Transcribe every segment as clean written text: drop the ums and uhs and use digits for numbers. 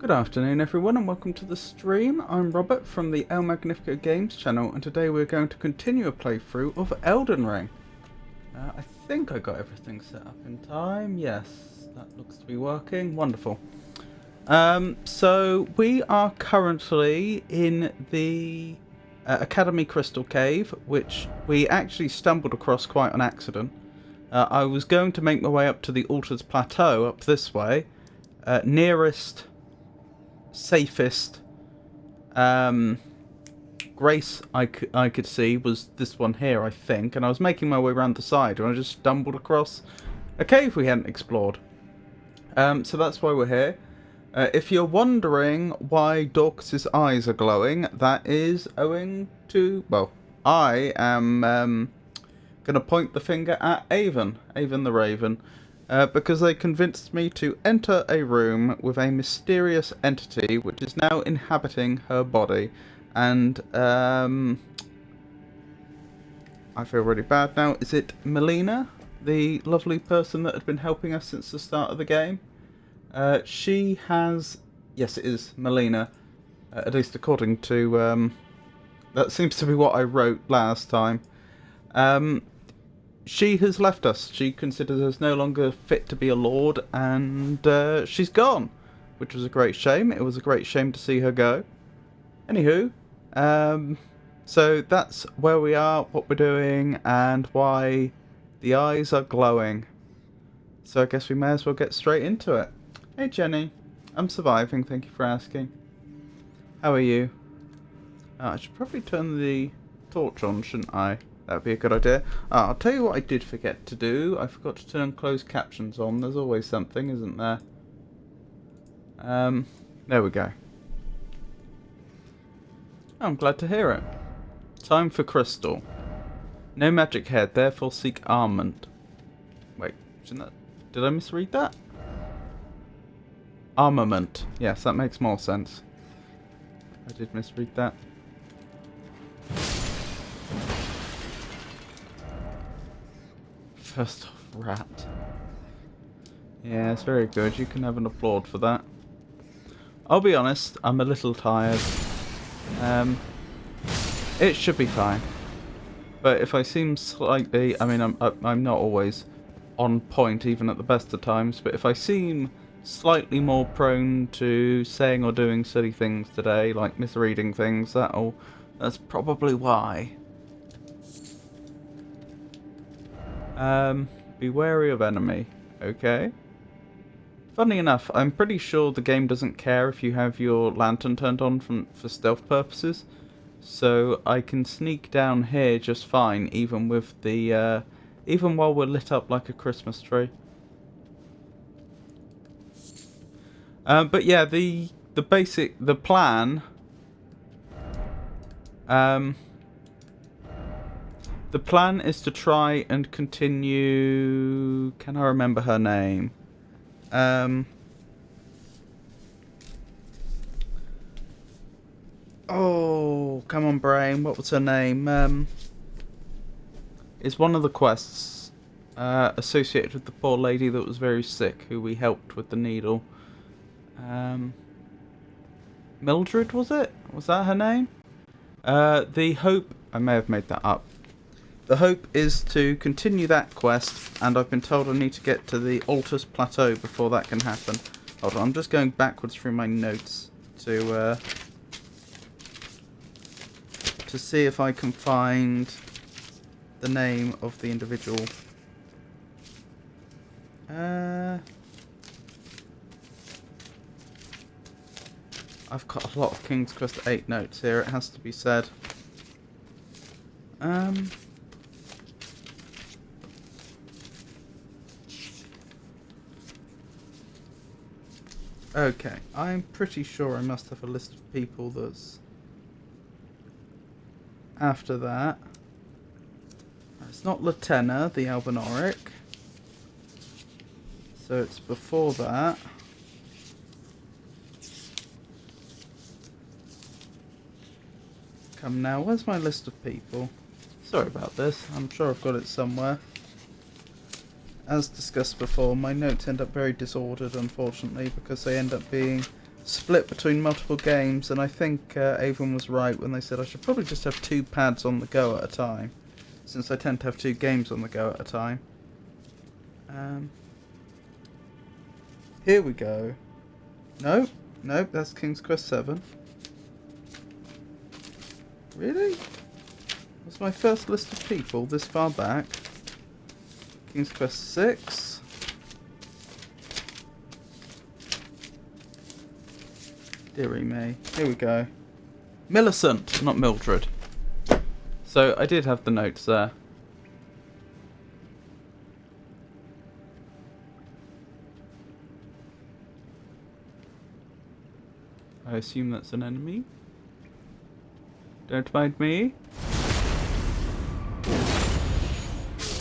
Good afternoon everyone and welcome to the stream. I'm Robert from the El Magnifico Games channel and today we're going to continue a playthrough of Elden Ring. I think I got everything set up in time. Yes, that looks to be working. Wonderful. So we are currently in the Academy Crystal Cave, which we actually stumbled across quite on accident. I was going to make my way up to the Altars Plateau up this way. Nearest, safest grace I could see was this one here, I think, and I was making my way around the side and I just stumbled across a cave we hadn't explored. So that's why we're here. If you're wondering why Dorcas's eyes are glowing, that is owing to, well, I am going to point the finger at Avon the Raven, because they convinced me to enter a room with a mysterious entity which is now inhabiting her body. And I feel really bad now. Is it Melina, the lovely person that had been helping us since the start of the game? She has... Yes, it is Melina. At least according to... that seems to be what I wrote last time. She has left us. She considers us no longer fit to be a lord, and she's gone, which was a great shame. It was a great shame to see her go. Anywho, so that's where we are, what we're doing, and why the eyes are glowing. So I guess we may as well get straight into it. Hey Jenny, I'm surviving, thank you for asking. How are you? I should probably turn the torch on, shouldn't I? That would be a good idea. I'll tell you what I did forget to do. I forgot to turn closed captions on. There's always something, isn't there? There we go. I'm glad to hear it. Time for crystal. No magic head, therefore seek armament. Wait, shouldn't that... Did I misread that? Armament. Yes, that makes more sense. I did misread that. First off, rat. Yes, very good. You can have an applaud for that. I'll be honest, I'm a little tired. It should be fine. But if I seem slightly... I mean, I'm not always on point, even at the best of times. But if I seem slightly more prone to saying or doing silly things today, like misreading things, that's probably why. Be wary of enemy. Okay. Funny enough, I'm pretty sure the game doesn't care if you have your lantern turned on for stealth purposes. So I can sneak down here just fine, even with the, even while we're lit up like a Christmas tree. But yeah, the plan. The plan is to try and continue... Can I remember her name? Oh, come on, brain. What was her name? It's one of the quests associated with the poor lady that was very sick, who we helped with the needle. Mildred, was it? Was that her name? The hope... I may have made that up. The hope is to continue that quest, and I've been told I need to get to the Altars Plateau before that can happen. Hold on, I'm just going backwards through my notes to see if I can find the name of the individual. I've got a lot of King's Quest 8 notes here, it has to be said. Okay, I'm pretty sure I must have a list of people that's after that. It's not Latenna, the Albinoric. So it's before that. Come now, where's my list of people? Sorry about this, I'm sure I've got it somewhere. As discussed before, my notes end up very disordered, unfortunately, because they end up being split between multiple games, and I think Avon was right when they said I should probably just have 2 pads on the go at a time, since I tend to have 2 games on the go at a time. Here we go. Nope, nope, that's King's Quest 7. Really? That's my first list of people this far back. King's Quest 6. Dearie me. Here we go. Millicent, not Mildred. So I did have the notes there. I assume that's an enemy. Don't mind me.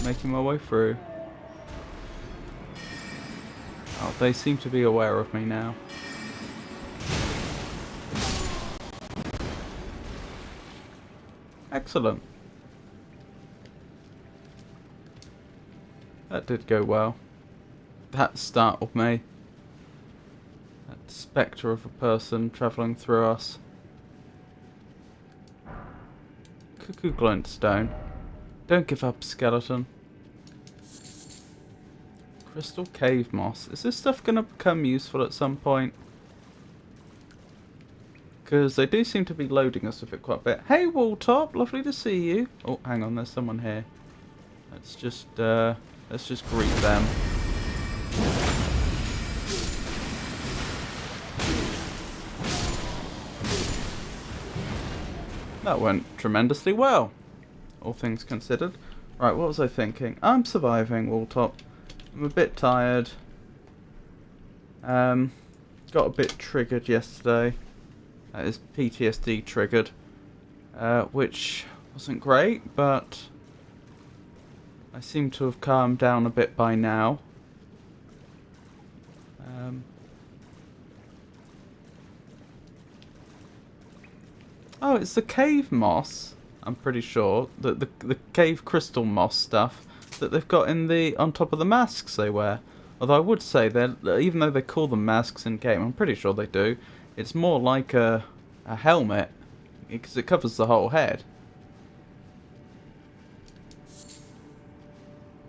Making my way through. Oh, they seem to be aware of me now. Excellent. That did go well. That startled me. That spectre of a person travelling through us. Cuckoo glintstone. Don't give up, skeleton. Crystal cave moss. Is this stuff going to become useful at some point? Because they do seem to be loading us with it quite a bit. Hey, Walltop, lovely to see you. Oh, hang on, there's someone here. Let's just greet them. That went tremendously well, all things considered. Right, what was I thinking? I'm surviving, Walltop. I'm a bit tired. Got a bit triggered yesterday. That is PTSD triggered, which wasn't great, but I seem to have calmed down a bit by now. Oh, it's the cave moss. I'm pretty sure the cave crystal moss stuff that they've got in the on top of the masks they wear. Although I would say that even though they call them masks in game, I'm pretty sure they do. It's more like a helmet because it covers the whole head.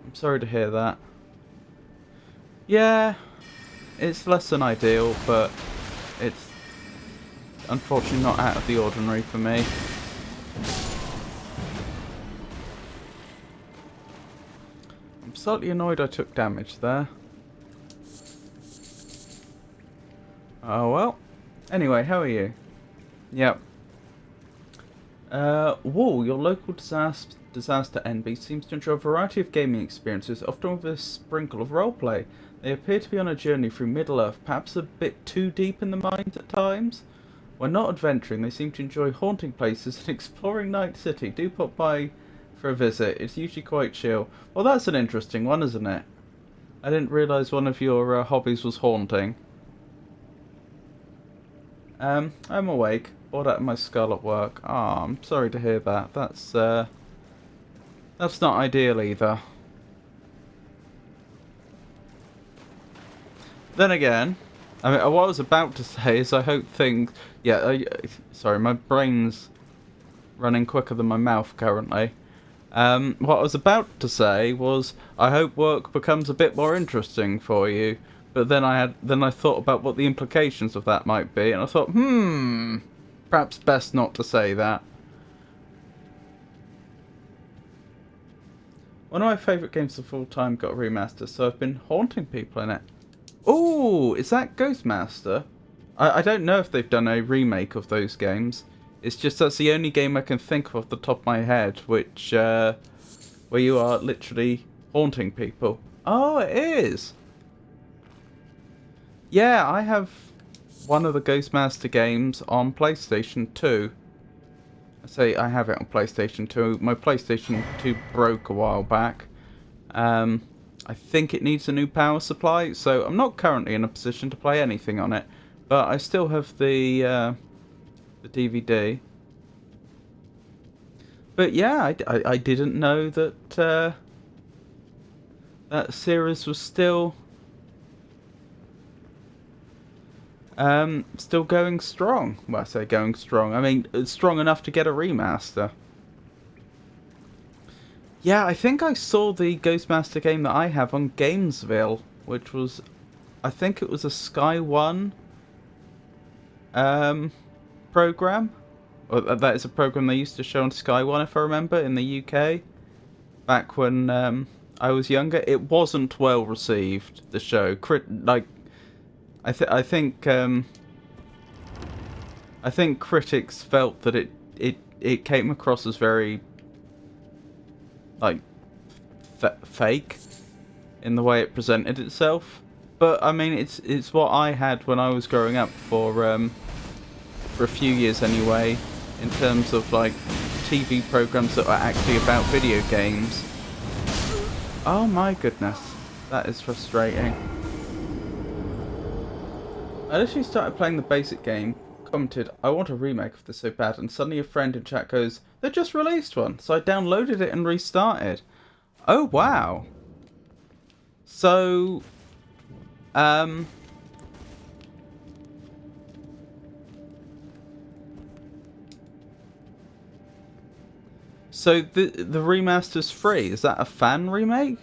I'm sorry to hear that. Yeah, it's less than ideal, but it's unfortunately not out of the ordinary for me. I'm slightly annoyed I took damage there. Oh well. Anyway, how are you? Yep. Wool, your local disaster NB seems to enjoy a variety of gaming experiences, often with a sprinkle of roleplay. They appear to be on a journey through Middle-earth, perhaps a bit too deep in the mind at times. When not adventuring, they seem to enjoy haunting places and exploring Night City. Do pop by for a visit. It's usually quite chill. Well, that's an interesting one, isn't it? I didn't realise one of your hobbies was haunting. I'm awake. Bored out of my skull at work. Ah, I'm sorry to hear that. That's not ideal either. Then again, I mean, what I was about to say is I hope things... Yeah, sorry, my brain's running quicker than my mouth currently. What I was about to say was I hope work becomes a bit more interesting for you. But then I thought about what the implications of that might be, and I thought, perhaps best not to say that. One of my favourite games of all time got a remaster, so I've been haunting people in it. Ooh, is that Ghostmaster? I don't know if they've done a remake of those games. It's just that's the only game I can think of off the top of my head, which where you are literally haunting people. Oh, it is. Yeah, I have one of the Ghostmaster games on PlayStation 2. I say I have it on PlayStation 2. My PlayStation 2 broke a while back. I think it needs a new power supply, so I'm not currently in a position to play anything on it. But I still have the DVD. But yeah, I didn't know that that series was still Still going strong. Well, I say going strong. I mean, it's strong enough to get a remaster. Yeah, I think I saw the Ghostmaster game that I have on Gamesville, which was, I think it was a Sky One program. Or that is a program they used to show on Sky One, if I remember, in the UK. Back when I was younger, it wasn't well received. The show, I think critics felt that it came across as very like fake in the way it presented itself. But I mean, it's what I had when I was growing up for a few years anyway, in terms of like TV programs that were actually about video games. Oh my goodness, that is frustrating. I literally started playing the basic game, commented, I want a remake of this so bad, and suddenly a friend in chat goes, they just released one. So I downloaded it and restarted. Oh wow. So, so the remaster's free. Is that a fan remake?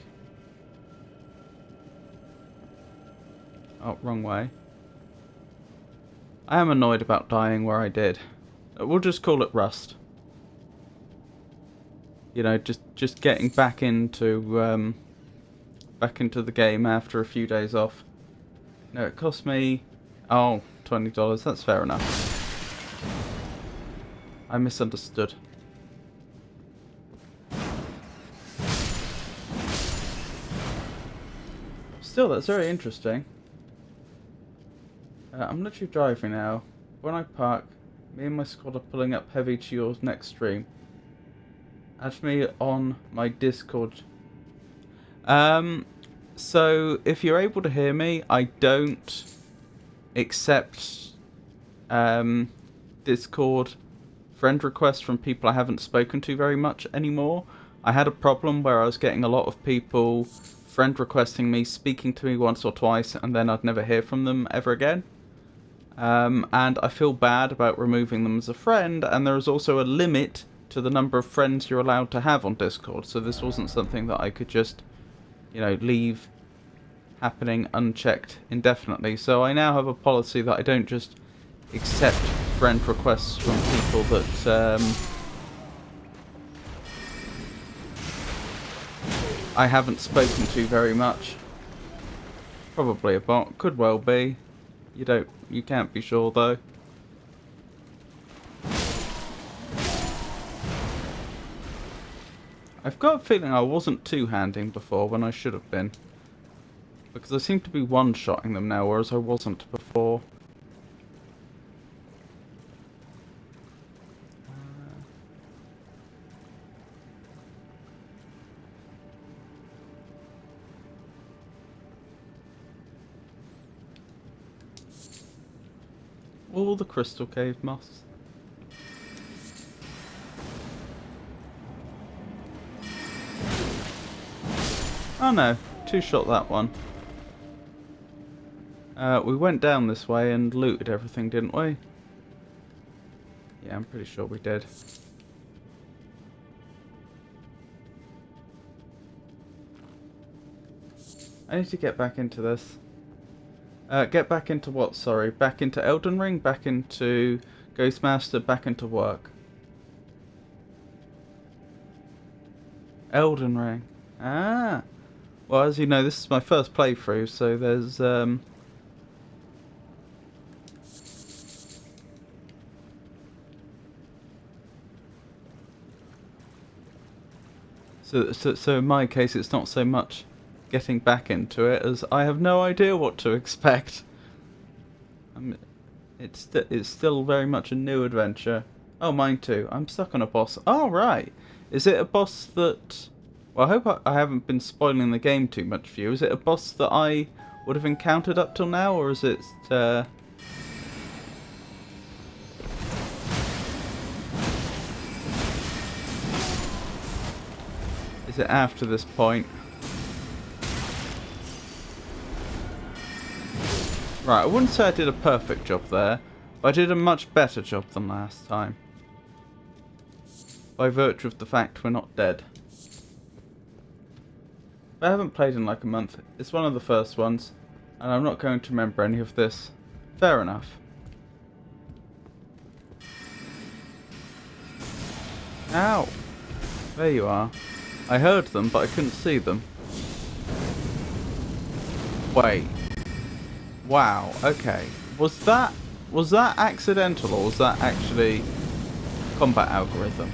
Oh, wrong way. I am annoyed about dying where I did. We'll just call it Rust. You know, just getting back into the game after a few days off. No, it cost me $20. That's fair enough. I misunderstood. Still, that's very interesting. I'm literally driving now. When I park, me and my squad are pulling up heavy to your next stream. Add me on my Discord. So if you're able to hear me, I don't accept Discord friend requests from people I haven't spoken to very much anymore. I had a problem where I was getting a lot of people friend requesting me, speaking to me once or twice, and then I'd never hear from them ever again. And I feel bad about removing them as a friend, and there is also a limit to the number of friends you're allowed to have on Discord, so this wasn't something that I could just, you know, leave happening unchecked indefinitely. So I now have a policy that I don't just accept friend requests from people that I haven't spoken to very much. Probably a bot, could well be. You can't be sure though. I've got a feeling I wasn't two-handing before when I should have been. Because I seem to be one-shotting them now, whereas I wasn't before. All the crystal cave moss. Oh no, two-shot that one. We went down this way and looted everything, didn't we? Yeah, I'm pretty sure we did. I need to get back into this. Get back into what, sorry? Back into Elden Ring? Back into Ghostmaster? Back into work? Elden Ring. Ah! Well, as you know, this is my first playthrough, so there's, So in my case, it's not so much getting back into it as I have no idea what to expect. It's still very much a new adventure. Oh, mine too. I'm stuck on a boss. Oh, right. Is it a boss that... Well, I hope I haven't been spoiling the game too much for you. Is it a boss that I would have encountered up till now, or is it... Is it after this point? Right, I wouldn't say I did a perfect job there, but I did a much better job than last time. By virtue of the fact we're not dead. I haven't played in like a month. It's one of the first ones, and I'm not going to remember any of this. Fair enough. Ow! There you are. I heard them, but I couldn't see them. Wait. Wow, okay. Was that accidental, or was that actually combat algorithm?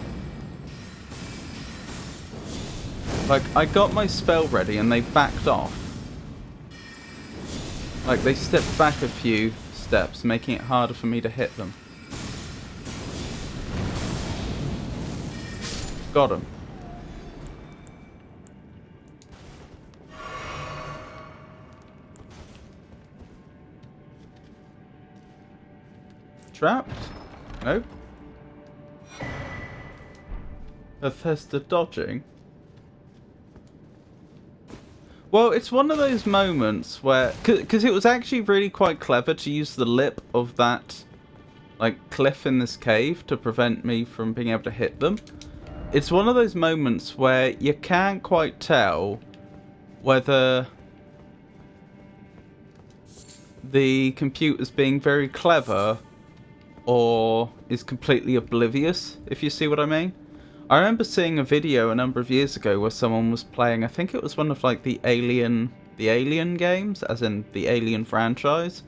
Like, I got my spell ready and they backed off. Like, they stepped back a few steps, making it harder for me to hit them. Got him. Trapped? Nope. Bethesda dodging? Well, it's one of those moments where... Because it was actually really quite clever to use the lip of that, like, cliff in this cave to prevent me from being able to hit them. It's one of those moments where you can't quite tell whether the computer's being very clever or is completely oblivious, if you see what I mean. I remember seeing a video a number of years ago where someone was playing, I think it was one of like the Alien games, as in the Alien franchise,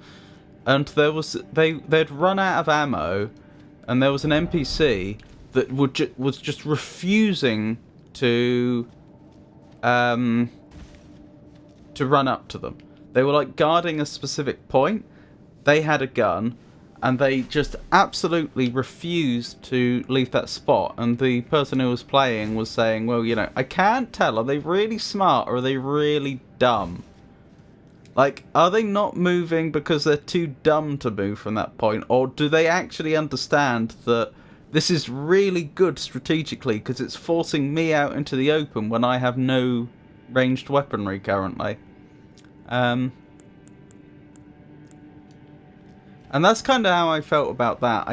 and they'd run out of ammo, and there was an NPC that was just refusing to run up to them. They were like guarding a specific point. They had a gun, and they just absolutely refused to leave that spot. And the person who was playing was saying, well, you know, I can't tell. Are they really smart or are they really dumb? Like, are they not moving because they're too dumb to move from that point? Or do they actually understand that this is really good strategically because it's forcing me out into the open when I have no ranged weaponry currently? And that's kind of how I felt about that.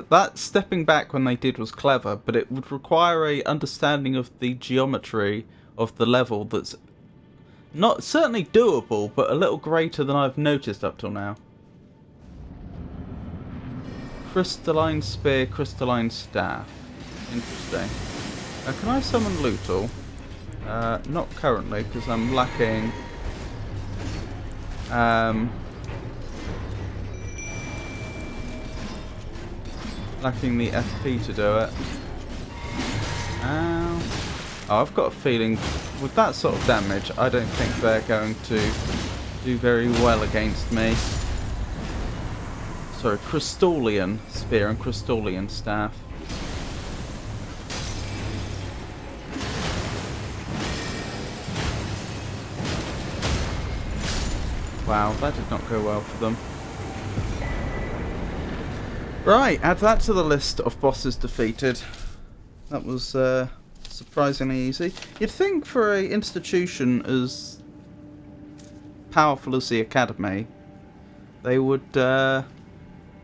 That stepping back when they did was clever, but it would require a understanding of the geometry of the level that's not certainly doable, but a little greater than I've noticed up till now. Crystalline spear, crystalline staff. Interesting. Can I summon Lootle? Not currently, because I'm lacking... lacking the FP to do it. Ow. Oh, I've got a feeling with that sort of damage, I don't think they're going to do very well against me. Sorry, Crystallian spear and Crystallian staff. Wow, that did not go well for them. Right, add that to the list of bosses defeated. That was surprisingly easy. You'd think for an institution as powerful as the Academy, they would guard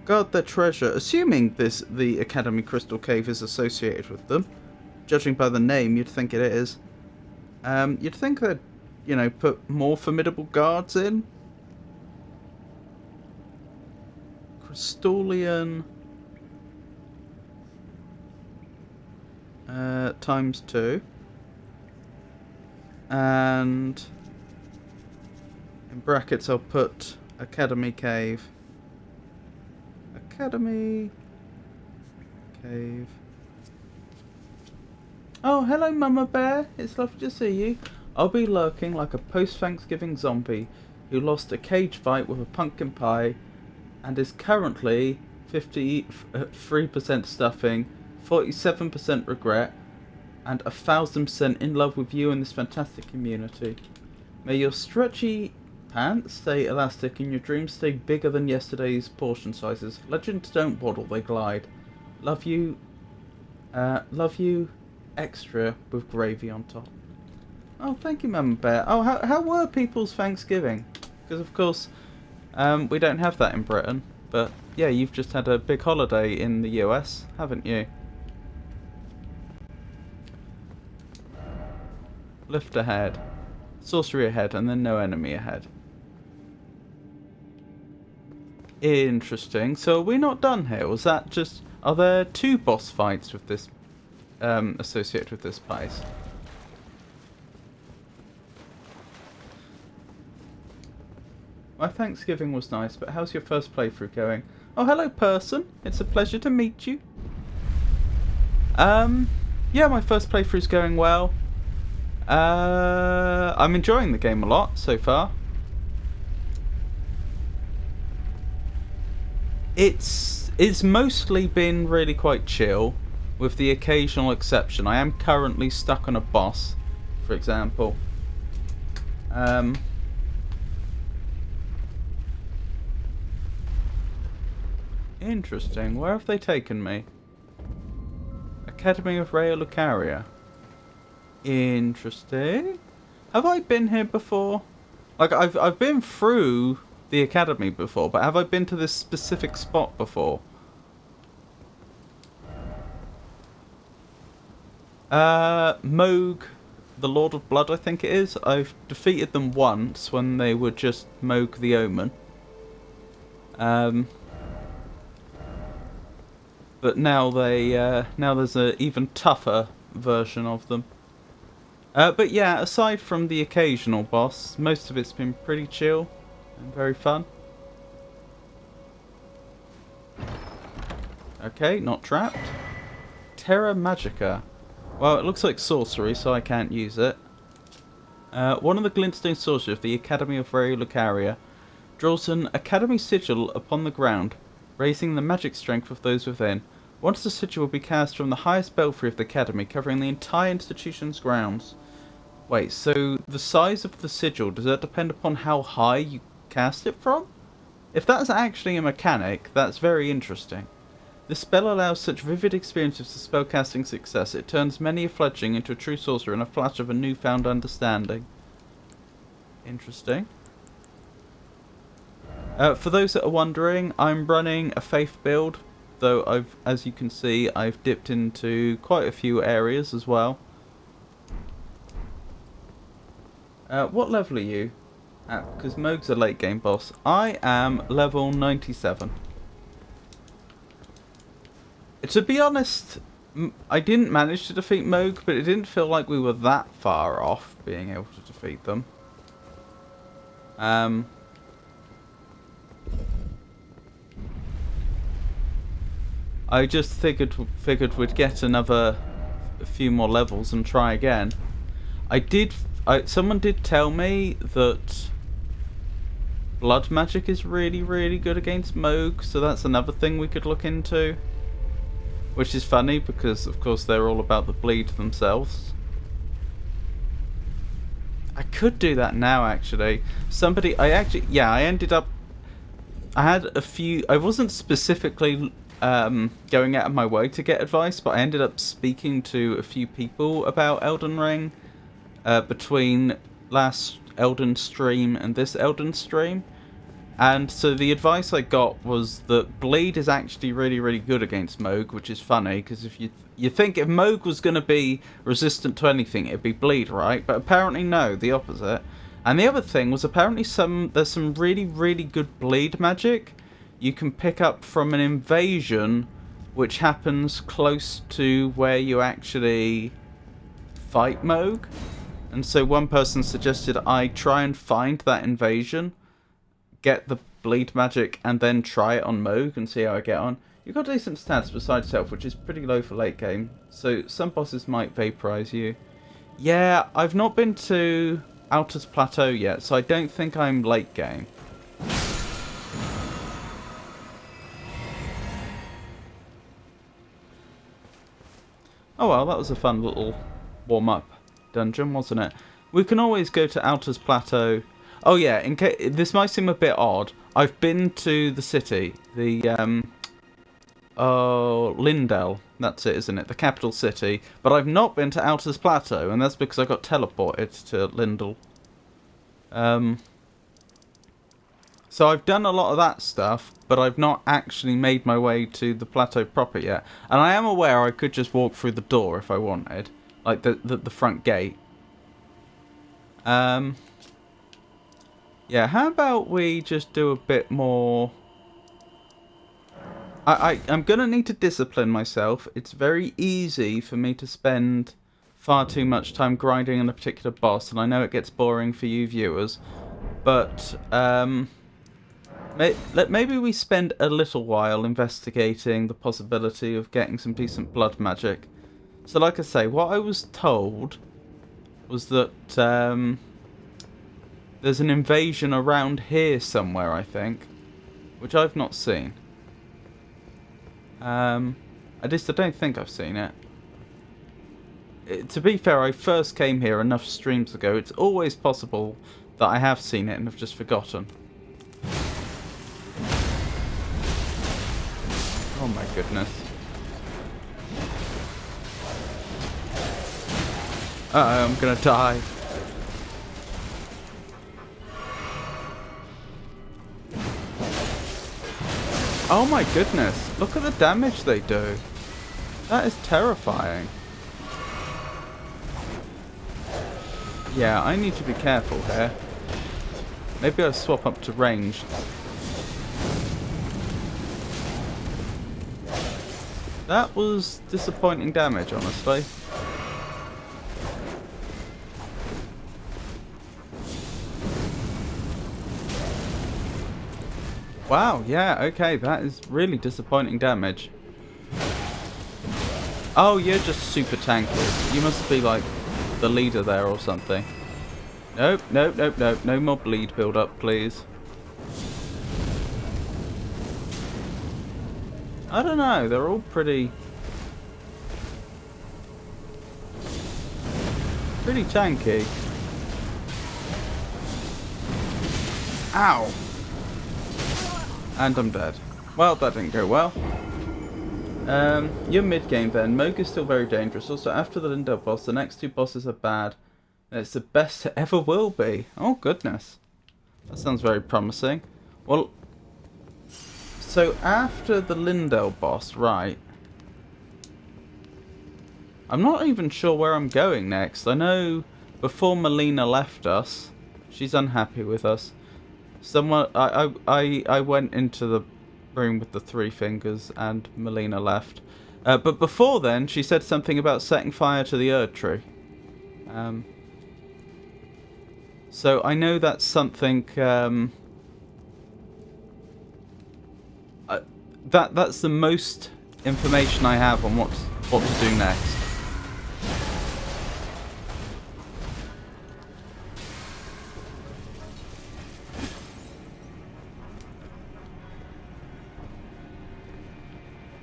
their treasure, assuming the Academy Crystal Cave is associated with them. Judging by the name, you'd think it is. You'd think they'd, you know, put more formidable guards in. Crystallian ×2, and in brackets I'll put Academy Cave. Academy Cave. Oh, hello Mama Bear, it's lovely to see you. I'll be lurking like a post-Thanksgiving zombie who lost a cage fight with a pumpkin pie and is currently 53% stuffing, 47% regret, and 1000% in love with you and this fantastic community. May your stretchy pants stay elastic and your dreams stay bigger than yesterday's portion sizes. Legends don't waddle, they glide. Love you extra with gravy on top. Oh, thank you, Mama Bear. Oh, how were people's Thanksgiving? Because, of course, We don't have that in Britain, but yeah, you've just had a big holiday in the US, haven't you? Lift ahead, sorcery ahead, and then no enemy ahead. Interesting. So are we not done here? Was that just... Are there 2 boss fights with this associated with this place? My Thanksgiving was nice, but how's your first playthrough going? Oh, hello, person. It's a pleasure to meet you. Yeah, my first playthrough's going well. I'm enjoying the game a lot so far. It's mostly been really quite chill, with the occasional exception. I am currently stuck on a boss, for example. Interesting. Where have they taken me? Academy of Raya Lucaria. Interesting. Have I been here before? Like, I've been through the academy before, but have I been to this specific spot before? Mohg, the Lord of Blood, I think it is. I've defeated them once when they were just Mohg the Omen. But now now there's an even tougher version of them. But yeah, aside from the occasional boss, most of it's been pretty chill and very fun. Okay, not trapped. Terra Magica. Well, it looks like sorcery, so I can't use it. One of the glintstone sorcerers of the Academy of Raya Lucaria draws an Academy sigil upon the ground, raising the magic strength of those within. Once the sigil will be cast from the highest belfry of the Academy, covering the entire institution's grounds. Wait, so the size of the sigil, does that depend upon how high you cast it from? If that's actually a mechanic, that's very interesting. This spell allows such vivid experiences of spellcasting success, it turns many a fledgling into a true sorcerer in a flash of a newfound understanding. Interesting. For those that are wondering, I'm running a faith build, though as you can see, I've dipped into quite a few areas as well. What level are you at? Because Mohg's a late game boss. I am level 97. To be honest, I didn't manage to defeat Mohg, but it didn't feel like we were that far off being able to defeat them. I just figured we'd get a few more levels and try again. Someone did tell me that blood magic is really, really good against Mohg, so that's another thing we could look into. Which is funny because, of course, they're all about the bleed themselves. I could do that now, actually. I ended up... I had a few... I wasn't specifically going out of my way to get advice, but I ended up speaking to a few people about Elden Ring between last Elden stream and this Elden stream. And so the advice I got was that bleed is actually really, really good against Mohg, which is funny, because if you think if Mohg was going to be resistant to anything, it'd be bleed, right? But apparently no, the opposite. And the other thing was apparently there's some really, really good bleed magic you can pick up from an invasion which happens close to where you actually fight Mohg. And so one person suggested I try and find that invasion, get the bleed magic, and then try it on Mohg and see how I get on. You've got decent stats besides health, which is pretty low for late game, so some bosses might vaporize you. Yeah, I've not been to Altus Plateau yet, so I don't think I'm late game. Oh well, that was a fun little warm-up dungeon, wasn't it? We can always go to Altus Plateau. Oh yeah, in case this might seem a bit odd, I've been to the city, the Lindell, that's it, isn't it? The capital city, but I've not been to Altus Plateau, and that's because I got teleported to Lindell. So So I've done a lot of that stuff, but I've not actually made my way to the plateau proper yet. And I am aware I could just walk through the door if I wanted. Like the front gate. Yeah, how about we just do a bit more... I'm going to need to discipline myself. It's very easy for me to spend far too much time grinding on a particular boss, and I know it gets boring for you viewers. But maybe we spend a little while investigating the possibility of getting some decent blood magic. So like I say, what I was told was that there's an invasion around here somewhere, I think, which I've not seen. At least I don't think I've seen it. To be fair, I first came here enough streams ago. It's always possible that I have seen it and have just forgotten. Oh my goodness. Uh-oh, I'm gonna die. Oh my goodness, look at the damage they do. That is terrifying. Yeah, I need to be careful here. Maybe I'll swap up to ranged. That was disappointing damage, honestly. Wow, yeah, okay, that is really disappointing damage. Oh, you're just super tanky. You must be like the leader there or something. Nope, nope, nope, nope. No more bleed build up, please. I don't know, they're all pretty tanky. Ow! And I'm dead. Well, that didn't go well. You're mid-game then. Moog is still very dangerous. Also, after the Lindell boss, the next two bosses are bad. It's the best it ever will be. Oh, goodness. That sounds very promising. Well, so after the Lindell boss, right. I'm not even sure where I'm going next. I know before Melina left us, she's unhappy with us. I went into the room with the three fingers and Melina left. But before then, she said something about setting fire to the Erd tree. So I know that's something... that's the most information I have on what to do next.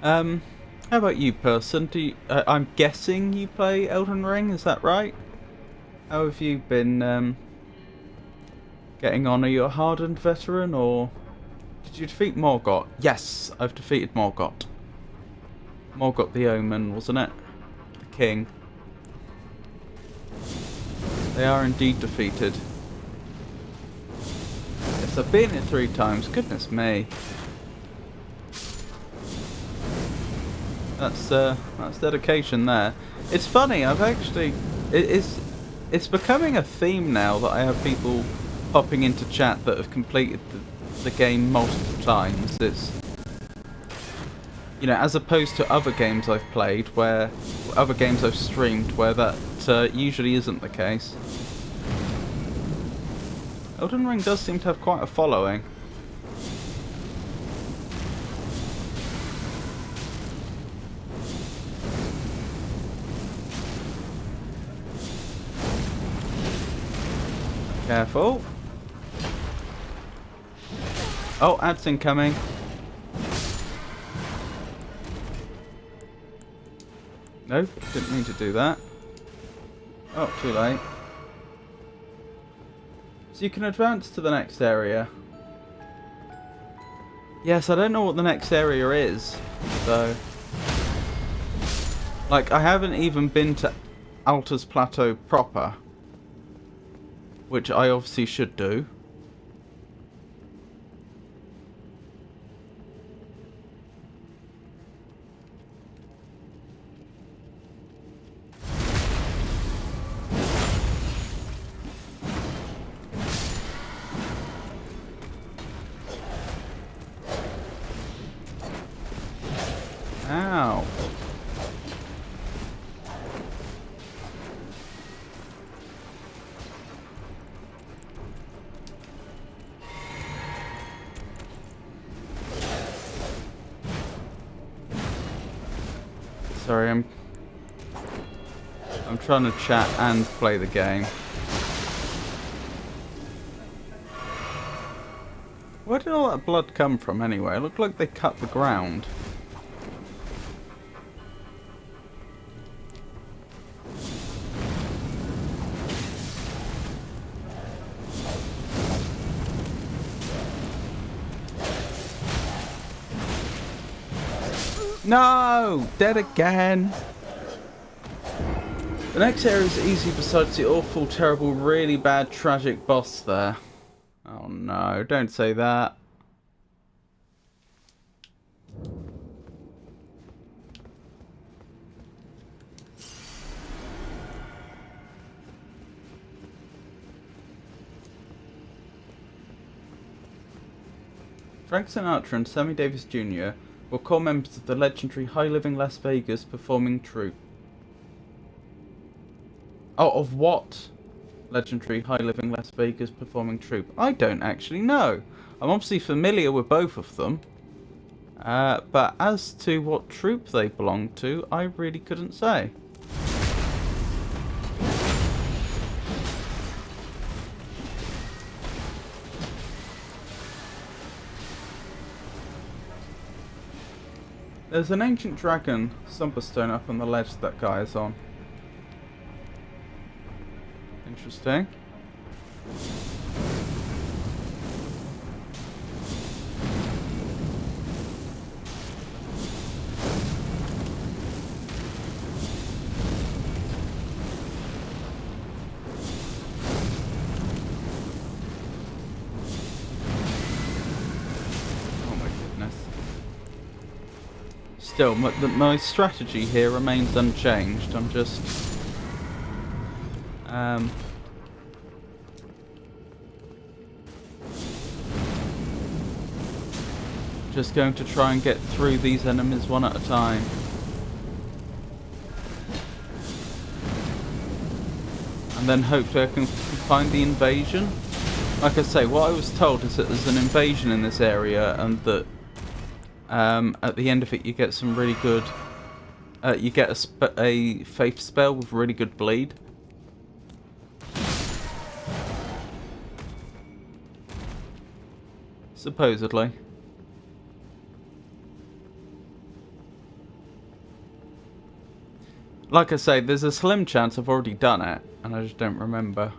How about you, person? I'm guessing you play Elden Ring, is that right? How have you been getting on? Are you a hardened veteran, or did you defeat Morgott? Yes, I've defeated Morgott. Morgott the Omen, wasn't it? The king. They are indeed defeated. Yes, I've beaten it 3 times. Goodness me. That's dedication there. It's funny, I've actually... It's becoming a theme now that I have people popping into chat that have completed the game multiple times. It's... You know, as opposed to other games I've played, where... Other games I've streamed, where that usually isn't the case. Elden Ring does seem to have quite a following. Careful. Oh, ads incoming. No, didn't mean to do that. Oh, too late. So you can advance to the next area. Yes, I don't know what the next area is, so... Like, I haven't even been to Alta's Plateau proper. Which I obviously should do. Ow. Sorry, I'm trying to chat and play the game. Where did all that blood come from anyway? It looked like they cut the ground. No! Dead again! The next area is easy besides the awful, terrible, really bad, tragic boss there. Oh no, don't say that. Frank Sinatra and Sammy Davis Jr. were core members of the legendary High Living Las Vegas performing troupe. Oh, of what legendary High Living Las Vegas performing troupe? I don't actually know. I'm obviously familiar with both of them. But as to what troupe they belong to, I really couldn't say. There's an ancient dragon Summerstone up on the ledge that guy is on. Interesting. Still, my strategy here remains unchanged. I'm just going to try and get through these enemies one at a time. And then hopefully I can find the invasion. Like I say, what I was told is that there's an invasion in this area, and that at the end of it you get some really good... you get a faith spell with really good bleed. Supposedly. Like I say, there's a slim chance I've already done it, and I just don't remember.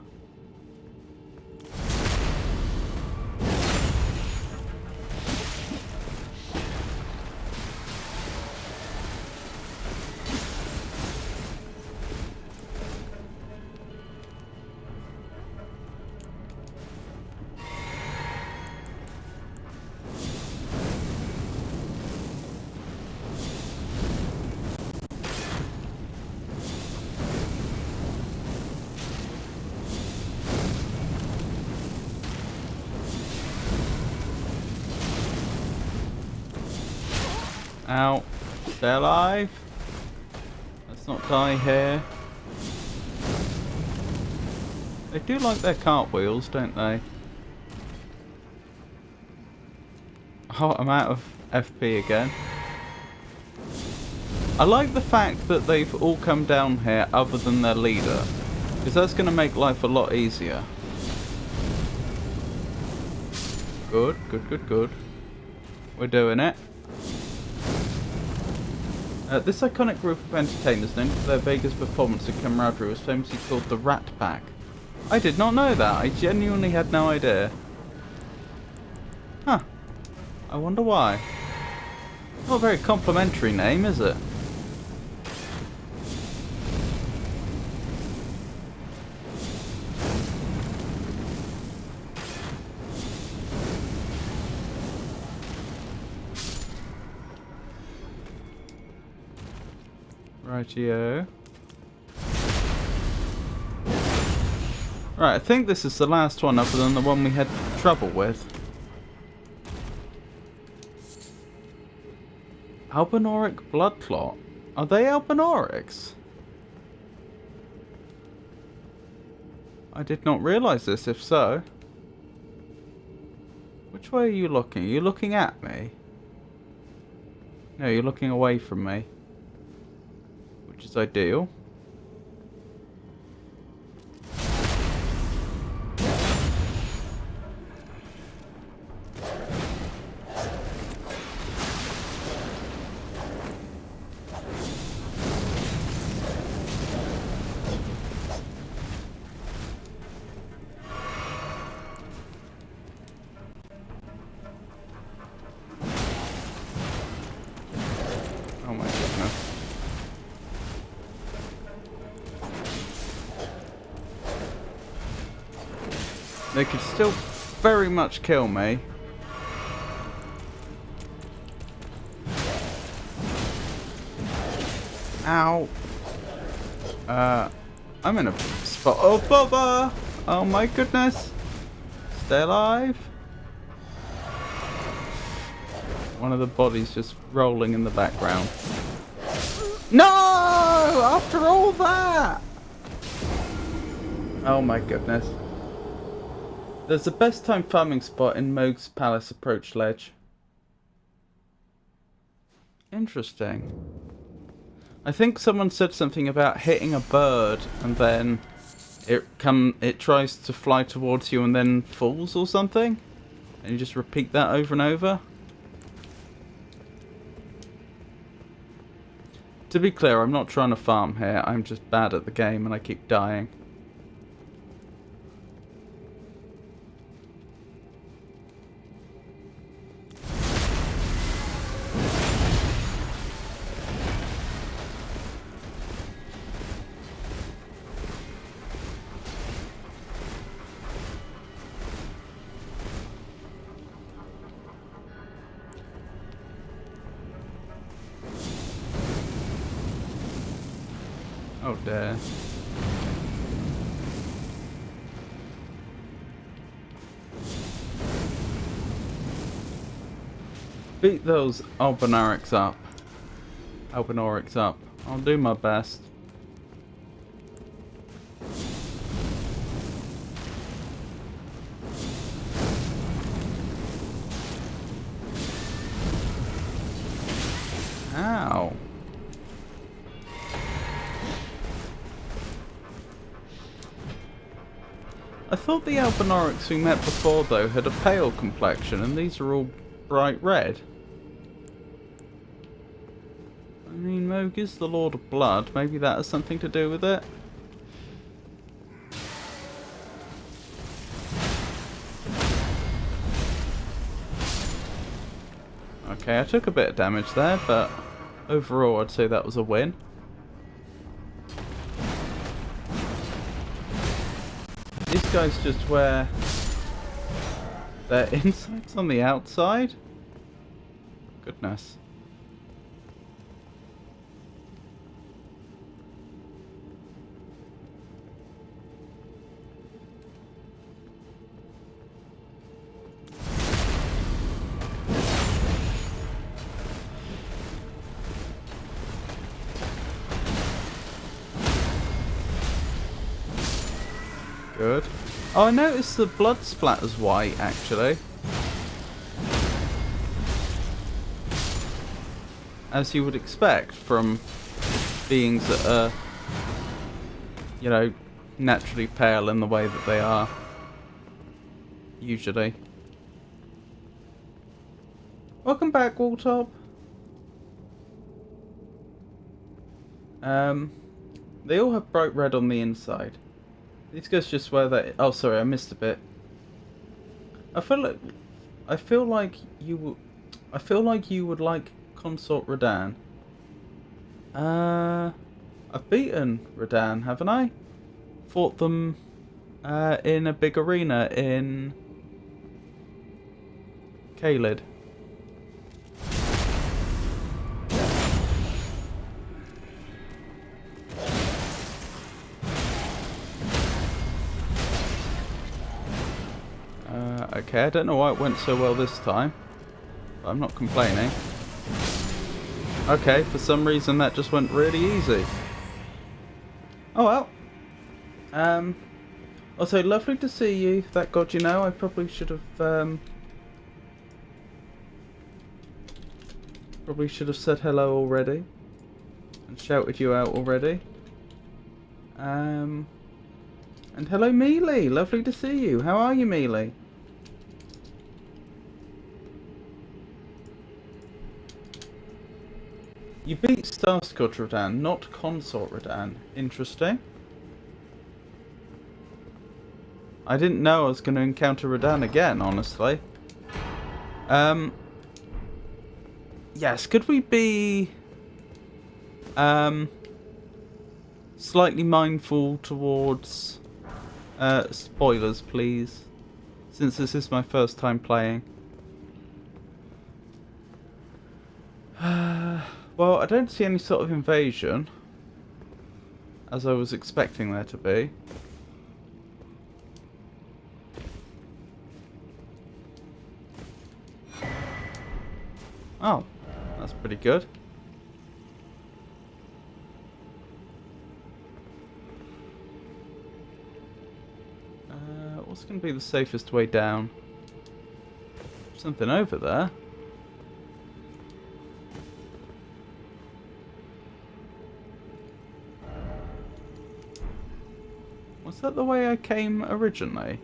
Ow. Stay alive. Let's not die here. They do like their cartwheels, don't they? Oh, I'm out of FP again. I like the fact that they've all come down here other than their leader, because that's going to make life a lot easier. Good, good, good, good. We're doing it. This iconic group of entertainers, known for their Vegas performance and camaraderie, was famously called the Rat Pack. I did not know that. I genuinely had no idea. Huh. I wonder why. Not a very complimentary name, is it? Rightio. Right, I think this is the last one other than the one we had trouble with. Albinoric blood clot. Are they Albinorics? I did not realise this, if so. Which way are you looking? Are you looking at me? No, you're looking away from me. Which is ideal. Oh my goodness. They could still very much kill me. Ow. I'm in a spot. Oh, bother! Oh my goodness. Stay alive. One of the bodies just rolling in the background. No! After all that! Oh my goodness. There's the best time farming spot in Moog's Palace approach ledge. Interesting. I think someone said something about hitting a bird and then it tries to fly towards you and then falls or something. And you just repeat that over and over. To be clear, I'm not trying to farm here. I'm just bad at the game and I keep dying. Oh dear. Beat those Albinorics up. Albinorics up. I'll do my best. Ow. I thought the Albinorics we met before, though, had a pale complexion, and these are all bright red. I mean, Moog is the Lord of Blood. Maybe that has something to do with it. Okay, I took a bit of damage there, but overall I'd say that was a win. These guys just wear their insides on the outside? Goodness. Good. Oh, I noticed the blood splatters white, actually. As you would expect from beings that are, you know, naturally pale in the way that they are. Usually. Welcome back, Walltop. They all have bright red on the inside. These guys just wear that. Oh, sorry, I missed a bit. I feel like you would like Consort Radahn. I've beaten Radahn, haven't I? Fought them in a big arena in Caelid. Okay, I don't know why it went so well this time, but I'm not complaining. Okay, for some reason that just went really easy. Oh well. Also, lovely to see you. That god, you know, I probably should have said hello already and shouted you out already. And hello, Mealy. Lovely to see you. How are you, Mealy? You beat Starscourge Radahn, not Consort Radahn. Interesting. I didn't know I was going to encounter Radahn again, honestly. Yes, could we be slightly mindful towards spoilers, please? Since this is my first time playing. Well, I don't see any sort of invasion, as I was expecting there to be. Oh, that's pretty good. What's going to be the safest way down? Something over there. Was that the way I came originally?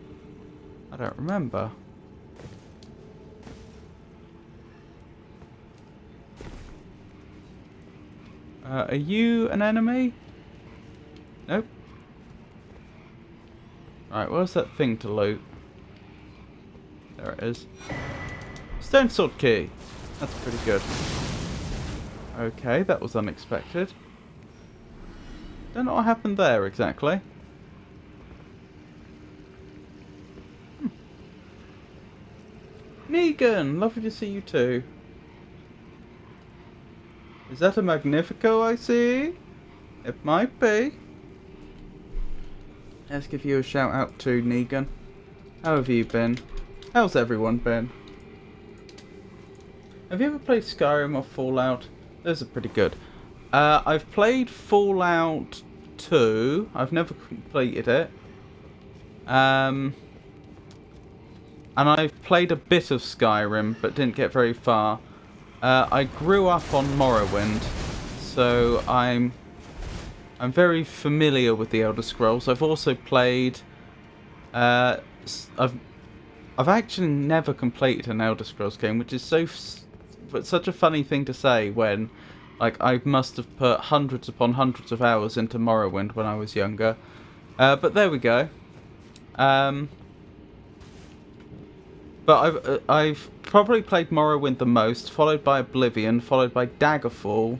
I don't remember. Are you an enemy? Nope. Right, where's that thing to loot? There it is. Stone sword key. That's pretty good. Okay, that was unexpected. Don't know what happened there exactly. Negan, lovely to see you too. Is that a Magnifico I see? It might be. Let's give you a shout out to Negan. How have you been? How's everyone been? Have you ever played Skyrim or Fallout? Those are pretty good. I've played Fallout 2. I've never completed it. And I've played a bit of Skyrim, but didn't get very far. I grew up on Morrowind, so I'm very familiar with the Elder Scrolls. I've also played. I've actually never completed an Elder Scrolls game, which is such a funny thing to say when, like, I must have put hundreds upon hundreds of hours into Morrowind when I was younger. But there we go. But I've probably played Morrowind the most, followed by Oblivion, followed by Daggerfall,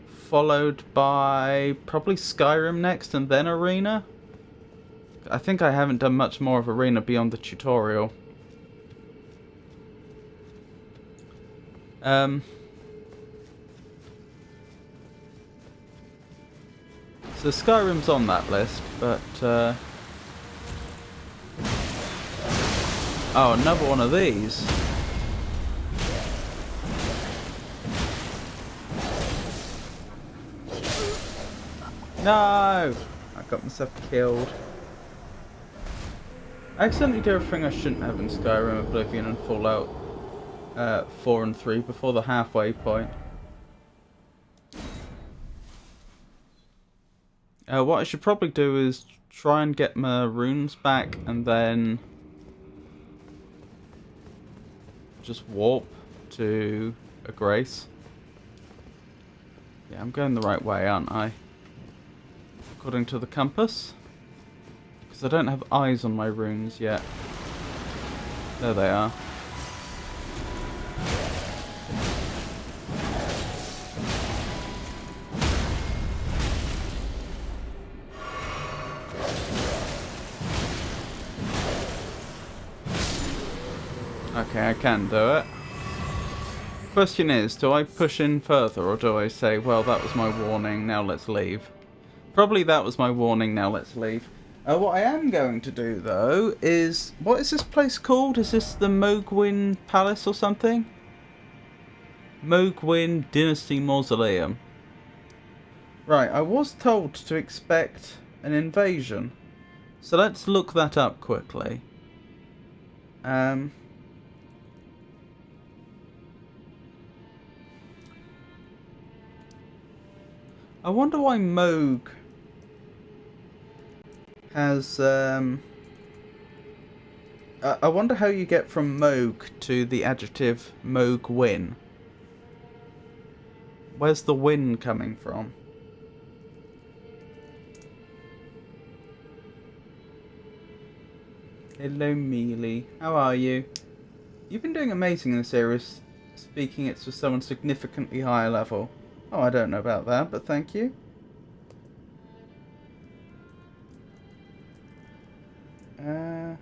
followed by probably Skyrim next, and then Arena. I think I haven't done much more of Arena beyond the tutorial. So Skyrim's on that list, but oh, another one of these. No! I got myself killed. I accidentally did everything I shouldn't have in Skyrim, Oblivion and Fallout 4 and 3 before the halfway point. What I should probably do is try and get my runes back and then just warp to a Grace. Yeah, I'm going the right way, aren't I? According to the compass. Because I don't have eyes on my runes yet. There they are. Okay, I can do it. Question is, do I push in further or do I say, well, that was my warning, now let's leave? Probably that was my warning, now let's leave. What I am going to do, though, is... What is this place called? Is this the Mogwin Palace or something? Mogwin Dynasty Mausoleum. Right, I was told to expect an invasion. So let's look that up quickly. I wonder why Moog has I wonder how you get from Moog to the adjective Mogwin. Where's the win coming from? Hello, Mealy. How are you? You've been doing amazing in this area, speaking it's for someone significantly higher level. Oh, I don't know about that, but thank you. Do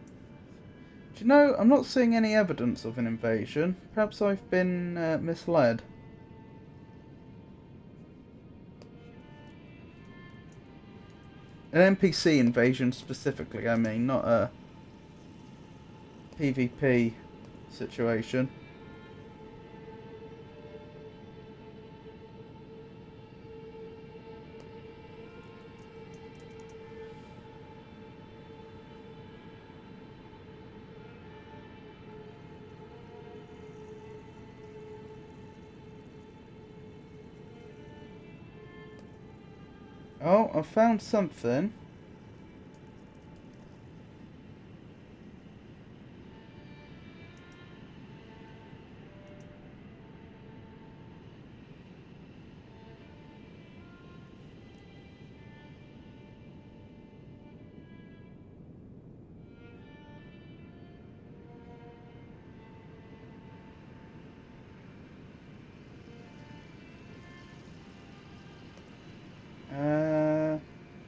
you know, I'm not seeing any evidence of an invasion. Perhaps I've been misled. An NPC invasion specifically, I mean, not a PvP situation. Oh, I found something.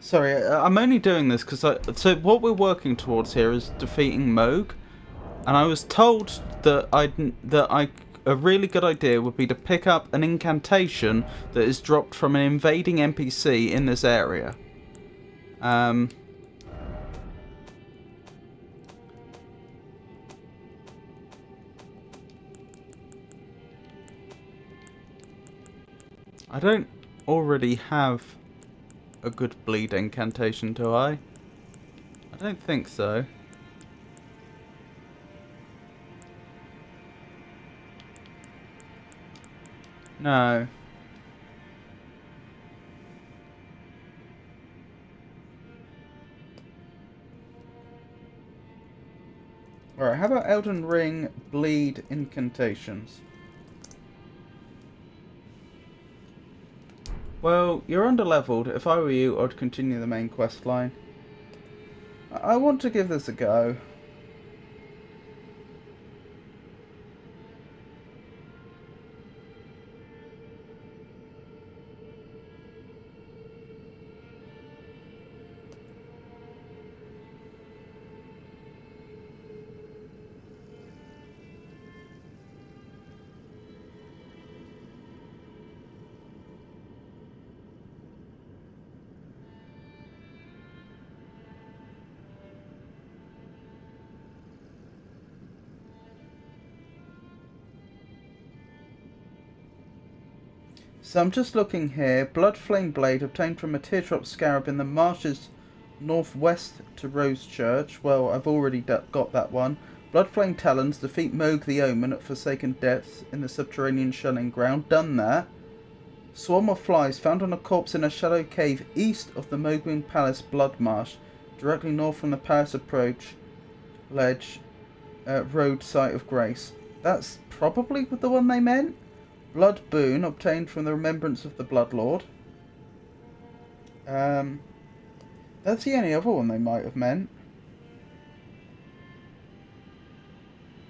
Sorry, I'm only doing this because so what we're working towards here is defeating Moog, and I was told that a really good idea would be to pick up an incantation that is dropped from an invading NPC in this area. I don't already have a good bleed incantation, do I? I don't think so. No. Alright, how about Elden Ring bleed incantations? Well, you're under-leveled. If I were you, I'd continue the main quest line. I want to give this a go. So I'm just looking here. Blood Flame Blade obtained from a teardrop scarab in the marshes northwest to Rose Church. Well, I've already got that one. Blood Flame Talons defeat Moog the Omen at Forsaken Depths in the subterranean shunning ground. Done that. Swarm of flies found on a corpse in a shallow cave east of the Mogwin Palace Blood Marsh, directly north from the Palace approach ledge road site of Grace. That's probably the one they meant. Blood Boon obtained from the remembrance of the Blood Lord. That's the only other one they might have meant.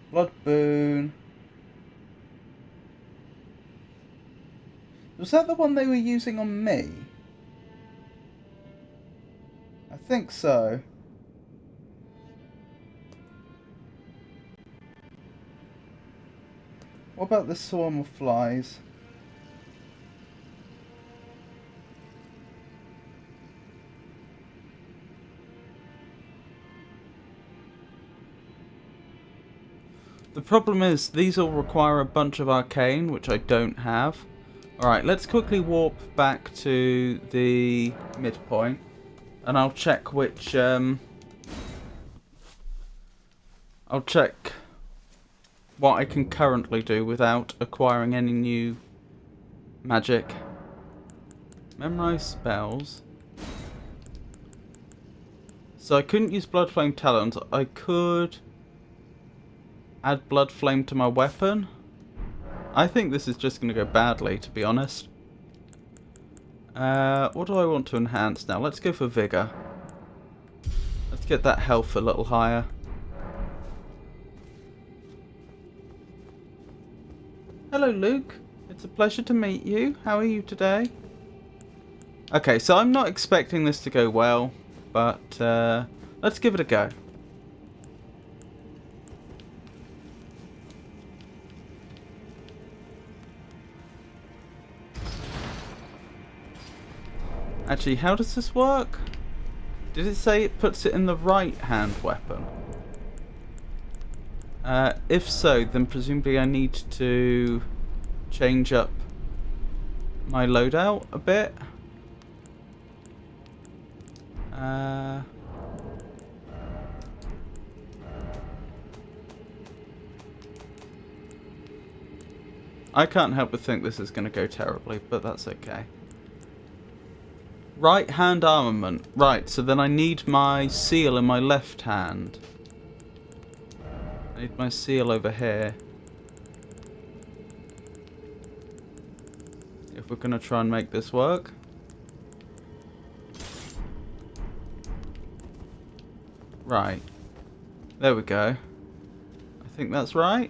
Blood Boon. Was that the one they were using on me? I think so. What about the swarm of flies? The problem is, these all require a bunch of arcane, which I don't have. Alright, let's quickly warp back to the midpoint. And I'll check which, I'll check what I can currently do without acquiring any new magic. Memorize spells. So I couldn't use Blood Flame Talons. I could add Blood Flame to my weapon. I think this is just going to go badly, to be honest. What do I want to enhance now? Let's go for Vigor. Let's get that health a little higher. Hello, Luke. It's a pleasure to meet you. How are you today? Okay, so I'm not expecting this to go well, but let's give it a go. Actually, how does this work? Did it say it puts it in the right-hand weapon? If so, then presumably I need to change up my loadout a bit. I can't help but think this is going to go terribly, but that's okay. Right hand armament. Right, so then I need my seal in my left hand. I need my seal over here. If we're going to try and make this work. Right. There we go. I think that's right.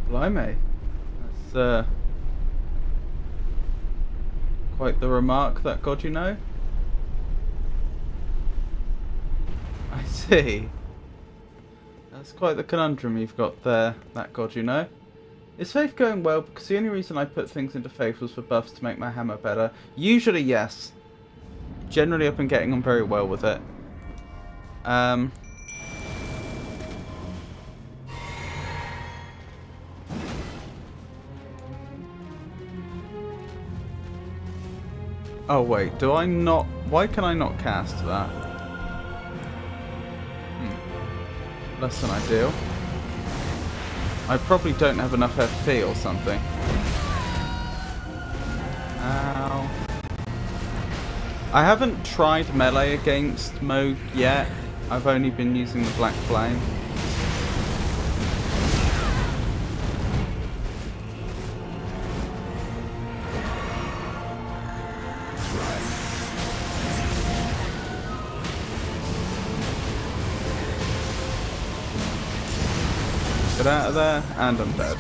Blimey. That's quite the remark, that God you know. I see. That's quite the conundrum you've got there, that God you know. Is Faith going well? Because the only reason I put things into Faith was for buffs to make my hammer better. Usually, yes. Generally, I've been getting on very well with it. Oh wait, do I not... Why can I not cast that? Less than ideal. I probably don't have enough FP or something. Ow. I haven't tried melee against mode yet. I've only been using the Black Flame. Get out of there, and I'm dead.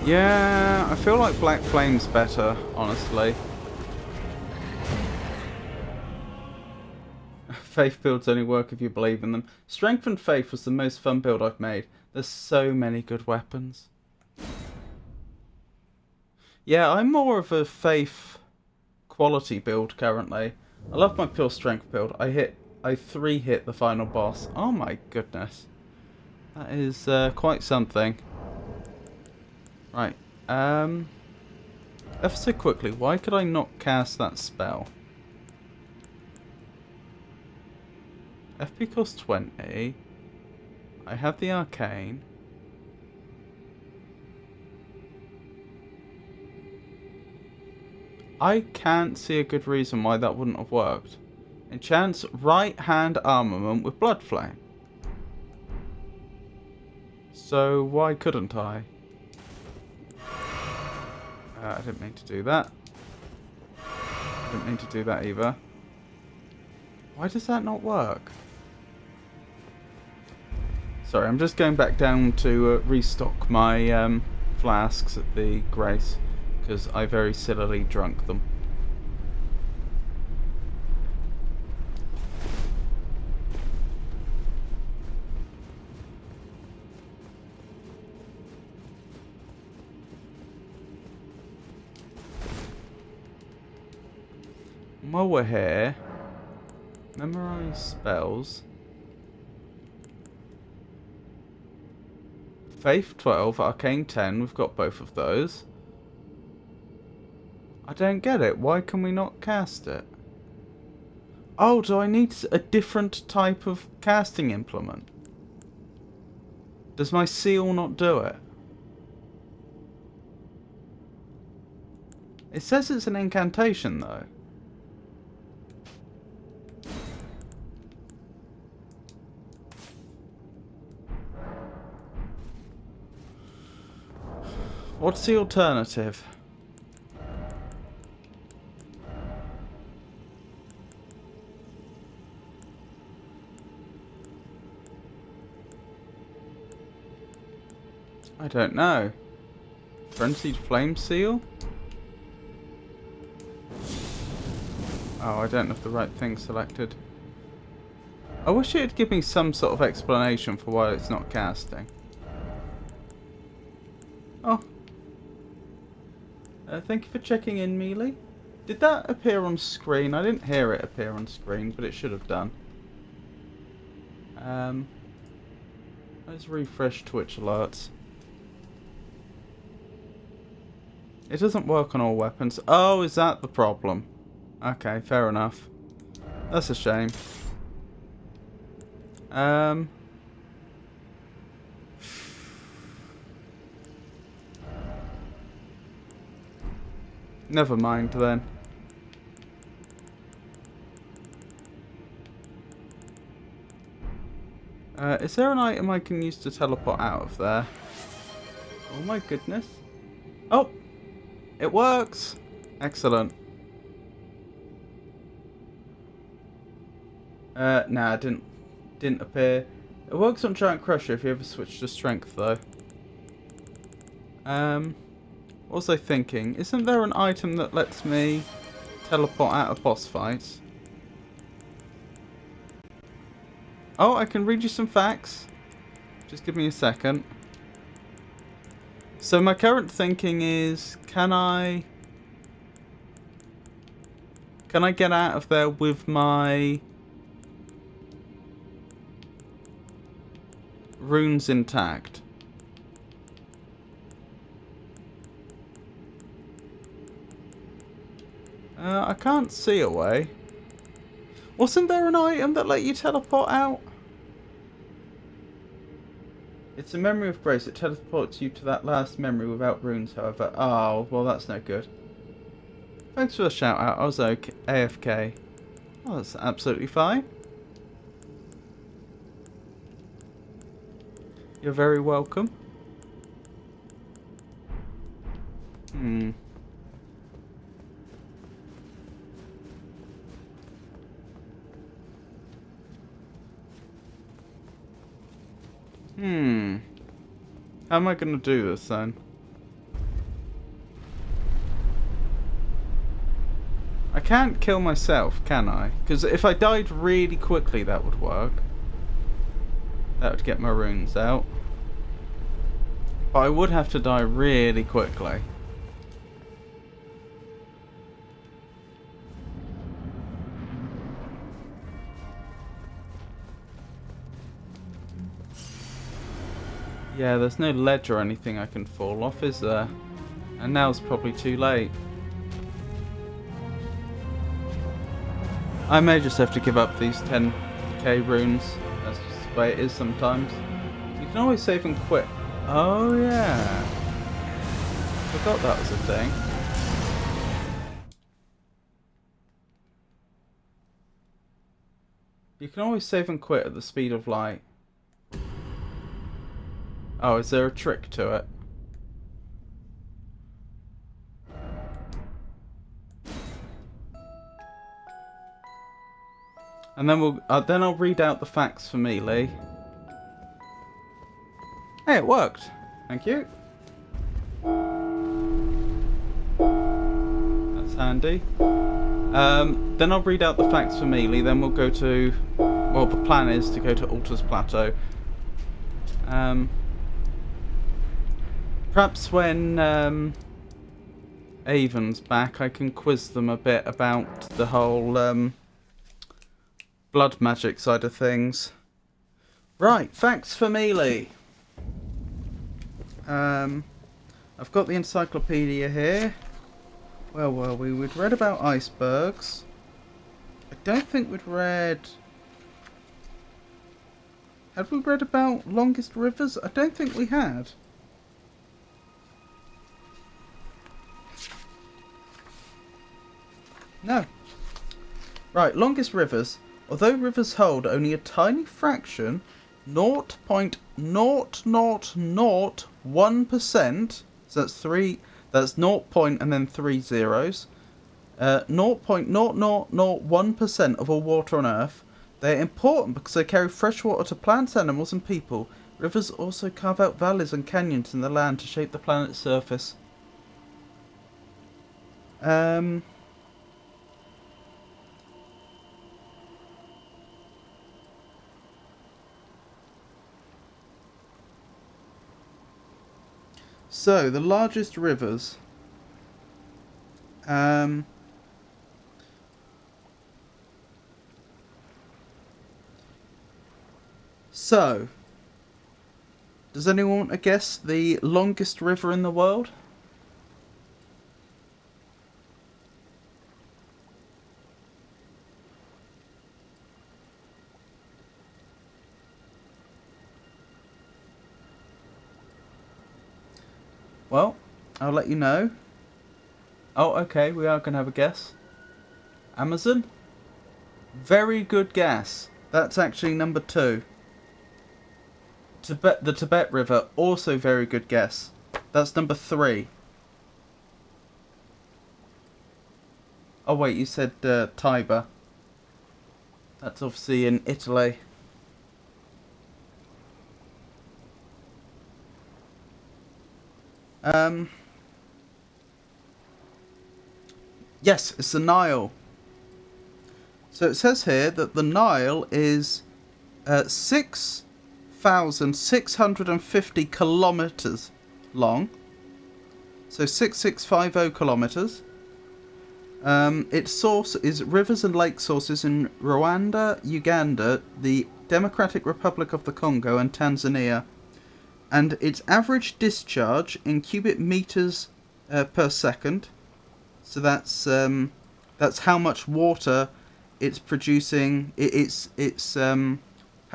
Yeah, I feel like Black Flame's better, honestly. Faith builds only work if you believe in them. Strength and Faith was the most fun build I've made. There's so many good weapons. Yeah, I'm more of a Faith quality build currently. I love my pure strength build. I 3-hit the final boss. Oh my goodness. That is quite something. Right. Ever so quickly, why could I not cast that spell? FP costs 20. I have the arcane. I can't see a good reason why that wouldn't have worked. Enchants right hand armament with Blood Flame. So why couldn't I? I didn't mean to do that. I didn't mean to do that either. Why does that not work? Sorry, I'm just going back down to restock my flasks at the Grace, because I very sillily drunk them. while we're here, memorize spells. Faith 12, Arcane 10, we've got both of those. I don't get it. Why can we not cast it? Oh, do I need a different type of casting implement? Does my seal not do it? It says it's an incantation, though. What's the alternative? I don't know. Frenzied Flame Seal? Oh, I don't have the right thing selected. I wish it would give me some sort of explanation for why it's not casting. Oh. Thank you for checking in, Mealy. Did that appear on screen? I didn't hear it appear on screen, but it should have done. Let's refresh Twitch alerts. It doesn't work on all weapons. Oh, is that the problem? Okay, fair enough. That's a shame. Never mind then. Is there an item I can use to teleport out of there? Oh my goodness. Oh! It works! Excellent. Nah, it didn't appear. It works on Giant Crusher if you ever switch to Strength, though. Also thinking, isn't there an item that lets me teleport out of boss fights? Oh, I can read you some facts. Just give me a second. So my current thinking is, can I get out of there with my runes intact? I can't see a way. Wasn't there an item that let you teleport out? It's a memory of grace. It teleports you to that last memory without runes, however. Oh, well, that's no good. Thanks for the shout out. I was okay. AFK. Oh, that's absolutely fine. You're very welcome. How am I going to do this then? I can't kill myself, can I? Because if I died really quickly, that would work. That would get my runes out. But I would have to die really quickly. Yeah, there's no ledge or anything I can fall off, is there? And now's probably too late. I may just have to give up these 10k runes. That's just the way it is sometimes. You can always save and quit. Oh yeah. Forgot that was a thing. You can always save and quit at the speed of light. Oh, is there a trick to it? And then I'll read out the facts for me, Lee. Hey, it worked. Thank you. That's handy. Then I'll read out the facts for me, Lee. Then we'll go to, well, the plan is to go to Altar's Plateau. Perhaps when Avon's back, I can quiz them a bit about the whole blood magic side of things. Right, facts for melee. I've got the encyclopedia here. Where were we? We'd read about icebergs. I don't think we'd read... Had we read about longest rivers? I don't think we had. No. Right, longest rivers. Although rivers hold only a tiny fraction, 0.0001%, so that's 0 point and then 3 zeros, 0.0001% of all water on Earth. They're important because they carry fresh water to plants, animals and people. Rivers also carve out valleys and canyons in the land to shape the planet's surface. So, the largest rivers. So, does anyone want to guess the longest river in the world? Well, I'll let you know. Oh, okay, we are going to have a guess. Amazon? Very good guess. That's actually number 2. The Tibet River, also very good guess. That's number 3. Oh wait, you said Tiber. That's obviously in Italy. Yes, it's the Nile. So it says here that the Nile is 6,650 kilometers long. So 6650 kilometers. Its source is rivers and lake sources in Rwanda, Uganda, the Democratic Republic of the Congo, and Tanzania. And its average discharge in cubic meters per second. So that's how much water it's producing. It's how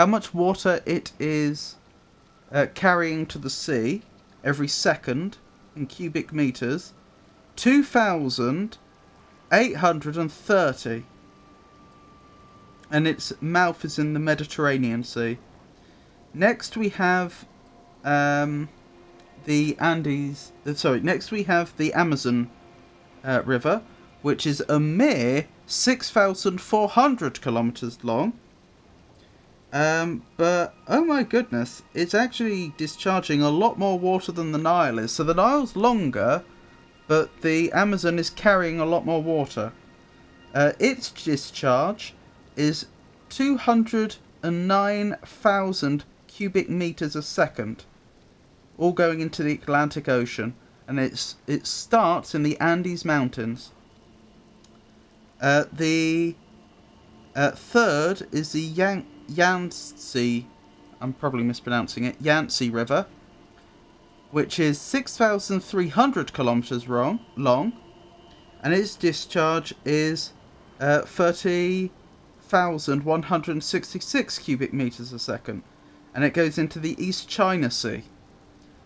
much water it is carrying to the sea every second in cubic meters. 2,830. And its mouth is in the Mediterranean Sea. Next we have the Andes. Next we have the Amazon River, which is a mere 6,400 kilometers long. But oh my goodness, it's actually discharging a lot more water than the Nile is. So the Nile's longer, but the Amazon is carrying a lot more water. Its discharge is 209,000 cubic meters a second, all going into the Atlantic Ocean, and it starts in the Andes Mountains. The third is the Yangtze, I'm probably mispronouncing it, Yangtze River, which is 6,300 kilometers long, and its discharge is 30,166 cubic meters a second, and it goes into the East China Sea.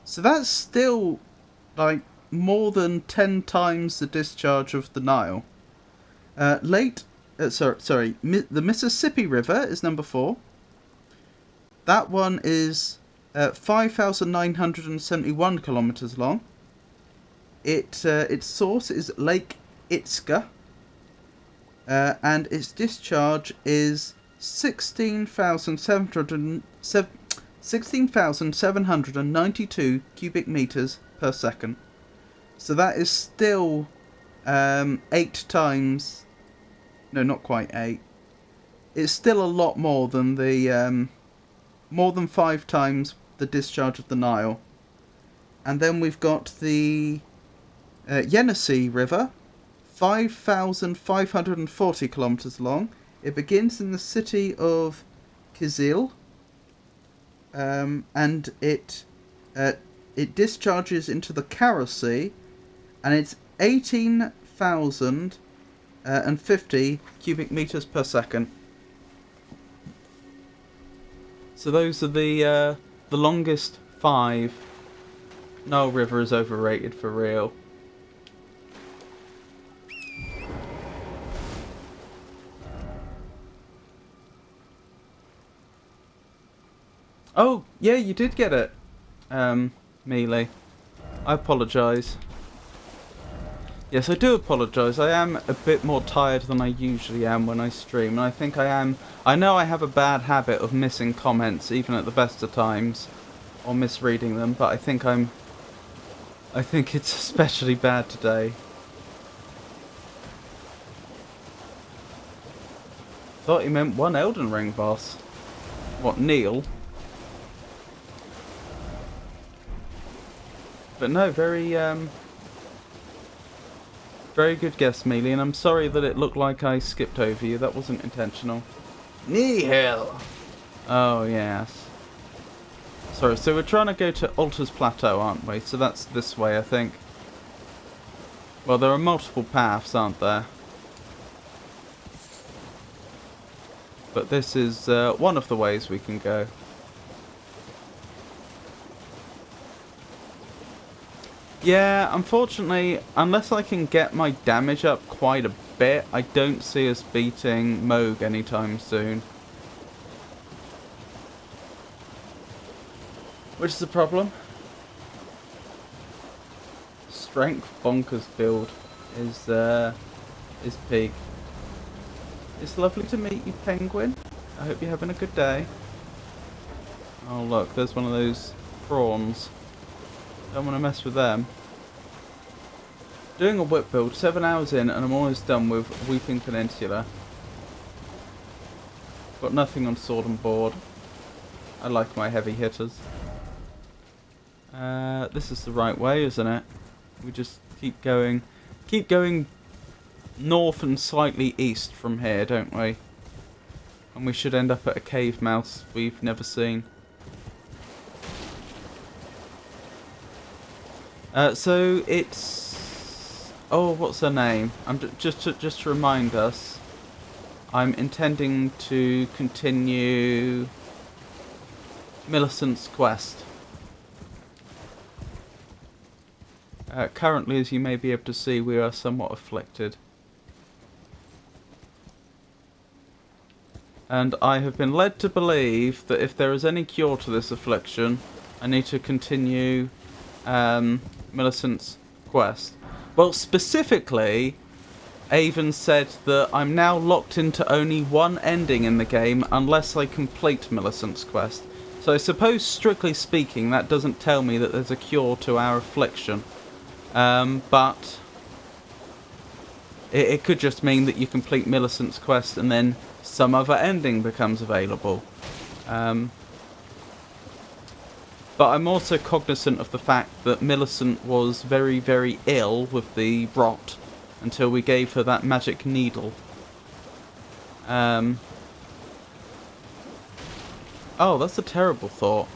So that's still like more than 10 times the discharge of the Nile. The Mississippi River is number 4. That one is 5,971 kilometers long. Its source is Lake Itzka, and its discharge is 16,792 cubic meters per second. So that is still 8 times. No, not quite 8. It's still a lot more than the more than 5 times the discharge of the Nile. And then we've got the Yenisei River, 5,540 kilometers long. It begins in the city of Kizil, and it discharges into the Kara Sea, and it's 18,050 cubic meters per second. So those are the longest 5. Nile River is overrated for real. Oh, yeah, you did get it, Mealy. I apologise. Yes, I do apologise. I am a bit more tired than I usually am when I stream, and I think I am. I know I have a bad habit of missing comments, even at the best of times, or misreading them, but I think it's especially bad today. Thought he meant one Elden Ring boss. What, Neil? But no, very good guess, Mealy, and I'm sorry that it looked like I skipped over you. That wasn't intentional. Nihil! Oh, yes. Sorry, so we're trying to go to Altar's Plateau, aren't we? So that's this way, I think. Well, there are multiple paths, aren't there? But this is one of the ways we can go. Yeah, unfortunately, unless I can get my damage up quite a bit, I don't see us beating Moog anytime soon. Which is a problem. Strength bonkers build is peak. It's lovely to meet you, Penguin. I hope you're having a good day. Oh look, there's one of those prawns. Don't want to mess with them. Doing a whip build, 7 hours in, and I'm almost done with Weeping Peninsula. Got nothing on sword and board. I like my heavy hitters. This is the right way, isn't it? We just keep going north and slightly east from here, don't we? And we should end up at a cave mouth we've never seen. So it's... Oh, what's her name? Just to remind us, I'm intending to continue Millicent's quest. Currently, as you may be able to see, we are somewhat afflicted. And I have been led to believe that if there is any cure to this affliction, I need to continue Millicent's quest. Well, specifically, Avon said that I'm now locked into only one ending in the game unless I complete Millicent's quest. So I suppose, strictly speaking, that doesn't tell me that there's a cure to our affliction. But it could just mean that you complete Millicent's quest and then some other ending becomes available. But I'm also cognizant of the fact that Millicent was very, very ill with the rot until we gave her that magic needle. Oh, that's a terrible thought.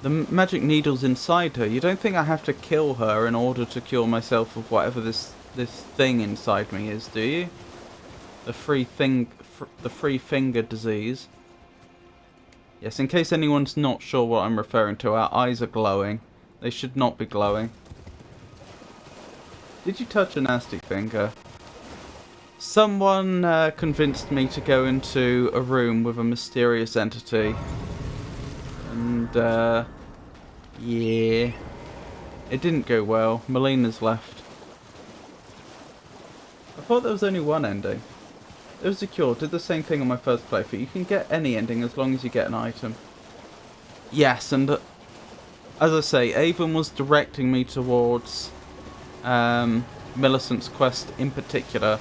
The magic needle's inside her. You don't think I have to kill her in order to cure myself of whatever this thing inside me is, do you? The free finger disease. Yes, in case anyone's not sure what I'm referring to, our eyes are glowing. They should not be glowing. Did you touch a nasty finger? Someone convinced me to go into a room with a mysterious entity. And, yeah. It didn't go well. Melina's left. I thought there was only one ending. It was a cure. Did the same thing on my first playthrough. You can get any ending as long as you get an item. Yes, and as I say, Avon was directing me towards Millicent's quest in particular.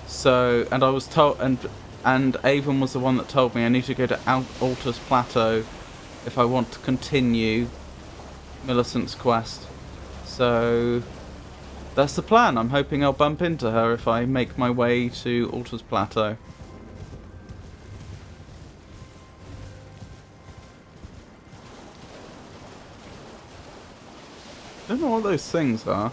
So, and I was told, and Avon was the one that told me I need to go to Altar's Plateau if I want to continue Millicent's quest. So, That's the plan. I'm hoping I'll bump into her if I make my way to Altar's Plateau. I don't know what those things are.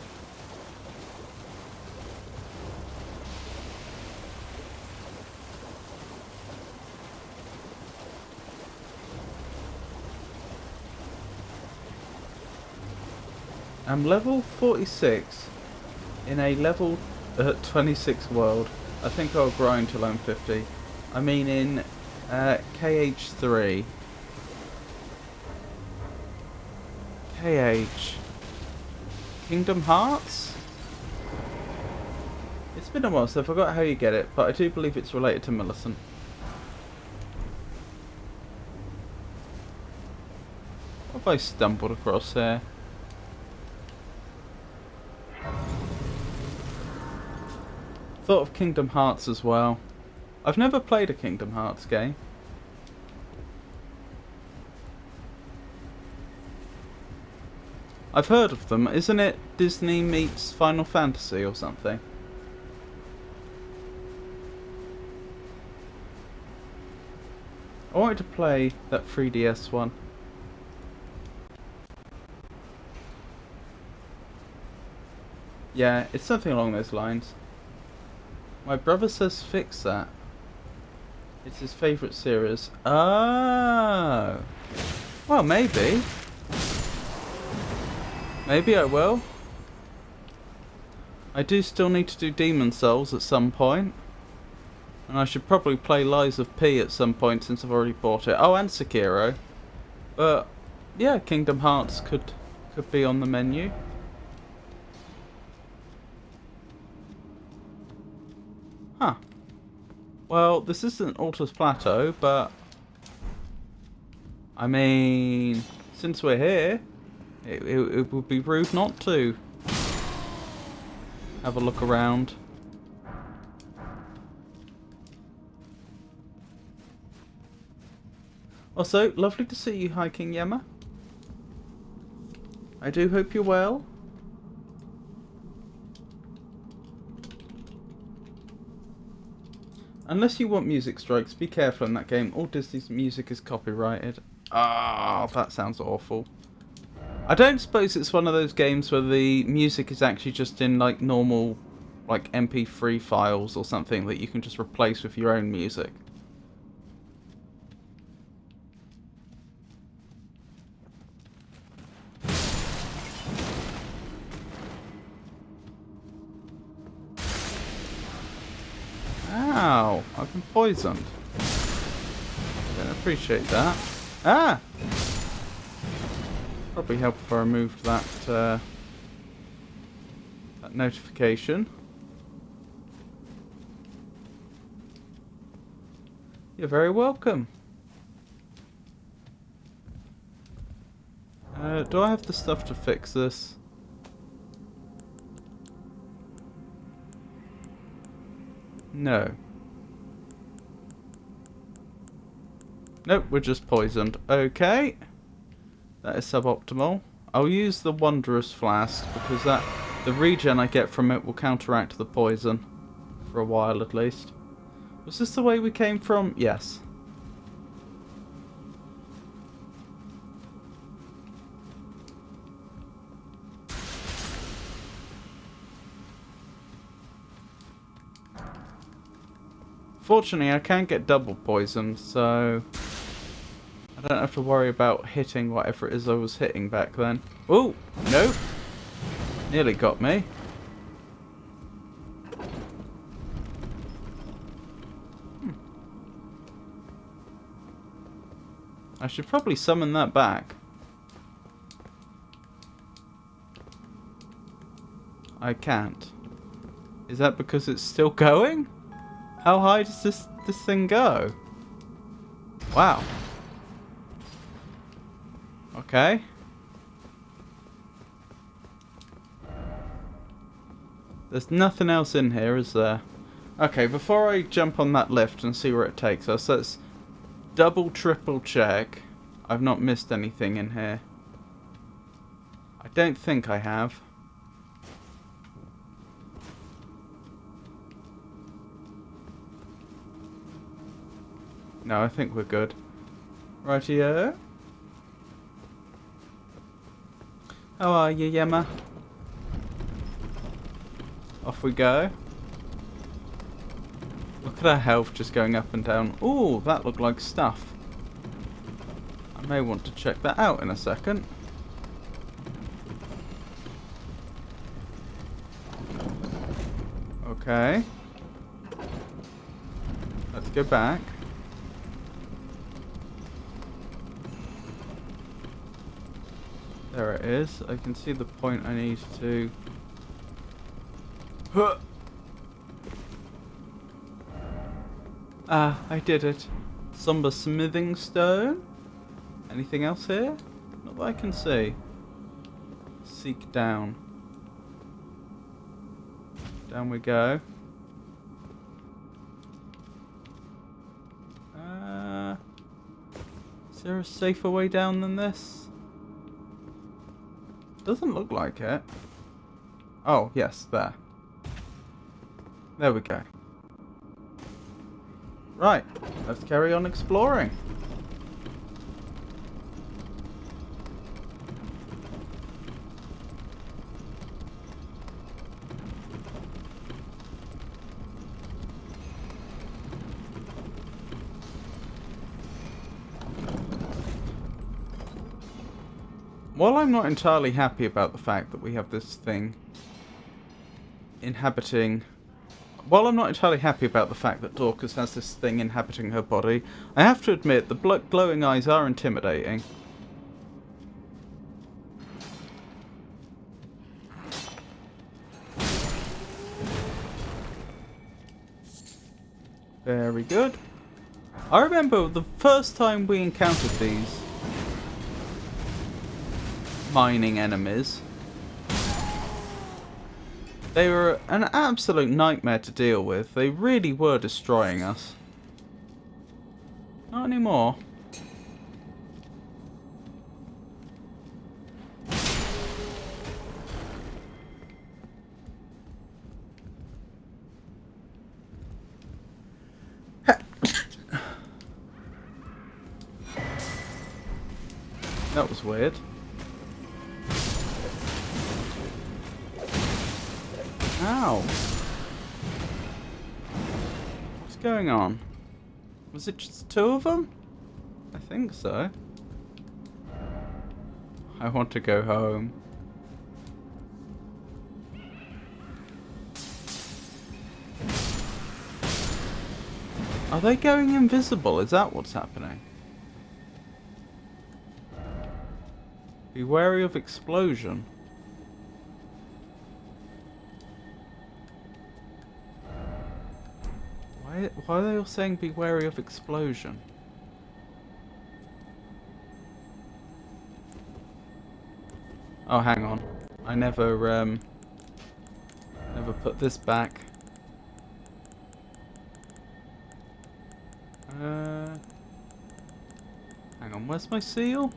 I'm level 46 in a level 26 world. I think I'll grind till I'm 50. I mean in KH3. KH. Kingdom Hearts? It's been a while, so I forgot how you get it, but I do believe it's related to Millicent. What have I stumbled across here? Thought of Kingdom Hearts as well. I've never played a Kingdom Hearts game. I've heard of them. Isn't it Disney meets Final Fantasy or something? I wanted to play that 3DS one. Yeah, it's something along those lines. My brother says fix that. It's his favourite series. Oh. Well, maybe. Maybe I will. I do still need to do Demon Souls at some point. And I should probably play Lies of P at some point since I've already bought it. Oh, and Sekiro. But, yeah, Kingdom Hearts could be on the menu. Huh. Well, this isn't Altar's Plateau, but... I mean... Since we're here, it would be rude not to have a look around. Also, lovely to see you hiking, Yemma. I do hope you're well. Unless you want music strikes, be careful in that game. All Disney's music is copyrighted. Ah, that sounds awful. I don't suppose it's one of those games where the music is actually just in like normal like MP3 files or something that you can just replace with your own music. Ow, I've been poisoned. I don't appreciate that. Ah! Probably help if I removed that, that notification. You're very welcome. Do I have the stuff to fix this? No. Nope, we're just poisoned. Okay. That is suboptimal. I'll use the Wondrous Flask because the regen I get from it will counteract the poison. For a while at least. Was this the way we came from? Yes. Fortunately, I can get double poisoned, so I don't have to worry about hitting whatever it is I was hitting back then. Oh, nope. Nearly got me. I should probably summon that back. I can't. Is that because it's still going? How high does this thing go? Wow. Okay. There's nothing else in here, is there? Okay, before I jump on that lift and see where it takes us, let's double, triple check. I've not missed anything in here. I don't think I have. No, I think we're good. Rightio. How are you, Yemma? Off we go. Look at our health just going up and down. Ooh, that looked like stuff. I may want to check that out in a second. Okay. Let's go back. There it is. I can see the point I need to... Huh. Ah, I did it. Somber smithing stone. Anything else here? Not that I can see. Seek down. Down we go. Is there a safer way down than this? Doesn't look like it. Oh, yes, there. There we go. Right, let's carry on exploring. While I'm not entirely happy about the fact that we have this thing inhabiting... While I'm not entirely happy about the fact that Dorcas has this thing inhabiting her body, I have to admit the glowing eyes are intimidating. Very good. I remember the first time we encountered these mining enemies. They were an absolute nightmare to deal with. They really were destroying us. Not anymore. That was weird. Ow. What's going on? Was it just two of them? I think so. I want to go home. Are they going invisible? Is that what's happening? Be wary of explosion. Why are they all saying be wary of explosion? Oh, hang on. I never put this back. Hang on, where's my seal?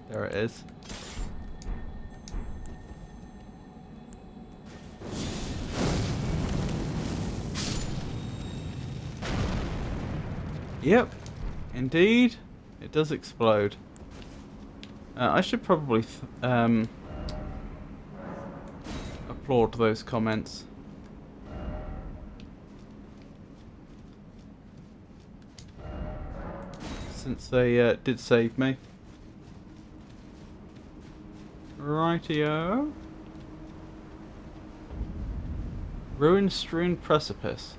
There it is. Yep, indeed, it does explode. I should probably applaud those comments. Since they did save me. Rightio. Ruin-strewn precipice.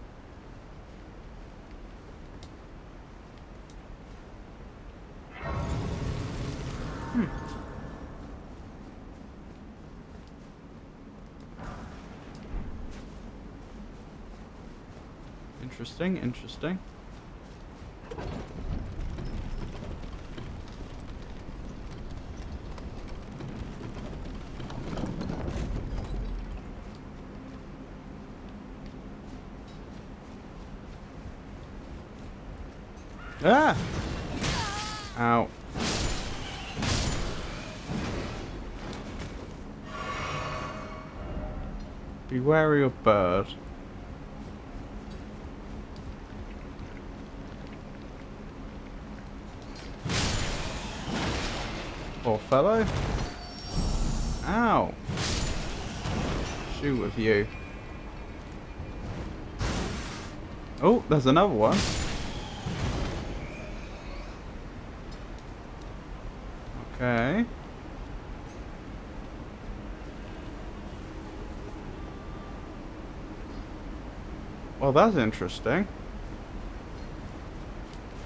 Interesting, interesting. Ah! Ow. Be wary of bird. Poor fellow. Ow. Shoot with you. Oh, there's another one. Okay. Well, that's interesting.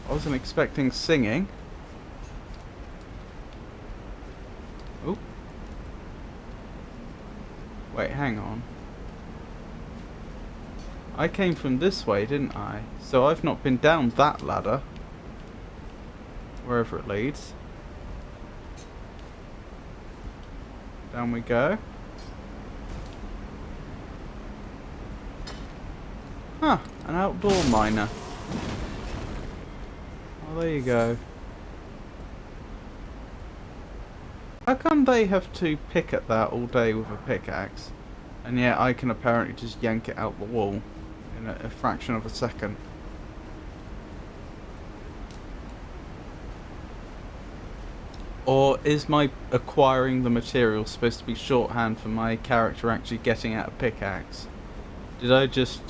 I wasn't expecting singing. Oh. Wait, hang on. I came from this way, didn't I? So I've not been down that ladder. Wherever it leads. Down we go. Huh, an outdoor miner. Well, there you go. How come they have to pick at that all day with a pickaxe, and yet I can apparently just yank it out the wall in a fraction of a second? Or is my acquiring the material supposed to be shorthand for my character actually getting out a pickaxe? Did I just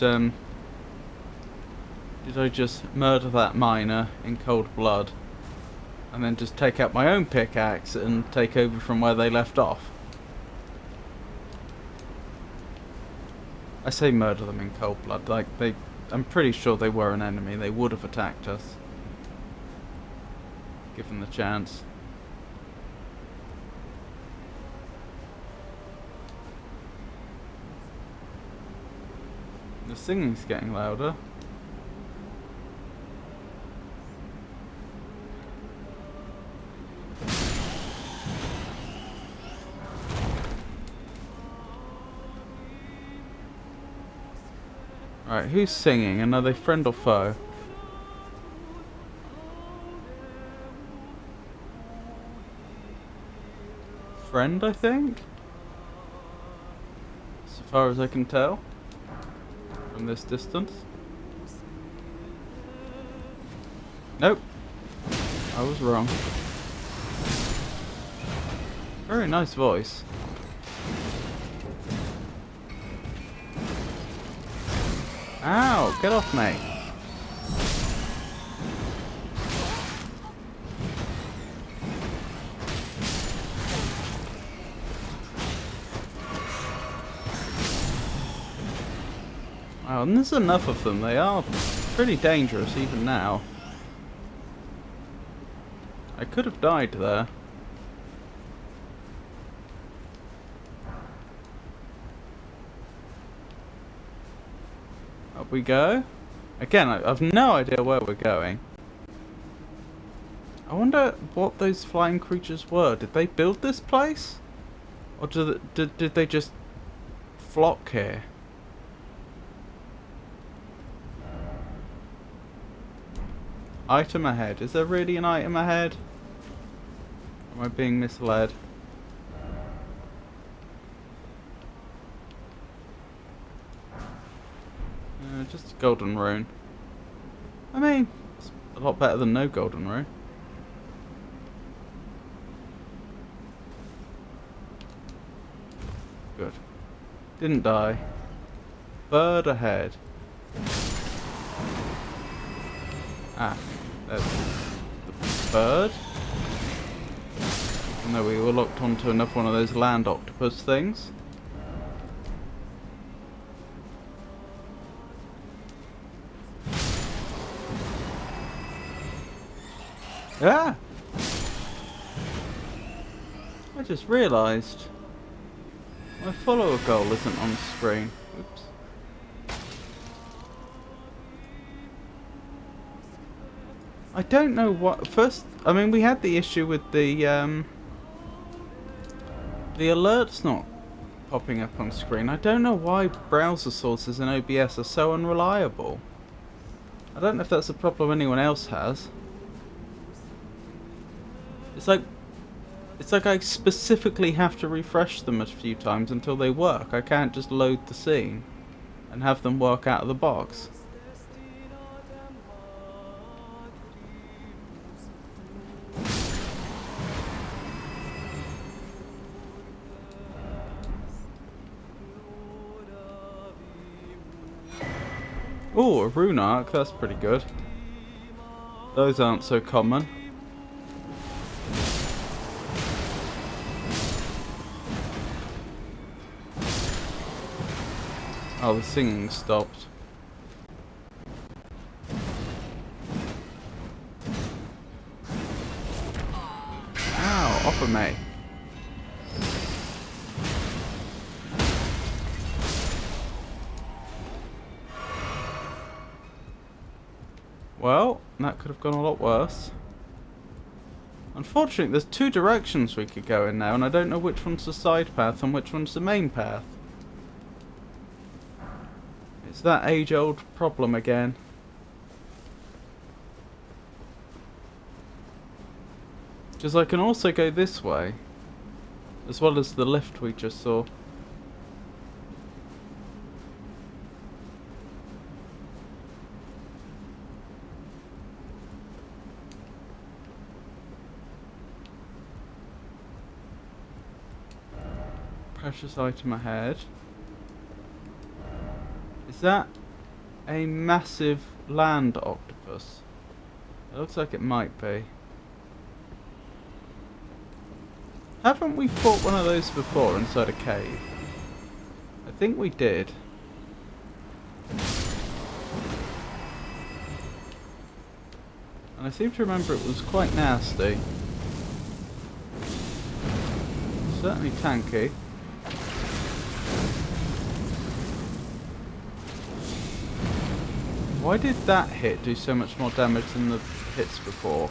murder that miner in cold blood and then just take out my own pickaxe and take over from where they left off? I say murder them in cold blood, like I'm pretty sure they were an enemy. They would have attacked us given the chance. The singing's getting louder. Right, who's singing? And are they friend or foe? Friend, I think? So far as I can tell. From this distance. Nope. I was wrong. Very nice voice. Ow! Get off me! Wow, and there's enough of them. They are pretty dangerous even now. I could have died there. Up we go. Again, I've no idea where we're going. I wonder what those flying creatures were. Did they build this place? Or did they just flock here? Item ahead. Is there really an item ahead? Am I being misled? Just a golden rune. I mean, it's a lot better than no golden rune. Good. Didn't die. Bird ahead. Ah, there's the bird. And there we were locked onto another one of those land octopus things. Ah! I just realised my follower goal isn't on the screen. Oops. I don't know what. First, I mean, we had the issue with the alerts not popping up on screen. I don't know why browser sources in OBS are so unreliable. I don't know if that's a problem anyone else has. It's like I specifically have to refresh them a few times until they work. I can't just load the scene and have them work out of the box. Oh, a rune arc, that's pretty good. Those aren't so common. Oh, the singing stopped. Ow, off of me. Well, that could have gone a lot worse. Unfortunately, there's two directions we could go in now, and I don't know which one's the side path and which one's the main path. It's that age-old problem again. Because I can also go this way, as well as the lift we just saw. Precious item ahead. Is that a massive land octopus? It looks like it might be. Haven't we fought one of those before inside a cave? I think we did. And I seem to remember it was quite nasty. Certainly tanky. Why did that hit do so much more damage than the hits before?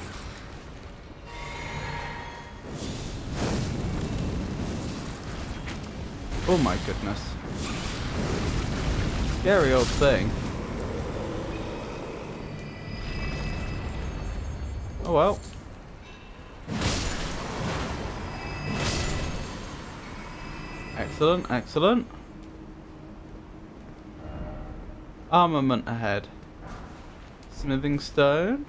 Oh my goodness. Scary old thing. Oh well. Excellent, excellent. Armament ahead. Smithing stone.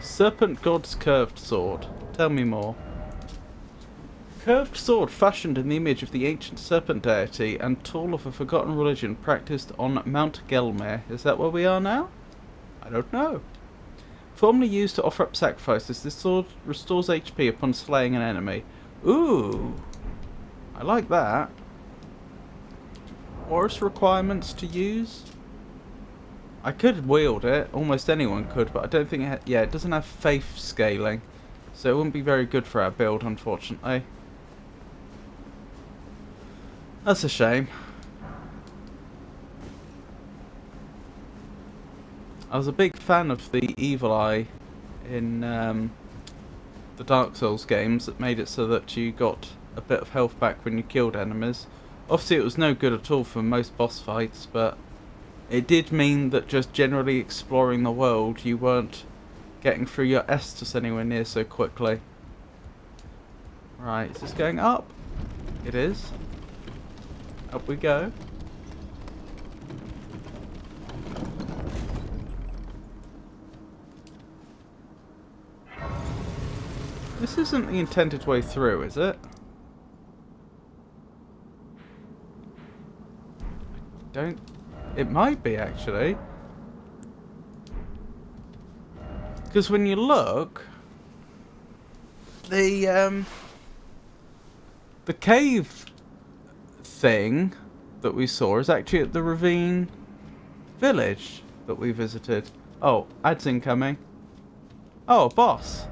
Serpent God's curved sword. Tell me more. Curved sword fashioned in the image of the ancient serpent deity and tool of a forgotten religion practiced on Mount Gelmir. Is that where we are now? I don't know. Formerly used to offer up sacrifices, this sword restores HP upon slaying an enemy. Ooh! I like that. What are its requirements to use? I could wield it, almost anyone could, but I don't think it it doesn't have faith scaling. So it wouldn't be very good for our build, unfortunately. That's a shame. I was a big fan of the Evil Eye in the Dark Souls games that made it so that you got a bit of health back when you killed enemies. Obviously it was no good at all for most boss fights, but it did mean that just generally exploring the world you weren't getting through your Estus anywhere near so quickly. Right, is this going up? It is. Up we go. This isn't the intended way through, is it? It might be, actually. Because when you look, the cave thing that we saw is actually at the ravine village that we visited. Oh, ads incoming. Oh, a boss.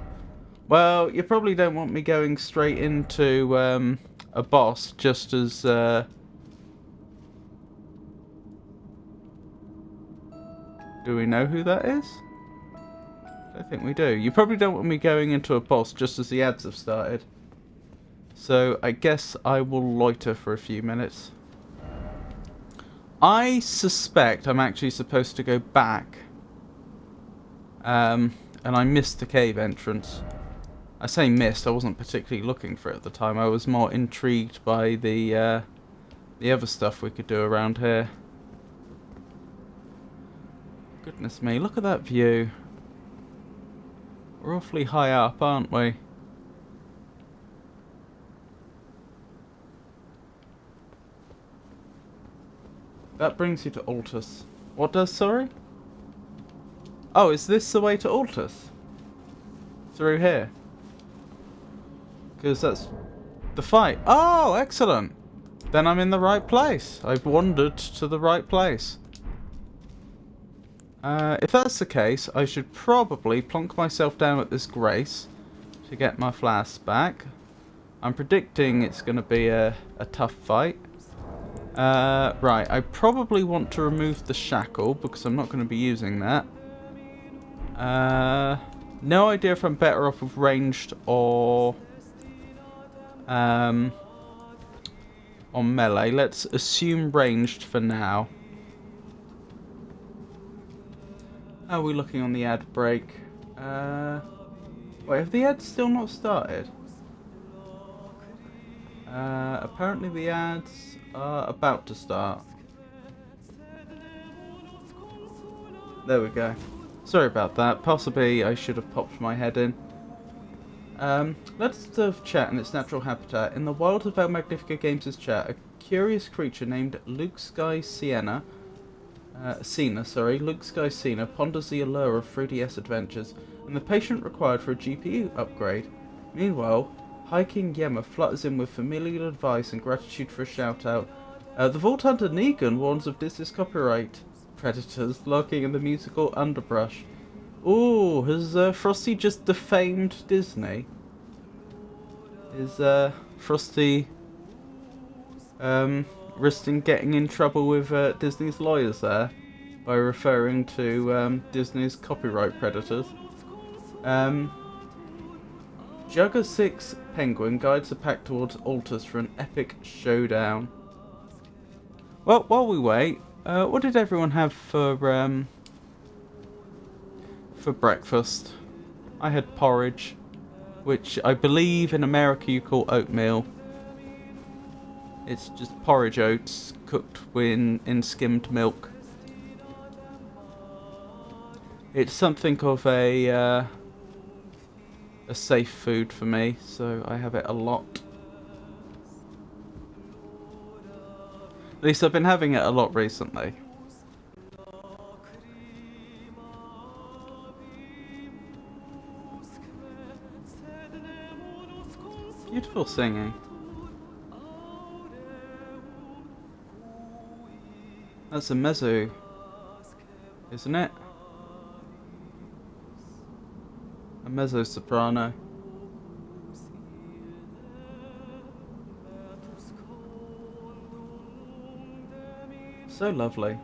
Well, you probably don't want me going straight into a boss just as do we know who that is? I think we do. You probably don't want me going into a boss just as the ads have started. So I guess I will loiter for a few minutes. I suspect I'm actually supposed to go back. And I missed the cave entrance. I say missed, I wasn't particularly looking for it at the time. I was more intrigued by the other stuff we could do around here. Goodness me, look at that view. We're awfully high up, aren't we? That brings you to Altus. What does, sorry? Oh, is this the way to Altus? Through here? Because that's the fight. Oh, excellent. Then I'm in the right place. I've wandered to the right place. If that's the case, I should probably plonk myself down at this grace to get my flasks back. I'm predicting it's going to be a tough fight. Right, I probably want to remove the shackle because I'm not going to be using that. No idea if I'm better off with ranged or on melee. Let's assume ranged for now. How are we looking on the ad break? Wait, have the ads still not started? Apparently the ads are about to start. There we go. Sorry about that. Possibly I should have popped my head in. Let's observe chat in its natural habitat. In the wild of El Magnifica Games' chat, a curious creature named Luke Sky Cena, ponders the allure of 3DS adventures and the patient required for a GPU upgrade. Meanwhile, High King Yemma flutters in with familial advice and gratitude for a shout-out. The Vault Hunter Negan warns of Disney's copyright predators lurking in the musical underbrush. Ooh, has Frosty just defamed Disney? Is Frosty risking getting in trouble with Disney's lawyers there by referring to Disney's copyright predators? Jugger 6 Penguin guides the pack towards Altus for an epic showdown. Well, while we wait, what did everyone have for breakfast? I had porridge, which I believe in America you call oatmeal. It's just porridge oats cooked in skimmed milk. It's something of a safe food for me, so I have it a lot. At least I've been having it a lot recently. Beautiful singing. That's a mezzo, isn't it? A mezzo soprano. So lovely.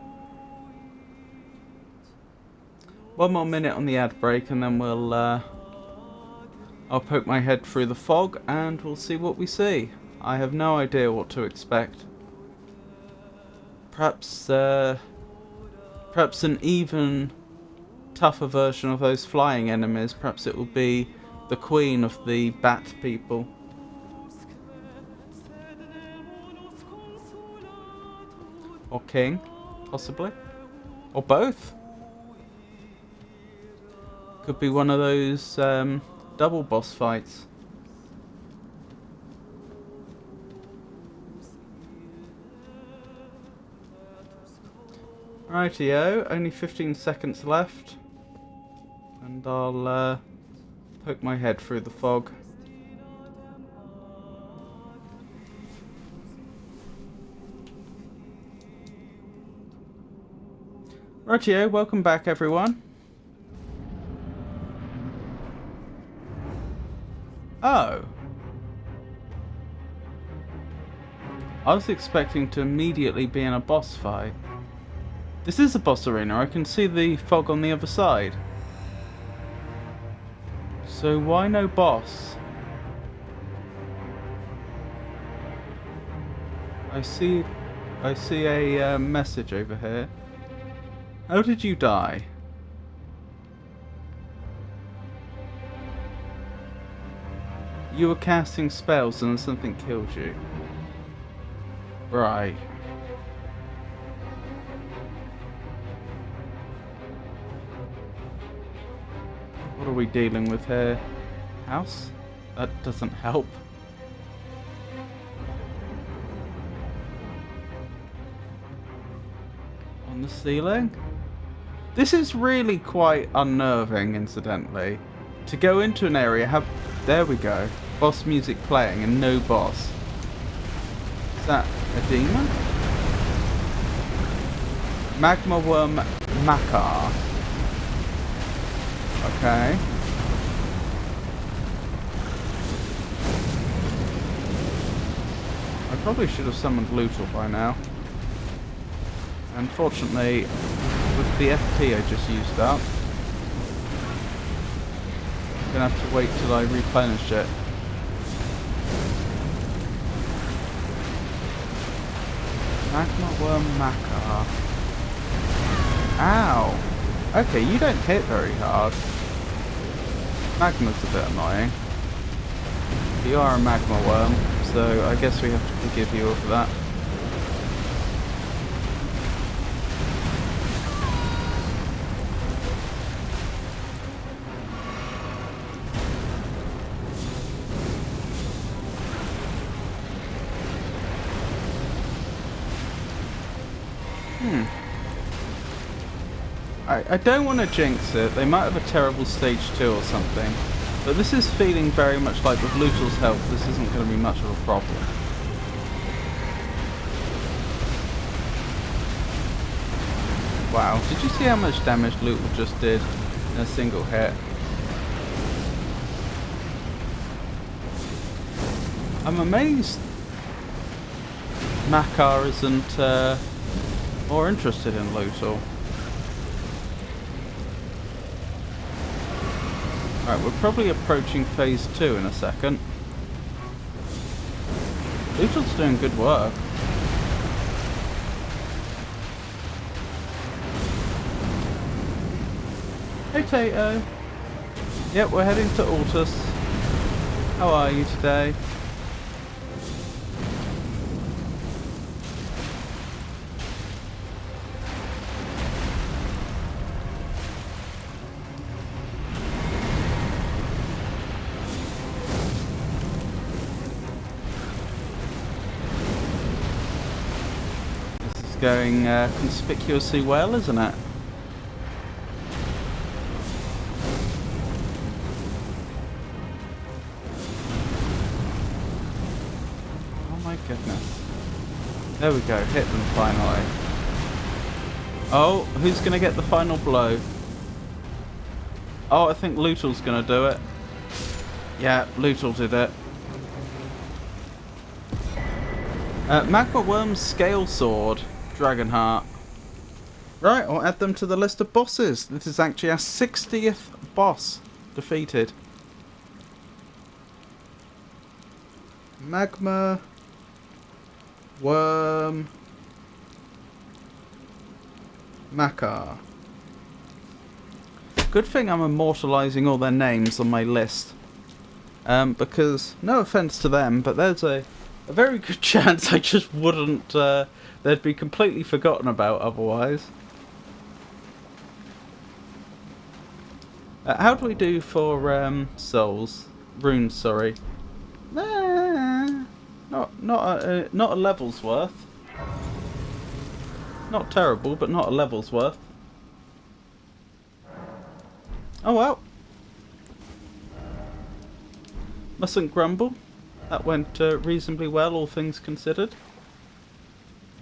One more minute on the ad break and then we'll I'll poke my head through the fog and we'll see what we see. I have no idea what to expect. Perhaps an even tougher version of those flying enemies. Perhaps it will be the queen of the bat people. Or king, possibly. Or both. Could be one of those double boss fights. Rightio, only 15 seconds left. And I'll poke my head through the fog. Rightio, welcome back everyone. Oh. I was expecting to immediately be in a boss fight. This is a boss arena, I can see the fog on the other side. So why no boss? I see a message over here. How did you die? You were casting spells and something killed you. Right. What are we dealing with here? House? That doesn't help. ceiling. This is really quite unnerving, incidentally. To go into an area, there we go, boss music playing and no boss. Is that a demon? Magma worm Makar. Okay. I probably should have summoned Lootle by now. Unfortunately, with the FP I just used up, I'm gonna have to wait till I replenish it. Magma worm Makar. Ow! Okay, you don't hit very hard. Magma's a bit annoying. You are a magma worm, so I guess we have to forgive you for that. I don't want to jinx it. They might have a terrible stage 2 or something. But this is feeling very much like with Lootle's help, this isn't going to be much of a problem. Wow, did you see how much damage Lootle just did in a single hit? I'm amazed Makar isn't more interested in Lootle. Alright, we're probably approaching phase 2 in a second. Lootle's doing good work. Hey Tato! Yep, we're heading to Altus. How are you today? Going conspicuously well, isn't it? Oh my goodness. There we go, hit them finally. Oh, who's going to get the final blow? Oh, I think Lootle's going to do it. Yeah, Lootle did it. Magma Worm's Scale Sword. Dragonheart. Right, I'll add them to the list of bosses. This is actually our 60th boss defeated. Magma Worm Makar. Good thing I'm immortalising all their names on my list. Because, no offence to them, but there's a very good chance I just wouldn't... they'd be completely forgotten about otherwise. How do we do for souls? Runes, sorry. Not a level's worth. Not terrible, but not a level's worth. Oh well. Mustn't grumble. That went reasonably well, all things considered.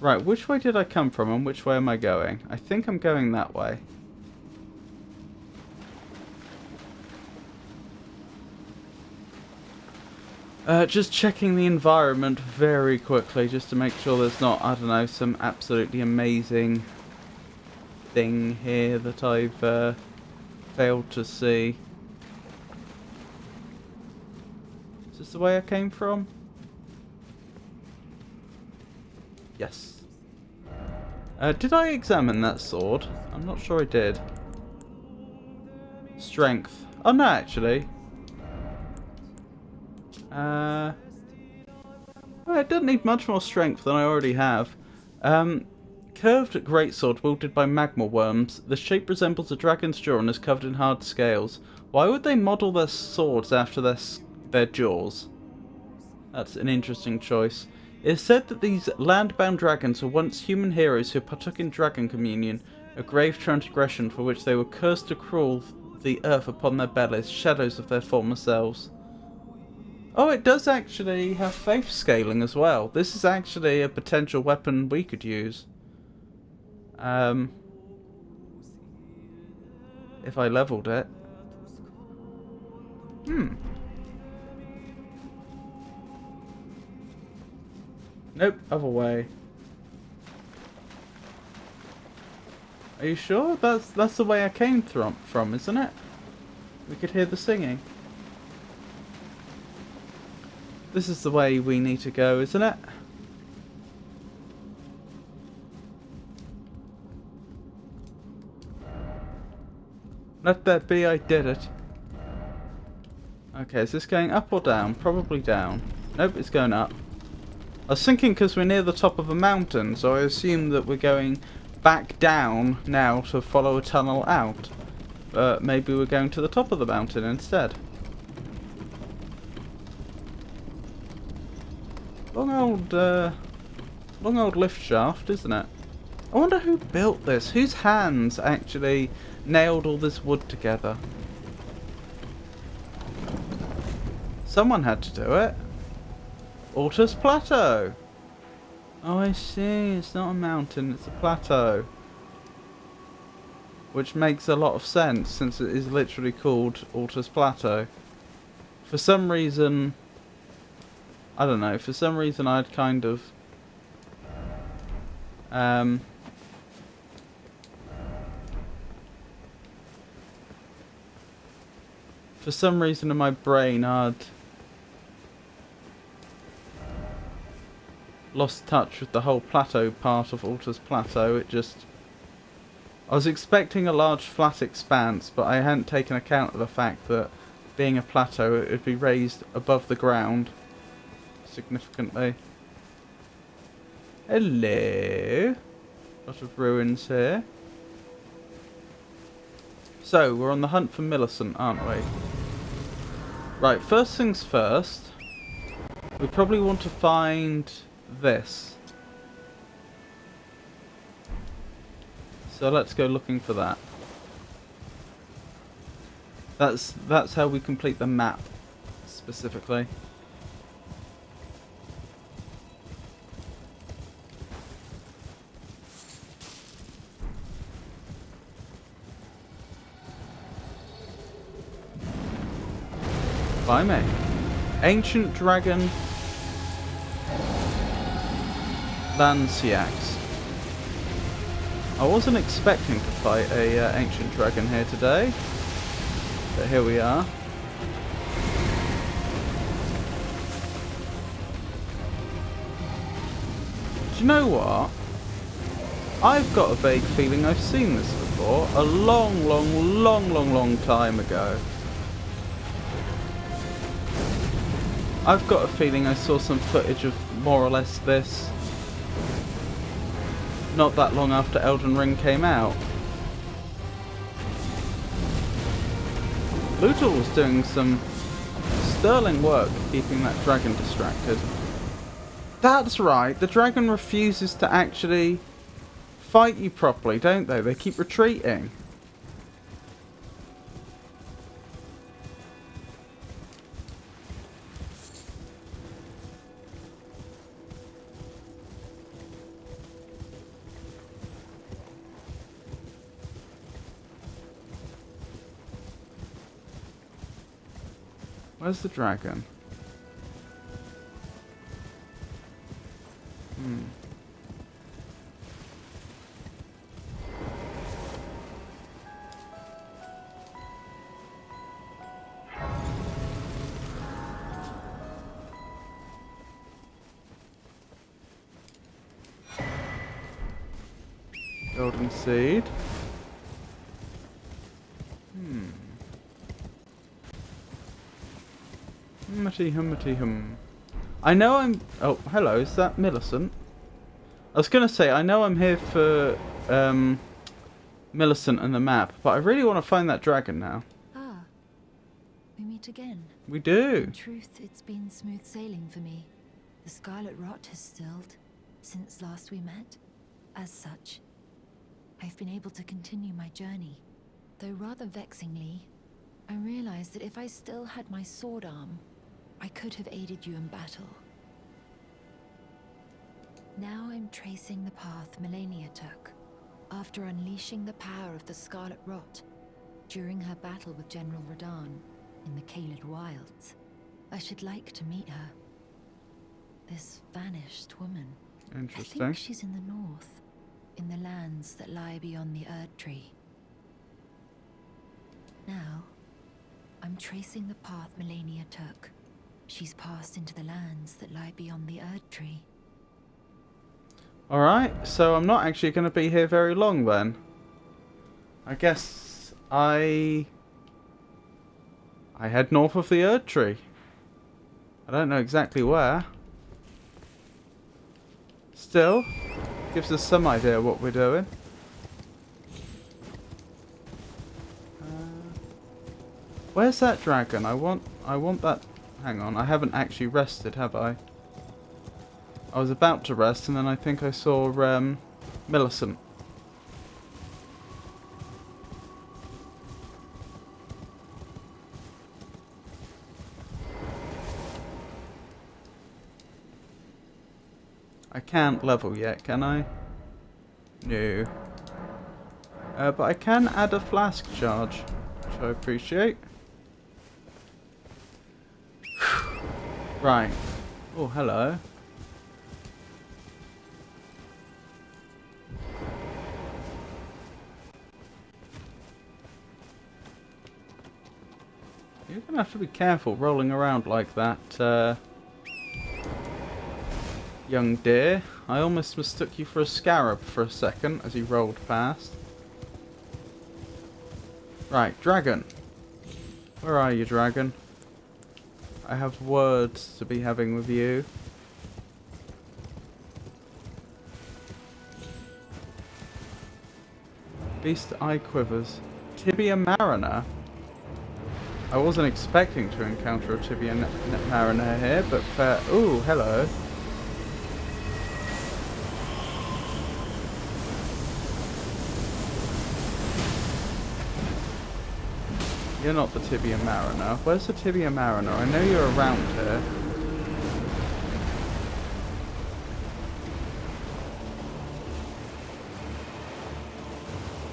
Right, which way did I come from and which way am I going? I think I'm going that way. Just checking the environment very quickly just to make sure there's not, I don't know, some absolutely amazing thing here that I've failed to see. Is this the way I came from? Yes. Did I examine that sword? I'm not sure I did. Strength. Oh no, actually. Well, it doesn't need much more strength than I already have. Curved greatsword wielded by magma worms. The shape resembles a dragon's jaw and is covered in hard scales. Why would they model their swords after their jaws? That's an interesting choice. It is said that these land-bound dragons were once human heroes who partook in dragon communion, a grave transgression for which they were cursed to crawl the earth upon their bellies, shadows of their former selves. Oh, it does actually have faith scaling as well. This is actually a potential weapon we could use. If I leveled it. Nope, other way. Are you sure? That's the way I came from, isn't it? We could hear the singing. This is the way we need to go, isn't it? Let that be, I did it. Okay, is this going up or down? Probably down. Nope, it's going up. I was thinking because we're near the top of a mountain, so I assume that we're going back down now to follow a tunnel out. But maybe we're going to the top of the mountain instead. Long old lift shaft, isn't it? I wonder who built this. Whose hands actually nailed all this wood together? Someone had to do it. Altus Plateau. Oh, I see. It's not a mountain, it's a plateau. Which makes a lot of sense since it is literally called Altus Plateau. For some reason, I don't know, for some reason I'd kind of for some reason in my brain I'd lost touch with the whole plateau part of Altus Plateau. I was expecting a large flat expanse, but I hadn't taken account of the fact that being a plateau it would be raised above the ground significantly. Hello. Lot of ruins here. So, we're on the hunt for Millicent, aren't we? Right, first things first. We probably want to find this. So let's go looking for that. That's how we complete the map, specifically. By me. Ancient Dragon Lanciax. I wasn't expecting to fight a ancient dragon here today, but here we are. Do you know what? I've got a vague feeling I've seen this before, a long time ago. I've got a feeling I saw some footage of more or less this not that long after Elden Ring came out. Luthor was doing some sterling work keeping that dragon distracted. That's right, the dragon refuses to actually fight you properly, don't they? They keep retreating. Where's the dragon? Golden seed. Hummity hum. I know I'm... Oh, hello, is that Millicent? I was going to say, I know I'm here for Millicent and the map, but I really want to find that dragon now. Ah, we meet again. We do. In truth, it's been smooth sailing for me. The scarlet rot has stilled since last we met. As such, I've been able to continue my journey. Though rather vexingly, I realized that if I still had my sword arm, I could have aided you in battle. Now I'm tracing the path Melania took after unleashing the power of the Scarlet Rot during her battle with General Radahn in the Caelid Wilds. I should like to meet her. This vanished woman. Interesting. I think she's in the north, in the lands that lie beyond the Erd Tree. Now, I'm tracing the path Melania took. She's passed into the lands that lie beyond the Erd Tree. Alright, so I'm not actually going to be here very long then. I guess I head north of the Erd Tree. I don't know exactly where. Still, gives us some idea what we're doing. Where's that dragon? I want that. Hang on, I haven't actually rested, have I? I was about to rest, and then I think I saw Millicent. I can't level yet, can I? No. But I can add a flask charge, which I appreciate. Right. Oh, hello. You're gonna have to be careful rolling around like that, young deer. I almost mistook you for a scarab for a second as you rolled past. Right, dragon. Where are you, dragon? I have words to be having with you. Beast eye quivers. Tibia mariner. I wasn't expecting to encounter a tibia mariner here, but fair. Ooh, hello. You're not the tibia mariner. Where's the tibia mariner? I know you're around here.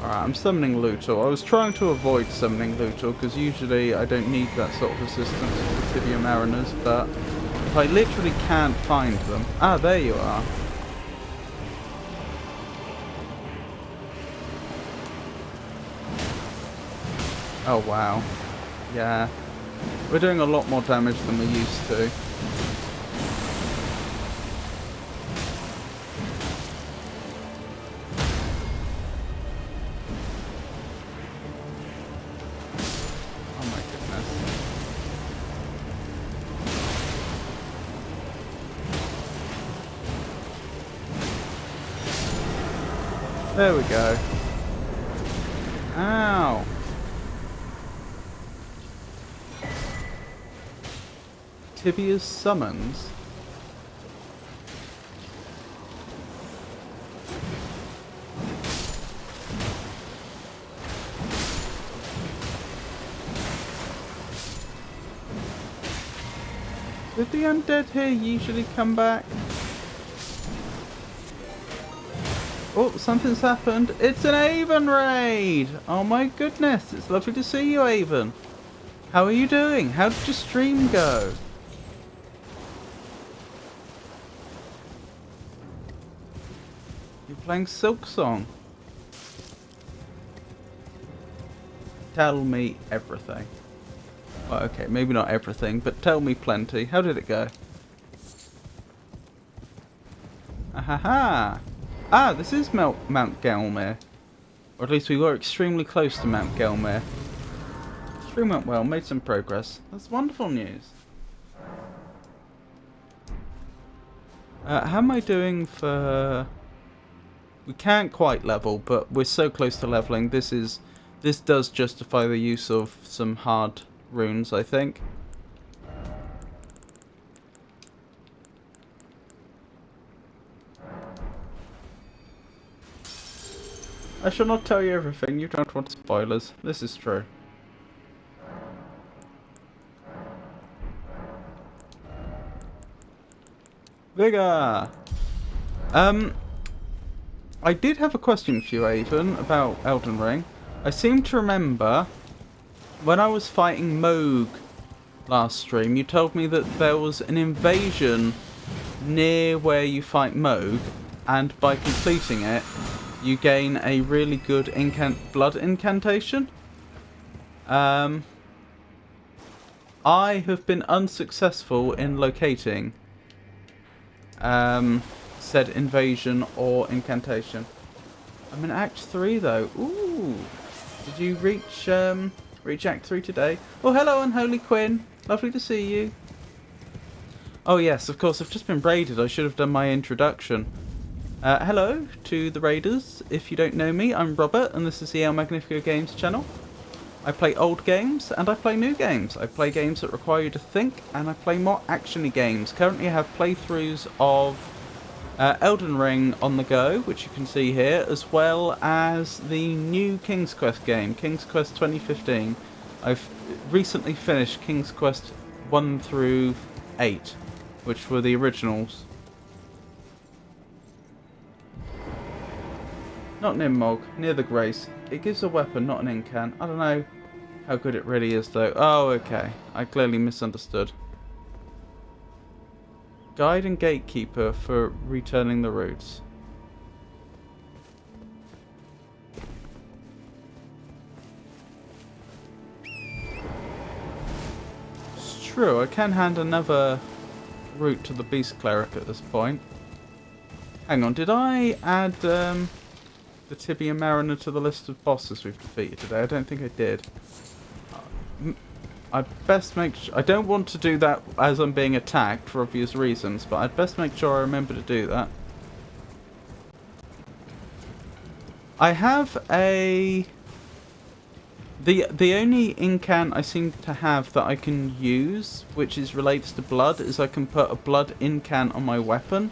Alright, I'm summoning Luthor. I was trying to avoid summoning Luthor because usually I don't need that sort of assistance with the tibia mariners, but if I literally can't find them... Ah, there you are. Oh wow. Yeah. We're doing a lot more damage than we used to. Oh my goodness. There we go. Ow. Tibia's summons. Did the undead here usually come back? Oh, something's happened. It's an Avon raid! Oh my goodness, it's lovely to see you, Avon. How are you doing? How did your stream go? You're playing Silk Song. Tell me everything. Well, okay, maybe not everything, but tell me plenty. How did it go? Ahaha! Ah, this is Mount Gelmir. Or at least we were extremely close to Mount Gelmir. Stream went well, made some progress. That's wonderful news. How am I doing for... We can't quite level, but we're so close to leveling. This does justify the use of some hard runes, I think. I shall not tell you everything. You don't want spoilers. This is true. Vigor! I did have a question for you, Avon, about Elden Ring. I seem to remember when I was fighting Moog last stream, you told me that there was an invasion near where you fight Moog, and by completing it, you gain a really good blood incantation. I have been unsuccessful in locating said invasion or incantation. I'm in Act 3 though. Ooh. Did you reach Act 3 today? Oh, hello, Unholy Quinn. Lovely to see you. Oh yes, of course, I've just been raided. I should have done my introduction. Hello to the raiders. If you don't know me, I'm Robert, and this is the El Magnifico Games channel. I play old games, and I play new games. I play games that require you to think, and I play more action-y games. Currently I have playthroughs of Elden Ring on the go, which you can see here, as well as the new King's Quest game, King's Quest 2015. I've recently finished King's Quest 1 through 8, which were the originals. Not Nimmog, near the Grace. It gives a weapon, not an incant. I don't know how good it really is though. Oh, okay. I clearly misunderstood. Guide and Gatekeeper for returning the roots. It's true, I can hand another route to the Beast Cleric at this point. Hang on, did I add the Tibia Mariner to the list of bosses we've defeated today? I don't think I did. I'd best make I don't want to do that as I'm being attacked for obvious reasons, but I'd best make sure I remember to do that. I have a... The only incant I seem to have that I can use, which is related to blood, is I can put a blood incant on my weapon,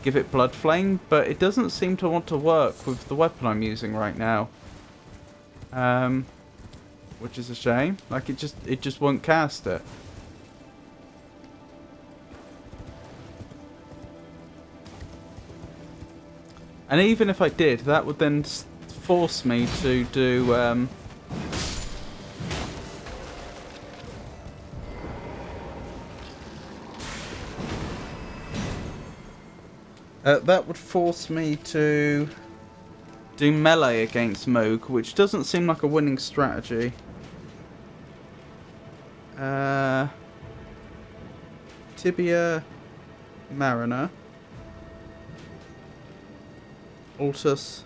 give it blood flame, but it doesn't seem to want to work with the weapon I'm using right now. Which is a shame. Like it just won't cast it. And even if I did, that would then force me to do that would force me to do melee against Moog, which doesn't seem like a winning strategy. Tibia Mariner. Altus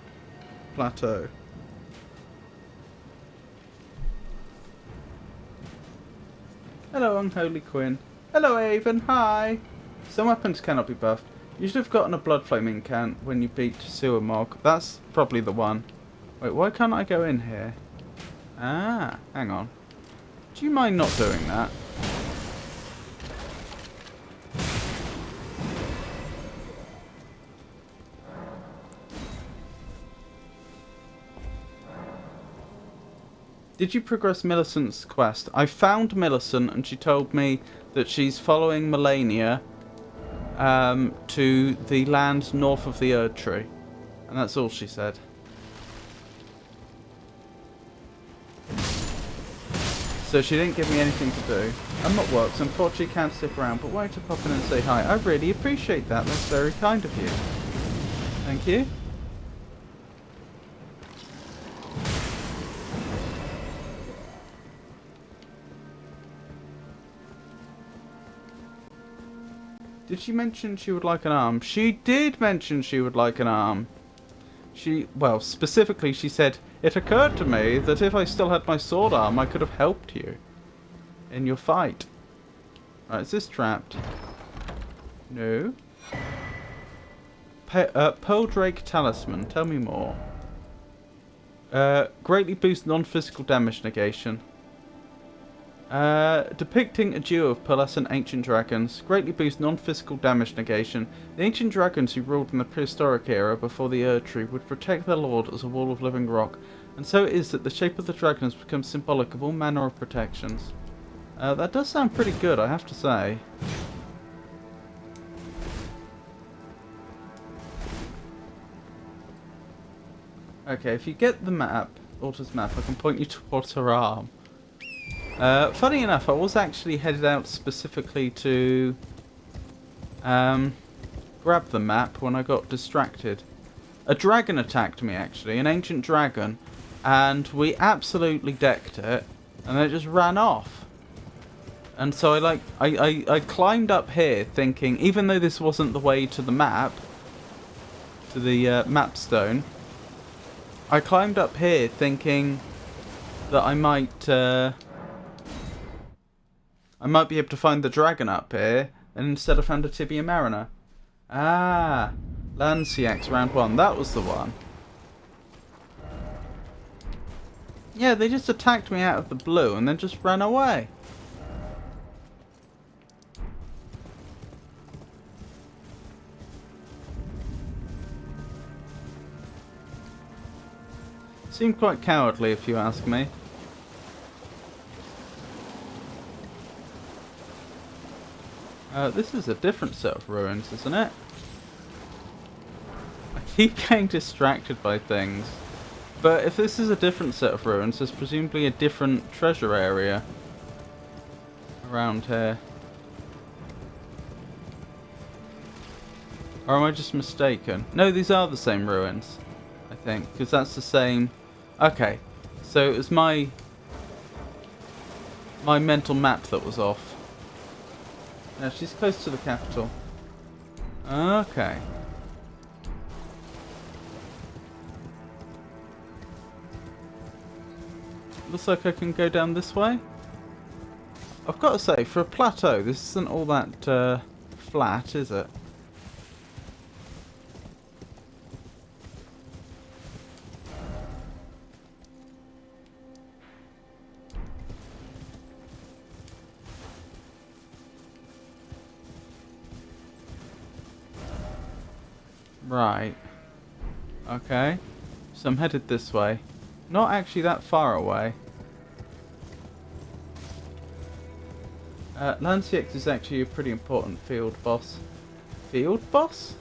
Plateau. Hello, Unholy Quinn. Hello, Avon. Hi. Some weapons cannot be buffed. You should have gotten a blood flame incant when you beat Sewer Mog. That's probably the one. Wait, why can't I go in here? Ah, hang on. Do you mind not doing that? Did you progress Millicent's quest? I found Millicent and she told me that she's following Melania to the land north of the Erd Tree. And that's all she said. So she didn't give me anything to do. I'm at work, so unfortunately can't stick around, but wanted to pop in and say hi. I really appreciate that. That's very kind of you. Thank you. Did she mention she would like an arm? She did mention she would like an arm. Well, specifically she said, it occurred to me that if I still had my sword arm, I could have helped you in your fight. Right, is this trapped? No. Pearl Drake Talisman, tell me more. Greatly boost non-physical damage negation. Depicting a duo of pearlescent ancient dragons, greatly boosts non-physical damage negation. The ancient dragons who ruled in the prehistoric era before the Erd Tree would protect their lord as a wall of living rock, and so it is that the shape of the dragon has become symbolic of all manner of protections. That does sound pretty good, I have to say. Okay, if you get the map, Alta's map, I can point you towards her arm. Funny enough, I was actually headed out specifically to grab the map when I got distracted. A dragon attacked me, actually, an ancient dragon, and we absolutely decked it, and then it just ran off. And so I climbed up here thinking, even though this wasn't the way to the map, to the map stone, I climbed up here thinking that I might be able to find the dragon up here, and instead I found a Tibia Mariner. Ah, Lanciax round 1, that was the one. Yeah, they just attacked me out of the blue and then just ran away. Seemed quite cowardly, if you ask me. This is a different set of ruins, isn't it? I keep getting distracted by things. But if this is a different set of ruins, there's presumably a different treasure area around here. Or am I just mistaken? No, these are the same ruins, I think, because that's the same... Okay, so it was my mental map that was off. Now she's close to the capital. Okay. Looks like I can go down this way. I've got to say, for a plateau, this isn't all that flat, is it? Right. Okay. So I'm headed this way. Not actually that far away. Lanciax is actually a pretty important field boss. Field boss?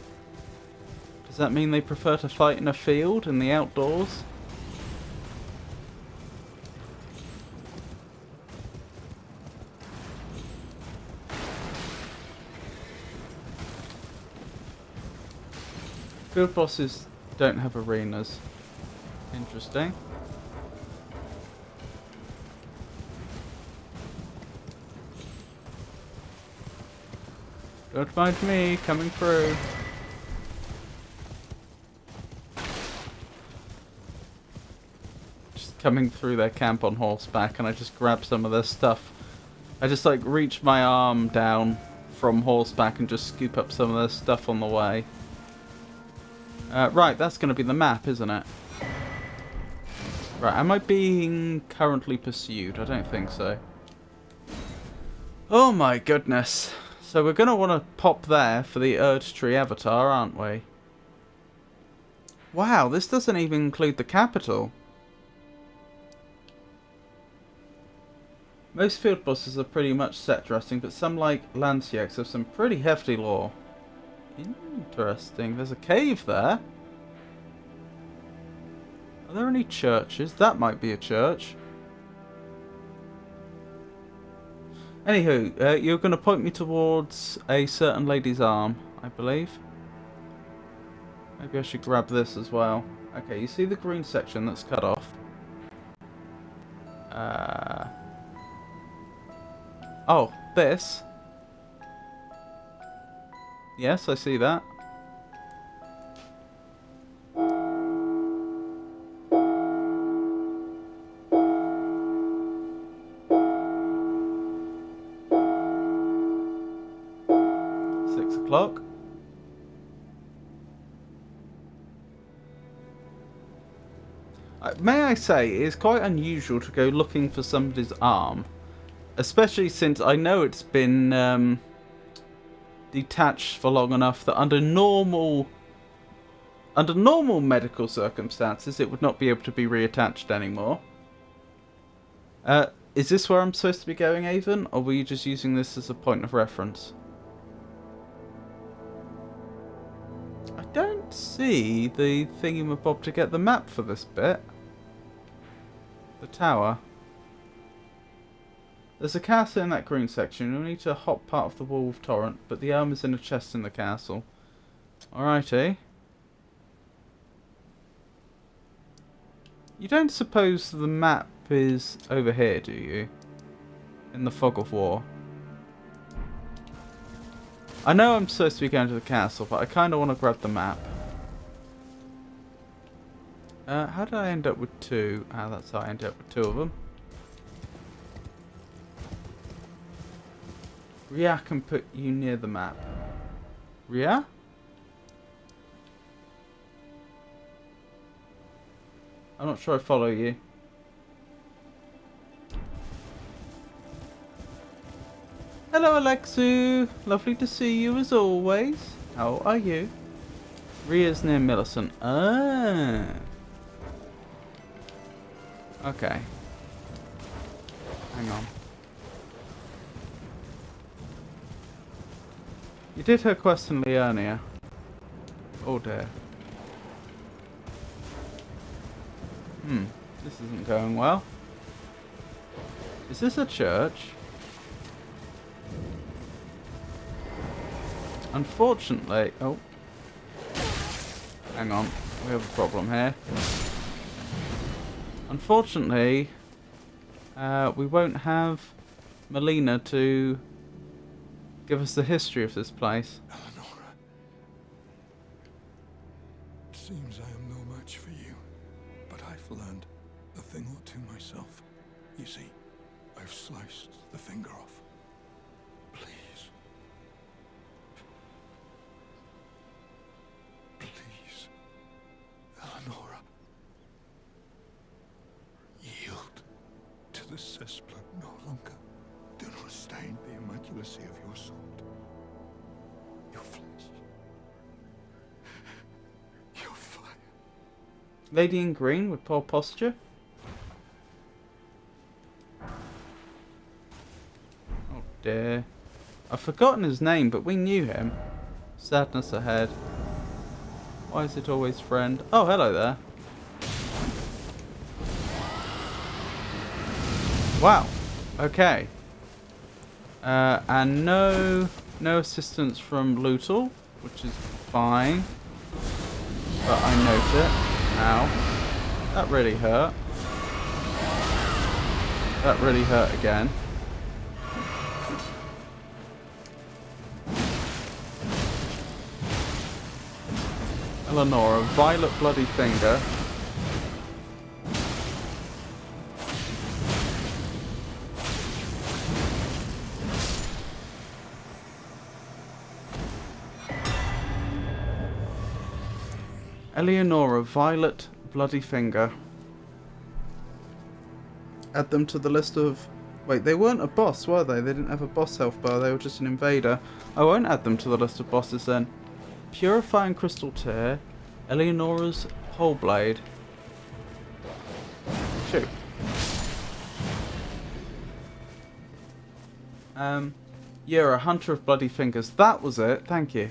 Does that mean they prefer to fight in a field, in the outdoors? Field bosses don't have arenas. Interesting. Don't mind me coming through. Just coming through their camp on horseback, and I just grab some of their stuff. I just like reach my arm down from horseback and just scoop up some of their stuff on the way. Right, that's going to be the map, isn't it? Right, am I being currently pursued? I don't think so. Oh my goodness. So we're going to want to pop there for the Erd Tree avatar, aren't we? Wow, this doesn't even include the capital. Most field bosses are pretty much set dressing, but some like Lanciax have some pretty hefty lore. Interesting. There's a cave there. Are there any churches? That might be a church. Anywho, you're going to point me towards a certain lady's arm, I believe. Maybe I should grab this as well. Okay, you see the green section that's cut off? Oh, this? Yes, I see that. O'clock. May I say, it is quite unusual to go looking for somebody's arm, Especially since I know it's been detached for long enough that under normal medical circumstances it would not be able to be reattached anymore. Is this where I'm supposed to be going, Avon, or were you just using this as a point of reference? I don't see the thingamabob to get the map for this bit. The tower. There's a castle in that green section. You'll need to hop part of the wall of torrent, but the arm is in a chest in the castle. Alrighty. You don't suppose the map is over here, do you? In the fog of war. I know I'm supposed to be going to the castle, but I kind of want to grab the map. How did I end up with two? Ah, that's how I ended up with two of them. Ria can put you near the map. Ria? I'm not sure I follow you. Hello, Alexu. Lovely to see you as always. How are you? Ria's near Millicent. Ah. Okay. Hang on. You did her quest in Liurnia. Oh dear. This isn't going well. Is this a church? Unfortunately... Oh. Hang on. We have a problem here. Unfortunately, we won't have Melina to give us the history of this place. Eleonora, it seems I am no match for you, but I've learned a thing or two myself. You see, I've sliced the finger off. Please. Please, Eleonora. Yield to the cessplant no longer. Do not stain the immaculacy of your sword. Your flesh. Your fire. Lady in green with poor posture. Oh dear. I've forgotten his name, but we knew him. Sadness ahead. Why is it always friend? Oh, hello there. Wow. Okay. And no assistance from Lootle, which is fine. But I note it. Ow. That really hurt. That really hurt again. Eleonora, violet bloody finger. Eleonora, violet bloody finger. Add them to the list of... Wait, they weren't a boss, were they? They didn't have a boss health bar, they were just an invader. I won't add them to the list of bosses then. Purifying Crystal Tear. Eleonora's Whole Blade. Shoot. You're a hunter of bloody fingers. That was it, thank you.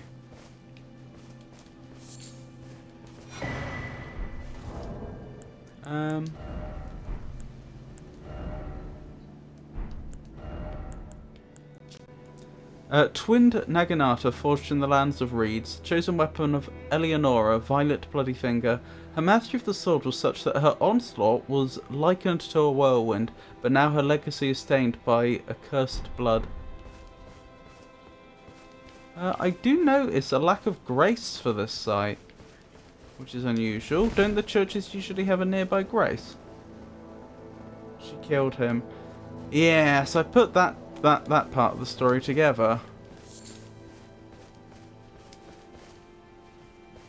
Twinned Naginata forged in the lands of reeds, chosen weapon of Eleonora, violet bloody finger. Her mastery of the sword was such that her onslaught was likened to a whirlwind, but now her legacy is stained by accursed blood. I do notice a lack of grace for this site, which is unusual. Don't the churches usually have a nearby grace? She killed him. Yes, I put that part of the story together.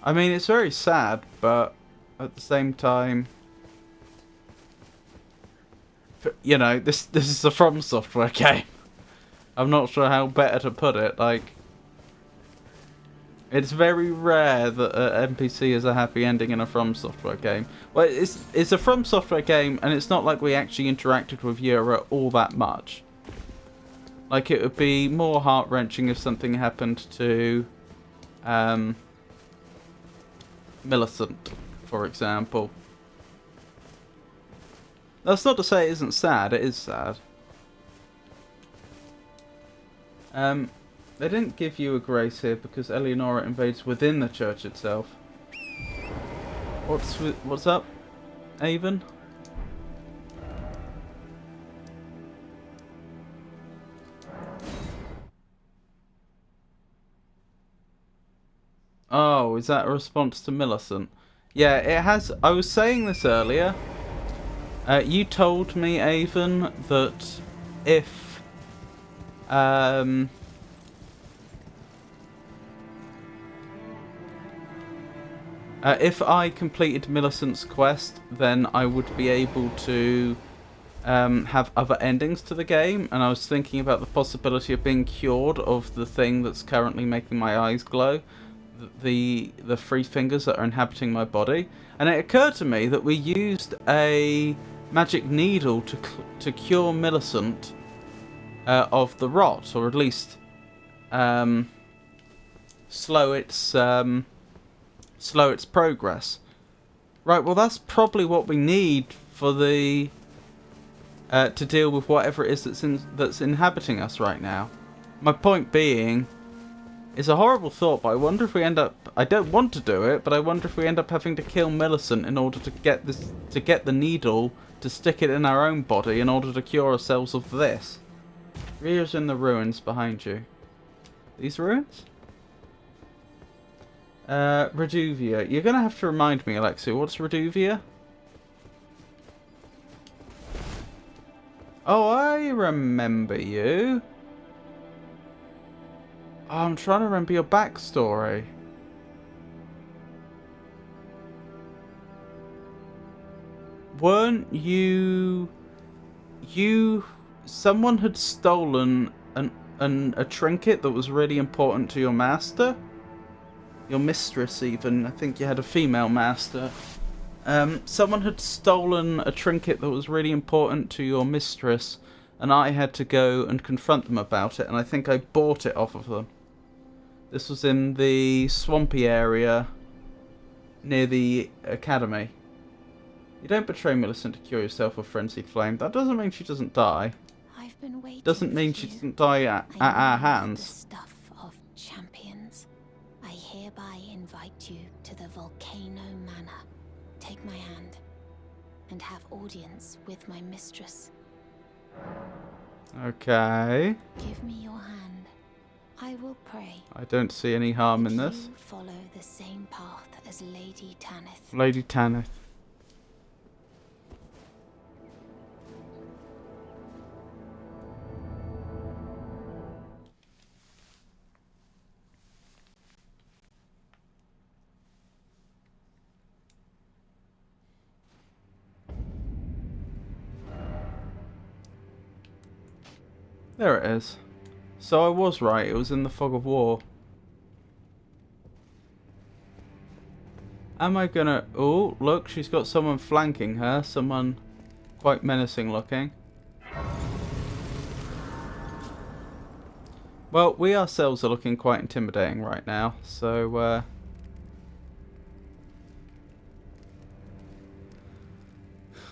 I mean, it's very sad, but at the same time, You know, this is a From Software game. I'm not sure how better to put it. Like, it's very rare that an NPC has a happy ending in a From Software game. Well, it's a From Software game, and it's not like we actually interacted with Yura all that much. Like, it would be more heart-wrenching if something happened to Millicent, for example. That's not to say it isn't sad. It is sad. They didn't give you a grace here because Eleonora invades within the church itself. What's up, Avon? Oh, is that a response to Millicent? Yeah, it has. I was saying this earlier. You told me, Avon, that if if I completed Millicent's quest, then I would be able to have other endings to the game, and I was thinking about the possibility of being cured of the thing that's currently making my eyes glow, the three fingers that are inhabiting my body, and it occurred to me that we used a magic needle to cure Millicent of the rot, or at least slow its progress. Right, well that's probably what we need for the to deal with whatever it is that's inhabiting us right now. My point being, it's a horrible thought, but I wonder if we end up. I don't want to do it, but I wonder if we end up having to kill Millicent in order to get the needle to stick it in our own body in order to cure ourselves of this. Ria's in the ruins behind you. These ruins? Reduvia. You're gonna have to remind me, Alexia. What's Reduvia? Oh, I remember you. Oh, I'm trying to remember your backstory. Weren't you... Someone had stolen a trinket that was really important to your master? Your mistress, even. I think you had a female master. Someone had stolen a trinket that was really important to your mistress, and I had to go and confront them about it, and I think I bought it off of them. This was in the swampy area near the academy. You don't betray Millicent to cure yourself of frenzied flame. That doesn't mean she doesn't die. I've been waiting. Doesn't mean she doesn't die at our hands. The stuff of champions. I hereby invite you to the Volcano Manor. Take my hand and have audience with my mistress. Okay. Give me your hand. I will pray. I don't see any harm in this. You follow the same path as Lady Tanith. Lady Tanith. There it is. So I was right, it was in the fog of war. Am I gonna... Oh, look, she's got someone flanking her. Someone quite menacing looking. Well, we ourselves are looking quite intimidating right now, so...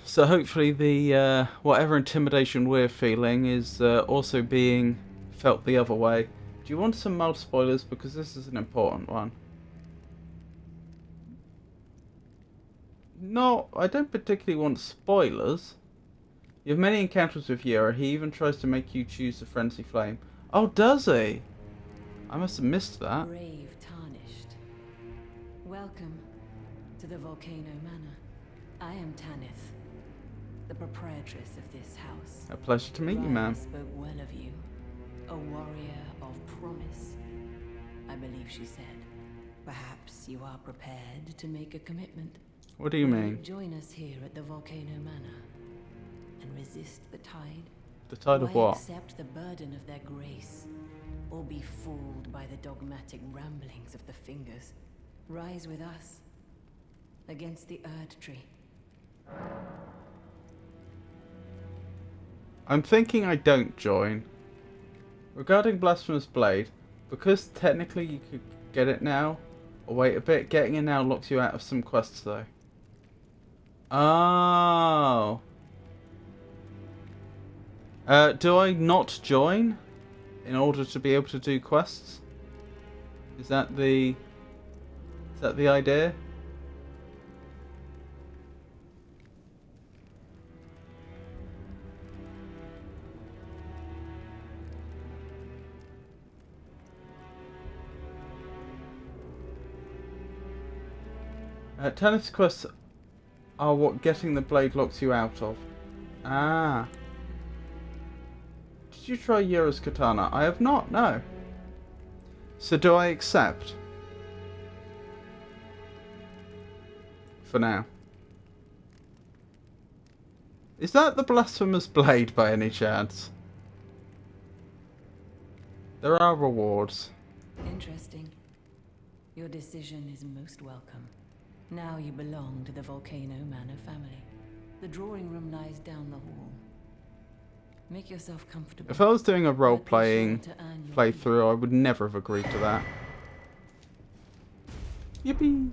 So hopefully the whatever intimidation we're feeling is also being felt the other way. Do you want some mild spoilers? Because this is an important one. No, I don't particularly want spoilers. You have many encounters with Yura. He even tries to make you choose the frenzy flame. Oh, does he? I must have missed that. Brave Tarnished. Welcome to the Volcano Manor. I am Tanith, the proprietress of this house. A pleasure to meet you, ma'am. Spoke well of you. A warrior of promise, I believe she said. Perhaps you are prepared to make a commitment. What do you mean? Join us here at the Volcano Manor and resist the tide? The tide of Why what? accept the burden of their grace, or be fooled by the dogmatic ramblings of the fingers? Rise with us, against the Erd Tree. I'm thinking I don't join. Regarding Blasphemous Blade, because technically you could get it now, or wait a bit, getting it now locks you out of some quests though. Oh. Do I not join in order to be able to do quests? Is that the idea? Tennis quests are what getting the blade locks you out of. Ah. Did you try Yura's katana? I have not, no. So do I accept? For now. Is that the Blasphemous Blade by any chance? There are rewards. Interesting. Your decision is most welcome. Now you belong to the Volcano Manor family. The drawing room lies down the hall. Make yourself comfortable. If I was doing a But be role-playing sure to earn your keep. playthrough, I would never have agreed to that. Yippee!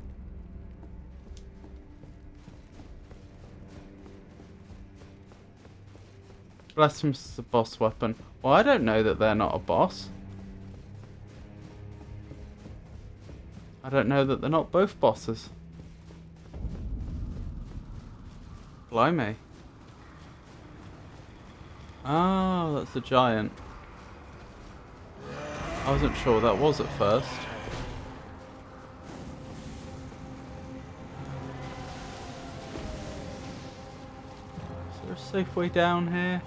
Blasphemous is a boss weapon. Well, I don't know that they're not a boss. I don't know that they're not both bosses. Blimey. Oh, that's a giant. I wasn't sure that was at first. Is there a safe way down here?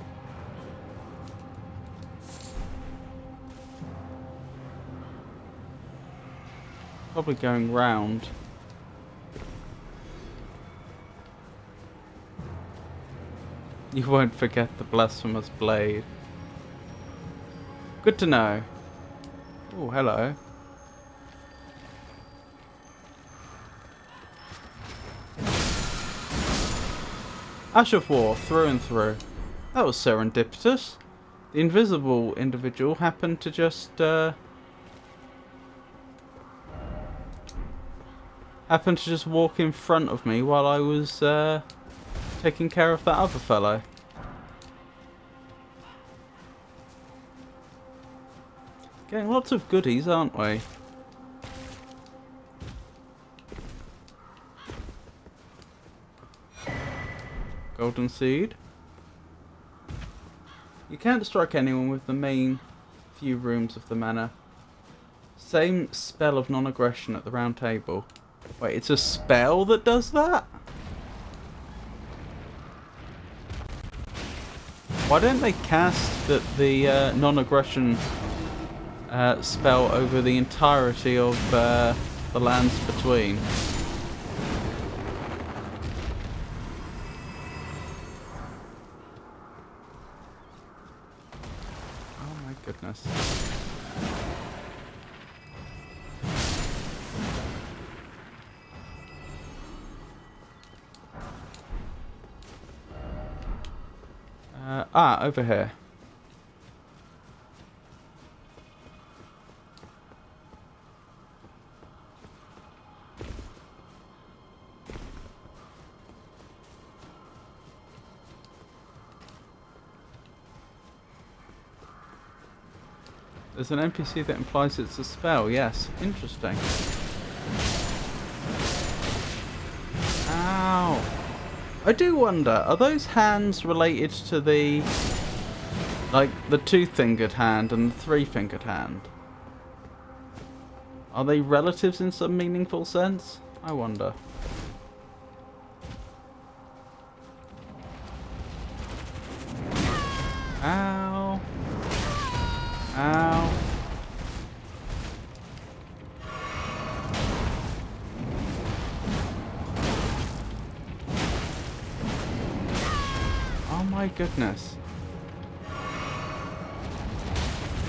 Probably going round. You won't forget the Blasphemous Blade. Good to know. Oh, hello. Ash of War, through and through. That was serendipitous. The invisible individual happened to just, walk in front of me while I was, taking care of that other fellow. Getting lots of goodies, aren't we? Golden Seed. You can't strike anyone with the main few rooms of the manor. Same spell of non-aggression at the round table. Wait, it's a spell that does that? Why don't they cast the non-aggression spell over the entirety of the lands between? Oh my goodness. Over here. There's an NPC that implies it's a spell, yes. Interesting. Ow! I do wonder, are those hands related to the... like, the two-fingered hand and the three-fingered hand? Are they relatives in some meaningful sense? I wonder. Ow. Ow. Oh my My goodness.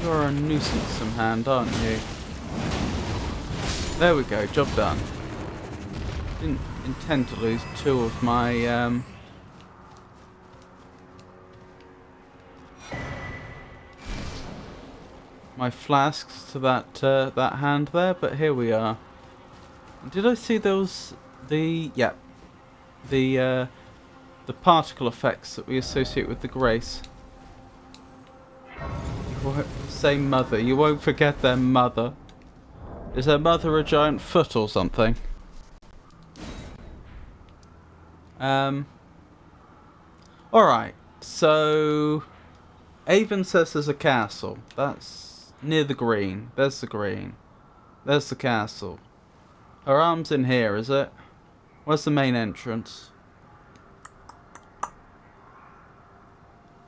You're a nuisance some hand, aren't you? There we go, job done. Didn't intend to lose two of my my flasks to that hand there, but here we are. Did I see those the particle effects that we associate with the grace? You won't say mother. You won't forget their mother. Is their mother a giant foot or something? Alright, so Avon says there's a castle. That's near the green. There's the green. There's the castle. Her arm's in here, is it? Where's the main entrance?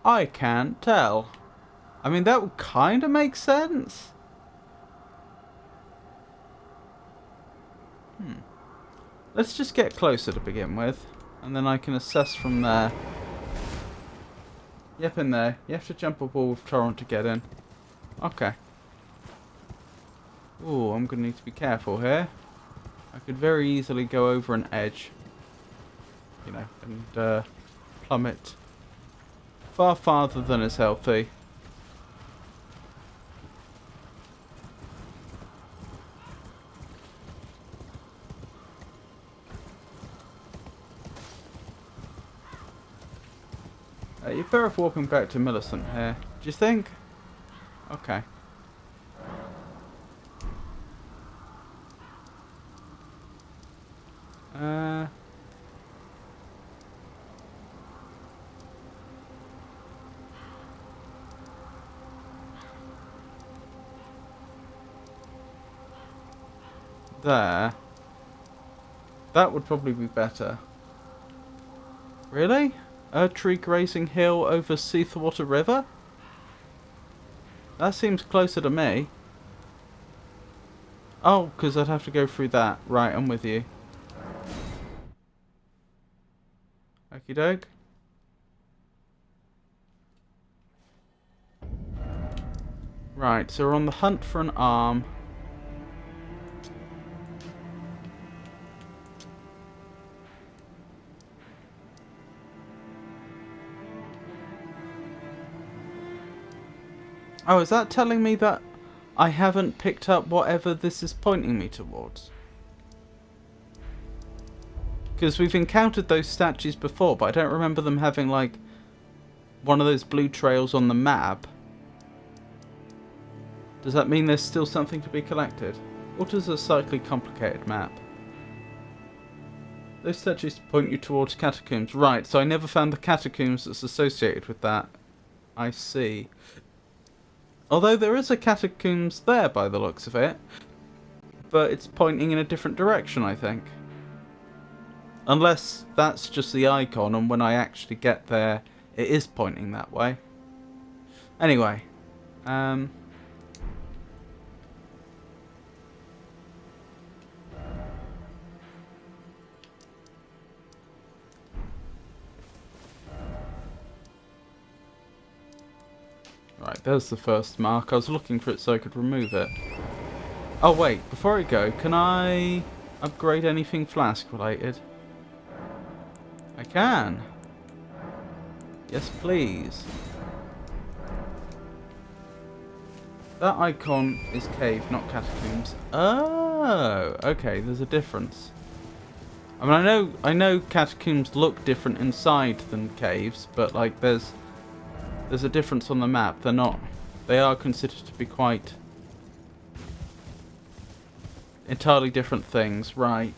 I can't tell. I mean, that would kind of make sense. Let's just get closer to begin with, and then I can assess from there. Yep, in there. You have to jump a wall with Torrent to get in. Okay. Ooh, I'm going to need to be careful here. I could very easily go over an edge. You know, and plummet far farther than is healthy. You're better off walking back to Millicent here. Do you think? Okay. There. That would probably be better. Really? Tree grazing hill over Seathwater River? That seems closer to me. Oh, because I'd have to go through that. Right, I'm with you. Okie doke. Right, so we're on the hunt for an arm. Oh, is that telling me that I haven't picked up whatever this is pointing me towards? Because we've encountered those statues before, but I don't remember them having, like, one of those blue trails on the map. Does that mean there's still something to be collected? What is a slightly complicated map? Those statues point you towards catacombs. Right, so I never found the catacombs that's associated with that. I see. Although there is a catacombs there by the looks of it. But it's pointing in a different direction, I think. Unless that's just the icon and when I actually get there, it is pointing that way. Anyway. Right, there's the first mark. I was looking for it so I could remove it. Oh wait, before I go, can I upgrade anything flask related? I can. Yes, please. That icon is cave, not catacombs. Oh, okay, there's a difference. I mean, I know catacombs look different inside than caves, but like there's a difference on the map. They are considered to be quite entirely different things, right?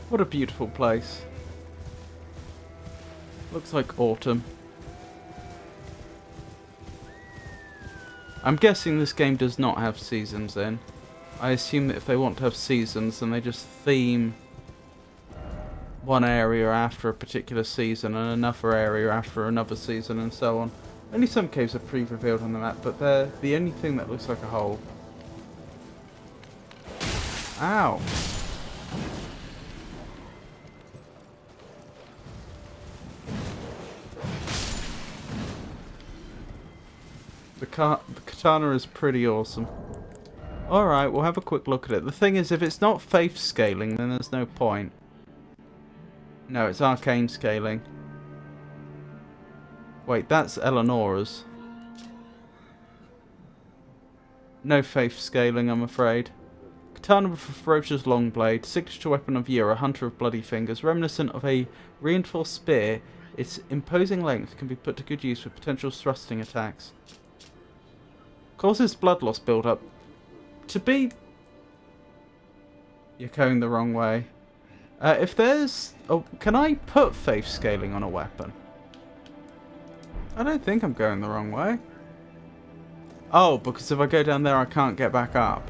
What a beautiful place. Looks like autumn. I'm guessing this game does not have seasons in. I assume that if they want to have seasons, then they just theme one area after a particular season and another area after another season and so on. Only some caves are pre-revealed on the map, but they're the only thing that looks like a hole. Ow! The katana is pretty awesome. Alright, we'll have a quick look at it. The thing is, if it's not faith scaling, then there's no point. No, it's arcane scaling. Wait, that's Eleanor's. No faith scaling, I'm afraid. Katana with a ferocious long blade, signature weapon of year, a hunter of bloody fingers, reminiscent of a reinforced spear. Its imposing length can be put to good use with potential thrusting attacks. Causes blood loss build up. To be... You're going the wrong way. If there's... Oh, can I put faith scaling on a weapon? I don't think I'm going the wrong way. Oh, because if I go down there I can't get back up.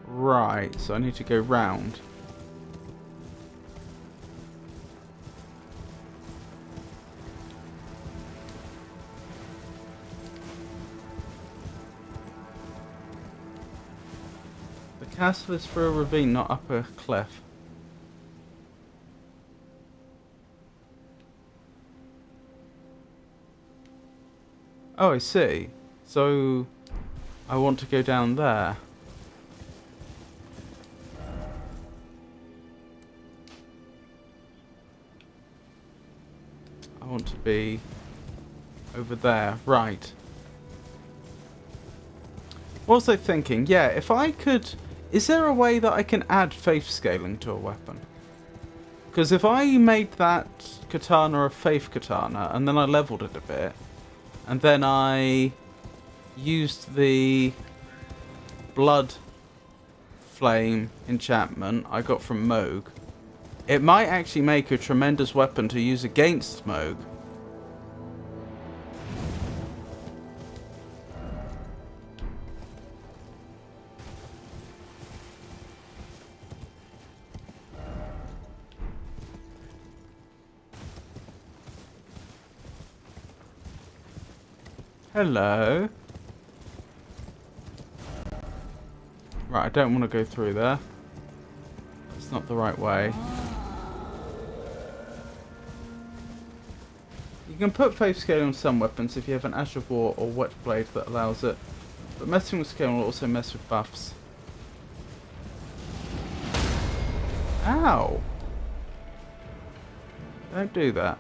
Right, so I need to go round. The castle is through a ravine, not up a cliff. Oh, I see. So, I want to go down there. I want to be over there. Right. What was I thinking? Yeah, if I could... Is there a way that I can add faith scaling to a weapon? Because if I made that katana a faith katana, and then I leveled it a bit, and then I used the blood flame enchantment I got from Moog, it might actually make a tremendous weapon to use against Moog. Hello. Right, I don't want to go through there. It's not the right way. You can put faith scaling on some weapons if you have an Ash of War or Wet Blade that allows it. But messing with scaling will also mess with buffs. Ow! Don't do that.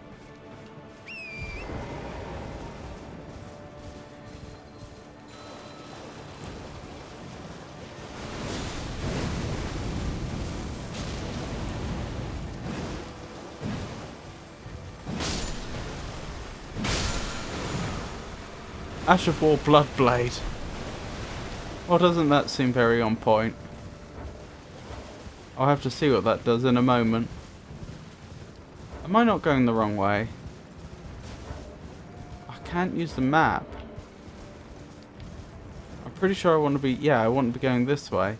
Ash of War Bloodblade. Well, doesn't that seem very on point? I'll have to see what that does in a moment. Am I not going the wrong way? I can't use the map. I'm pretty sure I want to be... Yeah, I want to be going this way.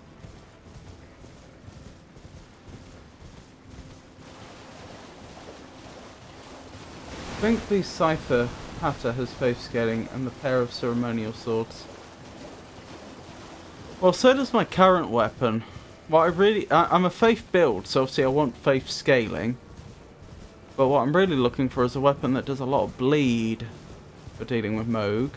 I think the Cypher Hatter has faith scaling and the pair of ceremonial swords. Well, so does my current weapon. What I'm a faith build, so obviously I want faith scaling. But what I'm really looking for is a weapon that does a lot of bleed for dealing with Moog.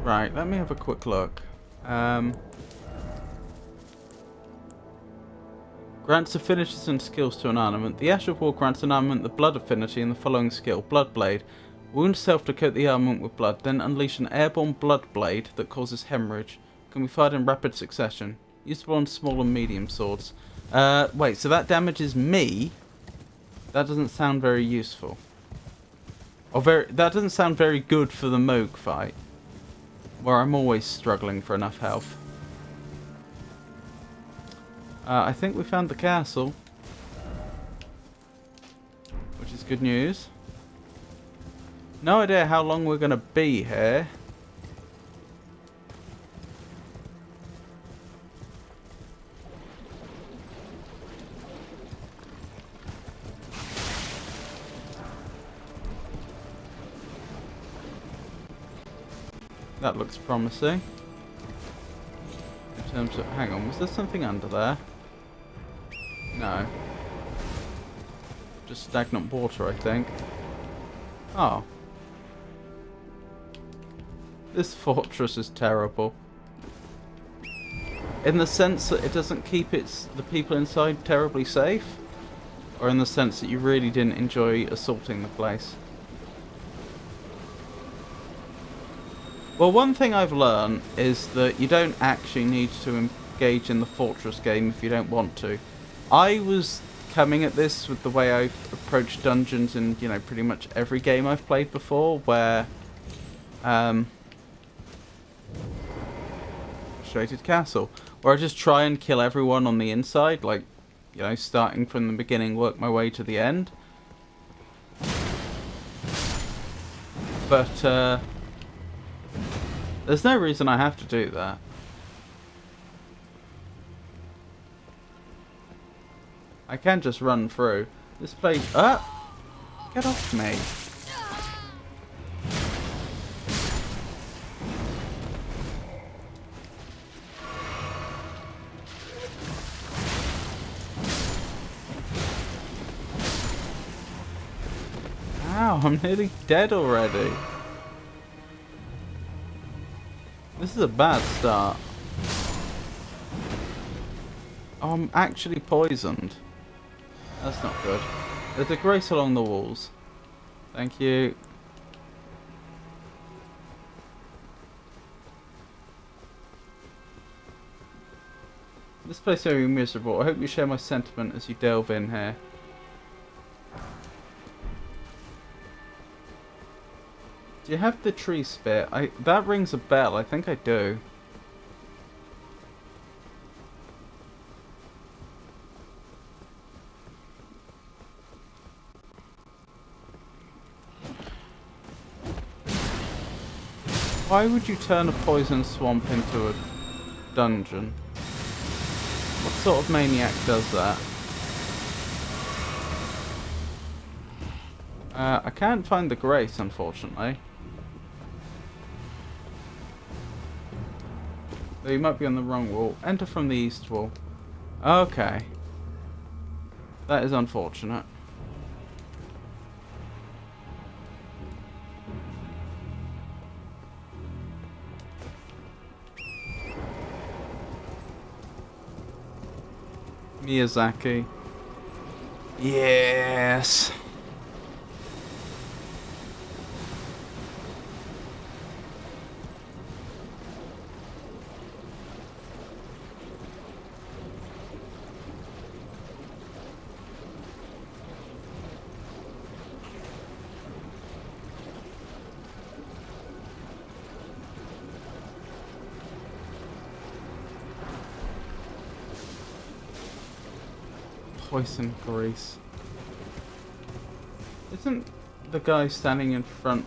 Right, let me have a quick look. Grants affinities and skills to an armament. The Ash of War grants an armament the blood affinity in the following skill. Blood Blade. Wound self to coat the armament with blood, then unleash an airborne blood blade that causes hemorrhage. Can be fired in rapid succession. Usable on small and medium swords. Wait, so that damages me? That doesn't sound very useful. Or that doesn't sound very good for the Moog fight, where I'm always struggling for enough health. I think we found the castle, which is good news. No idea how long we're going to be here. That looks promising. In terms of... Hang on, was there something under there? No. Just stagnant water, I think. Oh. This fortress is terrible. In the sense that it doesn't keep the people inside terribly safe? Or in the sense that you really didn't enjoy assaulting the place? Well, one thing I've learned is that you don't actually need to engage in the fortress game if you don't want to. I was coming at this with the way I've approached dungeons in, you know, pretty much every game I've played before, where Frustrated Castle, where I just try and kill everyone on the inside, like, you know, starting from the beginning, work my way to the end. But there's no reason I have to do that. I can just run through. This place... Get off me. Ow, I'm nearly dead already. This is a bad start. Oh, I'm actually poisoned. That's not good. There's a grace along the walls. Thank you. This place is very miserable. I hope you share my sentiment as you delve in here. Do you have the tree spear? That rings a bell. I think I do. Why would you turn a poison swamp into a dungeon? What sort of maniac does that? I can't find the grace, unfortunately. Though you might be on the wrong wall. Enter from the east wall. Okay. That is unfortunate. Miyazaki. Yes. Poison grease. Isn't the guy standing in front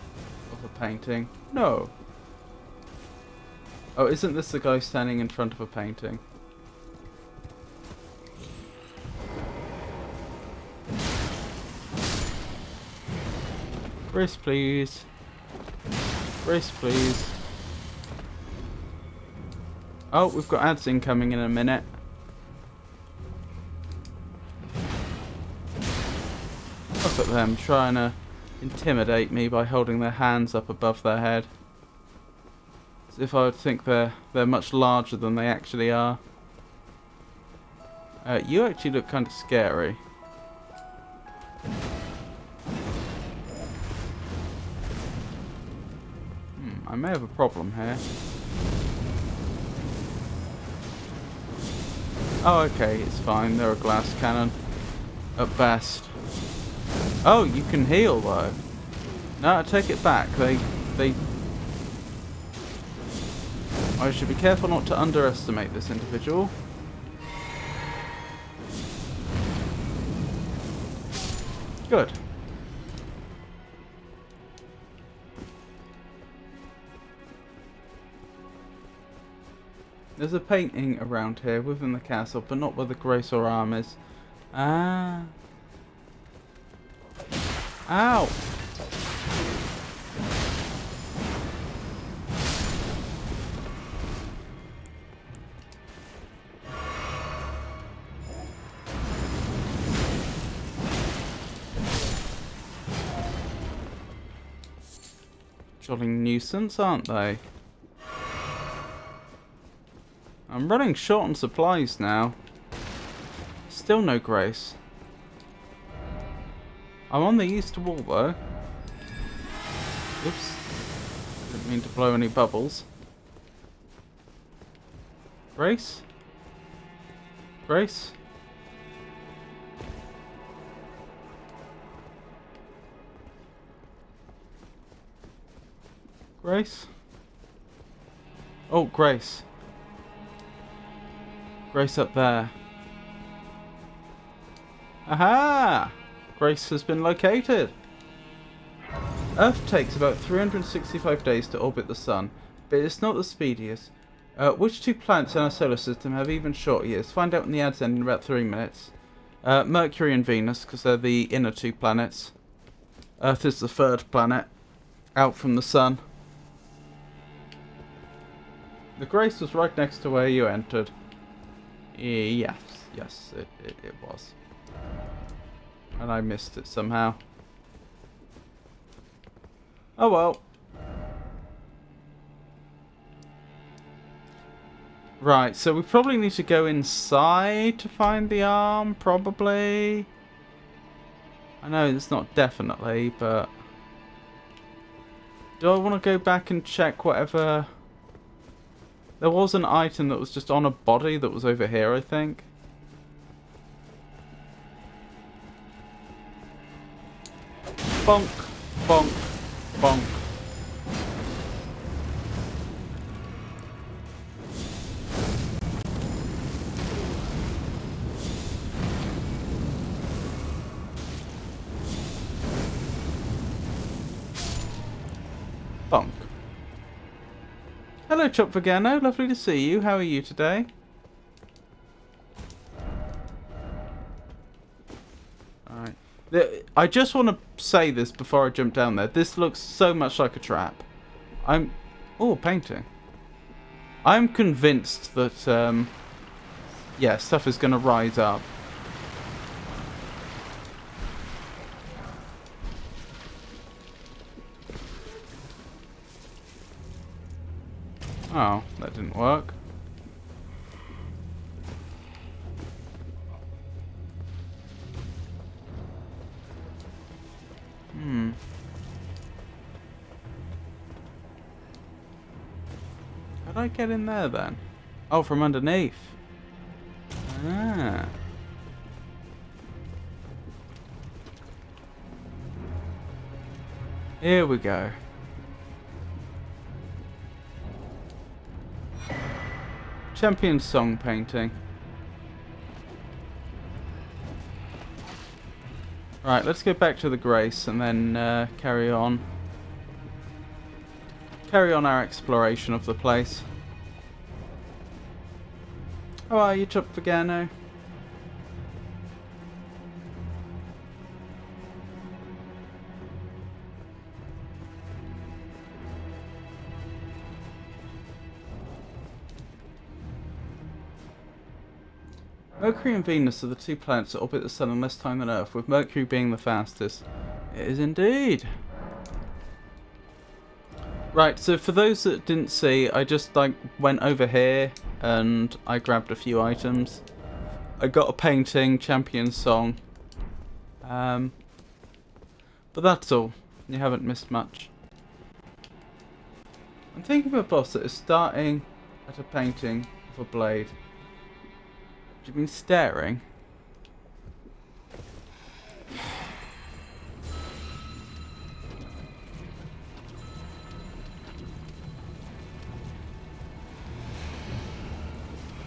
of a painting? No. Oh, isn't this the guy standing in front of a painting? Grace, please. Grace, please. Oh, we've got ads incoming in a minute. Look at them trying to intimidate me by holding their hands up above their head. As if I would think they're much larger than they actually are. You actually look kind of scary. I may have a problem here. Oh, okay, it's fine. They're a glass cannon. At best. Oh, you can heal though. No, I take it back. I should be careful not to underestimate this individual. Good. There's a painting around here within the castle, but not where the Grace or arm is. Ah. Ow! Jolly nuisance, aren't they? I'm running short on supplies now. Still no Grace. I'm on the east wall though. Oops. Didn't mean to blow any bubbles. Grace? Grace? Grace? Oh, Grace. Grace up there. Aha! Grace has been located. Earth takes about 365 days to orbit the Sun, but it's not the speediest. Which two planets in our solar system have even shorter years? Find out when the ads end in about 3 minutes. Mercury and Venus, because they're the inner two planets. Earth is the third planet, out from the Sun. The Grace was right next to where you entered. Yes, it was. And I missed it somehow. Oh well. Right, so we probably need to go inside to find the arm, probably. I know it's not definitely, but... do I want to go back and check whatever... there was an item that was just on a body that was over here, I think. Bonk, bonk, bonk. Bonk. Hello, Volcano. Lovely to see you. How are you today? Alright. I just want to say this before I jump down there. This looks so much like a trap. Oh, painting. I'm convinced that, yeah, stuff is going to rise up. Oh, that didn't work. How'd I get in there then? Oh, from underneath. Ah. Here we go. Champion song painting. Right, let's go back to the Grace and then carry on. Carry on our exploration of the place. How are you, Volcano? Mercury and Venus are the two planets that orbit the Sun in less time than Earth, with Mercury being the fastest. It is indeed. Right, so for those that didn't see, I just went over here and I grabbed a few items. I got a painting, champion song. But that's all. You haven't missed much. I'm thinking of a boss that is starting at a painting of a blade. Do you mean staring?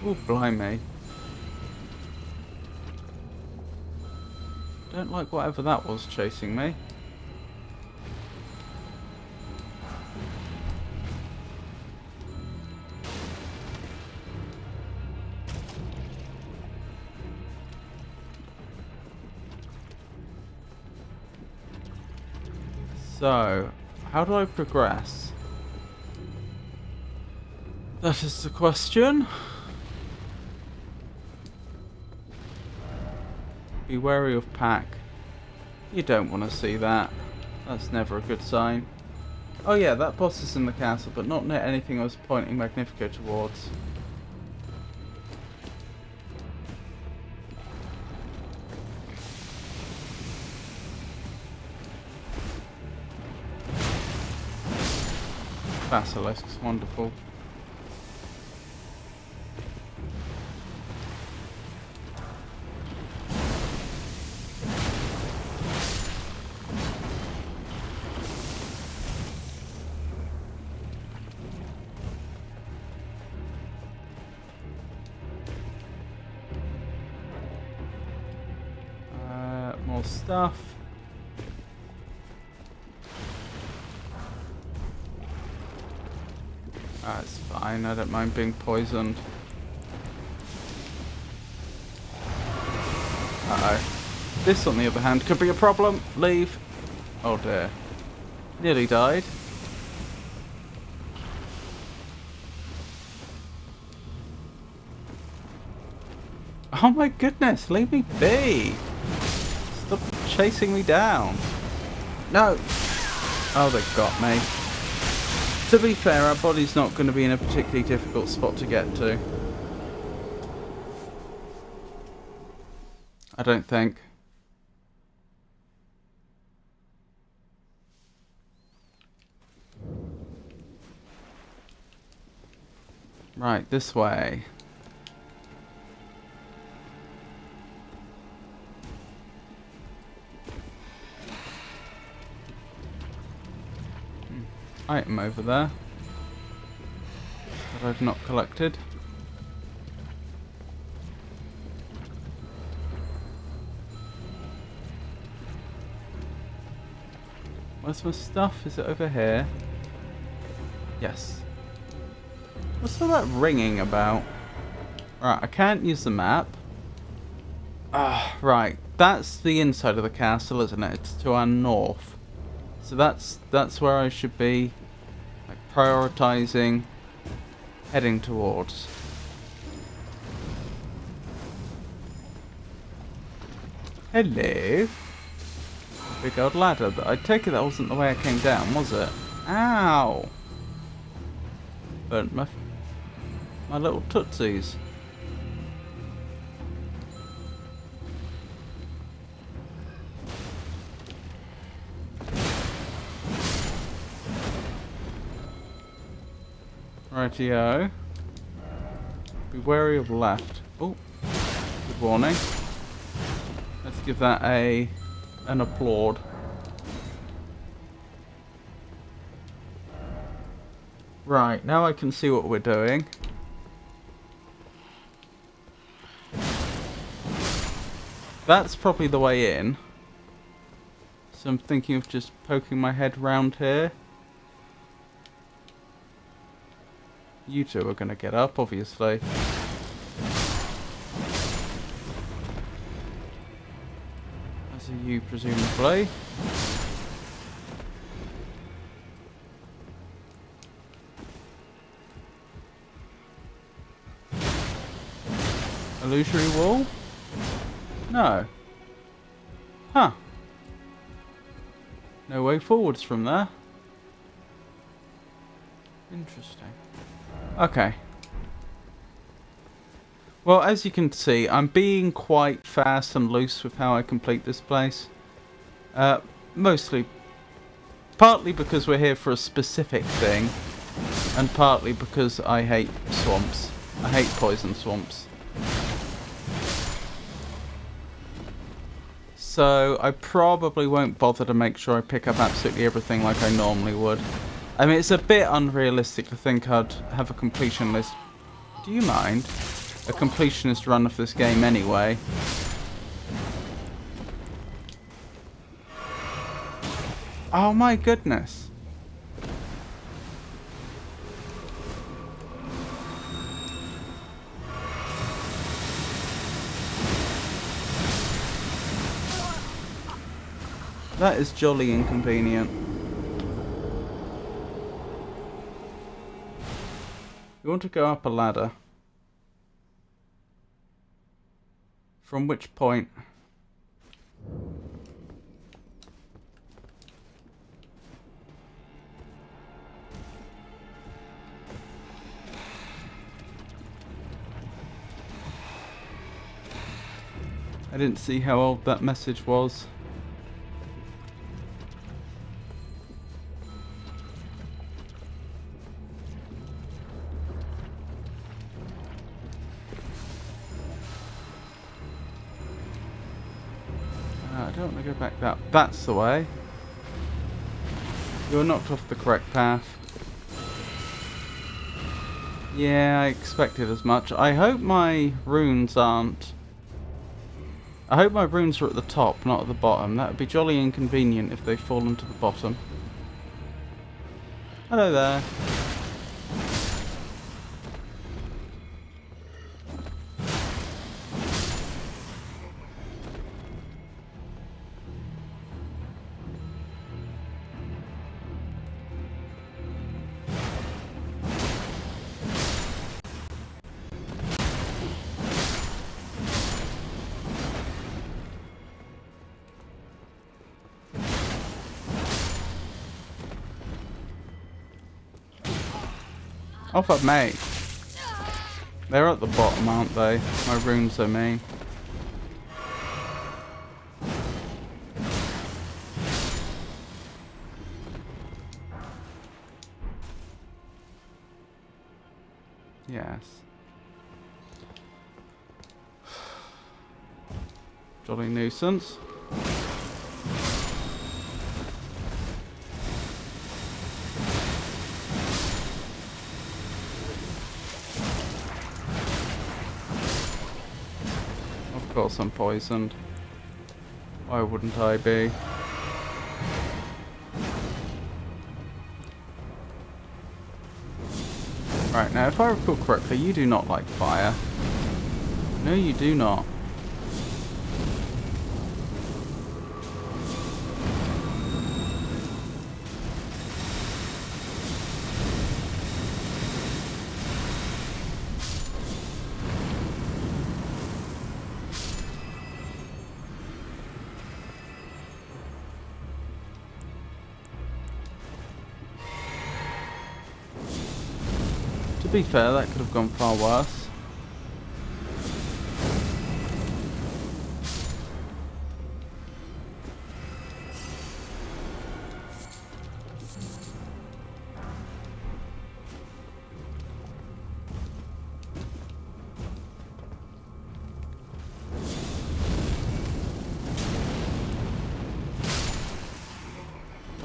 Oh, blimey. Don't like whatever that was chasing me. So, how do I progress? That is the question. Be wary of pack. You don't want to see that. That's never a good sign. Oh yeah, that boss is in the castle, but not near anything I was pointing Magnifico towards. Basilisk's wonderful. More stuff. That's fine, I don't mind being poisoned. Uh-oh. This, on the other hand, could be a problem. Leave. Oh dear. Nearly died. Oh my goodness, leave me be. Stop chasing me down. No. Oh, they got me. To be fair, our body's not going to be in a particularly difficult spot to get to. I don't think. Right, this way. Item over there that I've not collected. Where's my stuff? Is it over here? Yes. What's all that ringing about? Right, I can't use the map. Ah, right. That's the inside of the castle, isn't it? It's to our north. So that's where I should be, like, prioritizing, heading towards. Hello. Big old ladder. I take it that wasn't the way I came down, was it? Ow! Burnt my little tootsies. Rightio. Be wary of left. Oh, good warning. Let's give that an applaud. Right, now I can see what we're doing. That's probably the way in. So I'm thinking of just poking my head round here. You two are going to get up, obviously. As are you, presumably. Illusory wall? No. Huh. No way forwards from there. Interesting. Okay. Well, as you can see, I'm being quite fast and loose with how I complete this place. Mostly, partly because we're here for a specific thing, and partly because I hate swamps. I hate poison swamps. So, I probably won't bother to make sure I pick up absolutely everything like I normally would. I mean, it's a bit unrealistic to think I'd have a completion list. Do you mind? A completionist run of this game anyway. Oh my goodness. That is jolly inconvenient. You want to go up a ladder. From which point? I didn't see how old that message was. I don't want to go back that. That's the way. You're knocked off the correct path. Yeah, I expected as much. I hope my runes aren't... I hope my runes are at the top, not at the bottom. That would be jolly inconvenient if they fall into the bottom. Hello there. Off at me. They're at the bottom, aren't they? My runes are mean. Yes. Jolly nuisance. Of course I'm poisoned. Why wouldn't I be? Right, now if I recall correctly, you do not like fire. No, you do not. To be fair, that could have gone far worse.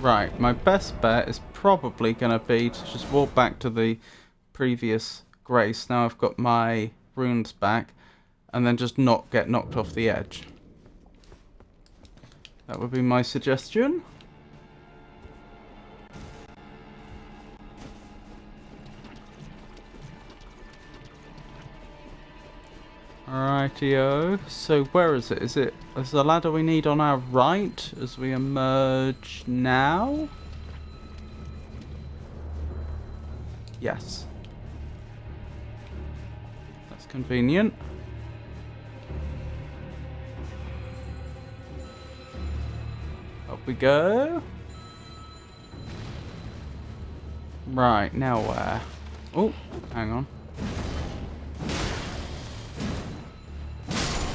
Right, my best bet is probably going to be to just walk back to the previous grace. Now I've got my runes back, and then just not get knocked off the edge. That would be my suggestion. Rightio. So where is it? Is the ladder we need on our right as we emerge now? Yes. That's convenient. Up we go. Right, now where? Oh, hang on.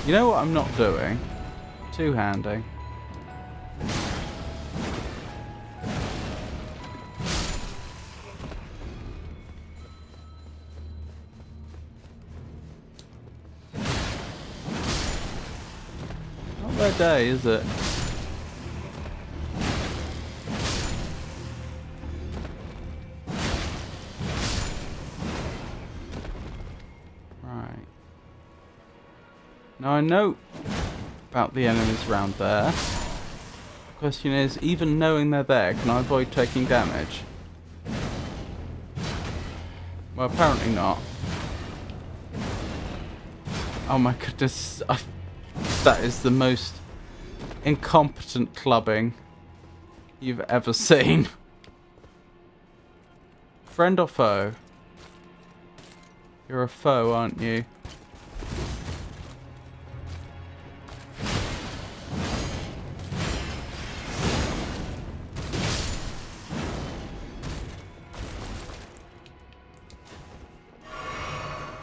You know what I'm not doing? Two-handing. Not their day, is it? Now I know about the enemies around there. Question is, even knowing they're there, can I avoid taking damage? Well, apparently not. Oh my goodness. That is the most incompetent clubbing you've ever seen. Friend or foe? You're a foe, aren't you?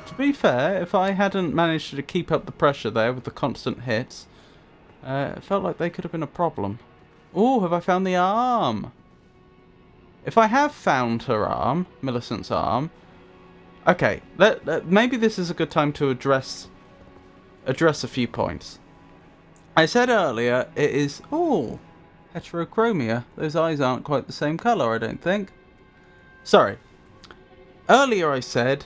To be fair, if I hadn't managed to keep up the pressure there with the constant hits, it felt like they could have been a problem. Oh, have I found the arm? If I have found her arm, Millicent's arm, okay, maybe this is a good time to address a few points. I said earlier it is, heterochromia. Those eyes aren't quite the same colour, I don't think. Sorry. Earlier I said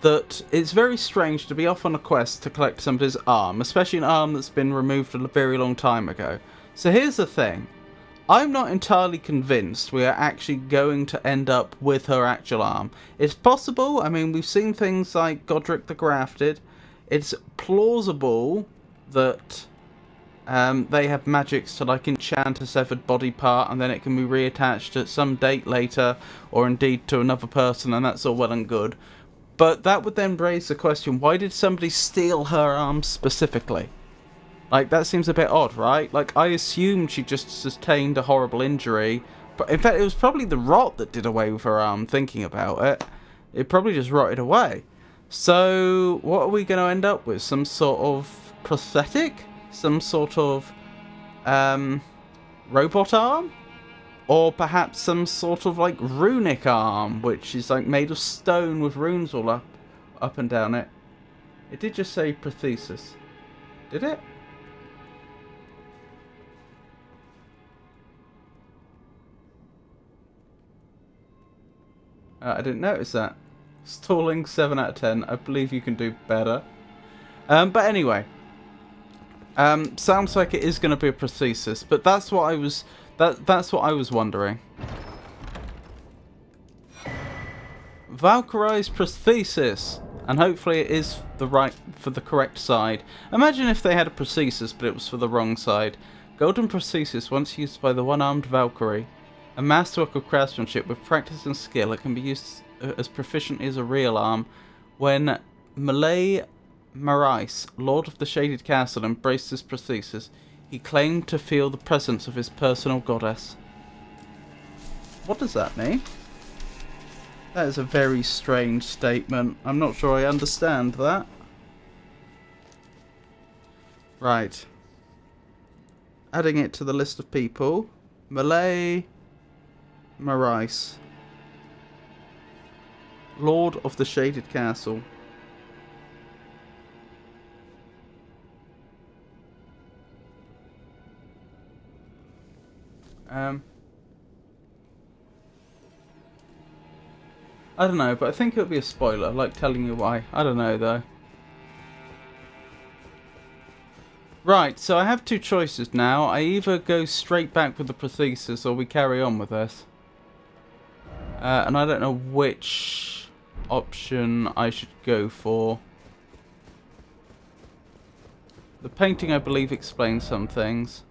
that it's very strange to be off on a quest to collect somebody's arm, especially an arm that's been removed a very long time ago. So here's the thing. I'm not entirely convinced we are actually going to end up with her actual arm. It's possible. I mean, we've seen things like Godric the Grafted. It's plausible that they have magics to like enchant a severed body part and then it can be reattached at some date later, or indeed to another person, and that's all well and good. But that would then raise the question, why did somebody steal her arm specifically? Like, that seems a bit odd, right? Like, I assumed she just sustained a horrible injury. But in fact, it was probably the rot that did away with her arm, thinking about it. It probably just rotted away. So, what are we going to end up with? Some sort of prosthetic? Some sort of robot arm? Or perhaps some sort of, like, runic arm, which is, like, made of stone with runes all up and down it. It did just say prosthesis. Did it? I didn't notice that. Stalling 7 out of 10. I believe you can do better. But anyway. Sounds like it is going to be a prosthesis, but that's what I was... That's what I was wondering. Valkyrie's prosthesis, and hopefully it is for the correct side. Imagine if they had a prosthesis, but it was for the wrong side. Golden prosthesis, once used by the one-armed Valkyrie, a masterwork of craftsmanship with practice and skill. It can be used as proficiently as a real arm. When Malay Marais, Lord of the Shaded Castle, embraced this prosthesis, he claimed to feel the presence of his personal goddess. What does that mean? That is a very strange statement. I'm not sure I understand that. Right. Adding it to the list of people. Malay Marais, Lord of the Shaded Castle. I don't know, but I think it would be a spoiler, like telling you why. I don't know, though. Right, so I have two choices now. I either go straight back with the prosthesis, or we carry on with this. And I don't know which option I should go for. The painting, I believe, explains some things.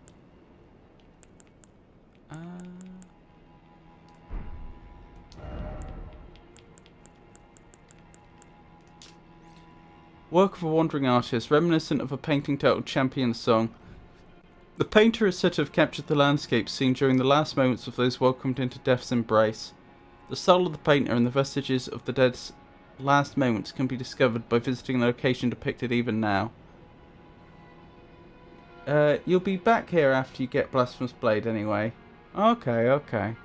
Work of a wandering artist, reminiscent of a painting titled Champion's Song. The painter is said to have captured the landscape seen during the last moments of those welcomed into death's embrace. The soul of the painter and the vestiges of the dead's last moments can be discovered by visiting the location depicted even now. You'll be back here after you get Blasphemous Blade anyway. Okay, okay.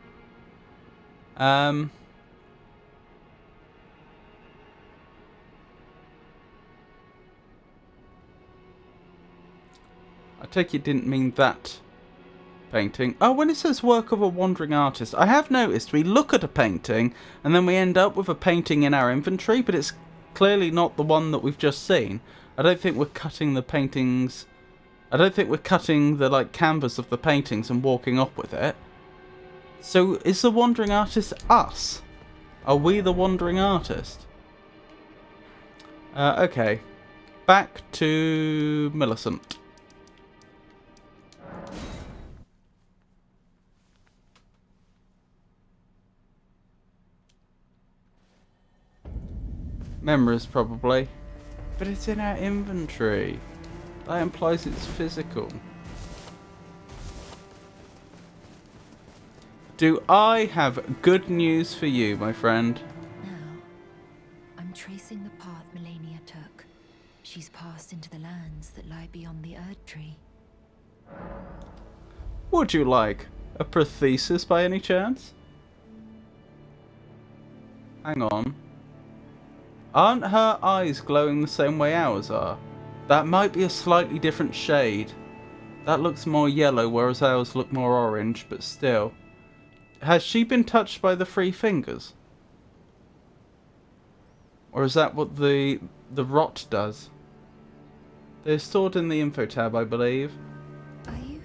I take it didn't mean that painting. Oh, when it says work of a wandering artist, I have noticed we look at a painting and then we end up with a painting in our inventory, but it's clearly not the one that we've just seen. I don't think we're cutting the paintings I don't think we're cutting the like canvas of the paintings and walking up with it. So is the wandering artist us? Are we the wandering artist? Okay. Back to Millicent. Memories, probably. But it's in our inventory. That implies it's physical. Do I have good news for you, my friend? Now, I'm tracing the path Melania took. She's passed into the lands that lie beyond the Erd Tree. Would you like a prothesis by any chance? Hang on. Aren't her eyes glowing the same way ours are? That might be a slightly different shade. That looks more yellow, whereas ours look more orange, but still. Has she been touched by the three fingers? Or is that what the rot does? They're stored in the info tab, I believe. Are you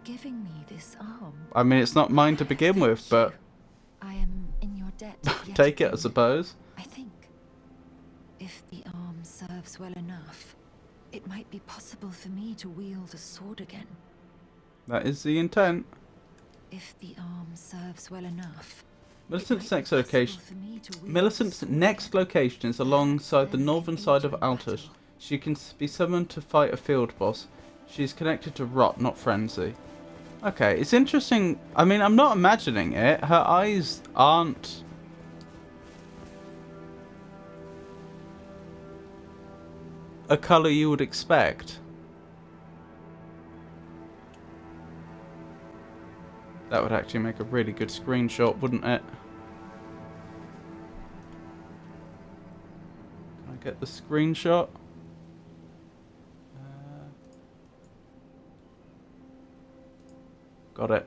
giving me this arm? I mean, it's not mine to begin Thank with, but you. I am in your debt. yet take it, I again. suppose. I think if the arm serves well enough, it might be possible for me to wield a sword again. That is the intent. If the arm serves well enough. Millicent's next location is alongside the northern side of Altus. She can be summoned to fight a field boss. She is connected to Rot, not Frenzy. Okay, it's interesting. I mean, I'm not imagining it. Her eyes aren't a colour you would expect. That would actually make a really good screenshot, wouldn't it? Can I get the screenshot? Got it,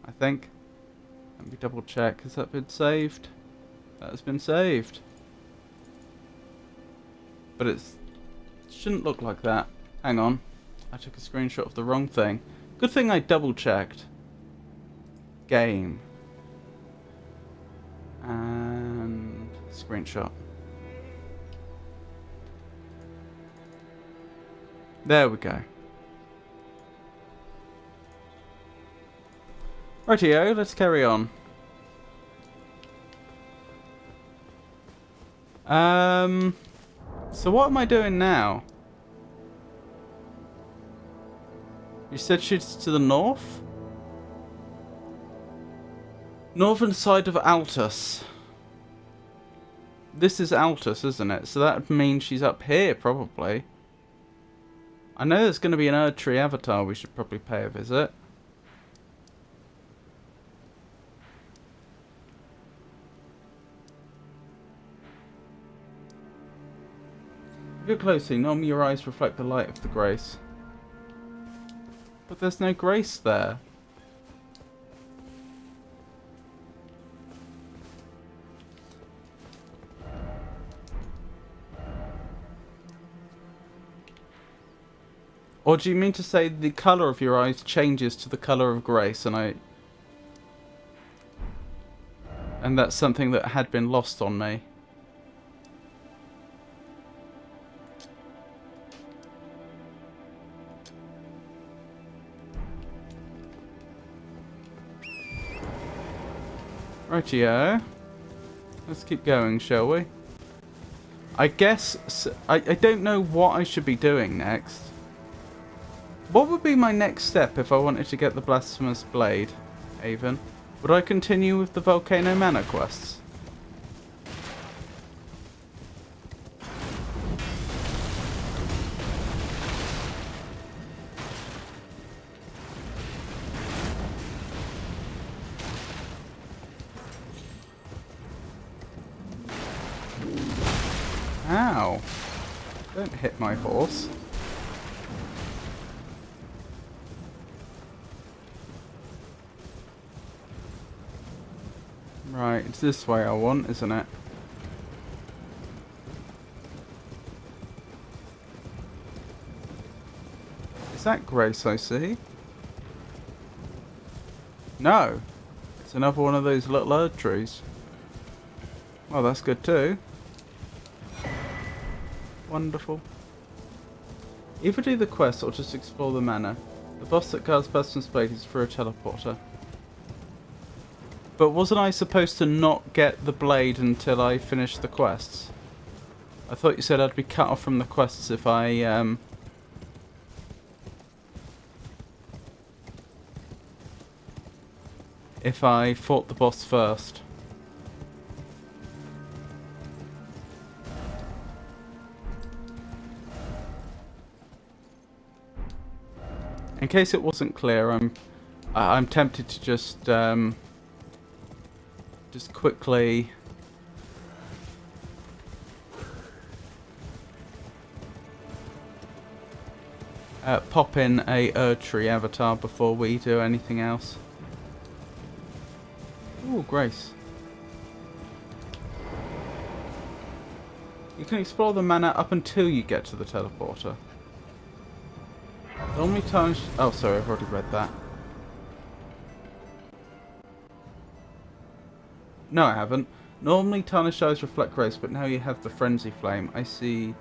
I think. Let me double check. Has that been saved? That has been saved. But it shouldn't look like that. Hang on. I took a screenshot of the wrong thing. Good thing I double checked. Game. And screenshot. There we go. Rightio, let's carry on. So what am I doing now? You said she's to the north? Northern side of Altus. This is Altus, isn't it? So that means she's up here, probably. I know there's going to be an Erd Tree avatar we should probably pay a visit. If you're closely, normally your eyes reflect the light of the grace. But there's no grace there. Or do you mean to say the colour of your eyes changes to the colour of grace and that's something that had been lost on me? Rightio. Let's keep going, shall we? I guess... I don't know what I should be doing next. What would be my next step if I wanted to get the Blasphemous Blade, Avon? Would I continue with the Volcano Manor quests? Ow. Don't hit my horse. Right, it's this way I want, isn't it? Is that Grace I see? No. It's another one of those little Erd trees. Well, that's good too. Wonderful. Either do the quest or just explore the manor. The boss that guards Bastion's blade is through a teleporter. But wasn't I supposed to not get the blade until I finished the quests? I thought you said I'd be cut off from the quests if I fought the boss first. In case it wasn't clear, I'm tempted to just quickly pop in a Erdtree avatar before we do anything else. Ooh, Grace. You can explore the manor up until you get to the teleporter. Normally tarnished... Oh, sorry, I've already read that. No, I haven't. Normally tarnished eyes reflect grace, but now you have the frenzy flame. I see...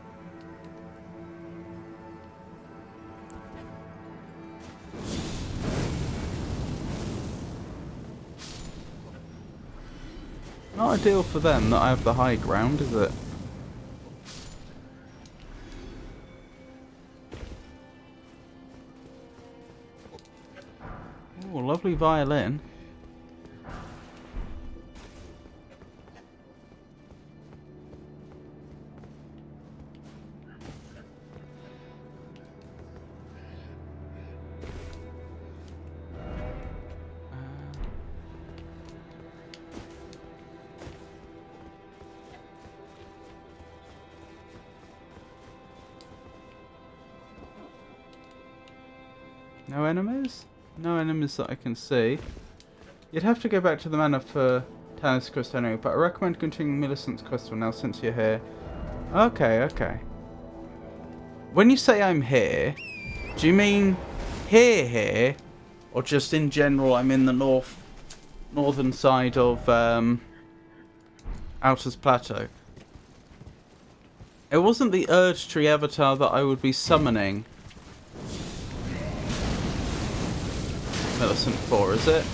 Not ideal for them that I have the high ground, is it? Oh, lovely violin. No enemies? No enemies that I can see. You'd have to go back to the manor for Tannis quest anyway, but I recommend continuing Millicent's quest for now since you're here. Okay, okay. When you say I'm here, do you mean here, or just in general I'm in the northern side of Outer's Plateau? It wasn't the Erdtree avatar that I would be summoning Millicent for, is it?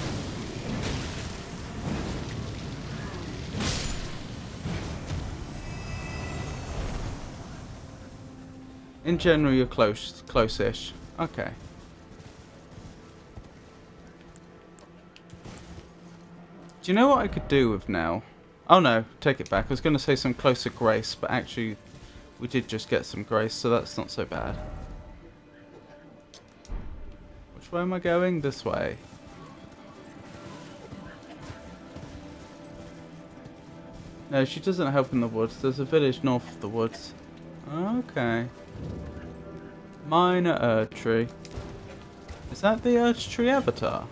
In general, you're close-ish. Okay. Do you know what I could do with now? Oh no, take it back. I was going to say some closer grace, but actually we did just get some grace, so that's not so bad. Which way am I going? This way. No, she doesn't help in the woods. There's a village north of the woods. Okay. Minor Erdtree. Is that the Erdtree avatar?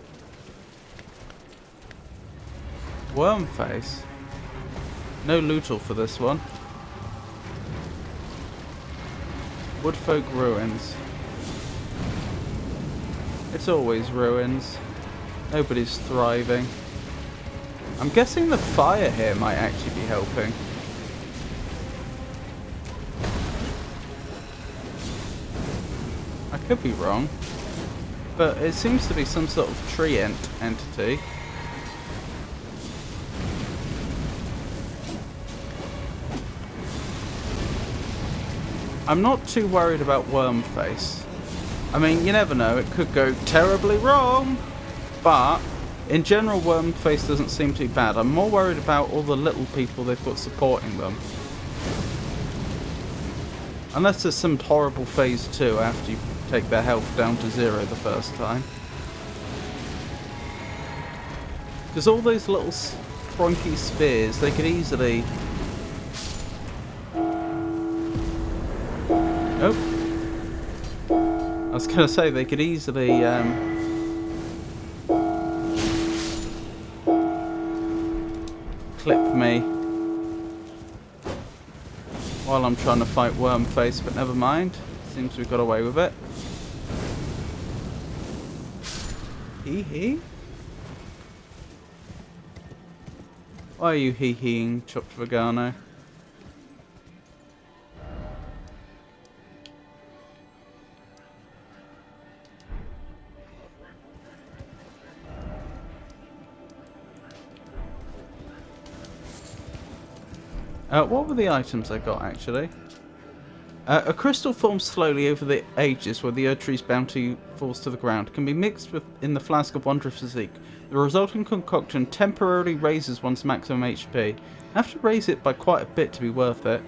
Wormface. No Lootle for this one. Woodfolk ruins. It's always ruins. Nobody's thriving. I'm guessing the fire here might actually be helping. I could be wrong, but it seems to be some sort of tree entity. I'm not too worried about Wormface. I mean, you never know, it could go terribly wrong, but in general Wormface doesn't seem too bad. I'm more worried about all the little people they've got supporting them. Unless there's some horrible phase 2 after you take their health down to 0 the first time. Because all those little cronky spears, they could easily... Nope. I was going to say, they could easily... clip me while I'm trying to fight Wormface, but never mind. Seems we've got away with it. Hee? Why are you hee-heeing, chopped Volcano? What were the items I got, actually? A crystal forms slowly over the ages where the Erdtree's bounty falls to the ground. Can be mixed in the flask of Wondrous Physique. The resulting concoction temporarily raises one's maximum HP. Have to raise it by quite a bit to be worth it.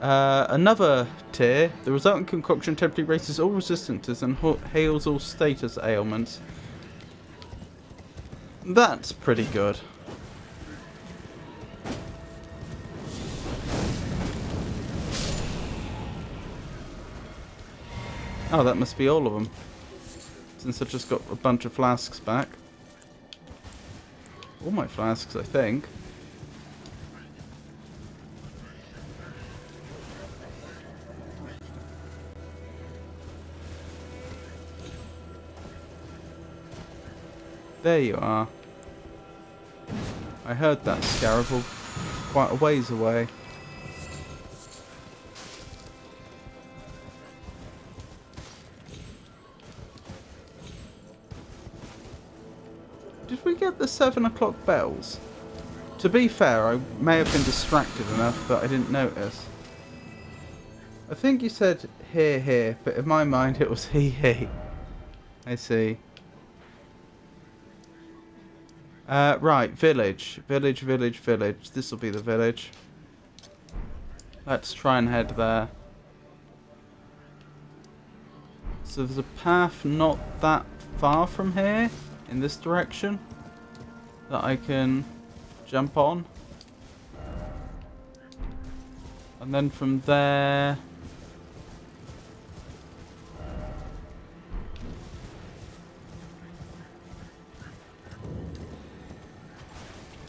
Another tier. The resulting concoction temporarily raises all resistances and heals all status ailments. That's pretty good. Oh, that must be all of them. Since I just got a bunch of flasks back. All my flasks, I think. There you are. I heard that scarab quite a ways away. Did we get the 7 o'clock bells? To be fair, I may have been distracted enough that I didn't notice. I think you said here, but in my mind it was he. I see. Right, village. Village. This will be the village. Let's try and head there. So there's a path not that far from here, in this direction, that I can jump on. And then from there...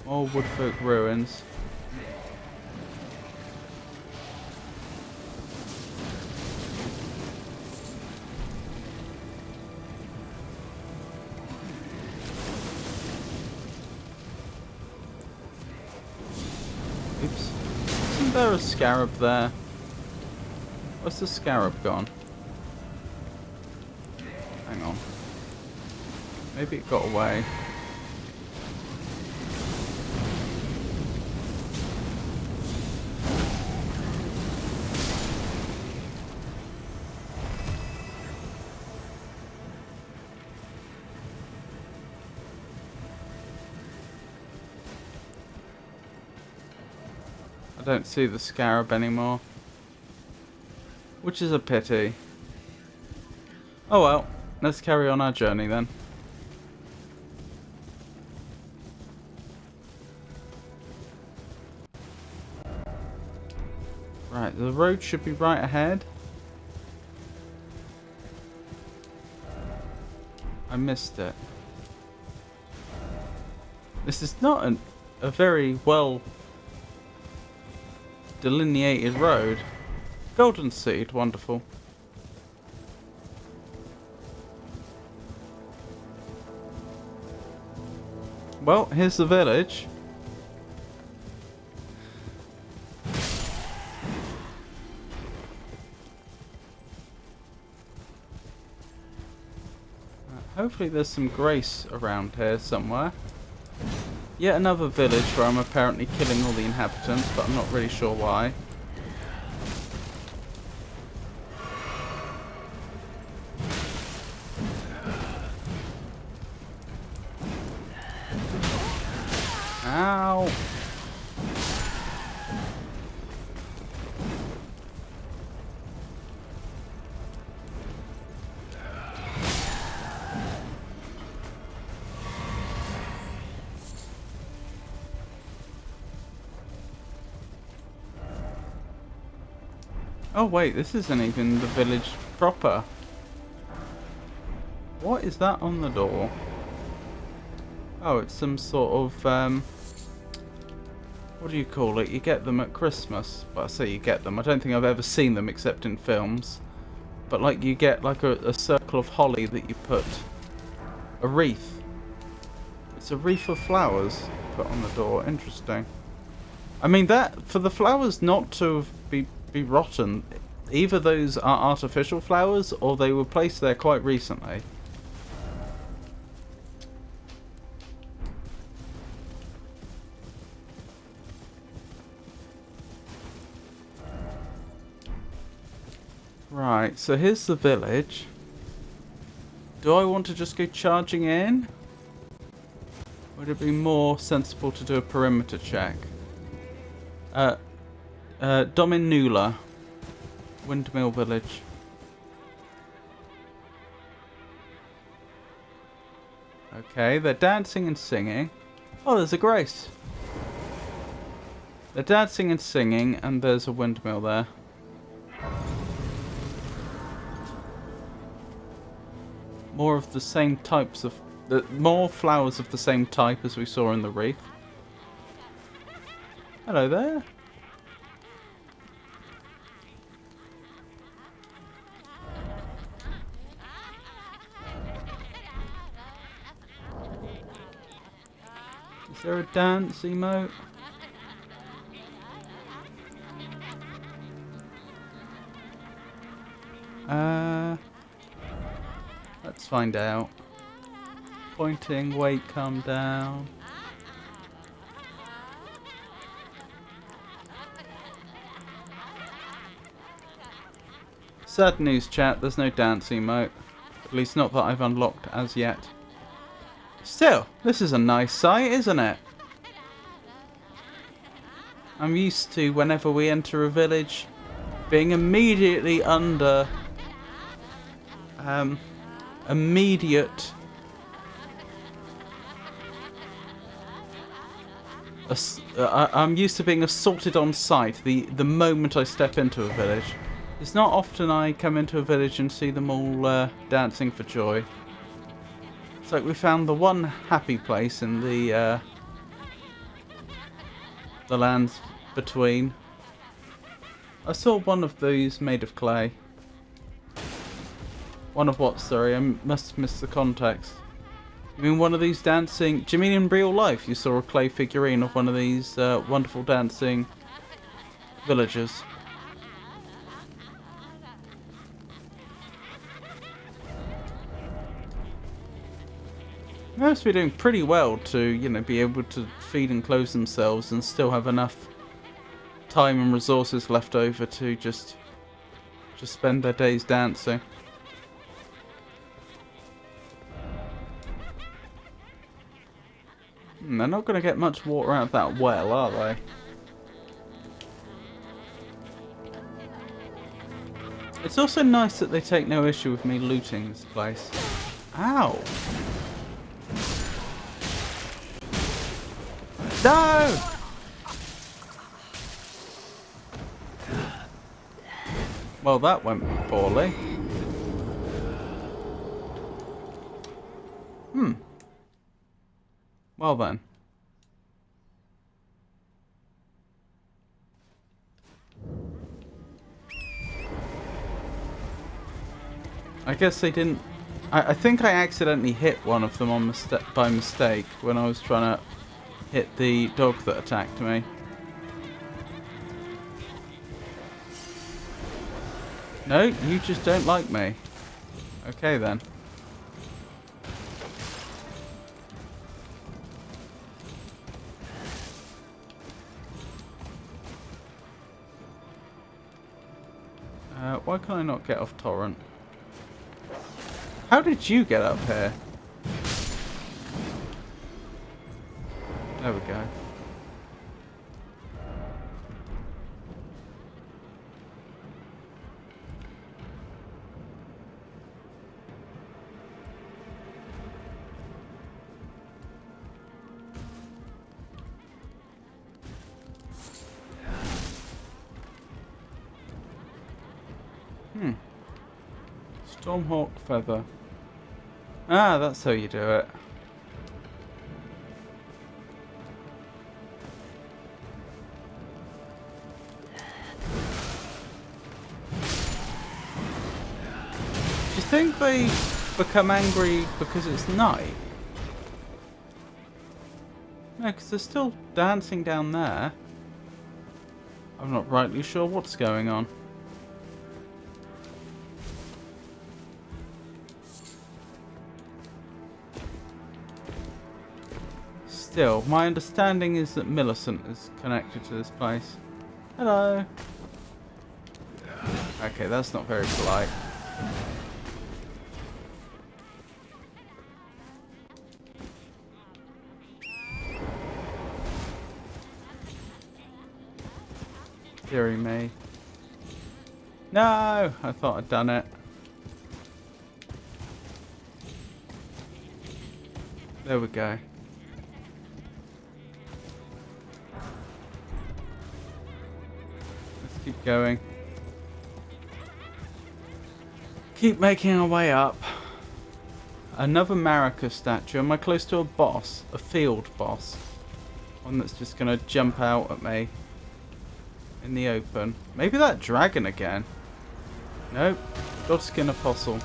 more Woodfolk ruins. Oops. Isn't there a scarab there? Where's the scarab gone? Hang on. Maybe it got away. I don't see the scarab anymore, which is a pity. Oh well, let's carry on our journey then. Right, the road should be right ahead. I missed it. This is not a very well delineated road. Golden seed, wonderful. Well, here's the village. Hopefully there's some grace around here somewhere. Yet another village where I'm apparently killing all the inhabitants, but I'm not really sure why. Ow! Oh wait, this isn't even the village proper. What is that on the door? Oh, it's some sort of, what do you call it? You get them at Christmas. Well, I say you get them. I don't think I've ever seen them except in films. But like you get like a circle of holly that you put, a wreath It's a wreath of flowers put on the door. Interesting. I mean, that for the flowers not to be rotten, either those are artificial flowers or they were placed there quite recently. Right, so here's the village. Do I want to just go charging in? Would it be more sensible to do a perimeter check? Dominula. Windmill Village. Okay, they're dancing and singing. Oh, there's a grace. They're dancing and singing, and there's a windmill there. More of the same types of... more flowers of the same type as we saw in the wreath. Hello there. Is there a dance emote? Let's find out. Pointing, wait, calm down. Sad news, chat, there's no dance emote. At least not that I've unlocked as yet. Still, this is a nice sight, isn't it? I'm used to, whenever we enter a village, being immediately under immediate I'm used to being assaulted on sight the moment I step into a village. It's not often I come into a village and see them all dancing for joy. It's like we found the one happy place in the lands between. I saw one of these made of clay. One of what, sorry? I must have missed the context. You mean one of these dancing... Do you mean in real life you saw a clay figurine of one of these wonderful dancing villagers? They must be doing pretty well to, you know, be able to feed and clothe themselves and still have enough time and resources left over to just spend their days dancing. They're not going to get much water out of that well, are they? It's also nice that they take no issue with me looting this place. Ow! No! Well, that went poorly. Well then. I guess they didn't... I think I accidentally hit one of them on by mistake when I was trying to hit the dog that attacked me. No, you just don't like me. Okay then. Why can I not get off torrent? How did you get up here? There we go. Stormhawk feather. Ah, that's how you do it. Do you think they become angry because it's night? No, because they're still dancing down there. I'm not rightly sure what's going on. Still, my understanding is that Millicent is connected to this place. Hello. Okay, that's not very polite. Deary me. No! I thought I'd done it. There we go. Let's keep going. Keep making our way up. Another Marika statue. Am I close to a boss? A field boss? One that's just gonna jump out at me. In the open. Maybe that dragon again. Nope. Godskin Apostle.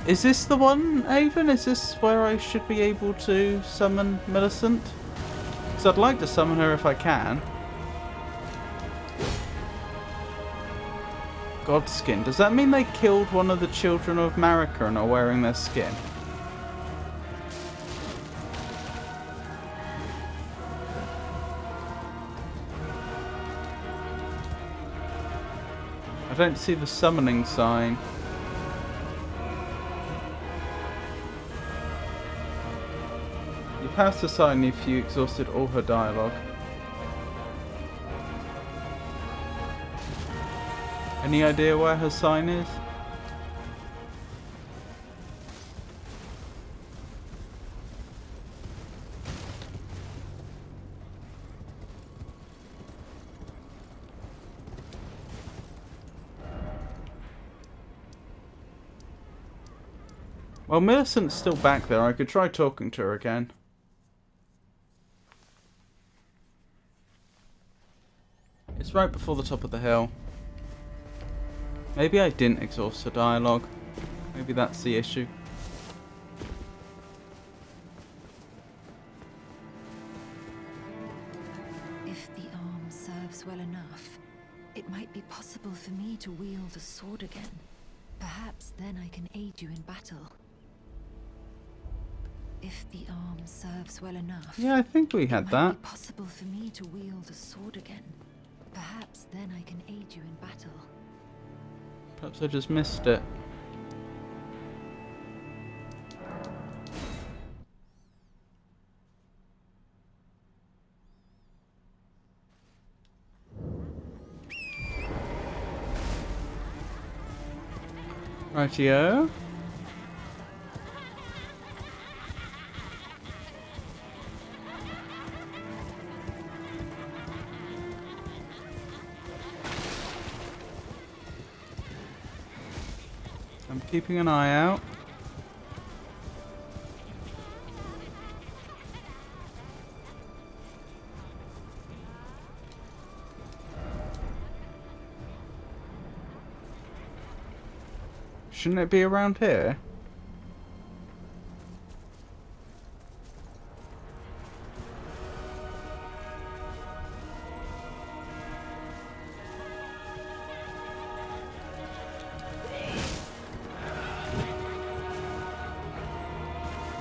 Is this the one, Avon? Is this where I should be able to summon Millicent? Because I'd like to summon her if I can. Godskin. Does that mean they killed one of the children of Marika and are wearing their skin? I don't see the summoning sign. You pass the sign if you exhausted all her dialogue. Any idea where her sign is? Well, Millicent's still back there. I could try talking to her again. It's right before the top of the hill. Maybe I didn't exhaust her dialogue. Maybe that's the issue. If the arm serves well enough, it might be possible for me to wield a sword again. Perhaps then I can aid you in battle. If the arm serves well enough. Yeah, I think we had it that. might be possible for me to wield a sword again. Perhaps then I can aid you in battle. Perhaps I just missed it. Rightio. I'm keeping an eye out. Shouldn't it be around here?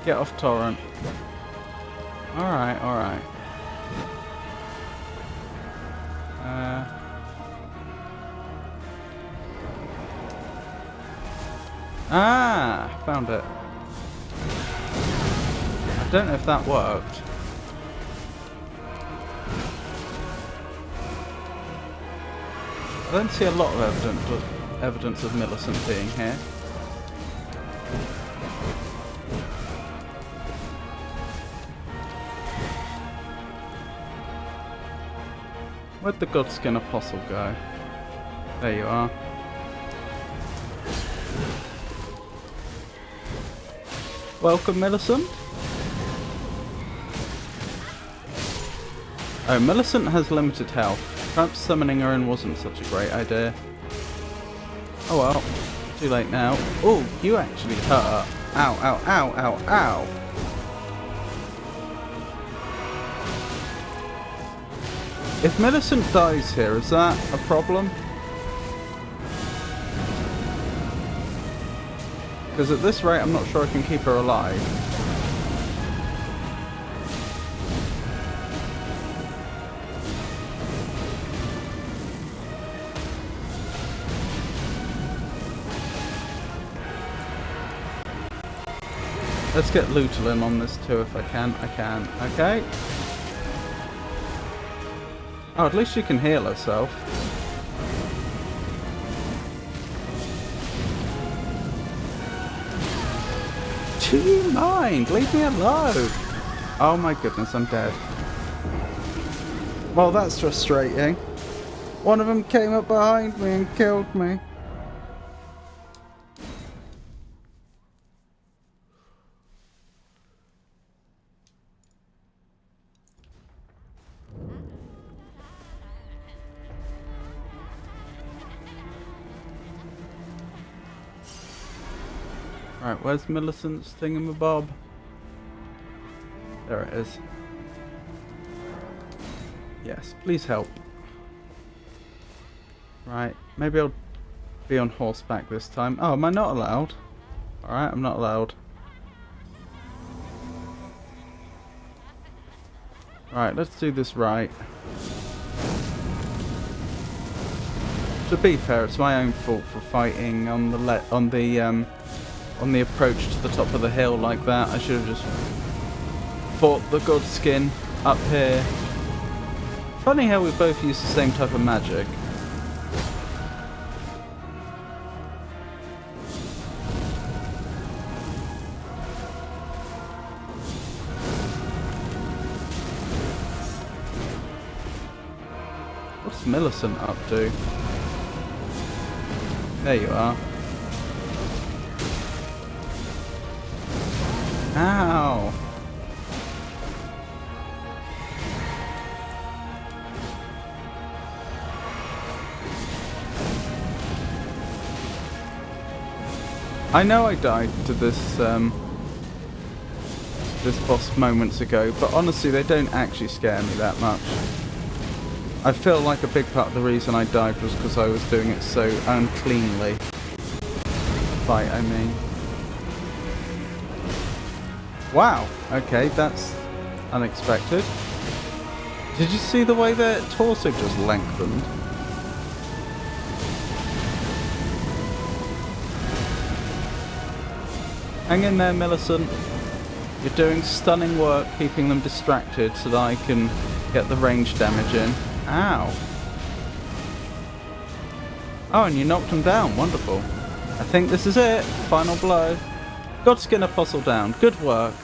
Get off torrent. Alright, alright. Found it. I don't know if that worked. I don't see a lot of evidence of Millicent being here. Where'd the Godskin Apostle go? There you are. Welcome, Millicent. Oh, Millicent has limited health. Perhaps summoning her in wasn't such a great idea. Oh well, too late now. Oh, you actually hurt. Ow, ow, ow, ow, ow. If Millicent dies here, is that a problem? Because at this rate, I'm not sure I can keep her alive. Let's get Lutalin on this too if I can. I can. Okay. Oh, at least she can heal herself. Do you mind? Leave me alone. Oh my goodness, I'm dead. Well, that's frustrating. One of them came up behind me and killed me. Right, where's Millicent's thingamabob? There it is. Yes, please help. Right, maybe I'll be on horseback this time. Oh, am I not allowed? Alright, I'm not allowed. Right, let's do this right. To be fair, it's my own fault for fighting on the approach to the top of the hill like that. I should have just fought the Godskin up here. Funny how we both use the same type of magic. What's Millicent up to? There you are. Ow! I know I died to this this boss moments ago, but honestly they don't actually scare me that much. I feel like a big part of the reason I died was because I was doing it so uncleanly. Fight, I mean. Wow, okay, that's unexpected. Did you see the way their torso just lengthened? Hang in there, Millicent. You're doing stunning work keeping them distracted so that I can get the range damage in. Ow. Oh, and you knocked them down. Wonderful. I think this is it. Final blow. Godskin Apostle down. Good work.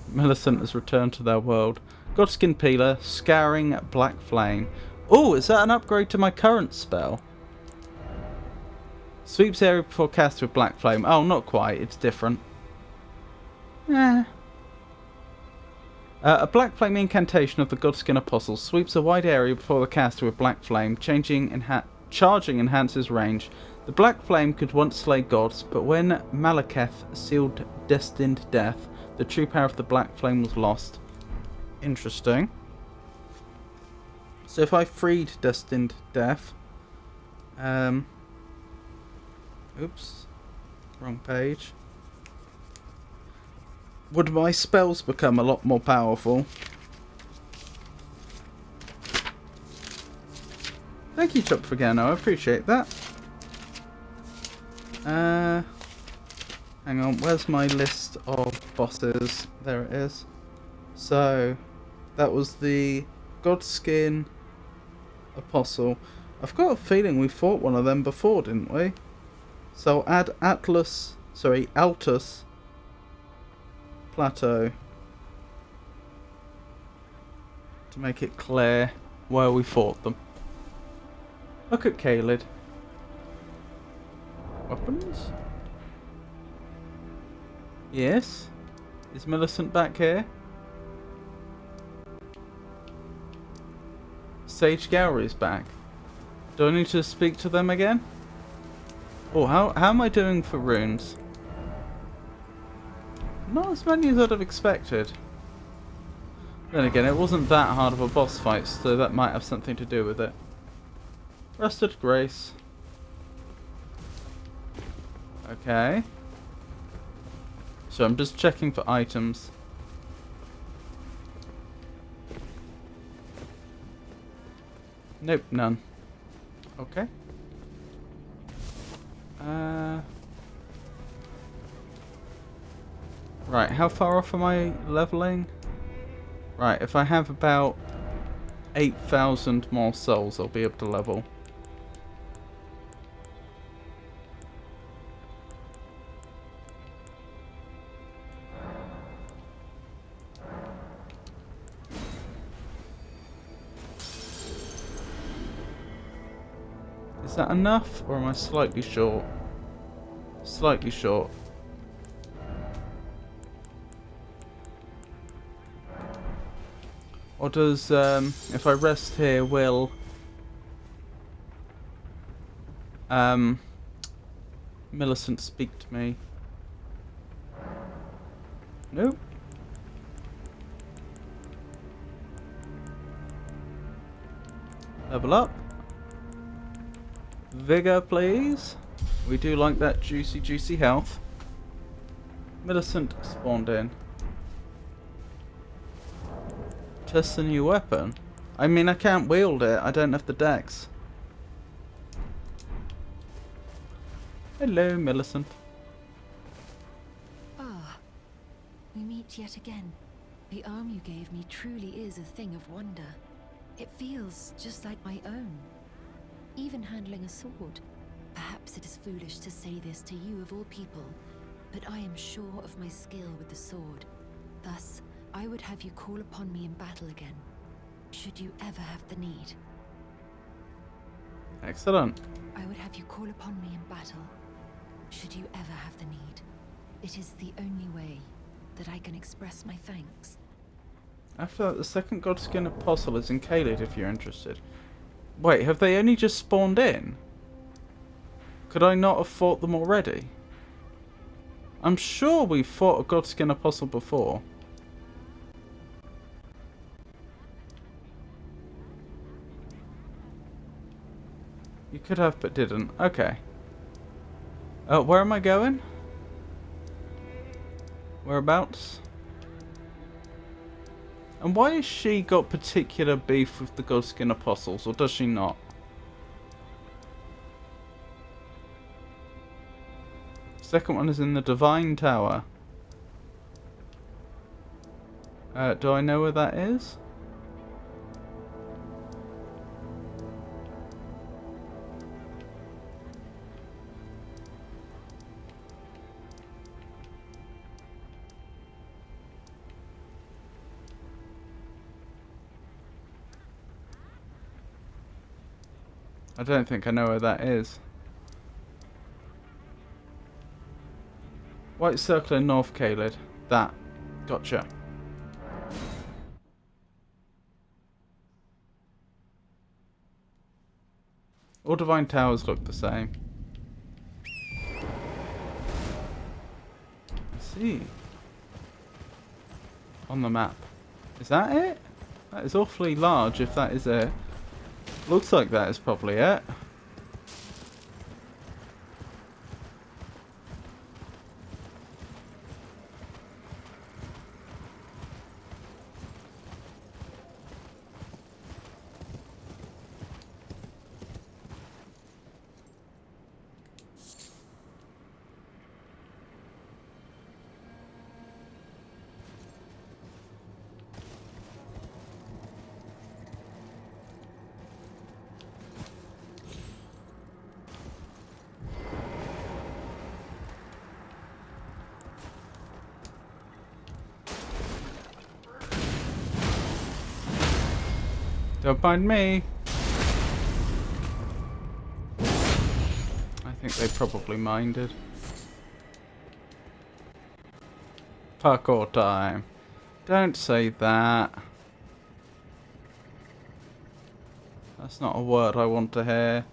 Millicent has returned to their world. Godskin Peeler, Scouring Black Flame. Oh, is that an upgrade to my current spell? Sweeps area before cast with Black Flame. Oh, not quite. It's different. A Black Flame incantation of the Godskin Apostle sweeps a wide area before the caster with Black Flame, charging enhances range. The Black Flame could once slay gods, but when Malekith sealed destined death, the true power of the Black Flame was lost. Interesting. So if I freed destined death, oops, wrong page. Would my spells become a lot more powerful? Thank you, Chop Volcano. I appreciate that. Hang on. Where's my list of bosses? There it is. So, that was the Godskin Apostle. I've got a feeling we fought one of them before, didn't we? So I'll add Altus Plateau to make it clear where we fought them. Look at Caelid. Weapons? Yes. Is Millicent back here? Sage Gallery's back. Do I need to speak to them again? Oh, how am I doing for runes? Not as many as I'd have expected. Then again, it wasn't that hard of a boss fight, so that might have something to do with it. Rusted Grace. Okay. So I'm just checking for items. Nope, none. Okay. Right, how far off am I leveling? Right, if I have about 8,000 more souls, I'll be able to level. Is that enough, or am I slightly short? Slightly short. Or does, if I rest here, will Millicent speak to me? Nope. Level up. Vigor, please. We do like that juicy, juicy health. Millicent spawned in. Test a new weapon. I mean, I can't wield it. I don't have the dex. Hello, Millicent. Ah, we meet yet again. The arm you gave me truly is a thing of wonder. It feels just like my own. Even handling a sword. Perhaps it is foolish to say this to you of all people, but I am sure of my skill with the sword. Thus, I would have you call upon me in battle again, should you ever have the need. Excellent. I would have you call upon me in battle, should you ever have the need. It is the only way that I can express my thanks. After that, the second Godskin Apostle is in Caelid if you're interested. Wait, have they only just spawned in? Could I not have fought them already? I'm sure we fought a Godskin Apostle before. You could have, but didn't. Okay. Where am I going? Whereabouts? And why has she got particular beef with the Godskin Apostles, or does she not? Second one is in the Divine Tower. Do I know where that is? I don't think I know where that is. White circle in North Caelid. That. Gotcha. All Divine Towers look the same. I see. On the map. Is that it? That is awfully large if that is it. Looks like that is probably it. Don't mind me. I think they probably minded. Parkour time. Don't say that. That's not a word I want to hear.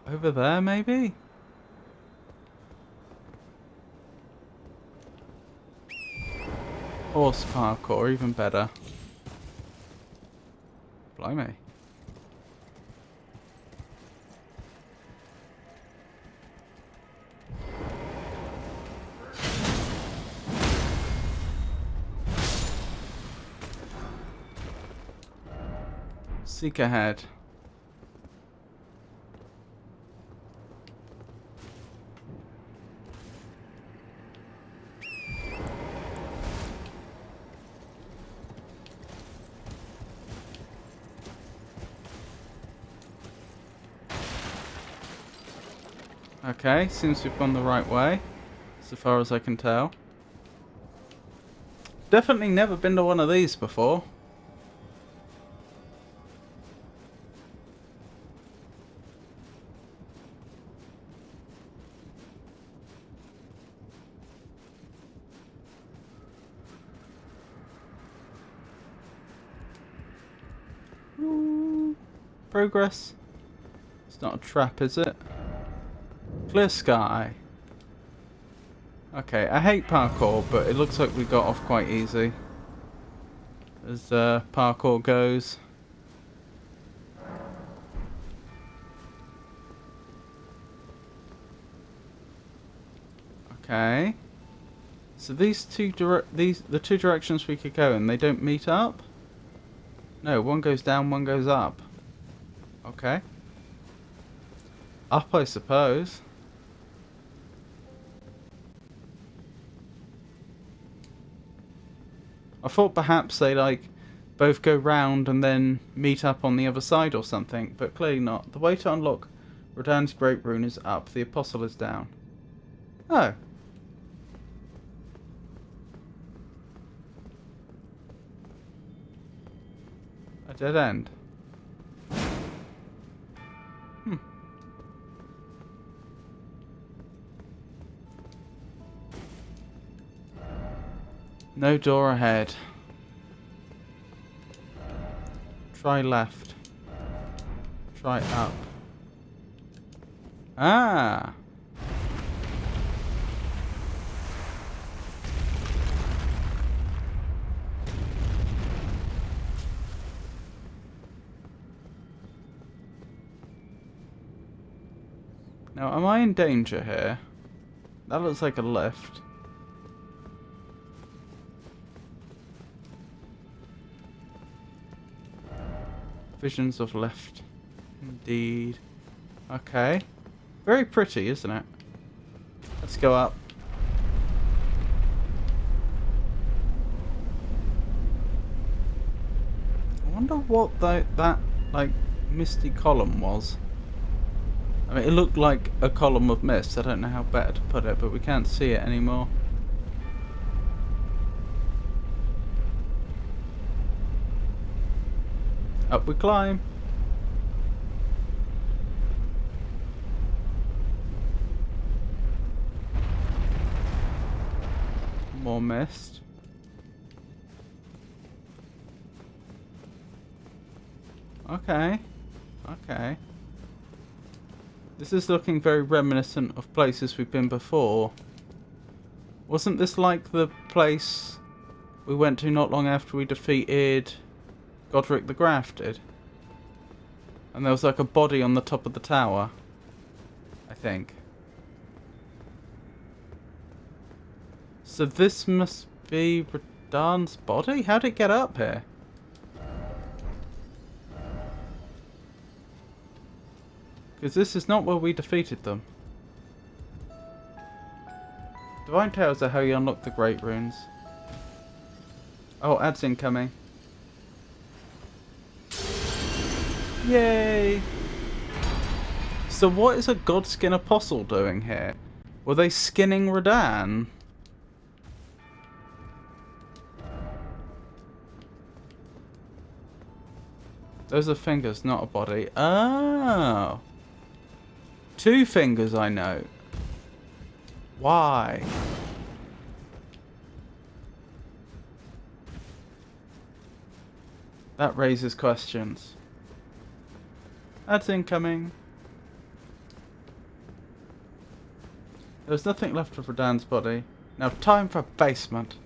Over there, maybe? Horse parkour, even better. Blimey. Seek ahead. Okay, seems we've gone the right way, so far as I can tell. Definitely never been to one of these before. Ooh, progress. It's not a trap, is it? Clear sky. Okay, I hate parkour, but it looks like we got off quite easy. As parkour goes. Okay. So these the two directions we could go in, they don't meet up? No, one goes down, one goes up. Okay. Up, I suppose. I thought perhaps they like both go round and then meet up on the other side or something, but clearly not. The way to unlock Rodan's Great Rune is up, the Apostle is down. Oh. A dead end. No door ahead. Try left. Try up. Ah! Now, am I in danger here? That looks like a lift. Visions of lift. Indeed. Okay. Very pretty, isn't it? Let's go up. I wonder what that like misty column was. I mean, it looked like a column of mist. I don't know how better to put it, but we can't see it anymore. Up we climb. More mist. Okay. Okay. This is looking very reminiscent of places we've been before. Wasn't this like the place we went to not long after we defeated Godric the Grafted? And there was like a body on the top of the tower, I think. So this must be Radan's body? How did it get up here? Because this is not where we defeated them. Divine Tales are how you unlock the Great Runes. Oh, ads incoming. Yay! So what is a Godskin Apostle doing here? Were they skinning Radan? Those are fingers, not a body. Oh! 2 fingers, I know. Why? That raises questions. Ads incoming. There was nothing left of Radan's body. Now time for basement.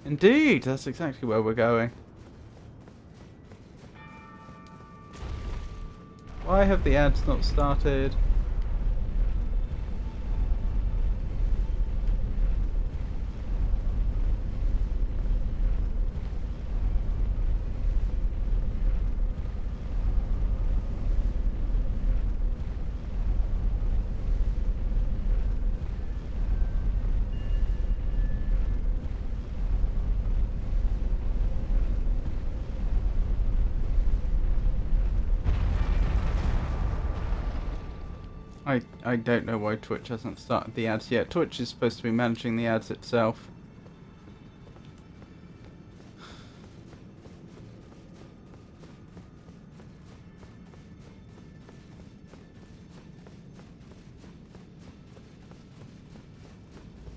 Indeed, that's exactly where we're going. Why have the ads not started? I don't know why Twitch hasn't started the ads yet. Twitch is supposed to be managing the ads itself.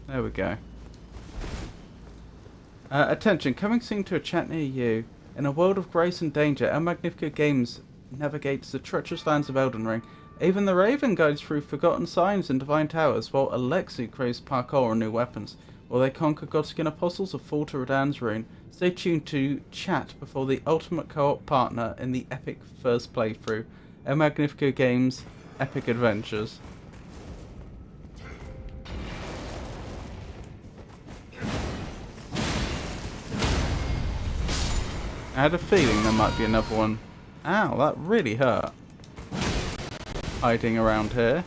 There we go. Attention, coming soon to a chat near you. In a world of grace and danger, El Magnifico Games navigates the treacherous lands of Elden Ring. Even the Raven guides through forgotten signs and divine towers, while Alexu craves parkour and new weapons. Will they conquer Godskin Apostles or fall to Radan's Rune? Stay tuned to chat before the ultimate co-op partner in the epic first playthrough. El Magnifico Games Epic Adventures. I had a feeling there might be another one. Ow, that really hurt. Hiding around here.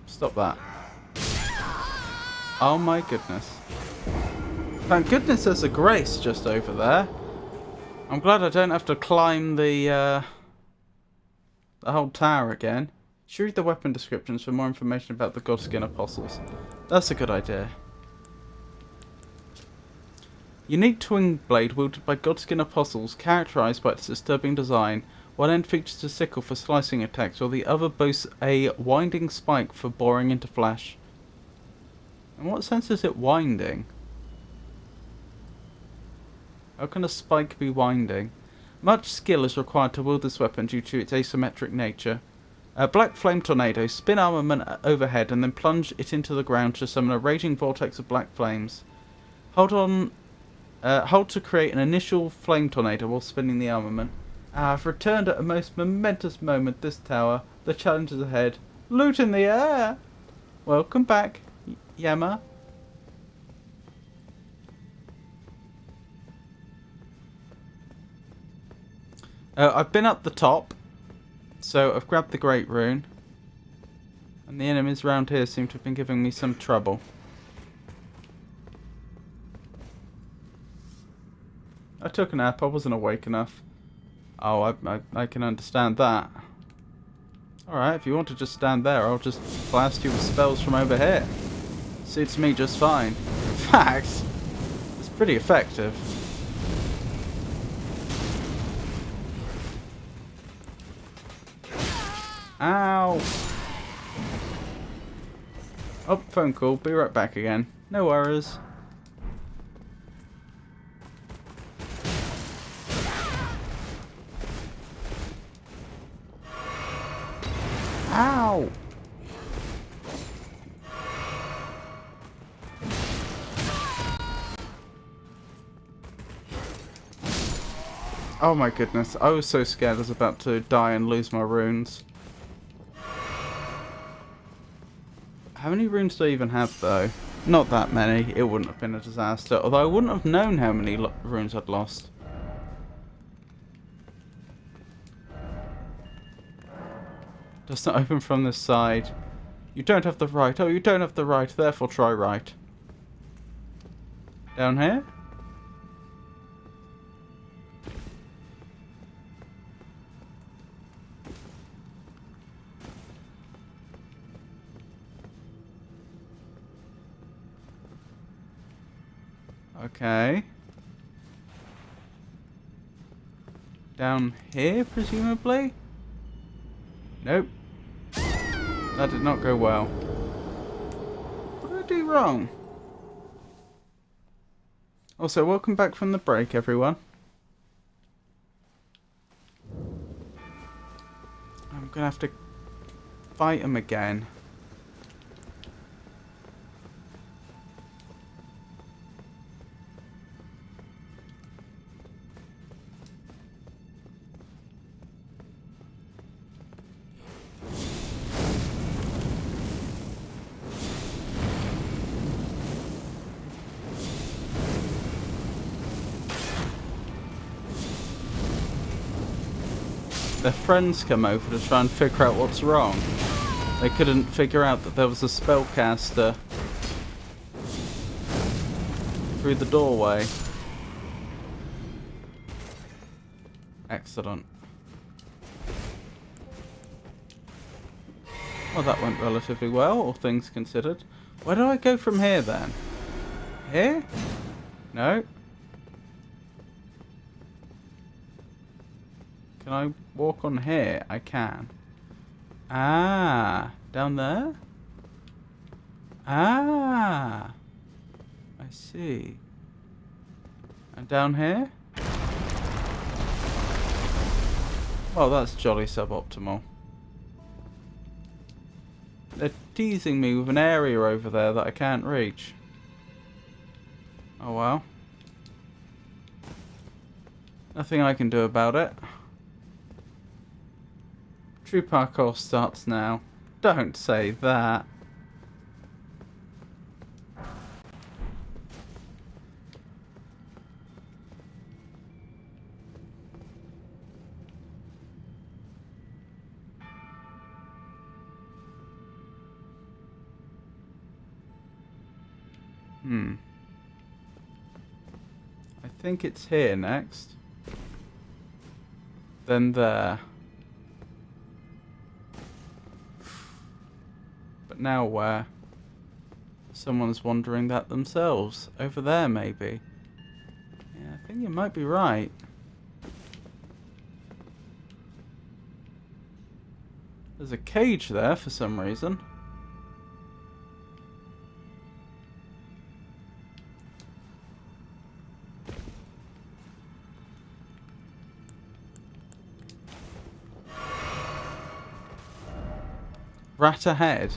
Stop that. Oh my goodness. Thank goodness there's a Grace just over there. I'm glad I don't have to climb the whole tower again. Should read the weapon descriptions for more information about the Godskin Apostles. That's a good idea. Unique twin blade wielded by Godskin Apostles, characterized by its disturbing design. One end features a sickle for slicing attacks, while the other boasts a winding spike for boring into flesh. In what sense is it winding? How can a spike be winding? Much skill is required to wield this weapon due to its asymmetric nature. A black flame tornado, spin armament overhead and then plunge it into the ground to summon a raging vortex of black flames. Hold to create an initial flame tornado while spinning the armament. I've returned at a most momentous moment this tower. The challenge is ahead. Loot in the air! Welcome back, Yama. I've been up the top, so I've grabbed the Great Rune. And the enemies around here seem to have been giving me some trouble. I took a nap, I wasn't awake enough. Oh, I can understand that. Alright, if you want to just stand there, I'll just blast you with spells from over here. Suits me just fine. In fact, it's pretty effective. Ow! Oh, phone call. Be right back again. No worries. Ow! Oh my goodness, I was so scared I was about to die and lose my runes. How many runes do I even have though? Not that many, it wouldn't have been a disaster, although I wouldn't have known how many runes I'd lost. Does not open from this side. You don't have the right. Oh, you don't have the right, therefore try right. Down here? Okay. Down here, presumably? Nope. That did not go well. What did I do wrong? Also, welcome back from the break, everyone. I'm gonna have to fight him again. Their friends come over to try and figure out what's wrong. They couldn't figure out that there was a spellcaster through the doorway. Excellent. Well, that went relatively well, all things considered. Where do I go from here then? Here? No. Can I walk on here? I can. Ah, down there? Ah, I see. And down here? Well, that's jolly suboptimal. They're teasing me with an area over there that I can't reach. Oh well. Nothing I can do about it. True parkour starts now. Don't say that. I think it's here next. Then there. But now where? Someone's wondering that themselves. Over there, maybe. Yeah, I think you might be right. There's a cage there for some reason. Rat ahead.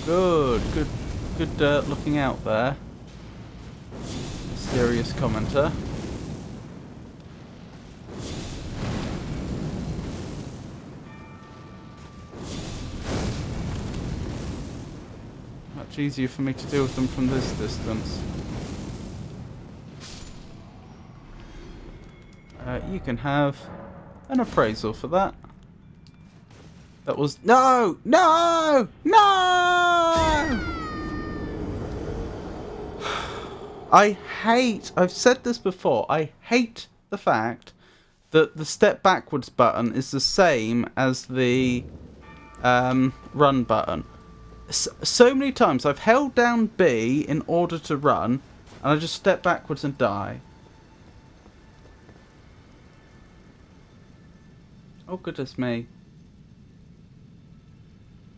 Good looking out there. Mysterious commenter. Much easier for me to deal with them from this distance. You can have an appraisal for that. That was... No! No! No! I've said this before, I hate the fact that the step backwards button is the same as the run button. So many times I've held down B in order to run, and I just step backwards and die. Oh, goodness me.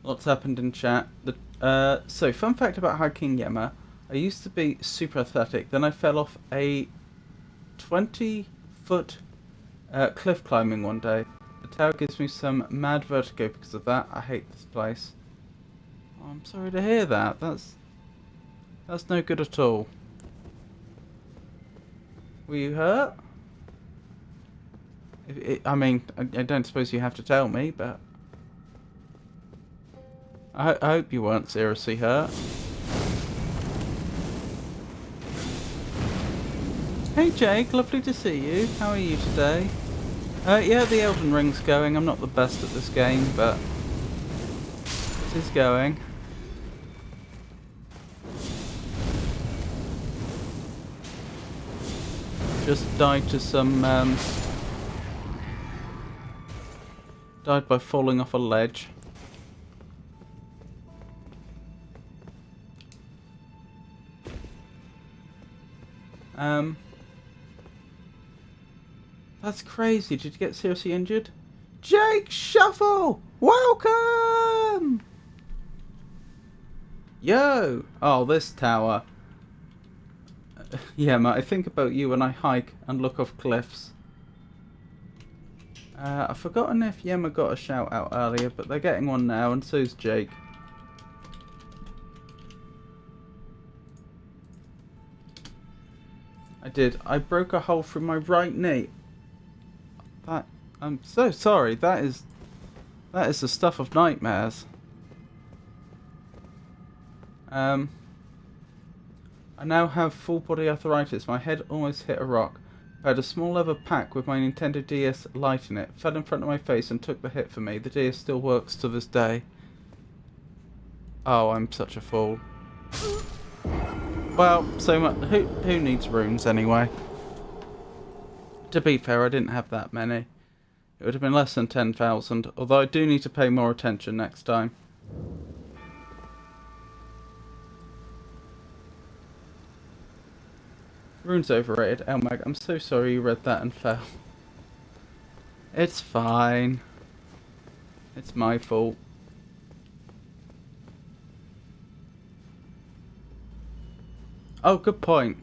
Lots happened in chat. So, fun fact about hiking Yema. I used to be super athletic. Then I fell off a 20-foot cliff climbing one day. The tower gives me some mad vertigo because of that. I hate this place. Oh, I'm sorry to hear that. That's no good at all. Were you hurt? I mean, I don't suppose you have to tell me, but... I hope you weren't seriously hurt. Hey Jake, lovely to see you. How are you today? Yeah, the Elden Ring's going. I'm not the best at this game, but... it is going. Just died to some... died by falling off a ledge. That's crazy. Did you get seriously injured? Jake Shuffle! Welcome! Yo! Oh, this tower. Yeah, mate, I think about you when I hike and look off cliffs. I've forgotten if Yema got a shout out earlier, but they're getting one now, and so's Jake. I did. I broke a hole through my right knee. I'm so sorry. That is the stuff of nightmares. I now have full body arthritis. My head almost hit a rock. I had a small leather pack with my Nintendo DS Lite in it. Fell in front of my face and took the hit for me. The DS still works to this day. Oh, I'm such a fool. Well, so much. Who needs runes anyway? To be fair, I didn't have that many. It would have been less than 10,000, although I do need to pay more attention next time. Rune's overrated. Elmag, I'm so sorry you read that and fell. It's fine. It's my fault. Oh, good point.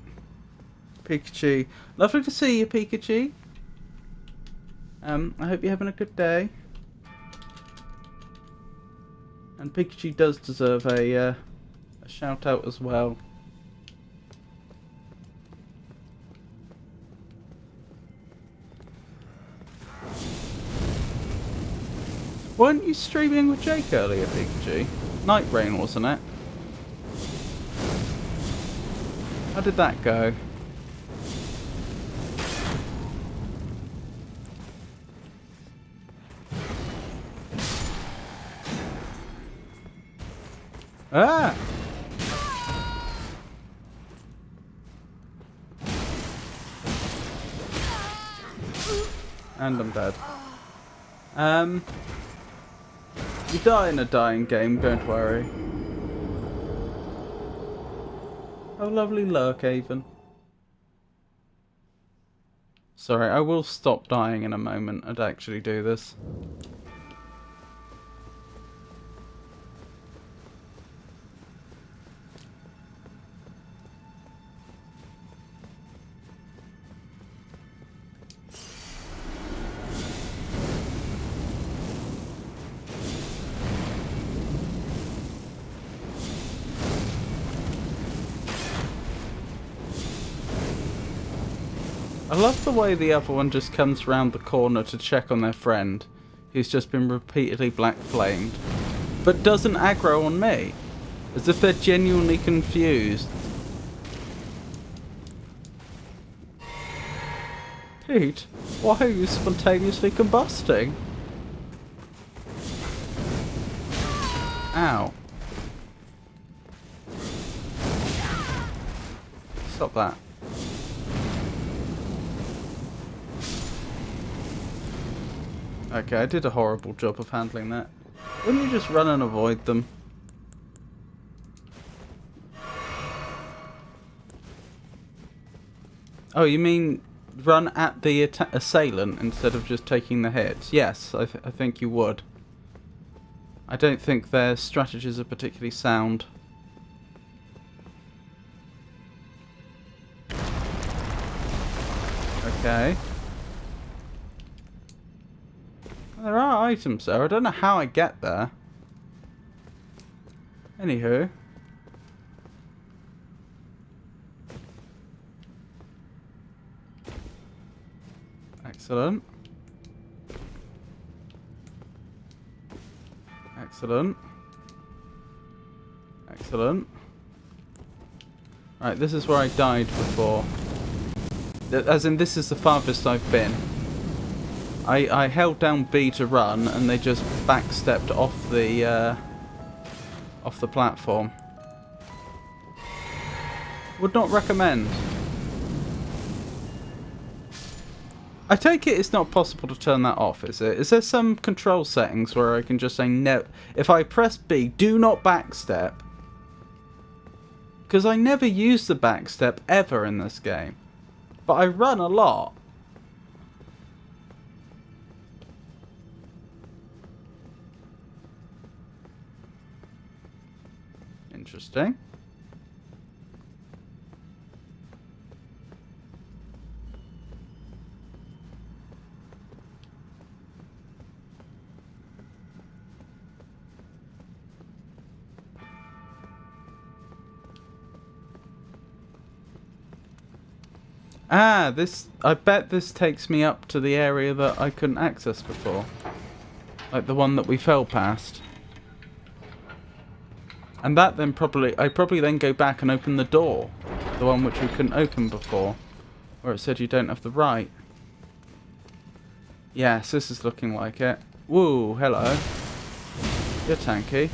Pikachu. Lovely to see you, Pikachu. I hope you're having a good day. And Pikachu does deserve a shout out as well. Weren't you streaming with Jake earlier, Pikachu? Night Rain, wasn't it? How did that go? Ah! And I'm dead. You die in a dying game, don't worry. Oh, lovely Lurkhaven. Sorry, I will stop dying in a moment and actually do this. I love the way the other one just comes round the corner to check on their friend, who's just been repeatedly black flamed, but doesn't aggro on me, as if they're genuinely confused. Pete, why are you spontaneously combusting? Ow. Stop that. Okay, I did a horrible job of handling that. Wouldn't you just run and avoid them? Oh, you mean run at the assailant instead of just taking the hits? Yes, I think you would. I don't think their strategies are particularly sound. Okay. There are items there. I don't know how I get there. Anywho. Excellent. Excellent. Excellent. Right, this is where I died before. As in, this is the farthest I've been. I held down B to run, and they just backstepped off the platform. Would not recommend. I take it it's not possible to turn that off, is it? Is there some control settings where I can just say no? If I press B, do not backstep. Because I never use the backstep ever in this game. But I run a lot. Interesting. Ah, this... I bet this takes me up to the area that I couldn't access before. Like the one that we fell past. And that then probably... I probably then go back and open the door. The one which we couldn't open before. Where it said you don't have the right. Yes, this is looking like it. Woo, hello. You're tanky.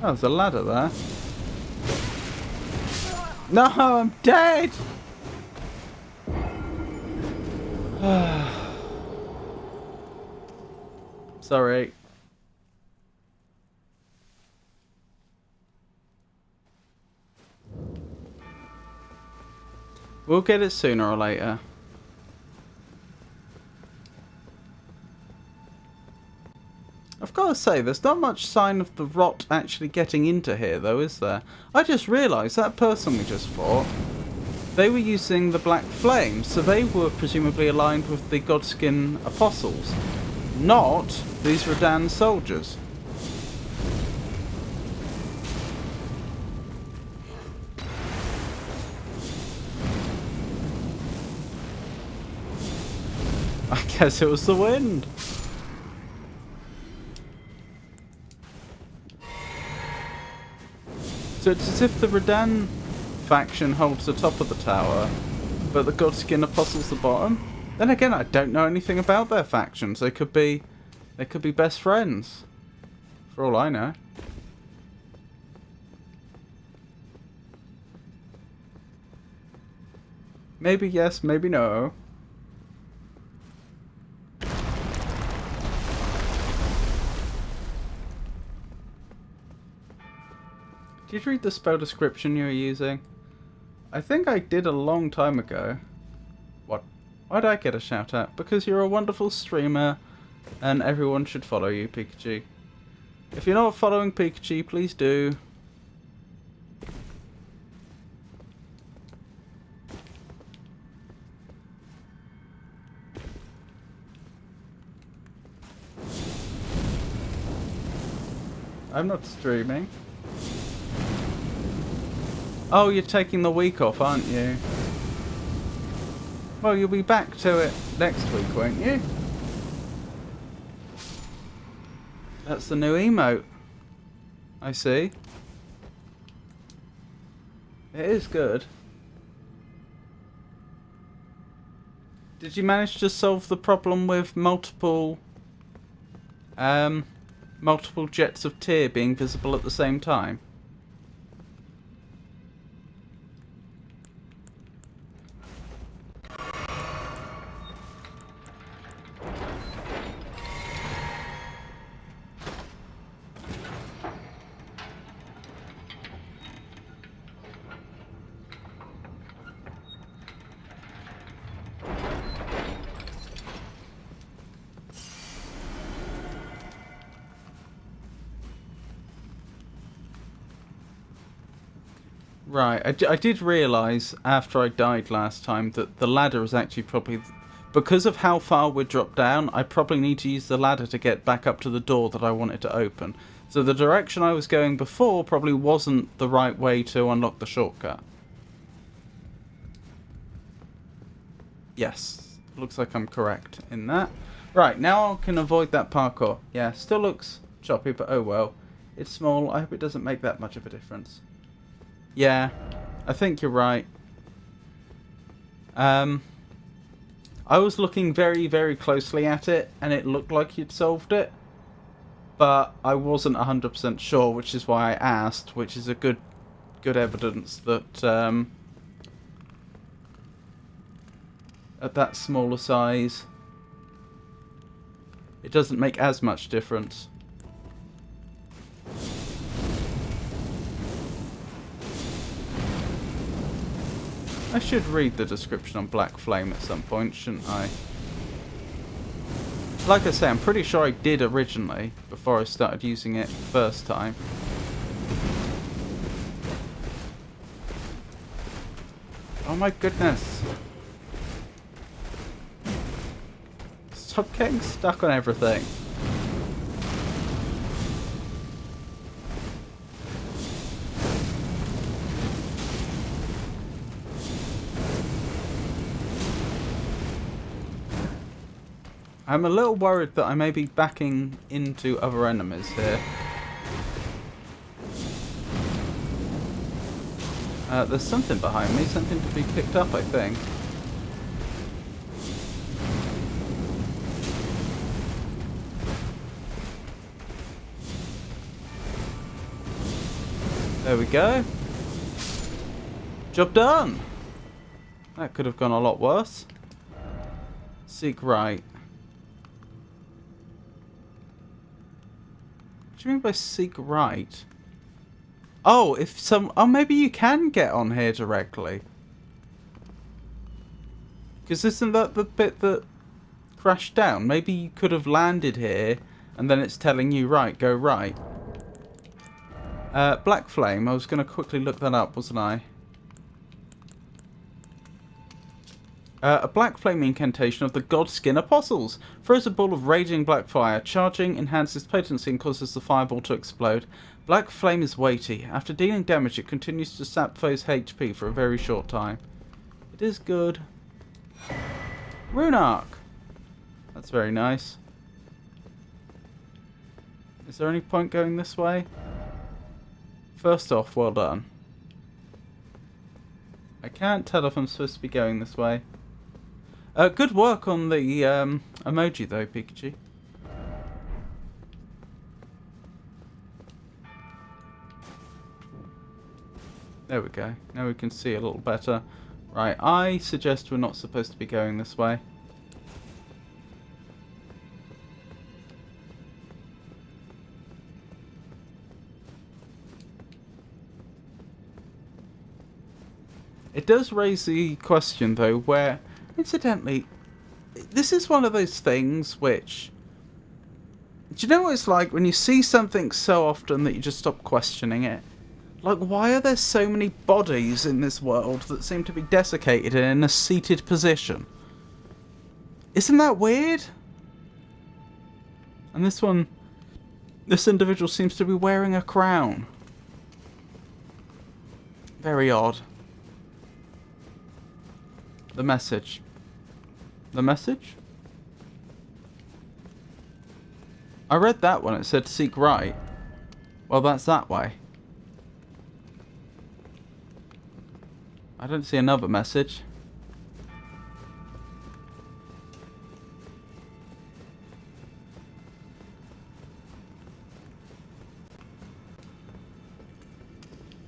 Oh, there's a ladder there. No, I'm dead! Sorry. We'll get it sooner or later. I've got to say, there's not much sign of the rot actually getting into here, though, is there? I just realised that person we just fought, they were using the Black Flame, so they were presumably aligned with the Godskin Apostles, not these Radan soldiers. I guess it was the wind. So it's as if the Radan faction holds the top of the tower, but the Godskin Apostles the bottom. Then again, I don't know anything about their factions. They could be best friends, for all I know. Maybe yes, maybe no. Did you read the spell description you were using? I think I did a long time ago. What? Why'd I get a shout out? Because you're a wonderful streamer and everyone should follow you, Pikachu. If you're not following Pikachu, please do. I'm not streaming. Oh, you're taking the week off, aren't you? Well, you'll be back to it next week, won't you? That's the new emote. I see. It is good. Did you manage to solve the problem with multiple jets of tear being visible at the same time? Right, I did realise after I died last time that the ladder is actually probably... Because of how far we're dropped down, I probably need to use the ladder to get back up to the door that I wanted to open. So the direction I was going before probably wasn't the right way to unlock the shortcut. Yes, looks like I'm correct in that. Right, now I can avoid that parkour. Yeah, still looks choppy, but oh well. It's small, I hope it doesn't make that much of a difference. Yeah, I think you're right. I was looking very, very closely at it, and it looked like you'd solved it. But I wasn't 100% sure, which is why I asked, which is a good evidence that at that smaller size, it doesn't make as much difference. I should read the description on Black Flame at some point, shouldn't I? Like I say, I'm pretty sure I did originally, before I started using it first time. Oh my goodness. Stop getting stuck on everything. I'm a little worried that I may be backing into other enemies here. There's something behind me, something to be picked up, I think. There we go. Job done! That could have gone a lot worse. Seek right. What do you mean by seek right? Oh, oh, maybe you can get on here directly. Because isn't that the bit that crashed down? Maybe you could have landed here, and then it's telling you, right, go right. Black Flame, I was going to quickly look that up, wasn't I? A black flame incantation of the Godskin Apostles. Throws a ball of raging black fire. Charging enhances potency and causes the fireball to explode. Black flame is weighty. After dealing damage, it continues to sap foes' HP for a very short time. It is good. Rune Arc. That's very nice. Is there any point going this way? First off, well done. I can't tell if I'm supposed to be going this way. Good work on the emoji though, Pikachu. There we go. Now we can see a little better. Right, I suggest we're not supposed to be going this way. It does raise the question though, where, incidentally, this is one of those things which, do you know what it's like when you see something so often that you just stop questioning it? Like, why are there so many bodies in this world that seem to be desiccated and in a seated position? Isn't that weird? And this individual seems to be wearing a crown. Very odd. The message. The message? I read that one. It said seek right. Well, that's that way. I don't see another message.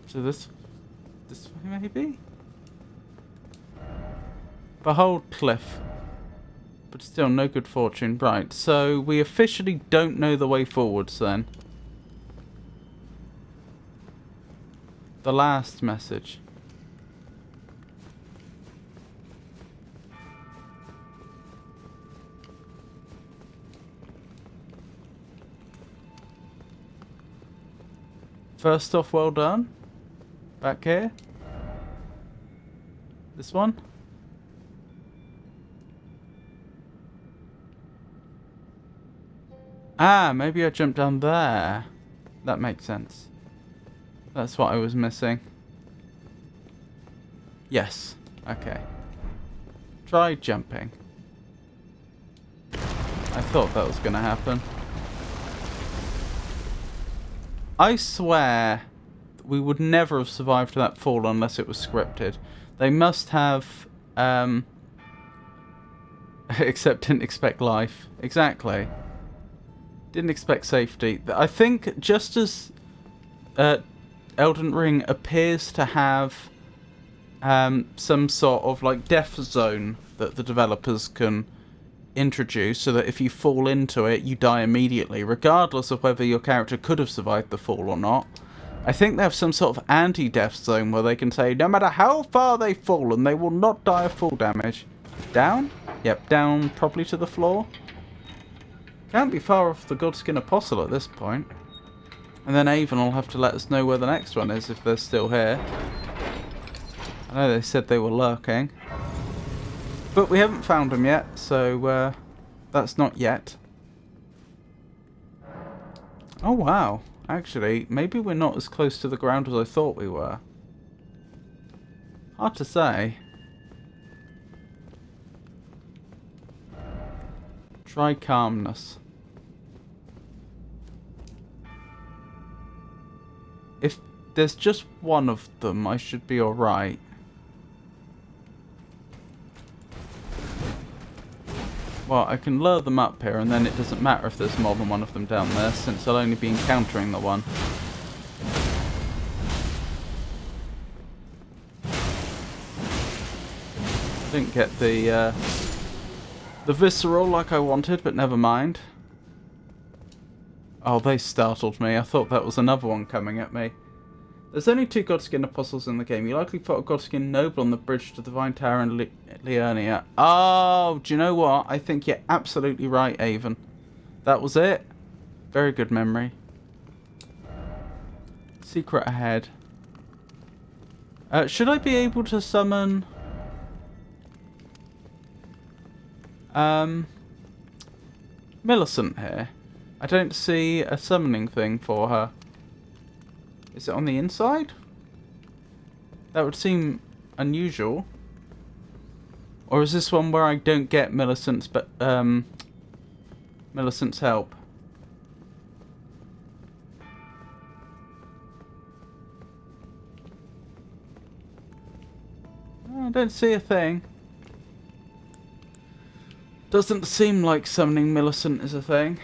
So this way maybe? Behold cliff. But still no good fortune. Right, so we officially don't know the way forwards then. The last message. First off, well done. Back here. This one. Ah, maybe I jumped down there. That makes sense. That's what I was missing. Yes. Okay. Try jumping. I thought that was going to happen. I swear we would never have survived that fall unless it was scripted. They must have... except didn't expect life. Exactly. Didn't expect safety. I think just as Elden Ring appears to have some sort of like death zone that the developers can introduce so that if you fall into it, you die immediately, regardless of whether your character could have survived the fall or not. I think they have some sort of anti-death zone where they can say no matter how far they fall and they will not die of fall damage. Down? Yep, down probably to the floor. Can't be far off the Godskin Apostle at this point. And then Avon will have to let us know where the next one is if they're still here. I know they said they were lurking. But we haven't found them yet, so that's not yet. Oh wow, actually, maybe we're not as close to the ground as I thought we were. Hard to say. Try calmness. If there's just one of them, I should be alright. Well, I can lure them up here, and then it doesn't matter if there's more than one of them down there, since I'll only be encountering the one. Didn't get the visceral like I wanted, but never mind. Oh, they startled me. I thought that was another one coming at me. There's only 2 Godskin apostles in the game. You likely fought a Godskin noble on the bridge to the Divine Tower in Liurnia. Oh, do you know what? I think you're absolutely right, Avon. That was it. Very good memory. Secret ahead. Should I be able to summon... Millicent here? I don't see a summoning thing for her. Is it on the inside? That would seem unusual. Or is this one where I don't get Millicent's Millicent's help? I don't see a thing. Doesn't seem like summoning Millicent is a thing.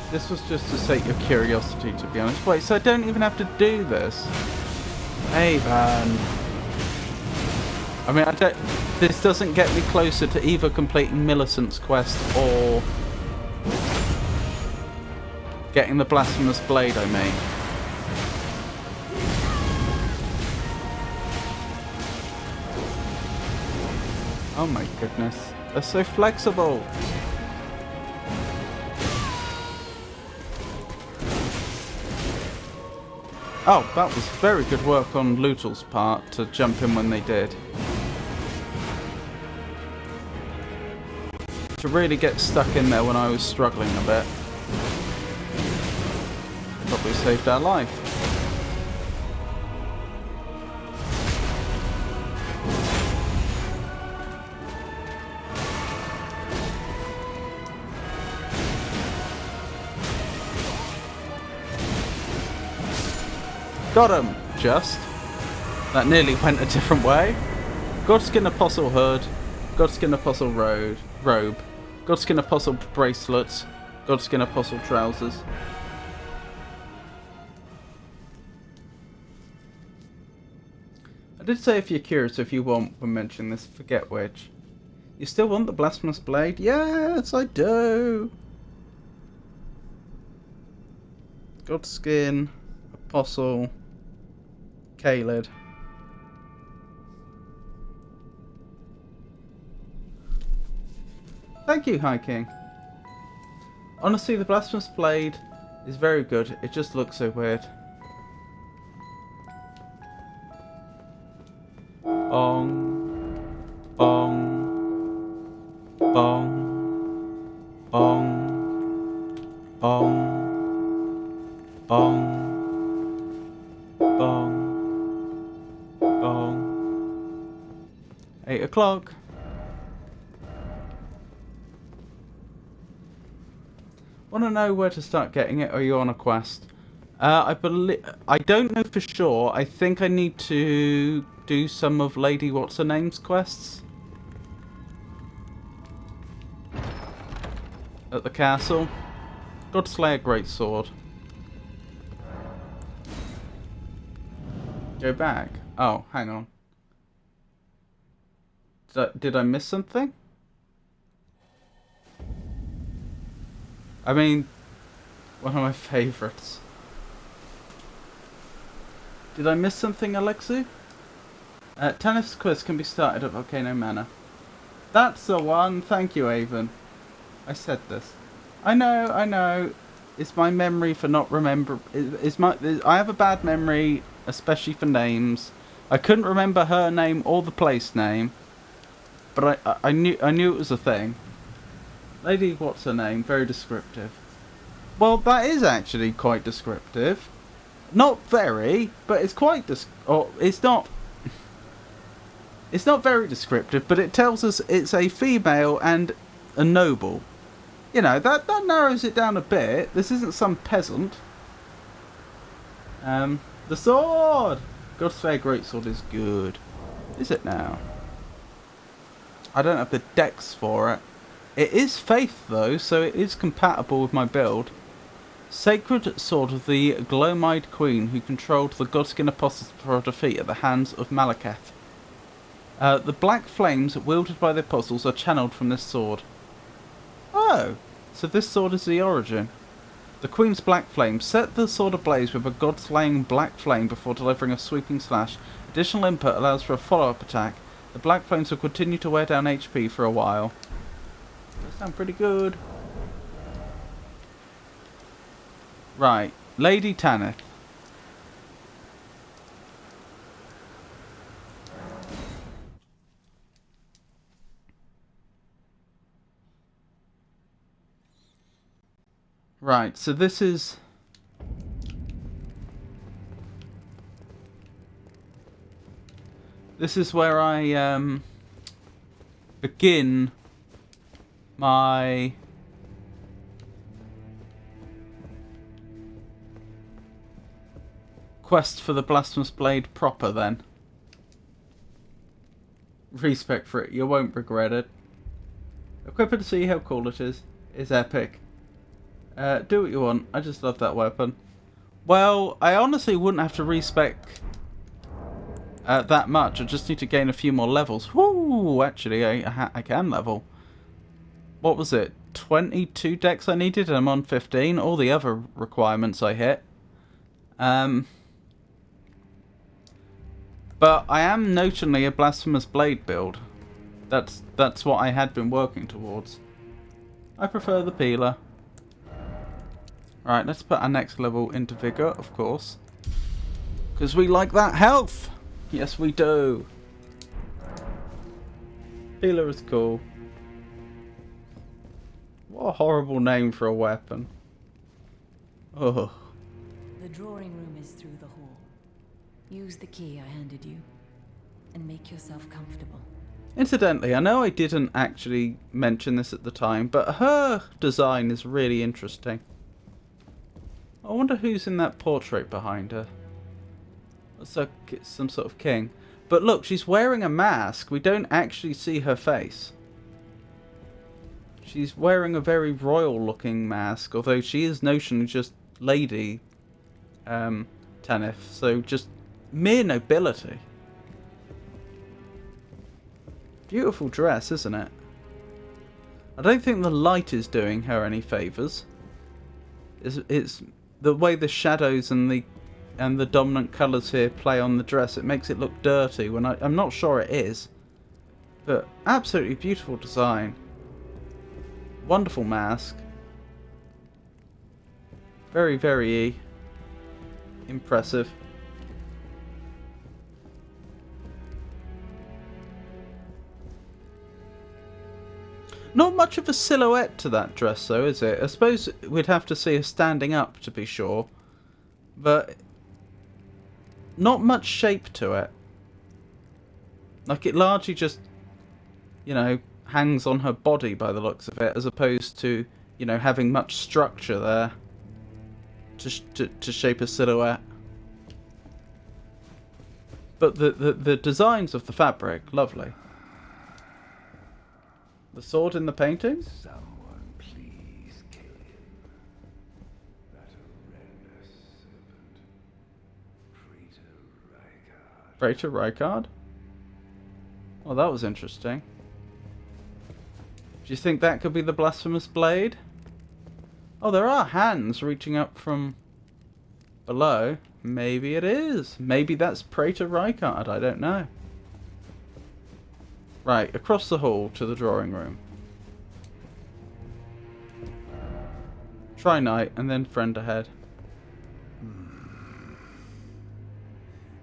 This was just to sate your curiosity, to be honest. Wait, so I don't even have to do this? Hey, man. I mean, this doesn't get me closer to either completing Millicent's quest or getting the Blasphemous Blade, I mean. Oh my goodness. They're so flexible. Oh, that was very good work on Lutal's part to jump in when they did. To really get stuck in there when I was struggling a bit. Probably saved our life. Got him! Just. That nearly went a different way. Godskin Apostle Hood. Godskin Apostle Robe. Godskin Apostle Bracelets. Godskin Apostle Trousers. I did say if you're curious, if you want, when mentioning this, forget which. You still want the Blasphemous Blade? Yes, I do! Godskin Apostle Kaled. Thank you, High King. Honestly, the Blasphemous Blade is very good. It just looks so weird. Bong. Bong. Bong. Bong. Bong. Bong. Bong. Bong. 8 o'clock. Want to know where to start getting it? Or are you on a quest? I don't know for sure. I think I need to do some of Lady What's-Her-Name's quests at the castle. God slay a great sword. Go back. Oh, hang on. Did I miss something? I mean, one of my favourites. Did I miss something, Alexu? Tanith's quiz can be started at Volcano Manor. That's the one. Thank you, Avon. I said this. I know. It's my memory for not remember. I have a bad memory, especially for names. I couldn't remember her name or the place name, but I knew it was a thing. Lady, what's her name? Very descriptive. Well, that is actually quite descriptive. Not very, but it's quite it's not. It's not very descriptive, but it tells us it's a female and a noble. You know, that narrows it down a bit. This isn't some peasant. The sword! Godsphere Greatsword is good. Is it now? I don't have the dex for it. It is Faith, though, so it is compatible with my build. Sacred Sword of the Glomide Queen, who controlled the Godskin Apostles for defeat at the hands of Malekith. The black flames wielded by the Apostles are channeled from this sword. Oh, so this sword is the origin. The Queen's black flame set the sword ablaze with a god-slaying black flame before delivering a sweeping slash. Additional input allows for a follow-up attack. The black flames will continue to wear down HP for a while. That sounds pretty good. Right, Lady Tanith. Right, so this is... This is where I begin my quest for the Blasphemous Blade proper, then. Respect for it, you won't regret it. Equip it to see how cool it is. It's epic. Do what you want. I just love that weapon. Well, I honestly wouldn't have to respec that much. I just need to gain a few more levels. Whoo! Actually, I can level. What was it? 22 decks I needed, and I'm on 15. All the other requirements I hit. But I am notionally a Blasphemous Blade build. That's what I had been working towards. I prefer the peeler. Right, let's put our next level into Vigor, of course. Because we like that health! Yes, we do. Peeler is cool. What a horrible name for a weapon. Oh. The drawing room is through the hall. Use the key I handed you, and make yourself comfortable. Incidentally, I know I didn't actually mention this at the time, but her design is really interesting. I wonder who's in that portrait behind her. Looks like it's some sort of king. But look, she's wearing a mask. We don't actually see her face. She's wearing a very royal looking mask, although she is notionally just Lady Tanith, so just mere nobility. Beautiful dress, isn't it? I don't think the light is doing her any favours. It's the way the shadows and the dominant colours here play on the dress. It makes it look dirty when I'm not sure it is. But absolutely beautiful design. Wonderful mask. Very, very impressive. Not much of a silhouette to that dress, though, is it? I suppose we'd have to see her standing up to be sure. But not much shape to it. Like, it largely just, you know, hangs on her body by the looks of it, as opposed to, you know, having much structure there to shape a silhouette. But the designs of the fabric, lovely. The sword in the painting? Someone please kill him. That horrendous serpent. Praetor Rykard. Praetor Rykard? Well, that was interesting. Do you think that could be the blasphemous blade? Oh, there are hands reaching up from below. Maybe it is. Maybe that's Praetor Rykard. I don't know. Right, across the hall to the drawing room. Try knight and then friend ahead.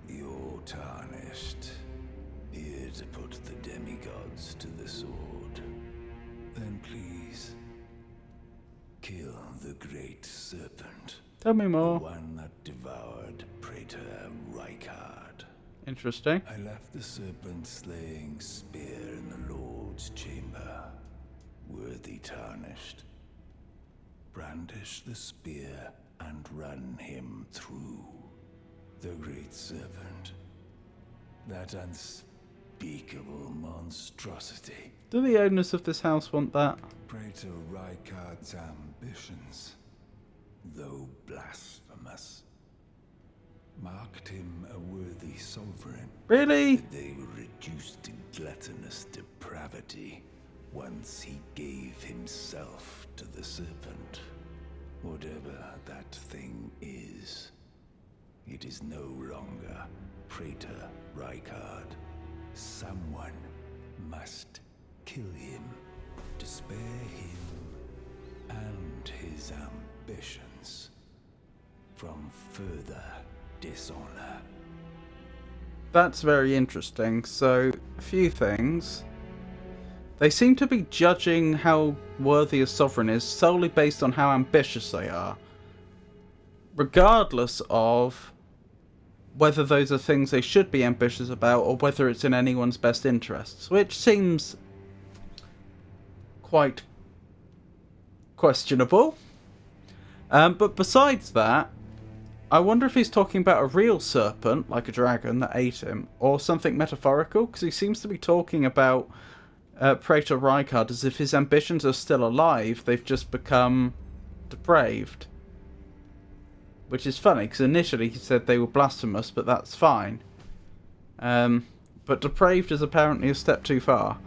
You're tarnished. Here to put the demigods to the sword. Then please, kill the great serpent. Tell me The more. one that devoured Praetor Rykard. Interesting. I left the serpent-slaying spear in the Lord's chamber. Worthy tarnished. Brandish the spear and run him through. The great serpent. That unspeakable monstrosity. Do the owners of this house want that? Praetor Rykard's ambitions, though blasphemous, marked him a worthy sovereign. Really? They were reduced to gluttonous depravity once he gave himself to the serpent. Whatever that thing is, it is no longer Praetor Rykard. Someone must kill him to spare him and his ambitions from further dishonor. That's very interesting. So, a few things. They seem to be judging how worthy a sovereign is solely based on how ambitious they are, regardless of whether those are things they should be ambitious about or whether it's in anyone's best interests, which seems quite questionable. But besides that, I wonder if he's talking about a real serpent, like a dragon, that ate him, or something metaphorical, because he seems to be talking about Praetor Rykard as if his ambitions are still alive, they've just become depraved. Which is funny, because initially he said they were blasphemous, but that's fine. But depraved is apparently a step too far.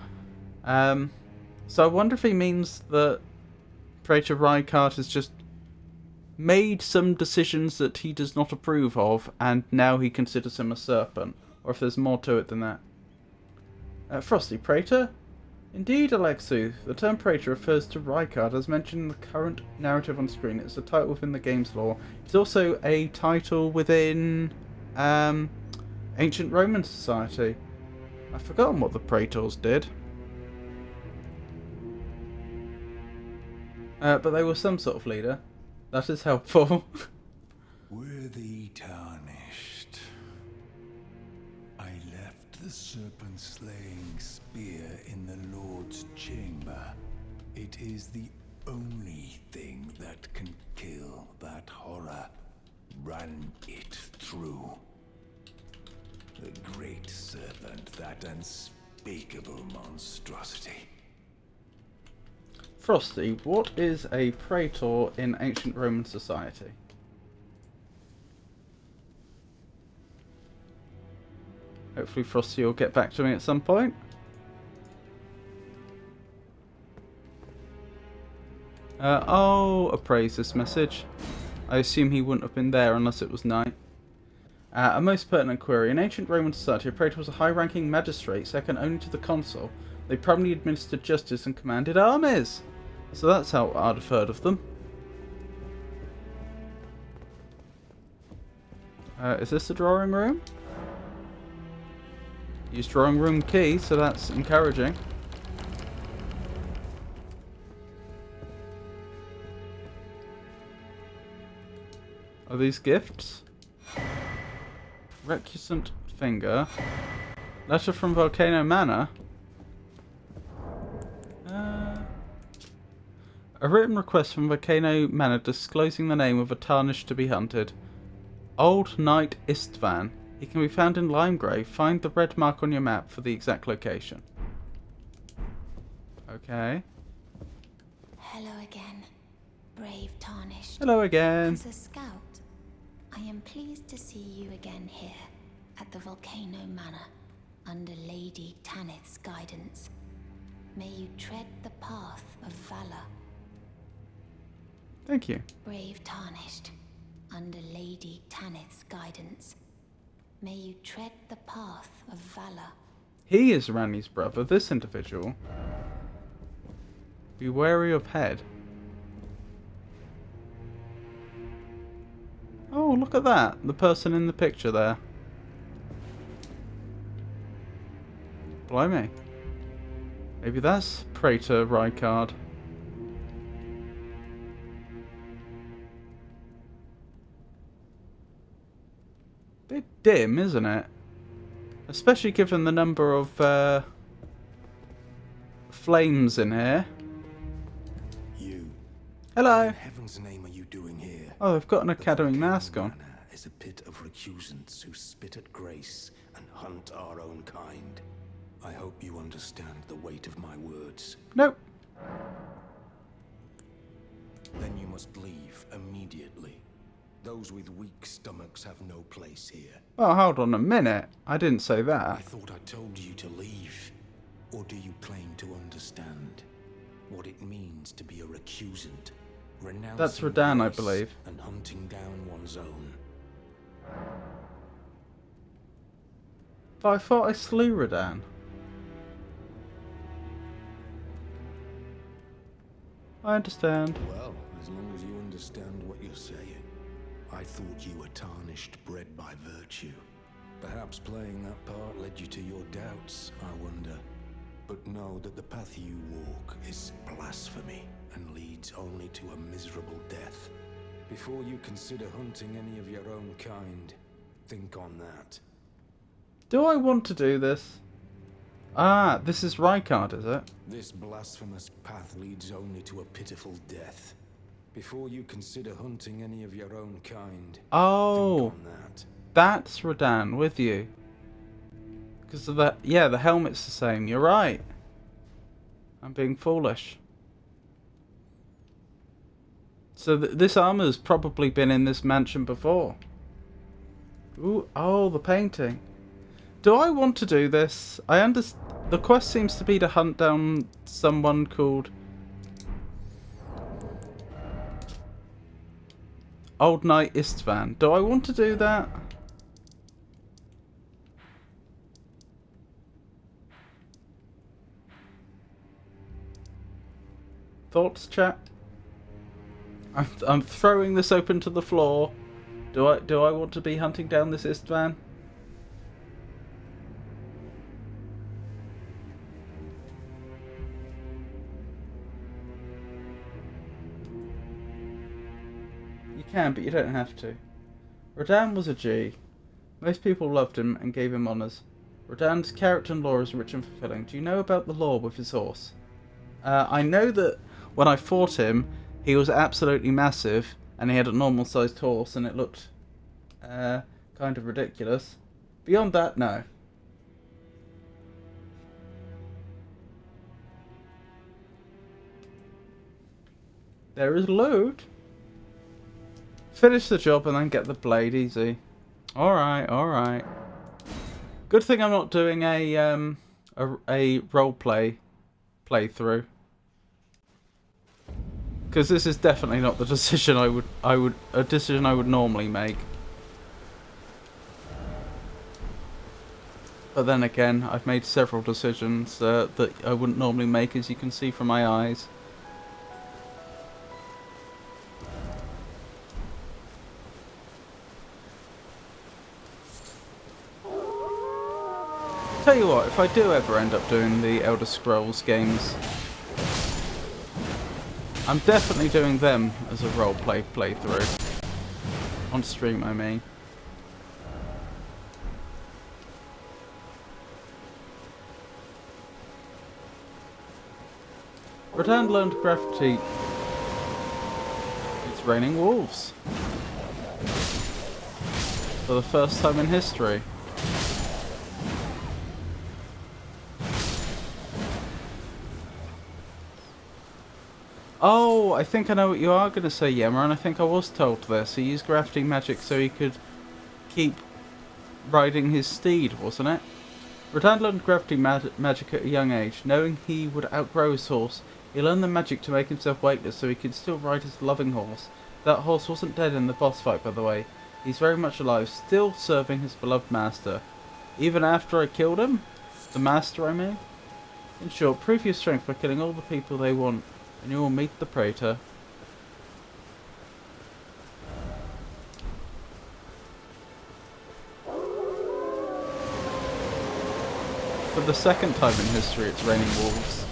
So I wonder if he means that Praetor Rykard has just made some decisions that he does not approve of, and now he considers him a serpent. Or if there's more to it than that. Frosty Praetor? Indeed, Alexu. The term Praetor refers to Rykard as mentioned in the current narrative on screen. It's a title within the game's lore. It's also a title within Ancient Roman Society. I've forgotten what the Praetors did. But they were some sort of leader. That is helpful. Worthy tarnished. I left the serpent-slaying spear in the Lord's chamber. It is the only thing that can kill that horror. Run it through. The great serpent, that unspeakable monstrosity. Frosty, what is a Praetor in Ancient Roman Society? Hopefully Frosty will get back to me at some point. Appraise this message. I assume he wouldn't have been there unless it was night. A most pertinent query. In ancient Roman society, a praetor was a high-ranking magistrate, second only to the consul. They primarily administered justice and commanded armies. So that's how I'd have heard of them. Is this the drawing room? Use drawing room key, so that's encouraging. Are these gifts? Recusant finger. Letter from Volcano Manor. A written request from Volcano Manor disclosing the name of a tarnished to be hunted. Old Knight Istvan. He can be found in Limegrave. Find the red mark on your map for the exact location. Okay. Hello again, brave Tarnished. Hello again. As a scout, I am pleased to see you again here at the Volcano Manor. under Lady Tanith's guidance. May you tread the path of valor. Thank you. Brave Tarnished, under Lady Tanith's guidance. May you tread the path of valor. He is Ranni's brother, this individual. Be wary of head. Oh, look at that. The person in the picture there. Blimey. Maybe that's Praetor Rykard. Bit dim, isn't it? Especially given the number of flames in here. You. Hello. What in heaven's name are you doing here? Oh, they've got an The academy Volcano mask on. Manor is a pit of recusants who spit at grace and hunt our own kind. I hope you understand the weight of my words. Nope. Then you must leave immediately. Those with weak stomachs have no place here. Oh, hold on a minute. I didn't say I that. thought I told you to leave. Or do you claim to understand what it means to be a recusant? Renouncing That's Radahn, I grace believe. and hunting down one's own. But I thought I slew Radahn. I understand. Well, as long as you understand what you're saying. I thought you were tarnished, bred by virtue. Perhaps playing that part led you to your doubts, I wonder. But know that the path you walk is blasphemy and leads only to a miserable death. Before you consider hunting any of your own kind, think on that. Do I want to do this? Ah, this is Rykard, is it? This blasphemous path leads only to a pitiful death. Before you consider hunting any of your own kind, Oh, think on that. that's Radahn with you. Because of that, yeah, the helmet's the same. You're right. I'm being foolish. So this armor's probably been in this mansion before. Ooh, oh, the painting. Do I want to do this? I understand. The quest seems to be to hunt down someone called Old Knight Istvan. Do I want to do that? Thoughts, chat? I'm throwing this open to the floor. Do I want to be hunting down this Istvan? You can, but you don't have to. Radahn was a G. Most people loved him and gave him honours. Radahn's character and lore is rich and fulfilling. Do you know about the lore with his horse? I know that when I fought him, he was absolutely massive, and he had a normal-sized horse, and it looked kind of ridiculous. Beyond that, no. There is loot. Finish the job and then get the blade, easy. Alright, alright. Good thing I'm not doing a roleplay playthrough. Because this is definitely not the decision I would normally make. But then again, I've made several decisions that I wouldn't normally make, as you can see from my eyes. Tell you what, if I do ever end up doing the Elder Scrolls games, I'm definitely doing them as a roleplay playthrough. On stream, I mean. Radahn learned graffiti. It's raining wolves. For the first time in history. Oh, I think I know what you are going to say, Yemmer, and I think I was told this. He used grafting magic so he could keep riding his steed, wasn't it? Radan learned gravity magic at a young age. Knowing he would outgrow his horse, he learned the magic to make himself weightless so he could still ride his loving horse. That horse wasn't dead in the boss fight, by the way. He's very much alive, still serving his beloved master. Even after I killed him? The master, I mean? In short, prove your strength by killing all the people they want, and you will meet the Praetor. For the second time in history, it's raining wolves.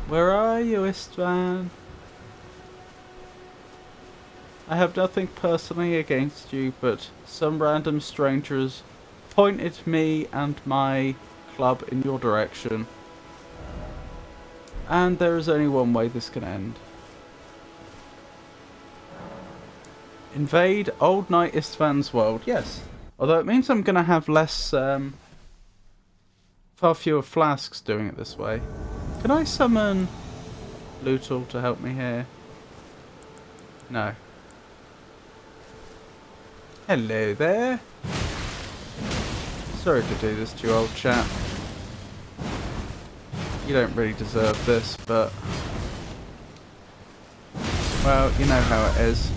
Where are you, Istvan? I have nothing personally against you, but some random strangers pointed me and my club in your direction. And there is only one way this can end. Invade Old Knight Istvan's world. Yes. Although it means I'm going to have less, far fewer flasks doing it this way. Can I summon Lutal to help me here? No. Hello there. Sorry to do this to you, old chap. You don't really deserve this, but... well, you know how it is.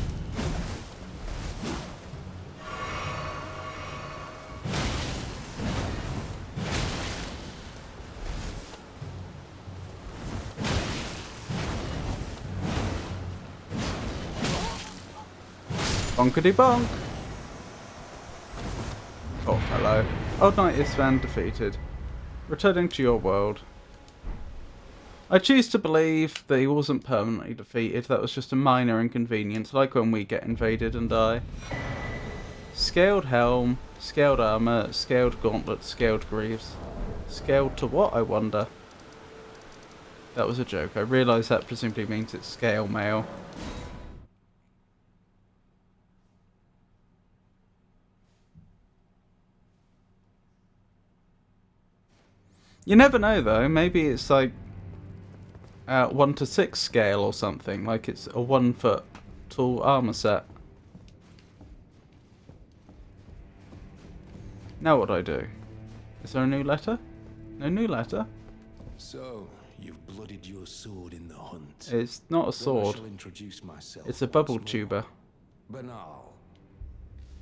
Bonkety bonk! Oh, hello. Old Knight Istvan defeated. Returning to your world. I choose to believe that he wasn't permanently defeated. That was just a minor inconvenience, like when we get invaded and die. Scaled helm, scaled armour, scaled gauntlet, scaled greaves. Scaled to what, I wonder? That was a joke. I realise that presumably means it's scale mail. You never know though, maybe it's like 1 to 6 scale or something, like it's a 1 foot tall armour set. Now what do I do? Is there a new letter? No new letter? So, you've blooded your sword in the hunt. It's not a sword. Introduce myself It's a bubble once tuber. more. Banal.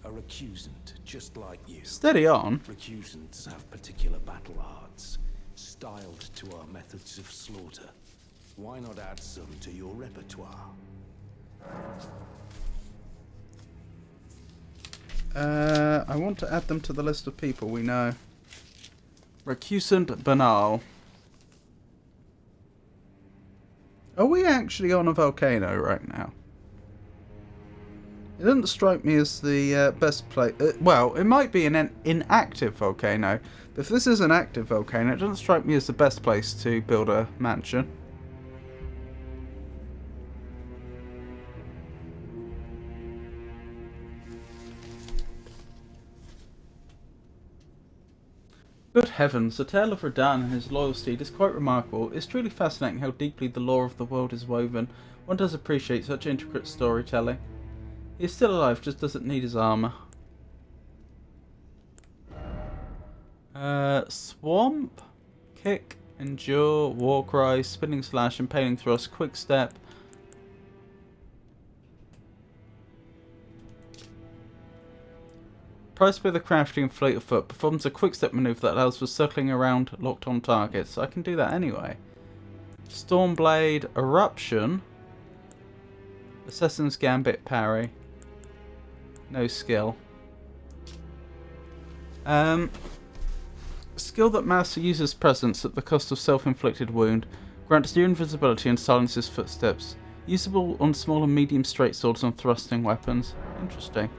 A recusant, just like you. Steady on. Recusants have particular battle arts, styled to our methods of slaughter. Why not add some to your repertoire? I want to add them to the list of people we know. Recusant Banal. Are we actually on a volcano right now? It doesn't strike me as the best place. Well, it might be an inactive volcano. But if this is an active volcano, it doesn't strike me as the best place to build a mansion. Good heavens, the tale of Radan and his loyal steed is quite remarkable. It's truly fascinating how deeply the lore of the world is woven. One does appreciate such intricate storytelling. He is still alive, just doesn't need his armour. Swamp, Kick, Endure, Warcry, Spinning Slash, Impaling Thrust, Quick Step. Priced by the crafting and fleet of foot, performs a quick step manoeuvre that allows for circling around locked on targets. I can do that anyway. Stormblade, Eruption, Assassin's Gambit, Parry. No skill. Skill that Master uses presence at the cost of self-inflicted wound. Grants new invisibility and silences footsteps. Usable on small and medium straight swords and thrusting weapons. Interesting.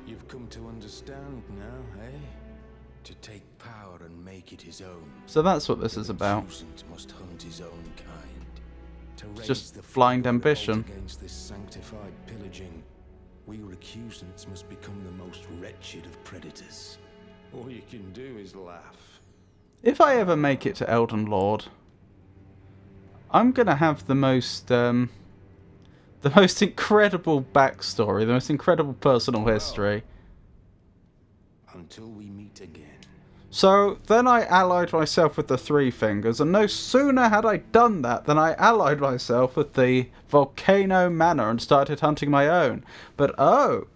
You've come to understand now, eh? To take power and make it his own. So that's what this is about. Recusant must hunt his own kind. To It's raise just the blind revolt ambition. Against this sanctified pillaging, we recusants must become the most wretched of predators. All you can do is laugh. If I ever make it to Elden Lord, I'm gonna have the most incredible backstory, the most incredible personal history. Until we meet again. So then I allied myself with the Three Fingers, and no sooner had I done that than I allied myself with the Volcano Manor and started hunting my own. But oh,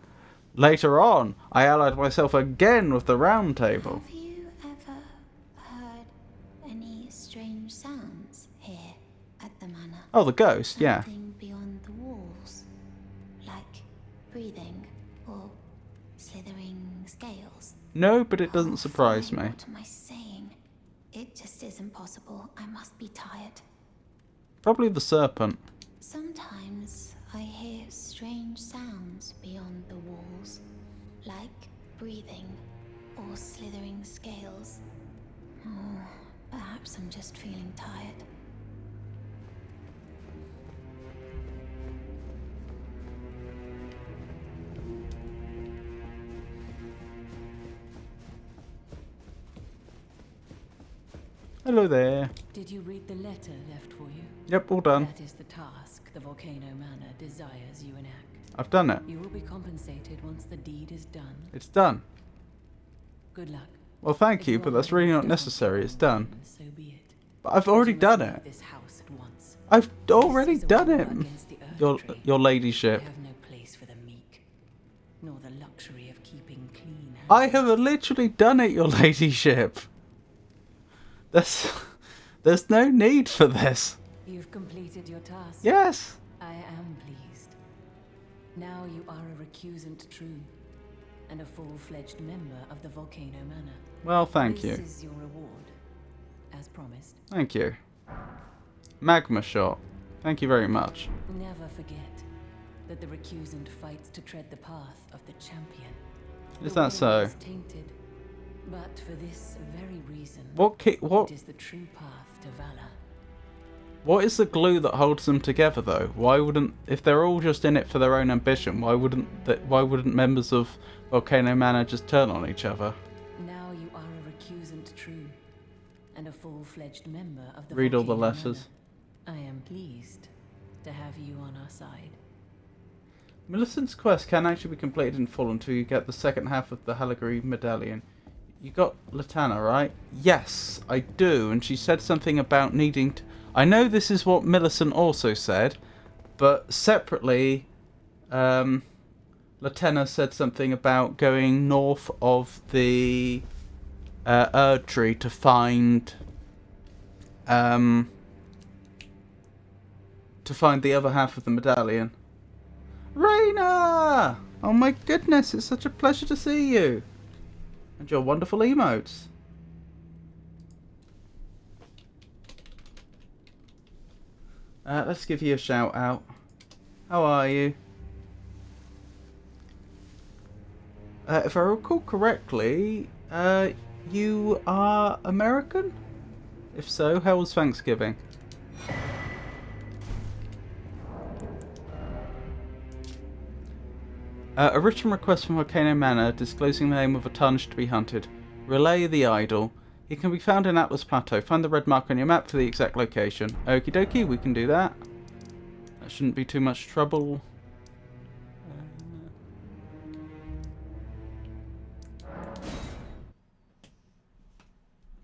later on, I allied myself again with the Round Table. Have you ever heard any strange sounds here at the manor? Oh, the ghost, yeah. Something beyond the walls, like breathing or slithering scales. No, but it doesn't Oh, surprise fine, me. What am I saying? It just isn't possible. I must be tired. Probably the serpent. Sometimes I hear strange sounds beyond the walls, like breathing or slithering scales. Oh, perhaps I'm just feeling tired. Hello there. Did you read the letter left for you? Yep, all done. That is the task the Volcano Manor desires you enact. I've done it. You will be compensated once the deed is done. It's done. Good luck. Well, thank If you, you but are that's ready really to not go, necessary. It's done. So be it. But I've But already you must done leave it. This house at once. I've already This is a done war it. against the Earth Tree. Your I ladyship. have no place for the meek, nor the luxury of keeping clean hands. I have literally done it, your ladyship. There's no need for this. You've completed your task. Yes. I am pleased. Now you are a recusant true, and a full-fledged member of the Volcano Manor. Well, thank you. This is your reward, as promised. Thank you. Magma shot. Thank you very much. Never forget that the recusant fights to tread the path of the champion. Is The that way so? is tainted, but for this very reason, What it is the true path to valor. What is the glue that holds them together, though? Why wouldn't, if they're all just in it for their own ambition, why wouldn't members of Volcano Manor just turn on each other? Now you are a recusant true, and a full-fledged member of the Read all the Volcano letters. Manor. I am pleased to have you on our side. Millicent's quest can actually be completed in full until you get the second half of the Haligary medallion. You got Latana, right? Yes, I do, and she said something about needing to... I know this is what Millicent also said, but separately, Latana said something about going north of the Erd Tree to find the other half of the medallion. Raina! Oh my goodness, it's such a pleasure to see you. And your wonderful emotes. Let's give you a shout out. How are you? If I recall correctly, you are American? If so, how was Thanksgiving? A written request from Volcano Manor disclosing the name of a tarnished to be hunted. Relay the idol. He can be found in Atlas Plateau. Find the red mark on your map for the exact location. Okie dokie, we can do that. That shouldn't be too much trouble.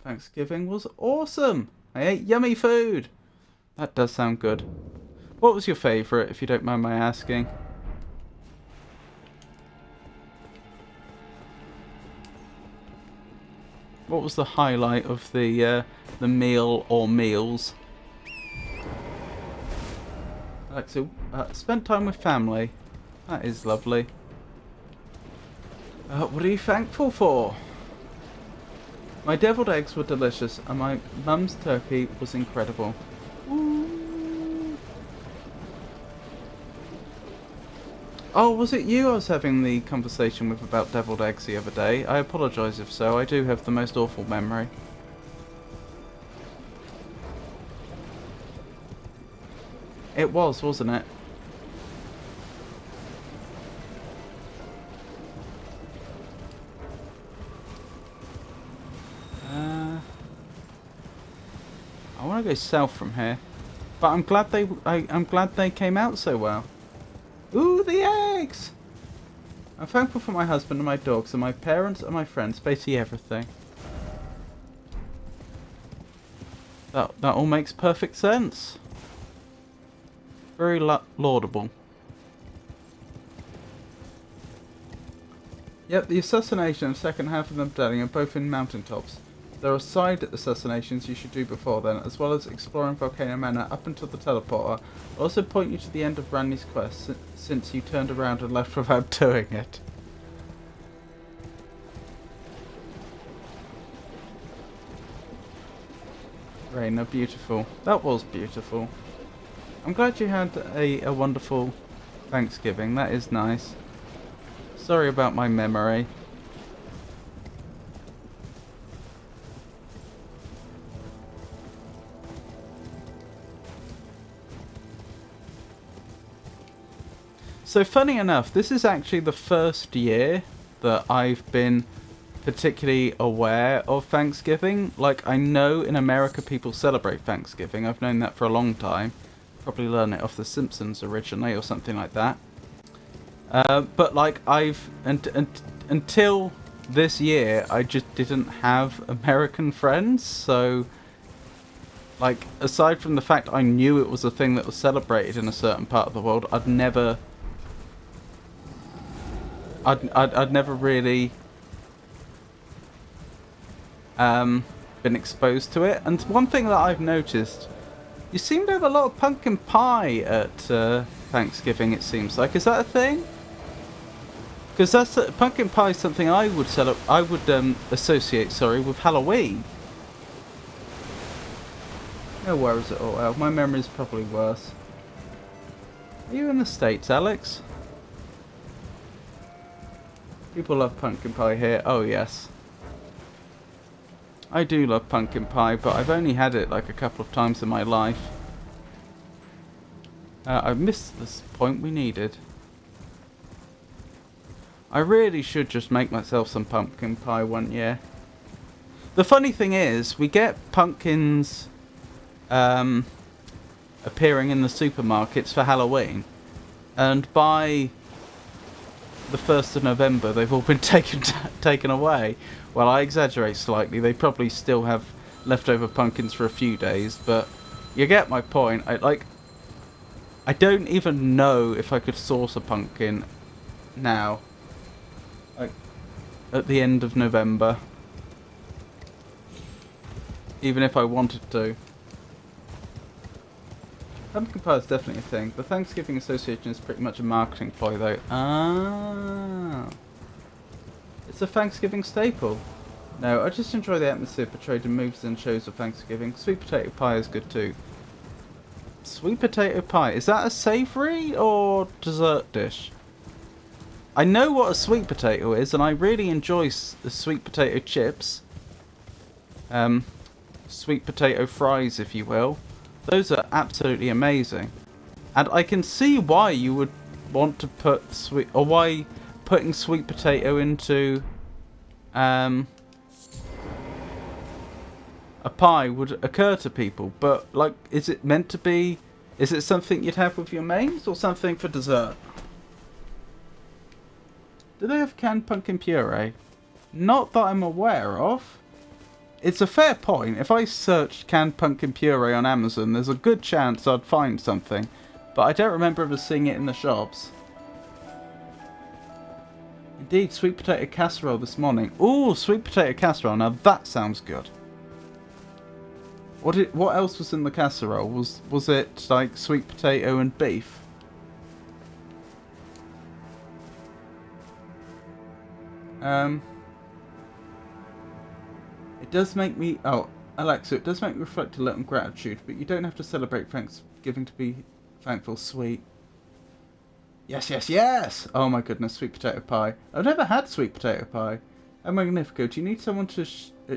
Thanksgiving was awesome. I ate yummy food. That does sound good. What was your favourite, if you don't mind my asking? What was the highlight of the meal or meals? Alexa, spent time with family. That is lovely. What are you thankful for? My deviled eggs were delicious, and my mum's turkey was incredible. Ooh. Oh, was it you I was having the conversation with about deviled eggs the other day? I apologise if so, I do have the most awful memory. It was, wasn't it? to go south from here. But I'm glad I'm glad they came out so well. Ooh, the eggs! I'm thankful for my husband and my dogs and my parents and my friends, basically everything. That all makes perfect sense. Very laudable. Yep, the assassination and second half of the medallion are both in mountaintops. There are side assassinations you should do before then, as well as exploring Volcano Manor up until the teleporter. I'll also point you to the end of Randy's quest, since you turned around and left without doing it. Raina, beautiful. That was beautiful. I'm glad you had a wonderful Thanksgiving. That is nice. Sorry about my memory. So funny enough, this is actually the first year that I've been particularly aware of Thanksgiving. Like, I know in America people celebrate Thanksgiving. I've known that for a long time. Probably learned it off The Simpsons originally or something like that. But like, until this year, I just didn't have American friends. So, like, aside from the fact I knew it was a thing that was celebrated in a certain part of the world, I'd never really been exposed to it. And one thing that I've noticed, you seem to have a lot of pumpkin pie at Thanksgiving, it seems like. Is that a thing? Because pumpkin pie is something I would associate, with Halloween. No worries at all. Well, my memory's probably worse. Are you in the States, Alex? People love pumpkin pie here. Oh, yes. I do love pumpkin pie, but I've only had it like a couple of times in my life. I missed this point we needed. I really should just make myself some pumpkin pie one year. The funny thing is, we get pumpkins appearing in the supermarkets for Halloween, and by the 1st of November they've all been taken away. Well, I exaggerate slightly. They probably still have leftover pumpkins for a few days, but you get my point. I don't even know if I could source a pumpkin now, like at the end of November, even if I wanted to. Pumpkin pie is definitely a thing. The Thanksgiving Association is pretty much a marketing ploy, though. Ah, it's a Thanksgiving staple. No, I just enjoy the atmosphere portrayed in movies and shows of Thanksgiving. Sweet potato pie is good too. Sweet potato pie, is that a savoury or dessert dish? I know what a sweet potato is, and I really enjoy sweet potato chips. Sweet potato fries, if you will. Those are absolutely amazing. And I can see why you would want to put why putting sweet potato into a pie would occur to people. But, like, is it meant to be... Is it something you'd have with your mains or something for dessert? Do they have canned pumpkin puree? Not that I'm aware of. It's a fair point. If I searched canned pumpkin puree on Amazon, there's a good chance I'd find something. But I don't remember ever seeing it in the shops. Indeed, sweet potato casserole this morning. Ooh, sweet potato casserole. Now that sounds good. What else was in the casserole? Was it like sweet potato and beef? It does make me... Oh, Alexa, it does make me reflect a lot on gratitude, but you don't have to celebrate Thanksgiving to be thankful. Sweet. Yes, yes, yes! Oh my goodness, sweet potato pie. I've never had sweet potato pie. Oh, Magnifico, do you need someone to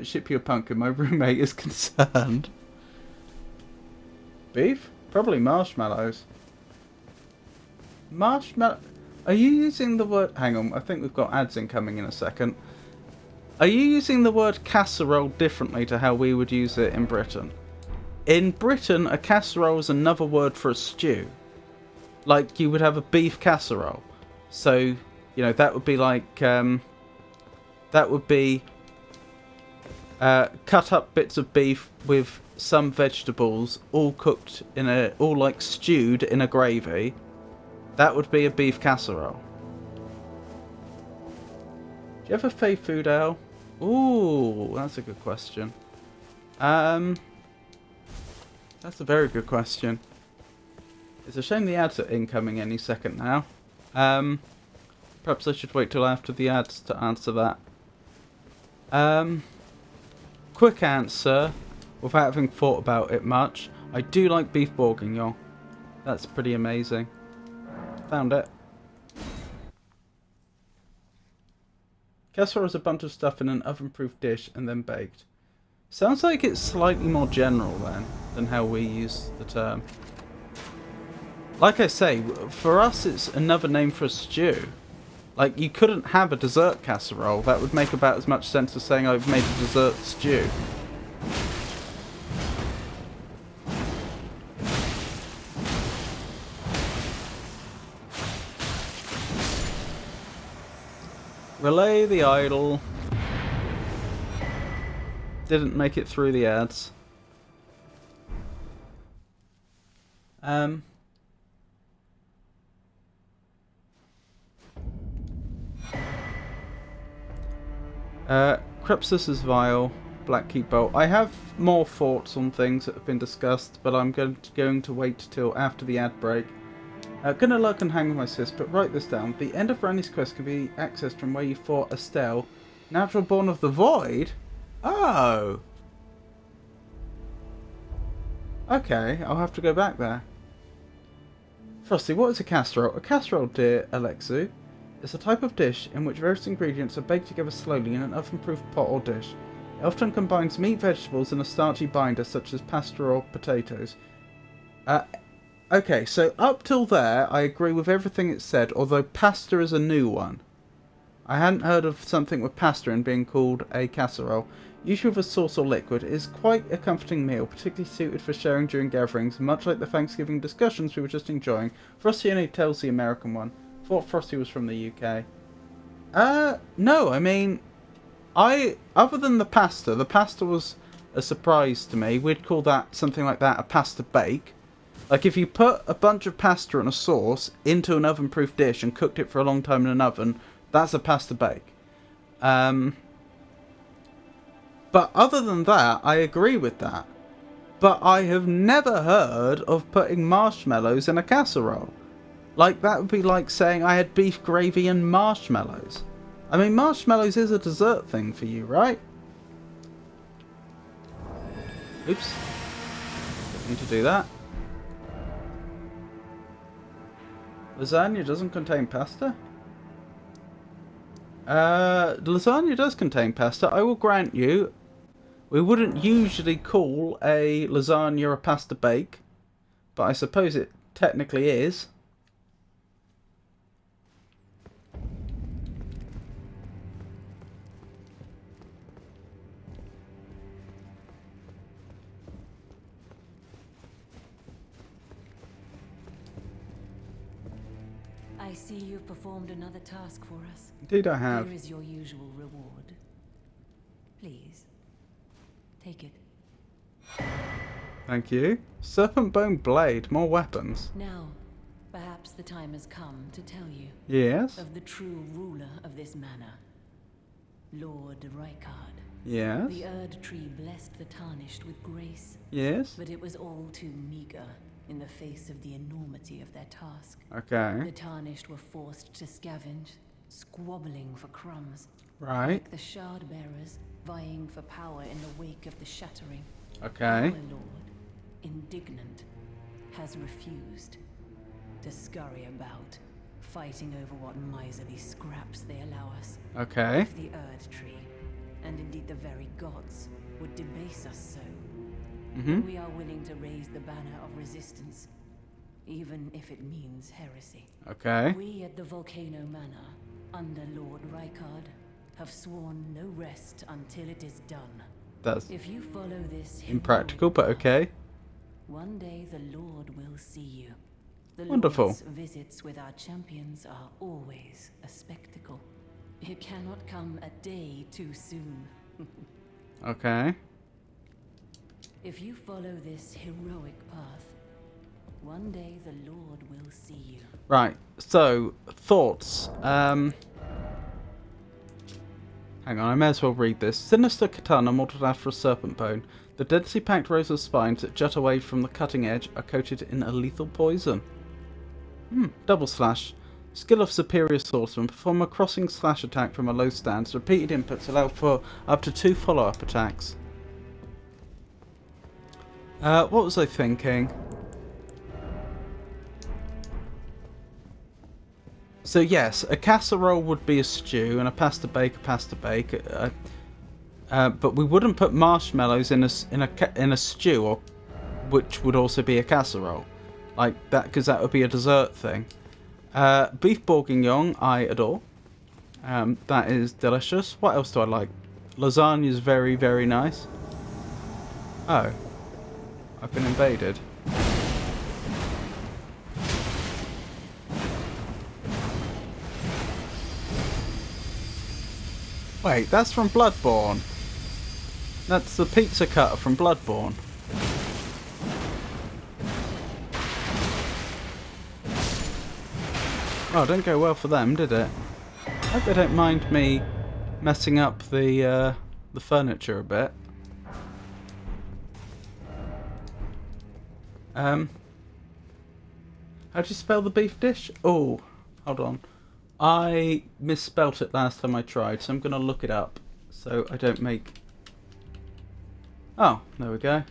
ship you a pumpkin? My roommate is concerned. Beef? Probably marshmallows. Marshmallow... Are you using the word... Hang on, I think we've got ads incoming in a second. Are you using the word casserole differently to how we would use it in Britain? in Britain, a casserole is another word for a stew. Like, you would have a beef casserole. So, you know, that would be like, that would be cut up bits of beef with some vegetables, all cooked in all like stewed in a gravy. That would be a beef casserole. Do you have a fave food, Al? Ooh, that's a good question. That's a very good question. It's a shame the ads are incoming any second now. Perhaps I should wait till after the ads to answer that. Quick answer, without having thought about it much. I do like beef bourguignon. That's pretty amazing. Found it. Casserole is a bunch of stuff in an oven-proof dish and then baked. Sounds like it's slightly more general then than how we use the term. Like I say, for us it's another name for a stew. Like, you couldn't have a dessert casserole. That would make about as much sense as saying I've made a dessert stew. Relay the idol. Didn't make it through the ads. Crypsis is vile. Black Keep Bolt. I have more thoughts on things that have been discussed, but I'm going to wait till after the ad break. Gonna lurk and hang with my sis, but write this down. The end of Randy's quest can be accessed from where you fought Estelle, natural born of the void. Oh. Okay, I'll have to go back there. Frosty, what is a casserole? A casserole, dear Alexu, is a type of dish in which various ingredients are baked together slowly in an oven-proof pot or dish. It often combines meat, vegetables, and a starchy binder such as pasta or potatoes. Okay, so up till there, I agree with everything it said, although pasta is a new one. I hadn't heard of something with pasta in being called a casserole. Usually with a sauce or liquid, it is quite a comforting meal, particularly suited for sharing during gatherings, much like the Thanksgiving discussions we were just enjoying. Frosty only tells the American one. Thought Frosty was from the UK. No, I mean, other than the pasta was a surprise to me. We'd call that, something like that, a pasta bake. Like, if you put a bunch of pasta and a sauce into an oven-proof dish and cooked it for a long time in an oven, that's a pasta bake. But other than that, I agree with that. But I have never heard of putting marshmallows in a casserole. Like, that would be like saying I had beef gravy and marshmallows. I mean, marshmallows is a dessert thing for you, right? Oops. Didn't mean to do that. Lasagna doesn't contain pasta? Lasagna does contain pasta. I will grant you, we wouldn't usually call a lasagna a pasta bake, but I suppose it technically is. I see you've performed another task for us. Indeed I have. Here is your usual reward. Please, take it. Thank you. Serpent bone blade, more weapons. Now, perhaps the time has come to tell you Yes. of the true ruler of this manor, Lord Rykard. Yes. The Erd tree blessed the Tarnished with grace, Yes. but it was all too meager in the face of the enormity of their task. The Okay. Tarnished were forced to scavenge, squabbling for crumbs, Right. like the Shard Bearers vying for power in the wake of the Shattering. Okay. Our Lord, indignant, has refused to scurry about, fighting over what miserly scraps they allow us. Okay. If the Erd tree, and indeed the very gods, would debase us so, we are willing to raise the banner of resistance, even if it means heresy. Okay. We at the Volcano Manor, under Lord Rykard, have sworn no rest until it is done. That's If you follow this impractical, but heroic okay. path, One day the Lord will see you. The Wonderful. Lord's visits with our champions are always a spectacle. You cannot come a day too soon. Okay. If you follow this heroic path, one day the Lord will see you. Right. So, thoughts. Hang on, I may as well read this. Sinister katana modeled after a serpent bone. The densely packed rows of spines that jut away from the cutting edge are coated in a lethal poison. Double slash. Skill of superior swordsman. Perform a crossing slash attack from a low stance. Repeated inputs allow for up to 2 follow-up attacks. What was I thinking? So yes, a casserole would be a stew, and a pasta bake. But we wouldn't put marshmallows in a stew, or which would also be a casserole, like that, because that would be a dessert thing. Beef bourguignon, I adore. That is delicious. What else do I like? Lasagna is very, very nice. Oh, I've been invaded. Wait, that's from Bloodborne. That's the pizza cutter from Bloodborne. Oh, didn't go well for them, did it? I hope they don't mind me messing up the furniture a bit. How do you spell the beef dish? Oh, hold on. I misspelt it last time I tried, so I'm going to look it up so I don't make... Oh, there we go.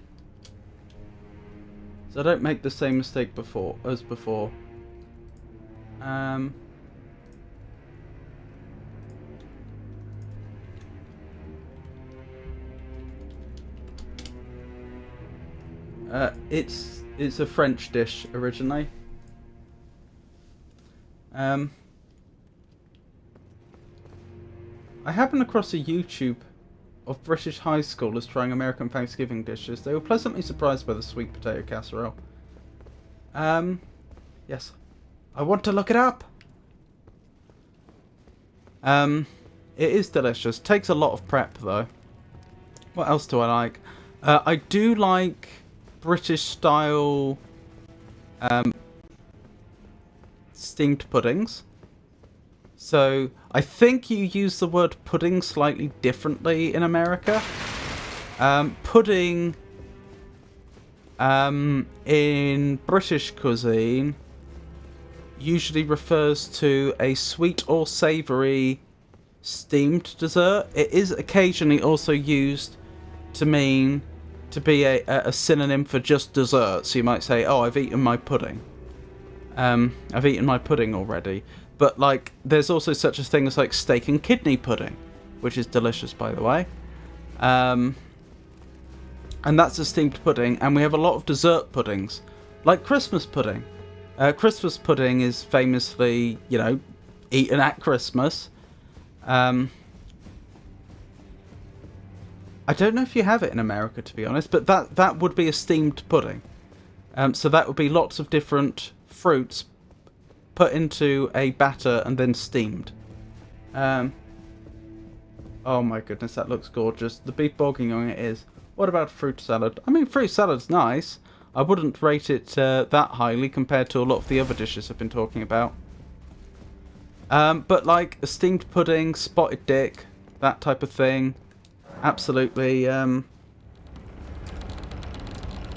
So I don't make the same mistake as before. It's a French dish originally. I happened across a YouTube of British high schoolers trying American Thanksgiving dishes. They were pleasantly surprised by the sweet potato casserole. Yes. I want to look it up. It is delicious. Takes a lot of prep though. What else do I like? I do like British style steamed puddings. So I think you use the word pudding slightly differently in America. Pudding in British cuisine usually refers to a sweet or savoury steamed dessert. It is occasionally also used to mean to be a synonym for just dessert. So you might say, oh, I've eaten my pudding. I've eaten my pudding already. But like, there's also such a thing as like steak and kidney pudding, which is delicious, by the way. And that's a steamed pudding. And we have a lot of dessert puddings, like Christmas pudding. Christmas pudding is famously, you know, eaten at Christmas. I don't know if you have it in America, to be honest, but that would be a steamed pudding. So that would be lots of different fruits put into a batter and then steamed. Oh my goodness, that looks gorgeous. The beef bourguignon it is. What about fruit salad? I mean, fruit salad's nice. I wouldn't rate it that highly compared to a lot of the other dishes I've been talking about. But like a steamed pudding, spotted dick, that type of thing. Absolutely,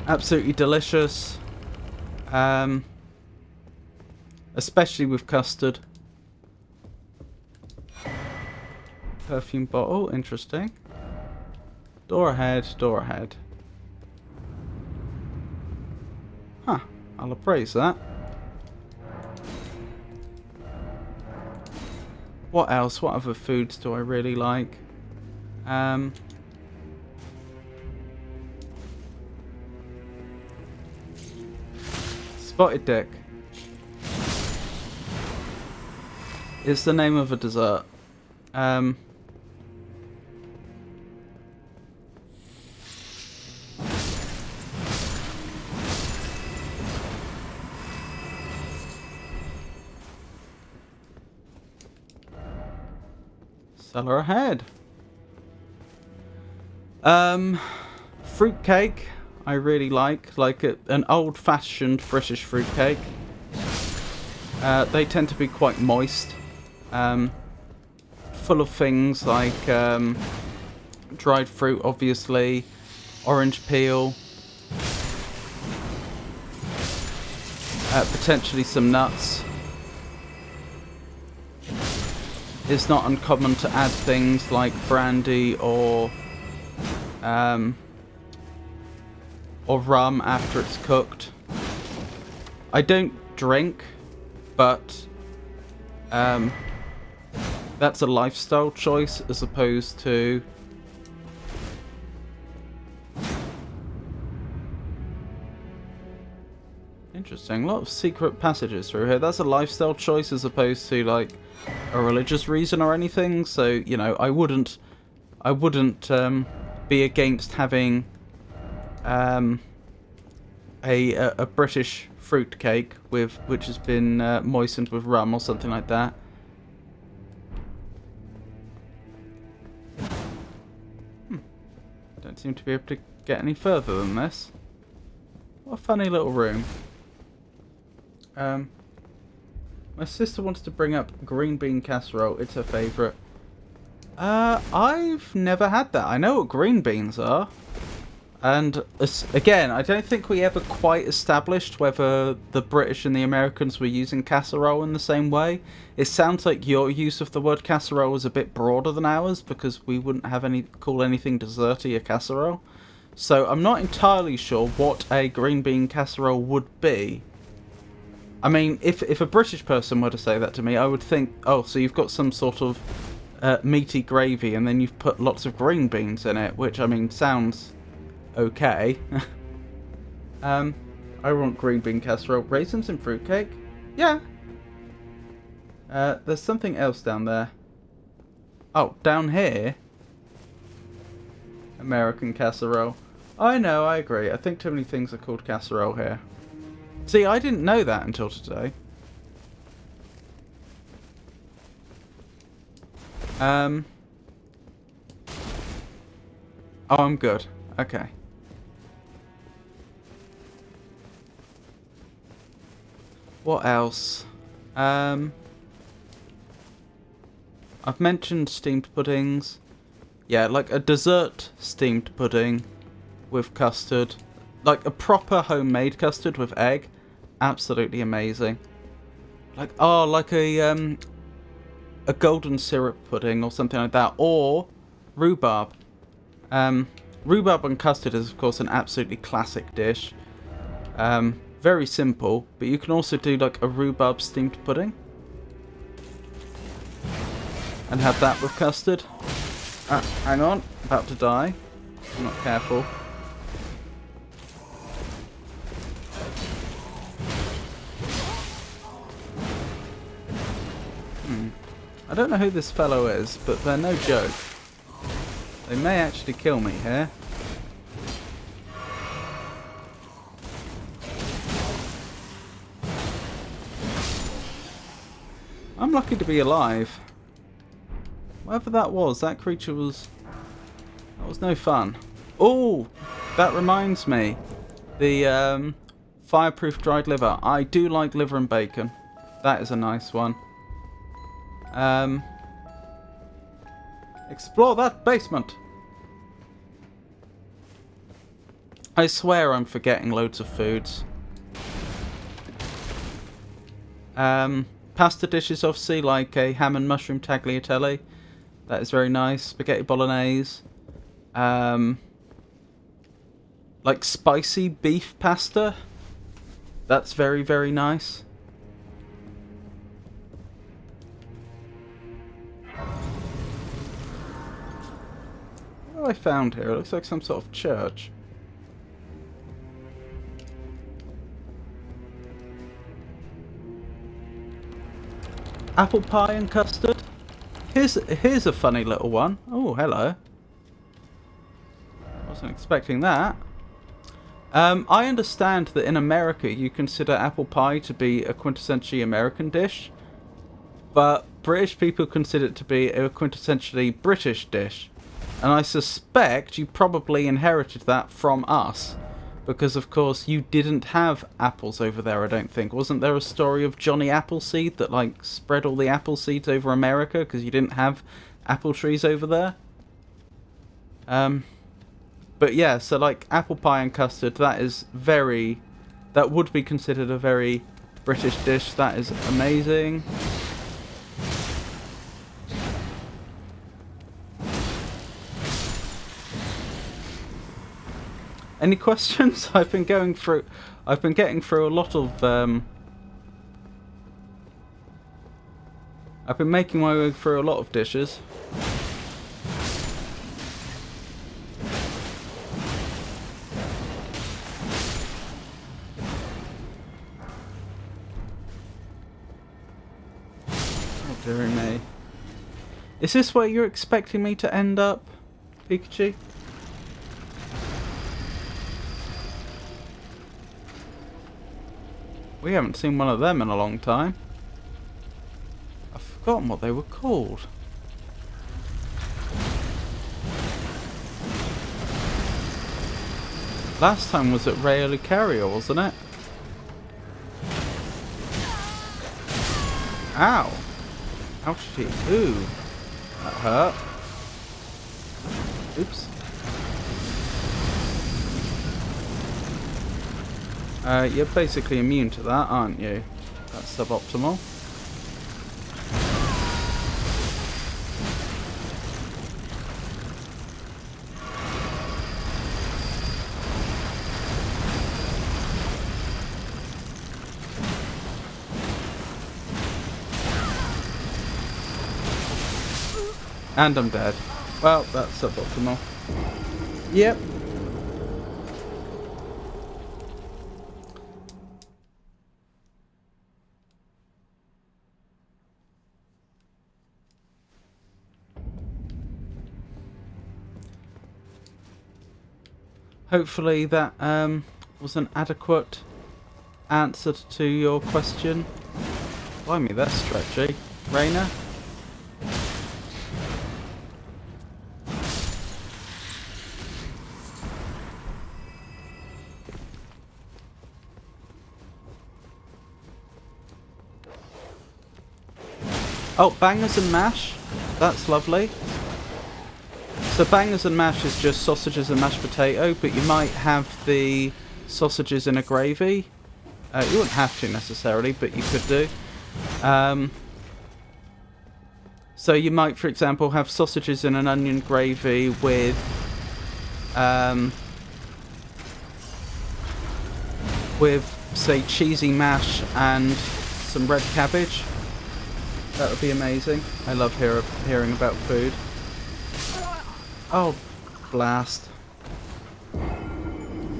absolutely delicious. Especially with custard. Perfume bottle, interesting. Door ahead, door ahead. Huh, I'll appraise that. What else? What other foods do I really like? Spotted dick. It's the name of a dessert. Cellar ahead. Fruitcake, I really like an old-fashioned British fruitcake. They tend to be quite moist, full of things like dried fruit, obviously, orange peel, potentially some nuts. It's not uncommon to add things like brandy or rum after it's cooked. I don't drink, but that's a lifestyle choice as opposed to interesting. A lot of secret passages through here. That's a lifestyle choice as opposed to like a religious reason or anything. So, you know, I wouldn't be against having a British fruit cake which has been moistened with rum or something like that. Don't seem to be able to get any further than this. What a funny little room. My sister wanted to bring up green bean casserole. It's her favourite. I've never had that. I know what green beans are. And again, I don't think we ever quite established whether the British and the Americans were using casserole in the same way. It sounds like your use of the word casserole was a bit broader than ours because we wouldn't have call anything desserty a casserole. So I'm not entirely sure what a green bean casserole would be. I mean, if a British person were to say that to me, I would think, oh, so you've got some sort of meaty gravy and then you've put lots of green beans in it, which, I mean, sounds okay. I want green bean casserole. Raisins and fruitcake? Yeah. There's something else down there. Oh, down here? American casserole. I know, I agree. I think too many things are called casserole here. See, I didn't know that until today. Oh, I'm good. Okay. What else? I've mentioned steamed puddings. Yeah, like a dessert steamed pudding with custard. Like a proper homemade custard with egg. Absolutely amazing. Like, oh, like a golden syrup pudding or something like that. Or rhubarb. Rhubarb and custard is, of course, an absolutely classic dish. Very simple, but you can also do like a rhubarb steamed pudding. And have that with custard. Hang on, about to die. I'm not careful. I don't know who this fellow is, but they're no joke. They may actually kill me here. I'm lucky to be alive. Whatever that was, that creature was... That was no fun. Oh! That reminds me. The fireproof dried liver. I do like liver and bacon. That is a nice one. Explore that basement. I swear I'm forgetting loads of foods. Pasta dishes, obviously, like a ham and mushroom tagliatelle. That is very nice. Spaghetti bolognese. Like spicy beef pasta. That's very, very nice. What have I found here? It looks like some sort of church. Apple pie and custard. Here's a funny little one. Oh, hello. Wasn't expecting that. I understand that in America you consider apple pie to be a quintessentially American dish, but British people consider it to be a quintessentially British dish. And I suspect you probably inherited that from us. Because, of course, you didn't have apples over there, I don't think. Wasn't there a story of Johnny Appleseed that, like, spread all the apple seeds over America because you didn't have apple trees over there? But yeah, so, like, apple pie and custard, that would be considered a very British dish. That is amazing. Any questions? I've been getting through a lot of I've been making my way through a lot of dishes. Oh dearie me. Is this where you're expecting me to end up, Pikachu? We haven't seen one of them in a long time. I've forgotten what they were called. Last time was at Ray Lucario, wasn't it? Ow! Ouchie. Ooh. That hurt. Oops. You're basically immune to that, aren't you? That's suboptimal. And I'm dead. Well, that's suboptimal. Yep. Hopefully that was an adequate answer to your question. Blimey, that's stretchy. Raina? Oh, bangers and mash. That's lovely. So bangers and mash is just sausages and mashed potato, but you might have the sausages in a gravy. You wouldn't have to necessarily, but you could do. So you might, for example, have sausages in an onion gravy with say cheesy mash and some red cabbage. That would be amazing. I love hearing about food. Oh, blast.